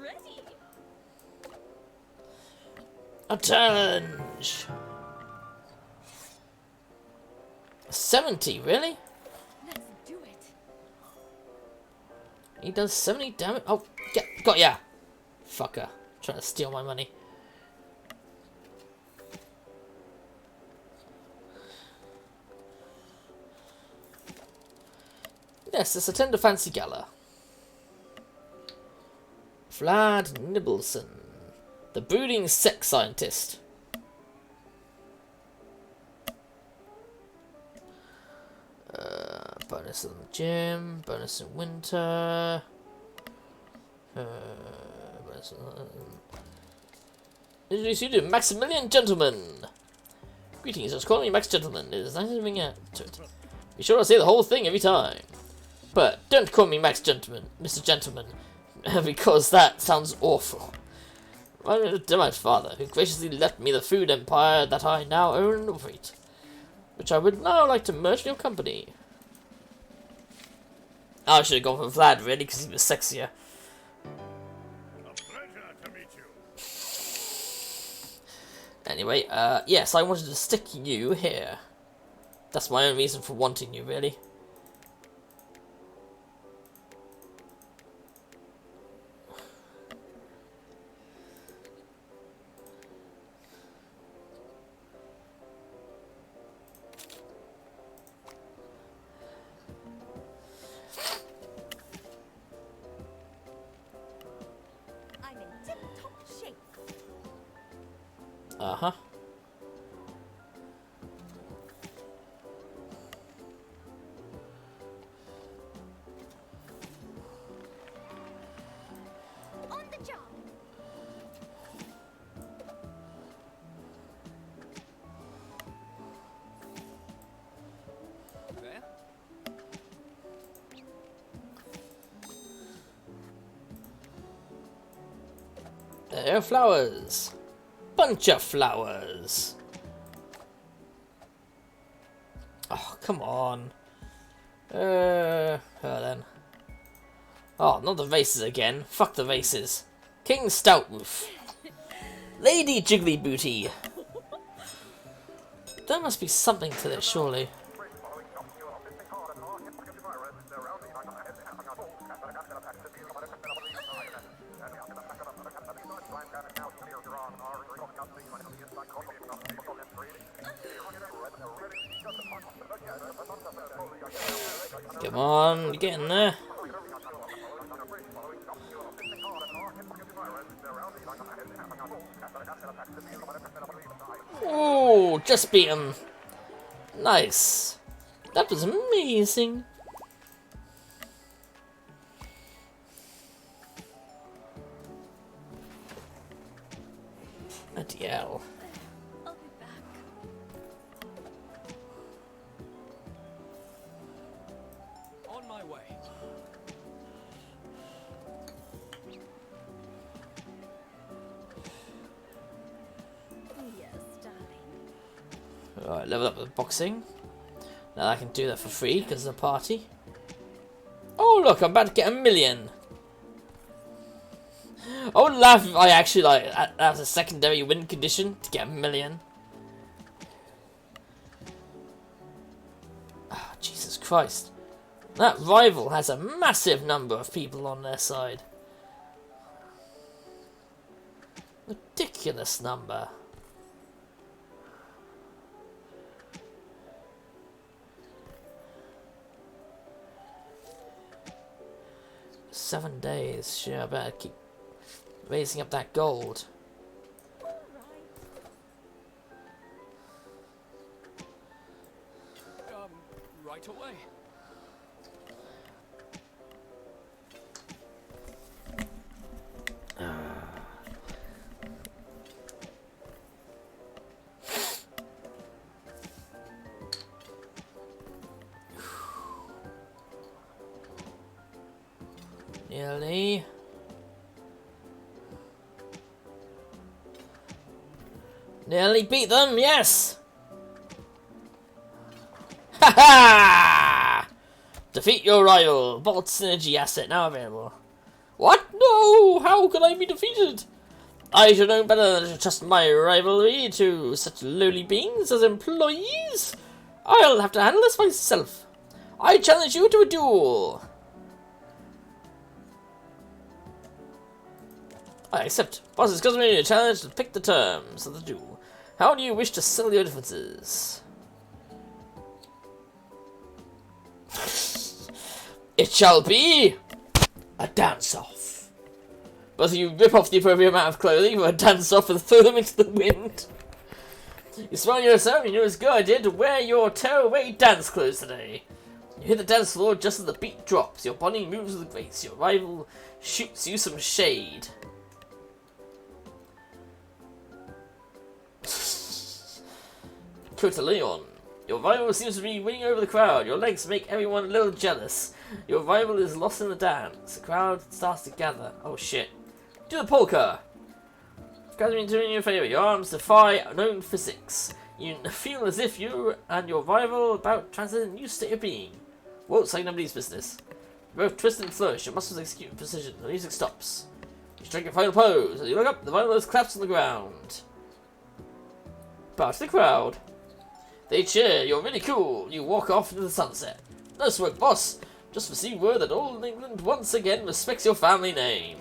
Ready? A challenge. 70, really? Let's do it. He does 70 damage. Oh, got ya. Fucker. Trying to steal my money. Yes, let's attend a fancy gala. Vlad Nibelson, the brooding sex scientist. Bonus in the gym, bonus in winter. Introduce you to Maximilian Gentleman. Greetings, just call me Max Gentleman. It is nice having to it. Be sure to say the whole thing every time. But don't call me Max Gentleman, Mr. Gentleman, because that sounds awful. I'm to my father, who graciously left me the food empire that I now own and operate, which I would now like to merge in your company. I should have gone for Vlad, really, because he was sexier. A pleasure to meet you. Anyway, yes, I wanted to stick you here. That's my own reason for wanting you, really. I'm in tip-top shape. Uh-huh. On the job. There? There are flowers. Bunch of flowers. Oh, come on. Her then. Oh, not the vases again. Fuck the vases. King Stoutroof. Lady Jiggly Booty. There must be something to this, surely. Come on, you're getting there. Oh, just beat him. Nice. That was amazing. Bloody hell. I'll be back. On my way. Yes, darling. Alright, level up with boxing. Now I can do that for free because of the party. Oh look, I'm about to get 1 million. I would laugh if I actually that was a secondary win condition to get 1 million. Oh, Jesus Christ. That rival has a massive number of people on their side. Ridiculous number. "7 days. Sure, I better keep raising up that gold." Right away. Nearly. Nearly beat them, yes! Ha ha! Defeat your rival. Vault synergy asset now available. What? No! How could I be defeated? I should know better than to trust my rivalry to such lowly beings as employees. I'll have to handle this myself. I challenge you to a duel. I accept. Boss is customary a challenge to pick the terms of the duel. How do you wish to settle your differences? It shall be a dance-off. Both of you rip off the appropriate amount of clothing for a dance-off and throw them into the wind. You smell yourself, you know it's a good idea to wear your tearaway dance clothes today. You hit the dance floor just as the beat drops. Your body moves with grace. Your rival shoots you some shade. Leon. Your rival seems to be winning over the crowd. Your legs make everyone a little jealous. Your rival is lost in the dance. The crowd starts to gather. Oh shit. Do the polka! Gradually turning in your favour. Your arms defy known physics. You feel as if you and your rival are about to transcend a new state of being. Whoa, it's like nobody's business. You both twist and flourish. Your muscles execute with precision. The music stops. You strike a final pose. As you look up, the rival is collapsed on the ground. Bow to the crowd. They cheer. You're really cool. You walk off into the sunset. Nice work, boss. Just received word that all England once again respects your family name.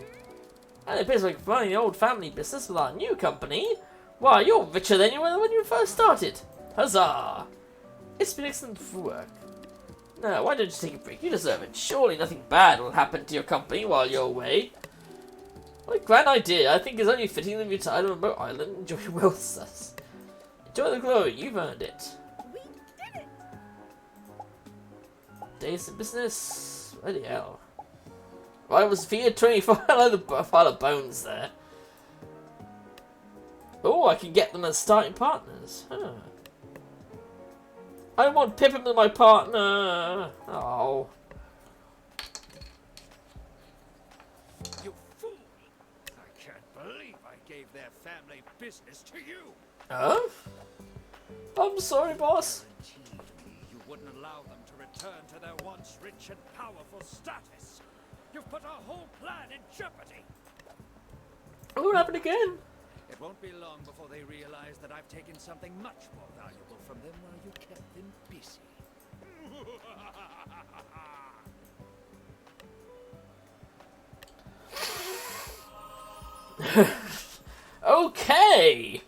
And it appears like running the old family business with our new company. Why, you're richer than you were when you first started. Huzzah! It's been excellent work. Now, why don't you take a break? You deserve it. Surely nothing bad will happen to your company while you're away. What a grand idea. I think it's only fitting that you retire to a remote island and enjoy your wealth with us. Enjoy the glory. You've earned it. We did it! Days of business? Bloody hell. Right, was defeated 24. I like the pile of bones there. Oh, I can get them as starting partners. Huh. I want Pippin as my partner. Oh. You fool! I can't believe I gave their family business to you. Huh? I'm sorry, boss. Guaranteed you wouldn't allow them to return to their once rich and powerful status. You've put our whole plan in jeopardy. What happened again? It won't be long before they realize that I've taken something much more valuable from them while you kept them busy. Okay.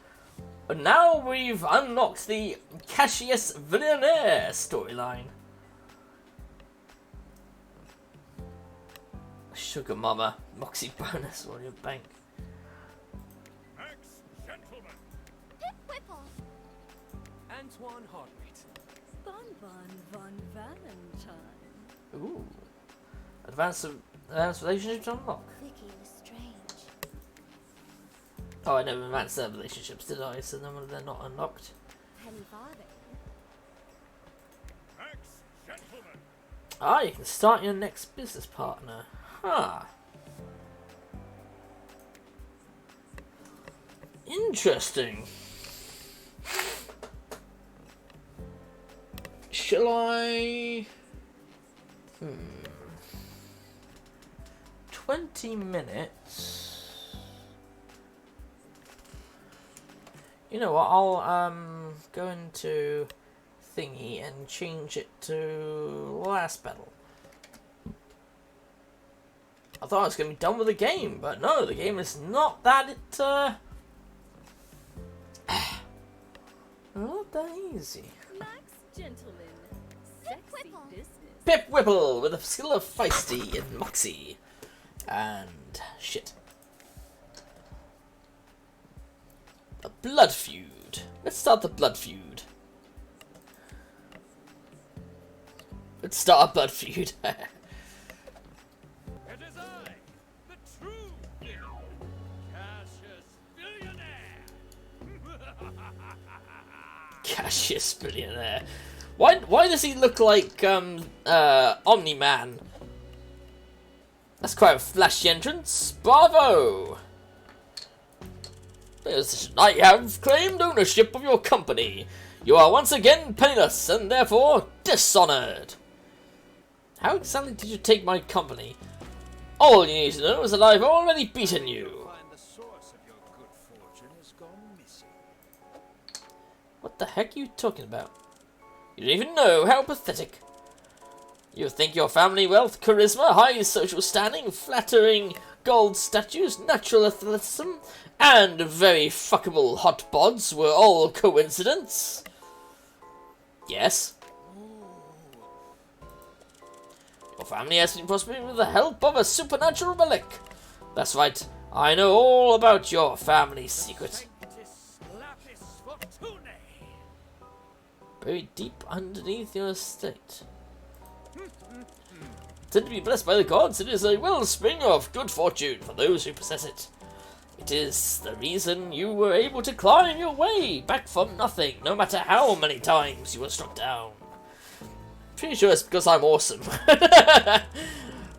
But now we've unlocked the Cassius Billionaire storyline. Sugar Mama, Moxie bonus on your bank. Ex-gentlemen, Pip Whipple! Antoine Hartwait. Bonbon Von Valentine. Ooh. Advanced relationships unlocked. Vicky was strange. Oh, I never advanced their relationships, did I? So then they're not unlocked. Penny Farthing. ex-gentlemen, Ah, you can start your next business partner. Huh. Interesting. Shall I... 20 minutes. You know what, I'll go into thingy and change it to last battle. I thought I was going to be done with the game, but no, the game is not that not that easy. Max Gentleman. Sexy Whipple. business. Pip Whipple with the skill of Feisty and Moxie. And shit. A blood feud. Let's start the blood feud. Let's start a blood feud. it is I, the true villain, Cassius Billionaire. Cassius Billionaire. Why does he look like Omni-Man? That's quite a flashy entrance. Bravo! I have claimed ownership of your company. You are once again penniless and therefore dishonored. How exactly did you take my company? All you need to know is that I've already beaten you. Find the source of your good fortune has gone missing. What the heck are you talking about? You don't even know. How pathetic. You think your family wealth, charisma, high social standing, flattering gold statues, natural athleticism, and very fuckable hot bods were all coincidence? Yes. Your family has been prospering with the help of a supernatural relic. That's right. I know all about your family's secret. Sanctus lapis fortunae. Buried deep underneath your estate. Said to be blessed by the gods, it is a wellspring of good fortune for those who possess it. It is the reason you were able to climb your way back from nothing, no matter how many times you were struck down. Pretty sure it's because I'm awesome.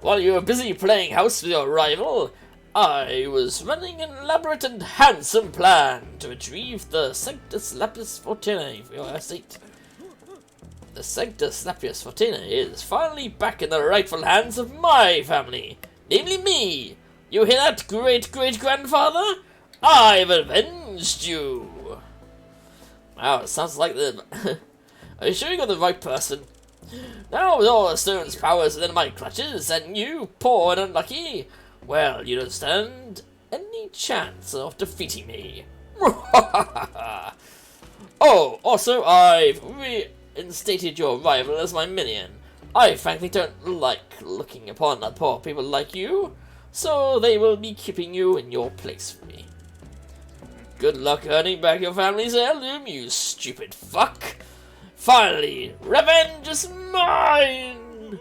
While you were busy playing house with your rival, I was running an elaborate and handsome plan to retrieve the Sanctus Lapis Fortunae for your estate. The Sanctus Lapis Fortunae is finally back in the rightful hands of my family, namely me. You hear that, great-great-grandfather? I've avenged you. Wow, it sounds like the... Are you sure you got the right person? Now with all the stone's powers within my clutches, and you, poor and unlucky, well, you don't stand any chance of defeating me. Oh, also, I've reinstated your rival as my minion. I frankly don't like looking upon poor people like you, so they will be keeping you in your place for me. Good luck earning back your family's heirloom, you stupid fuck. Finally, revenge is mine!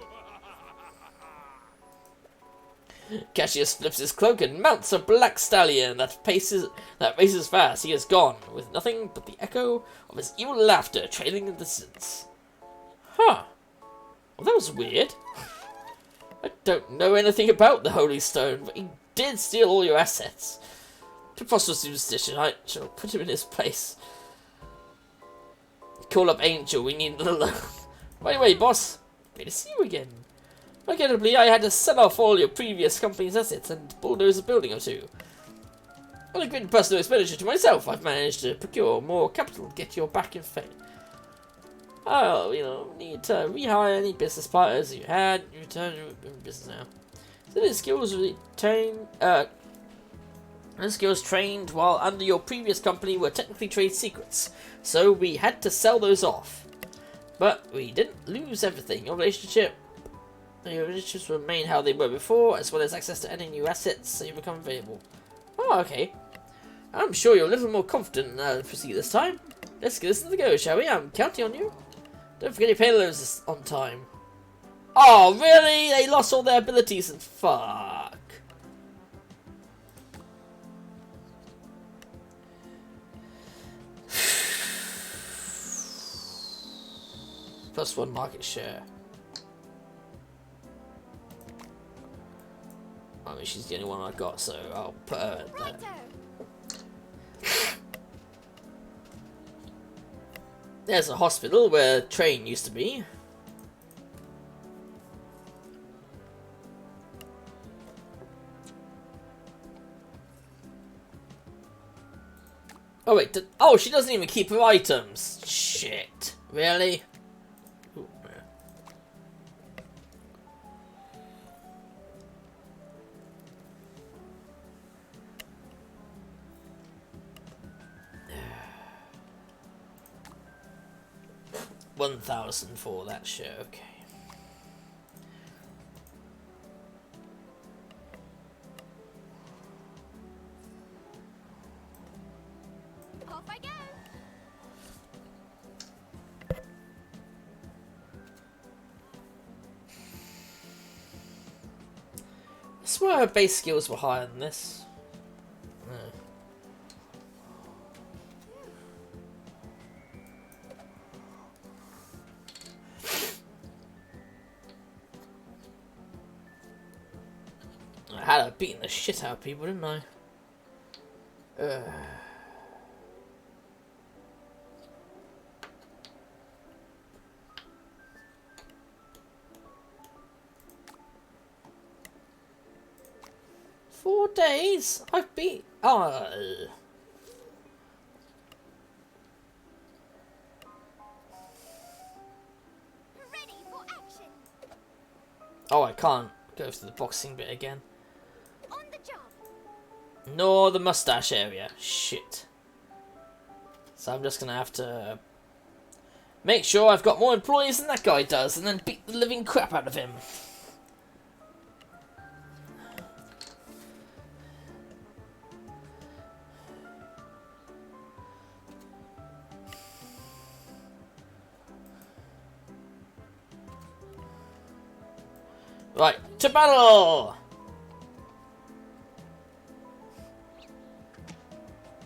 Cassius flips his cloak and mounts a black stallion that races fast. He is gone, with nothing but the echo of his evil laughter trailing in the distance. Huh. Well, that was weird. I don't know anything about the Holy Stone, but he did steal all your assets. Preposterous superstition. I shall put him in his place. Call up Angel, we need another loan. By the way, boss, great to see you again. Regrettably, I had to sell off all your previous company's assets and bulldoze a building or two. On a great personal expenditure to myself, I've managed to procure more capital to get you back in fame. I'll, need to rehire any business partners you had. You return to business now. So the skills trained while under your previous company were technically trade secrets, so we had to sell those off. But we didn't lose everything. Your relationships remain how they were before, as well as access to any new assets, so you become available. Oh, okay. I'm sure you're a little more confident to proceed this time. Let's give this another go, shall we? I'm counting on you. Don't forget your payloads on time. Oh, really? They lost all their abilities and fuck. +1 market share. I mean, she's the only one I got, so I'll put her in there. There's a hospital where a train used to be. Oh wait, oh, she doesn't even keep her items. Shit. Really? Ooh, $1,000 for that share, okay. Off I go. I swear her base skills were higher than this. I had her beating the shit out of people, didn't I? 4 days? I've been... Ready for action. Oh, I can't go to the boxing bit again. On the job. Nor the mustache area. Shit. So I'm just gonna have to make sure I've got more employees than that guy does, and then beat the living crap out of him. Right, to battle!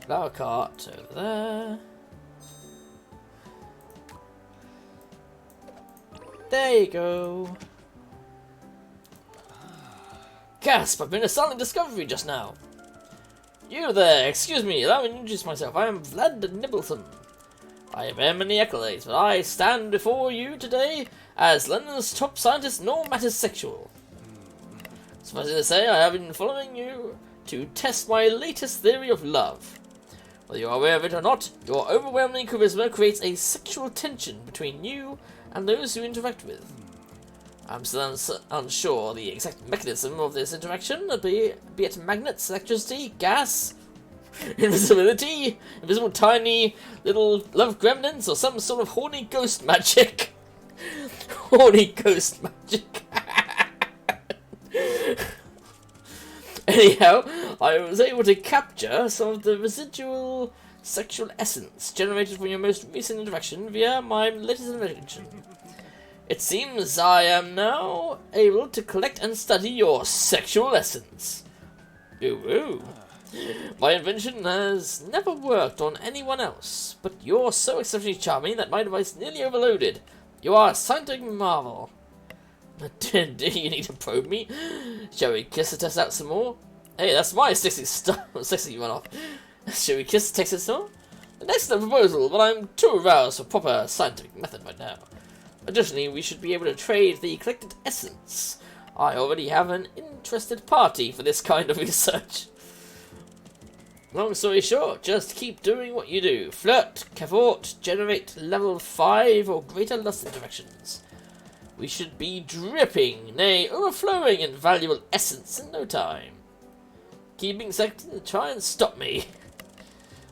Flower cart over there. There you go. Gasp! I've made a stunning discovery just now. You there! Excuse me, allow me to introduce myself. I am Vlad Nibbleton. I have many accolades, but I stand before you today as London's top scientist in all matters sexual. Suffice it to say, I have been following you to test my latest theory of love. Whether you are aware of it or not, your overwhelming charisma creates a sexual tension between you and those you interact with. I'm still unsure the exact mechanism of this interaction, be it magnets, electricity, gas, invisibility, invisible tiny little love gremlins, or some sort of horny ghost magic. Horny ghost magic. Anyhow, I was able to capture some of the residual sexual essence generated from your most recent interaction via my latest invention. It seems I am now able to collect and study your sexual essence. Ooh. My invention has never worked on anyone else, but you're so exceptionally charming that my device nearly overloaded. You are a scientific marvel. Do you need to probe me? Shall we kiss to test out some more? Hey, that's my sexy stuff. Sexy went off. Shall we kiss to test it some more? An excellent proposal, but I'm too aroused for proper scientific method right now. Additionally, we should be able to trade the collected essence. I already have an interested party for this kind of research. Long story short, just keep doing what you do. Flirt, cavort, generate level 5 or greater lust interactions. We should be dripping, nay, overflowing in valuable essence in no time. Keeping second to try and stop me.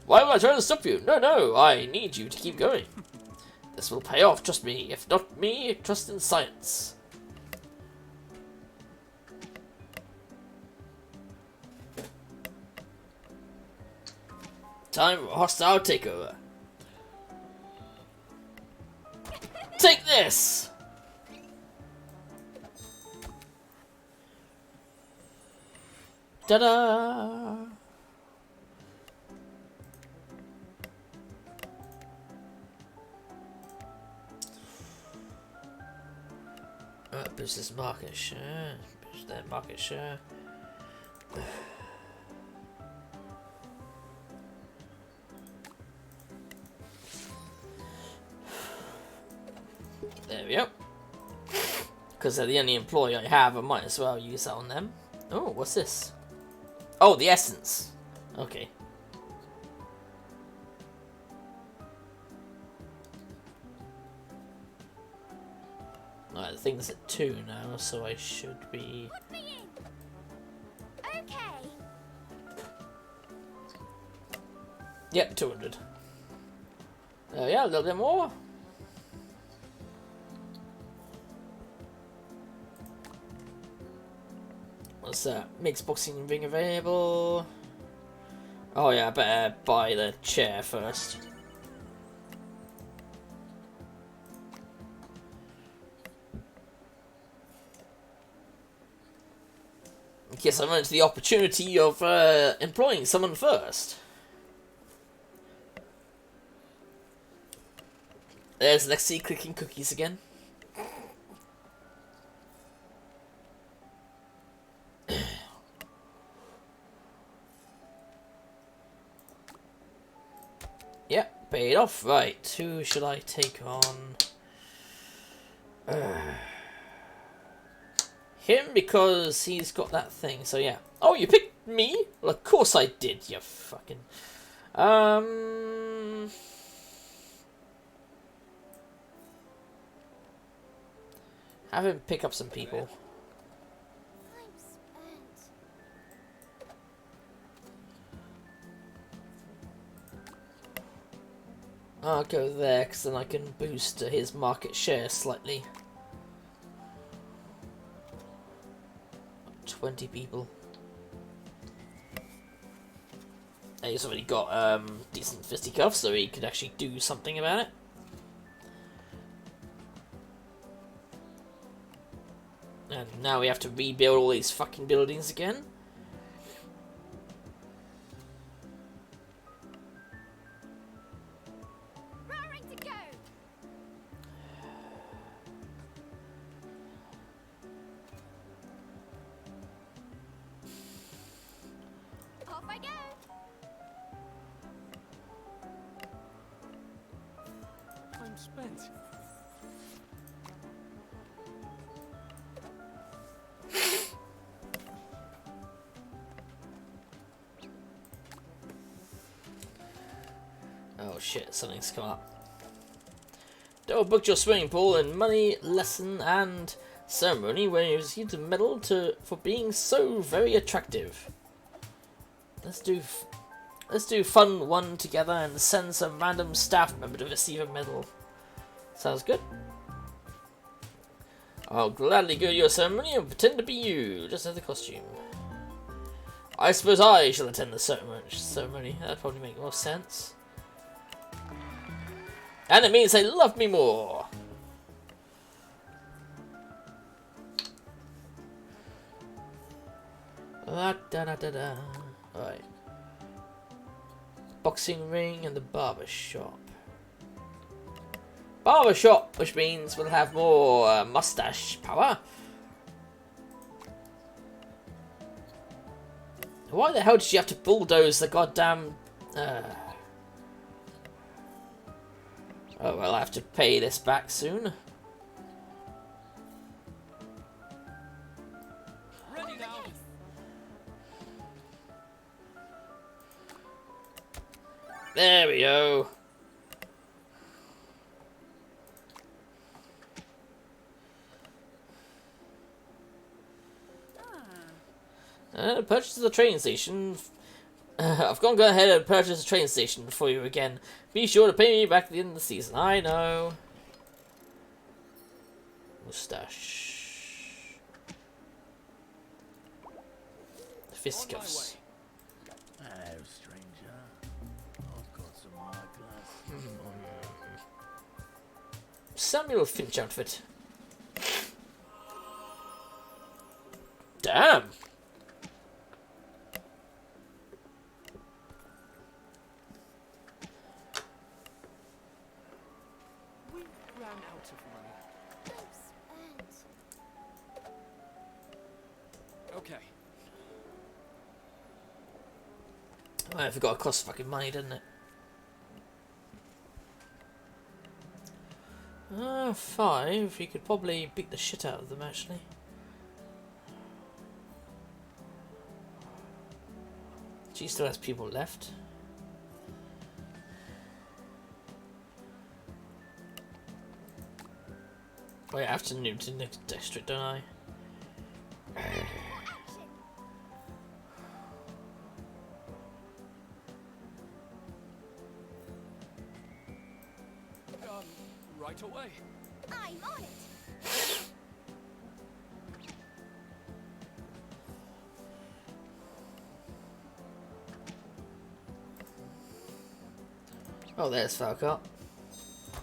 Why would I try to stop you? No, I need you to keep going. This will pay off, trust me. If not me, trust in science. Time for a hostile takeover. Take this! Ta-da! Boost this market share. Boost their market share. There we go. Because they're the only employee I have, I might as well use that on them. Oh, what's this? Oh, the essence. Okay. Alright, the thing's at 2 now, so I should be... Put me in. Okay. Yep, 200. Yeah, a little bit more. What's that? Makes boxing ring available. Oh yeah, I better buy the chair first. In case I run into the opportunity of employing someone first. There's Lexi clicking cookies again. Yep, paid off. Right, who should I take on? Him, because he's got that thing, so yeah. Oh, you picked Me? Well, of course I did, you fucking... Have him pick up some people. I'm spent. I'll go there, because then I can boost his market share slightly. 20 people. And he's already got decent fisticuffs, so he could actually do something about it. And now we have to rebuild all these fucking buildings again. Raring to go. Off I go. I'm spent. Oh shit, something's come up. Double booked your swimming pool and money lesson and ceremony where you received a medal for being so very attractive. Let's do fun one together and send some random staff member to receive a medal. Sounds good. I'll gladly go to your ceremony and pretend to be you, just as the costume. I suppose I shall attend the ceremony. That'd probably make more sense. And it means they love me more. Da-da-da-da. Right. Boxing ring and the barber shop. Barber shop, which means we'll have more mustache power. Why the hell did you have to bulldoze the goddamn... Oh, well, I have to pay this back soon. Ready now. There we go. Purchase the train station. I've gone go ahead and purchase a train station for you again. Be sure to pay me back at the end of the season. I know. Moustache. Fisticuffs. Oh, stranger. I've got some eyeglasses. Samuel Finch outfit. Damn. We ran out of money. I'm spent. Okay. I forgot it costs fucking money, didn't it? 5. You could probably beat the shit out of them, actually. She still has people left. Wait, I have to move to the next district, don't I? Right away. I'm on it. Oh, there's Falcott.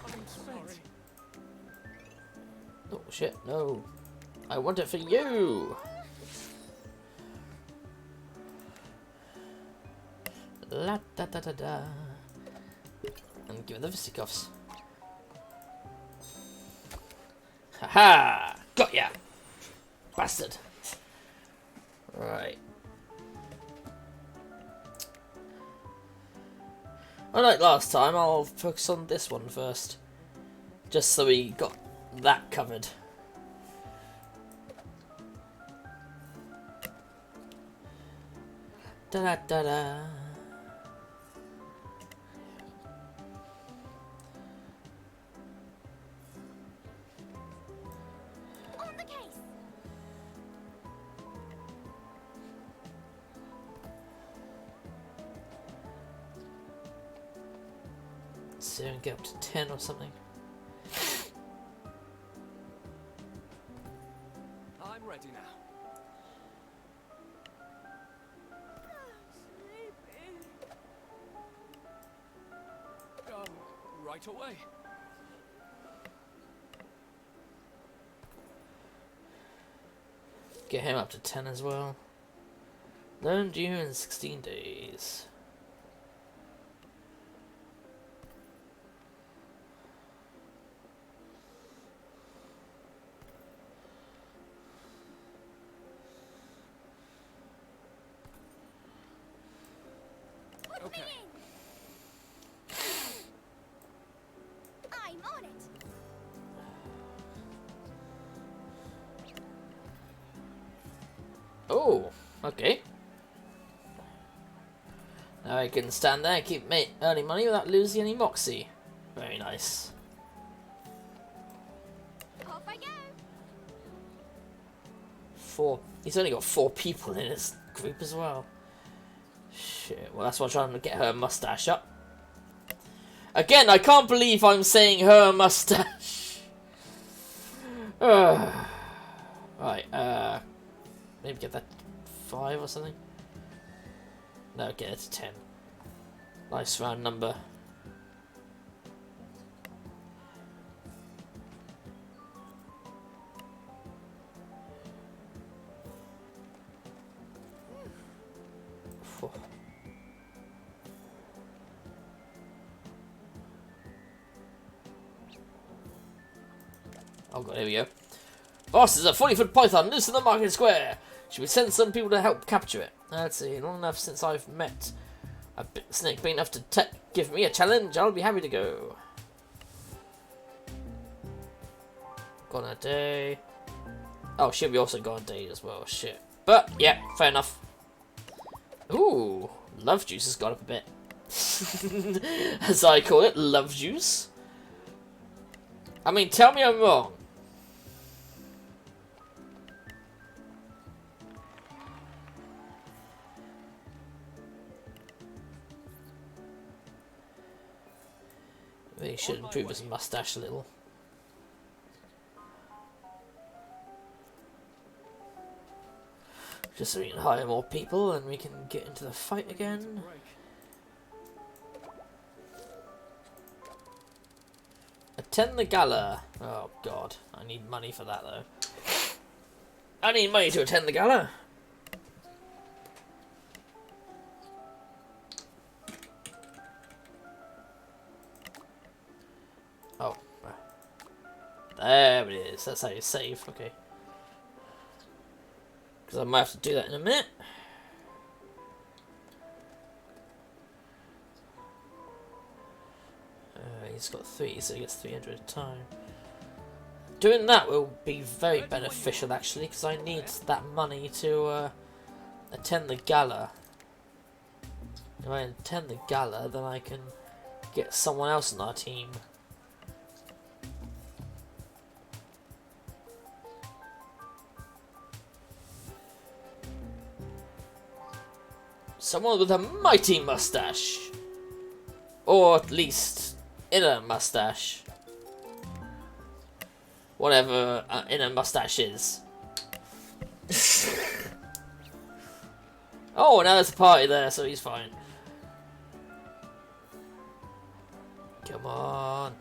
I'm spent. Oh shit, no. I want it for you! La da da da da. And give it the fisticuffs. Haha! Got ya! Bastard! Right. Unlike last time, I'll focus on this one first. Just so we got that covered. Da da da da. On the case. So we can get up to 10 or something. I'm ready now. Right away. Get him up to 10 as well. Loan due in 16 days. Okay. I'm on it. Oh, okay. Now I can stand there and keep earning money without losing any moxie. Very nice. Off I go. 4. He's only got 4 people in his group as well. Shit. Well, that's why I'm trying to get her mustache up. Again, I can't believe I'm saying her mustache. Right. Maybe get that 5 or something. No, get it to 10. Nice round number. Phew. Oh god, here we go. Boss is a 40-foot python loose in the market square. Should we send some people to help capture it? Let's see, long enough since I've met a snake big enough to give me a challenge. I'll be happy to go. Gone a day. Oh shit, we also got a day as well. Shit. But yeah, fair enough. Ooh, love juice has got up a bit. As I call it, love juice. I mean, tell me I'm wrong. Maybe he should improve his mustache a little. Just so we can hire more people and we can get into the fight again. Attend the gala. Oh god, I need money for that though. I need money to attend the gala. Oh. There it is. That's how you save. Okay. Because I might have to do that in a minute. He's got 3, so he gets 300 a time. Doing that will be very beneficial actually, because I need that money to attend the gala. If I attend the gala, then I can get someone else on our team. Someone with a mighty mustache. Or at least inner mustache. Whatever inner mustache is. Oh, now there's a party there, so he's fine. Come on.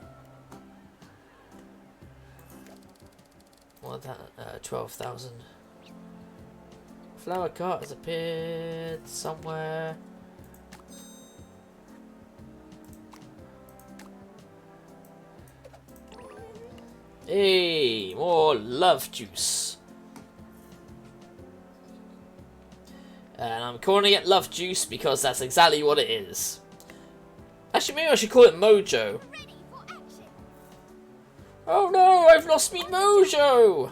What that? 12,000. Flower cart has appeared somewhere. Hey, more love juice. And I'm calling it love juice because that's exactly what it is. Actually, maybe I should call it mojo. Ready for action. Oh no, I've lost me mojo!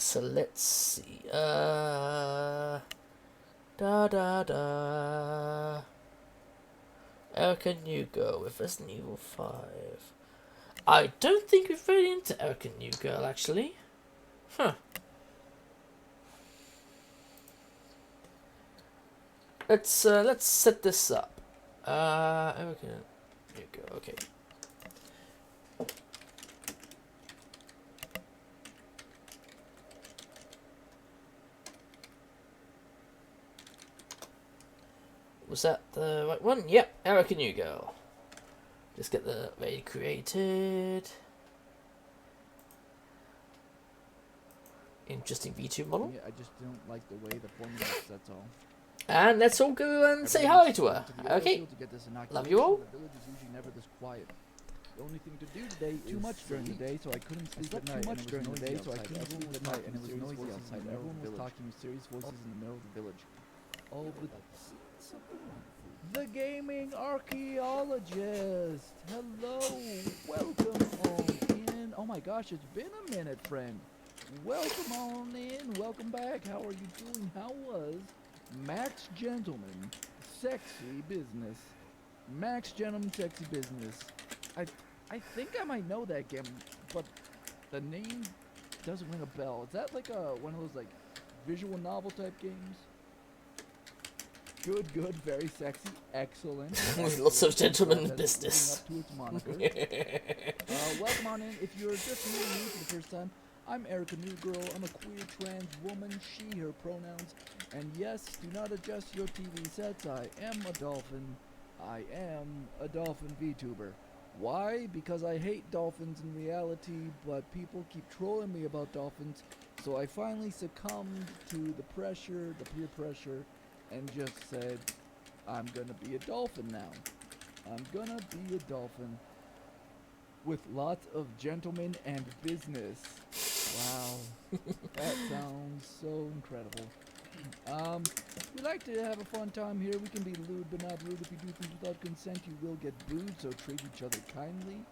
So let's see. Da da da. Erica New with Resident Evil 5. I don't think we're very into Erica New Girl actually. Huh. Let's set this up. Erica New Girl. Okay. Was that the right one? Yep, Erica New Girl. Just get the raid created. Interesting V2 model. Yeah, I just don't like the way the formula is, that's all. And let's all go and say hi to her. Okay. Love you all. The village is usually never this quiet. The only thing to do today is too much during the day, so I couldn't sleep at night. Too much during the day, so I couldn't sleep at night, and it was noisy outside. Everyone was talking mysterious voices in the middle of the village. Oh, but the gaming archaeologist. Hello, welcome on in. Oh my gosh, it's been a minute, friend. Welcome on in. Welcome back. How are you doing? How was Max Gentleman Sexy Business? Max Gentleman Sexy Business. I think I might know that game, but the name doesn't ring a bell. Is that like one of those like visual novel type games? Good, good, very sexy, excellent. Lots of gentlemen in That's business. living up to its moniker. Welcome on in. If you're just meeting me for the first time, I'm Erica New Girl. I'm a queer trans woman, she, her pronouns. And yes, do not adjust your TV sets. I am a dolphin. I am a dolphin VTuber. Why? Because I hate dolphins in reality, but people keep trolling me about dolphins. So I finally succumbed to the pressure, the peer pressure, and just said, I'm gonna be a dolphin now. I'm gonna be a dolphin with lots of gentlemen and business. Wow, that sounds so incredible. We like to have a fun time here. We can be lewd but not rude. If you do things without consent, you will get booed, so treat each other kindly.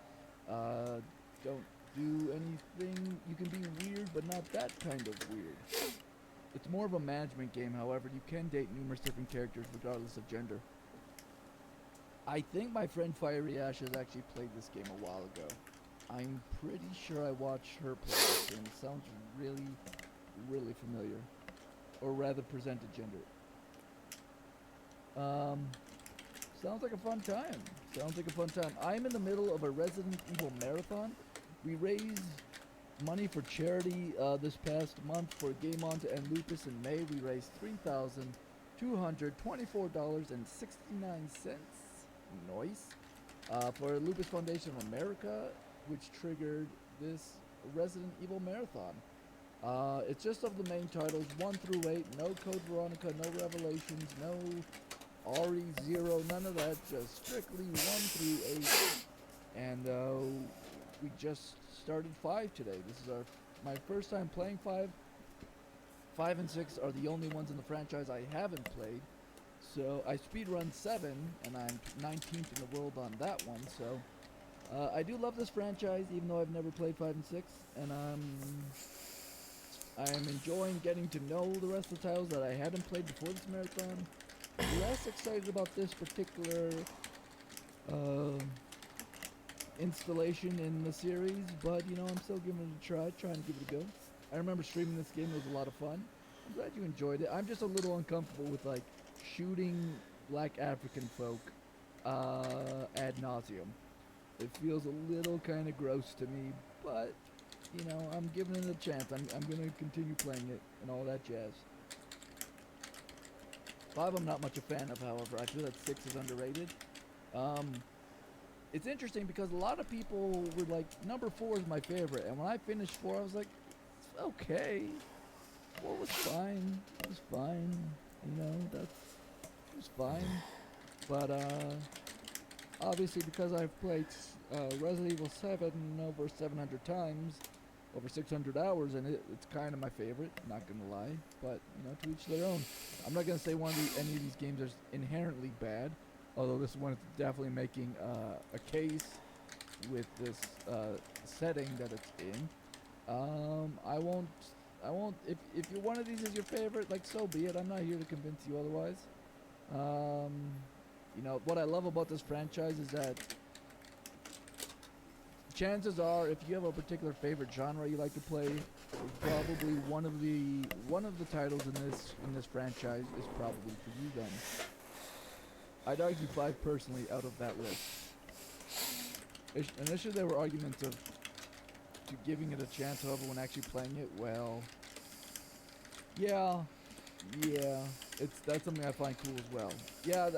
Don't do anything. You can be weird, but not that kind of weird. It's more of a management game, however. You can date numerous different characters regardless of gender. I think my friend Fiery Ash has actually played this game a while ago. I'm pretty sure I watched her play this game. It sounds really, really familiar. Or rather, presented gender. Sounds like a fun time. Sounds like a fun time. I'm in the middle of a Resident Evil marathon. We raised money for charity this past month for Game On to End Lupus in May. We raised $3,224.69. Nice. For Lupus Foundation of America, which triggered this Resident Evil marathon. It's just of the main titles 1 through 8. No Code Veronica, no Revelations, no RE0, none of that. Just strictly 1 through 8. And we just started 5 today. This is my first time playing 5. 5 and 6 are the only ones in the franchise I haven't played. So I speedrun 7, and I'm 19th in the world on that one. So I do love this franchise, even though I've never played 5 and 6. And I'm enjoying getting to know the rest of the titles that I hadn't played before this marathon. Less excited about this particular installation in the series, but you know, I'm still giving it a try, trying to give it a go. I remember streaming this game, it was a lot of fun. I'm glad you enjoyed it. I'm just a little uncomfortable with like shooting black African folk ad nauseum. It feels a little kind of gross to me, but you know, I'm giving it a chance. I'm gonna continue playing it and all that jazz. 5 I'm not much a fan of, however. I feel that 6 is underrated. It's interesting because a lot of people were like, number 4 is my favorite, and when I finished 4, I was like, it's okay. 4 was fine. It was fine. You know, it was fine. But obviously because I've played Resident Evil 7 over 700 times, over 600 hours, and it's kind of my favorite, not gonna lie, but you know, to each their own. I'm not gonna say any of these games are inherently bad, although this one is definitely making a case with this setting that it's in. I won't I won't. If you're one of these is your favorite, like so be it. I'm not here to convince you otherwise. You know what I love about this franchise is that chances are, if you have a particular favorite genre you like to play, probably one of the titles in this franchise is probably for you then. I'd argue 5 personally out of that list. Initially there were arguments of to giving it a chance, however, when actually playing it, well, yeah, that's something I find cool as well. Yeah,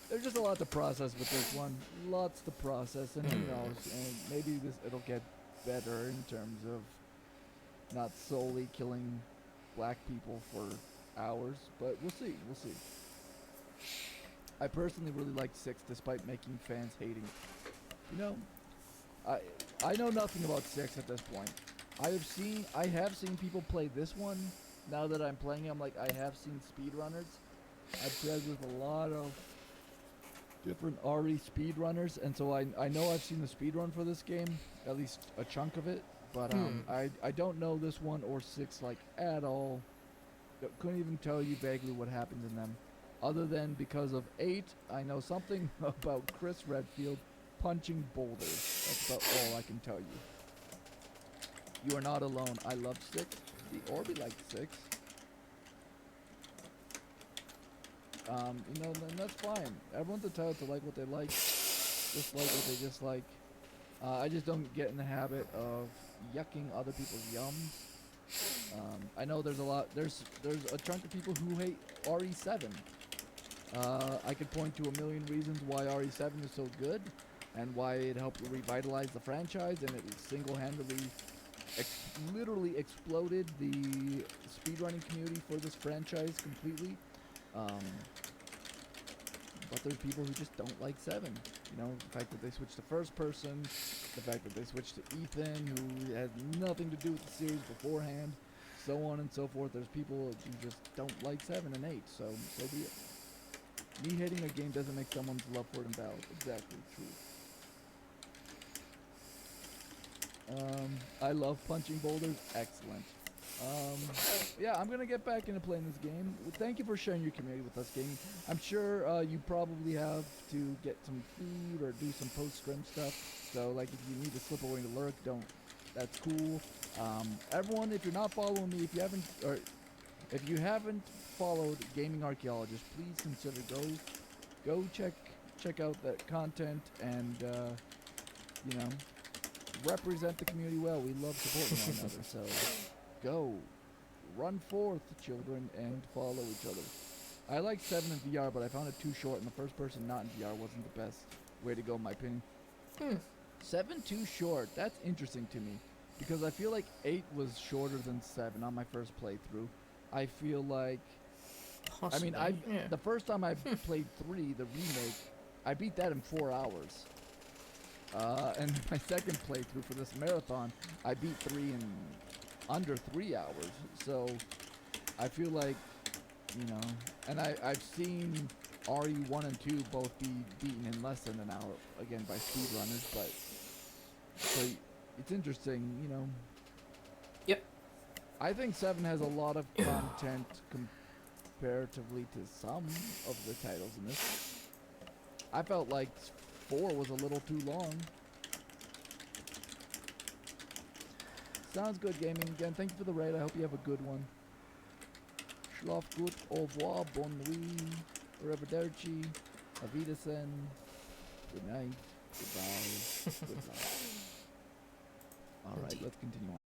there's just a lot to process with this one. Lots to process, and who knows? And maybe it'll get better in terms of not solely killing black people for hours, but we'll see. We'll see. I personally really like 6, despite making fans hating it. You know, I know nothing about 6 at this point. I have seen people play this one. Now that I'm playing it, I'm like, I have seen speedrunners. I've played with a lot of different RE speedrunners, and so I know I've seen the speedrun for this game, at least a chunk of it, but I don't know this one or 6 like at all. Couldn't even tell you vaguely what happens in them, other than because of 8, I know something about Chris Redfield punching boulders. That's about all I can tell you. You are not alone. I love 6. The Orby likes 6. You know, and that's fine. Everyone's entitled to like what they like, dislike what they dislike. I just don't get in the habit of yucking other people's yums. I know there's a chunk of people who hate RE7. I could point to a million reasons why RE7 is so good, and why it helped revitalize the franchise, and it single-handedly, literally exploded the speedrunning community for this franchise completely. But there's people who just don't like 7. You know, the fact that they switched to first person, the fact that they switched to Ethan, who had nothing to do with the series beforehand, so on and so forth. There's people who just don't like 7 and 8, so be it. Me hating a game doesn't make someone's love for it invalid. Exactly, true. I love punching boulders. Excellent. Yeah, I'm gonna get back into playing this game. Thank you for sharing your community with us, gaming. I'm sure you probably have to get some food or do some post-scrim stuff. So, like, if you need to slip away to lurk, that's cool. Everyone, if you're not following me, if you haven't followed Gaming Archaeologist, please consider go check out that content and you know, represent the community well. We love supporting one another, so go. Run forth, children, and follow each other. I like 7 in VR, but I found it too short, and the first person not in VR wasn't the best way to go, in my opinion. 7 too short. That's interesting to me, because I feel like 8 was shorter than 7 on my first playthrough. I feel like... Possibly, the first time I played 3, the remake, I beat that in 4 hours. And my second playthrough for this marathon, I beat 3 in under 3 hours. So I feel like, you know, and I've seen RE1 and 2 both be beaten in less than an hour, again, by speedrunners, but so it's interesting, you know. Yep. I think 7 has a lot of content comparatively to some of the titles in this. I felt like 4 was a little too long. Sounds good, gaming. Again, thank you for the raid. I hope you have a good one. Schlaf gut, au revoir, bonne nuit, arrivederci, auf Wiedersehen, good night, goodbye, goodbye. Alright, let's continue on.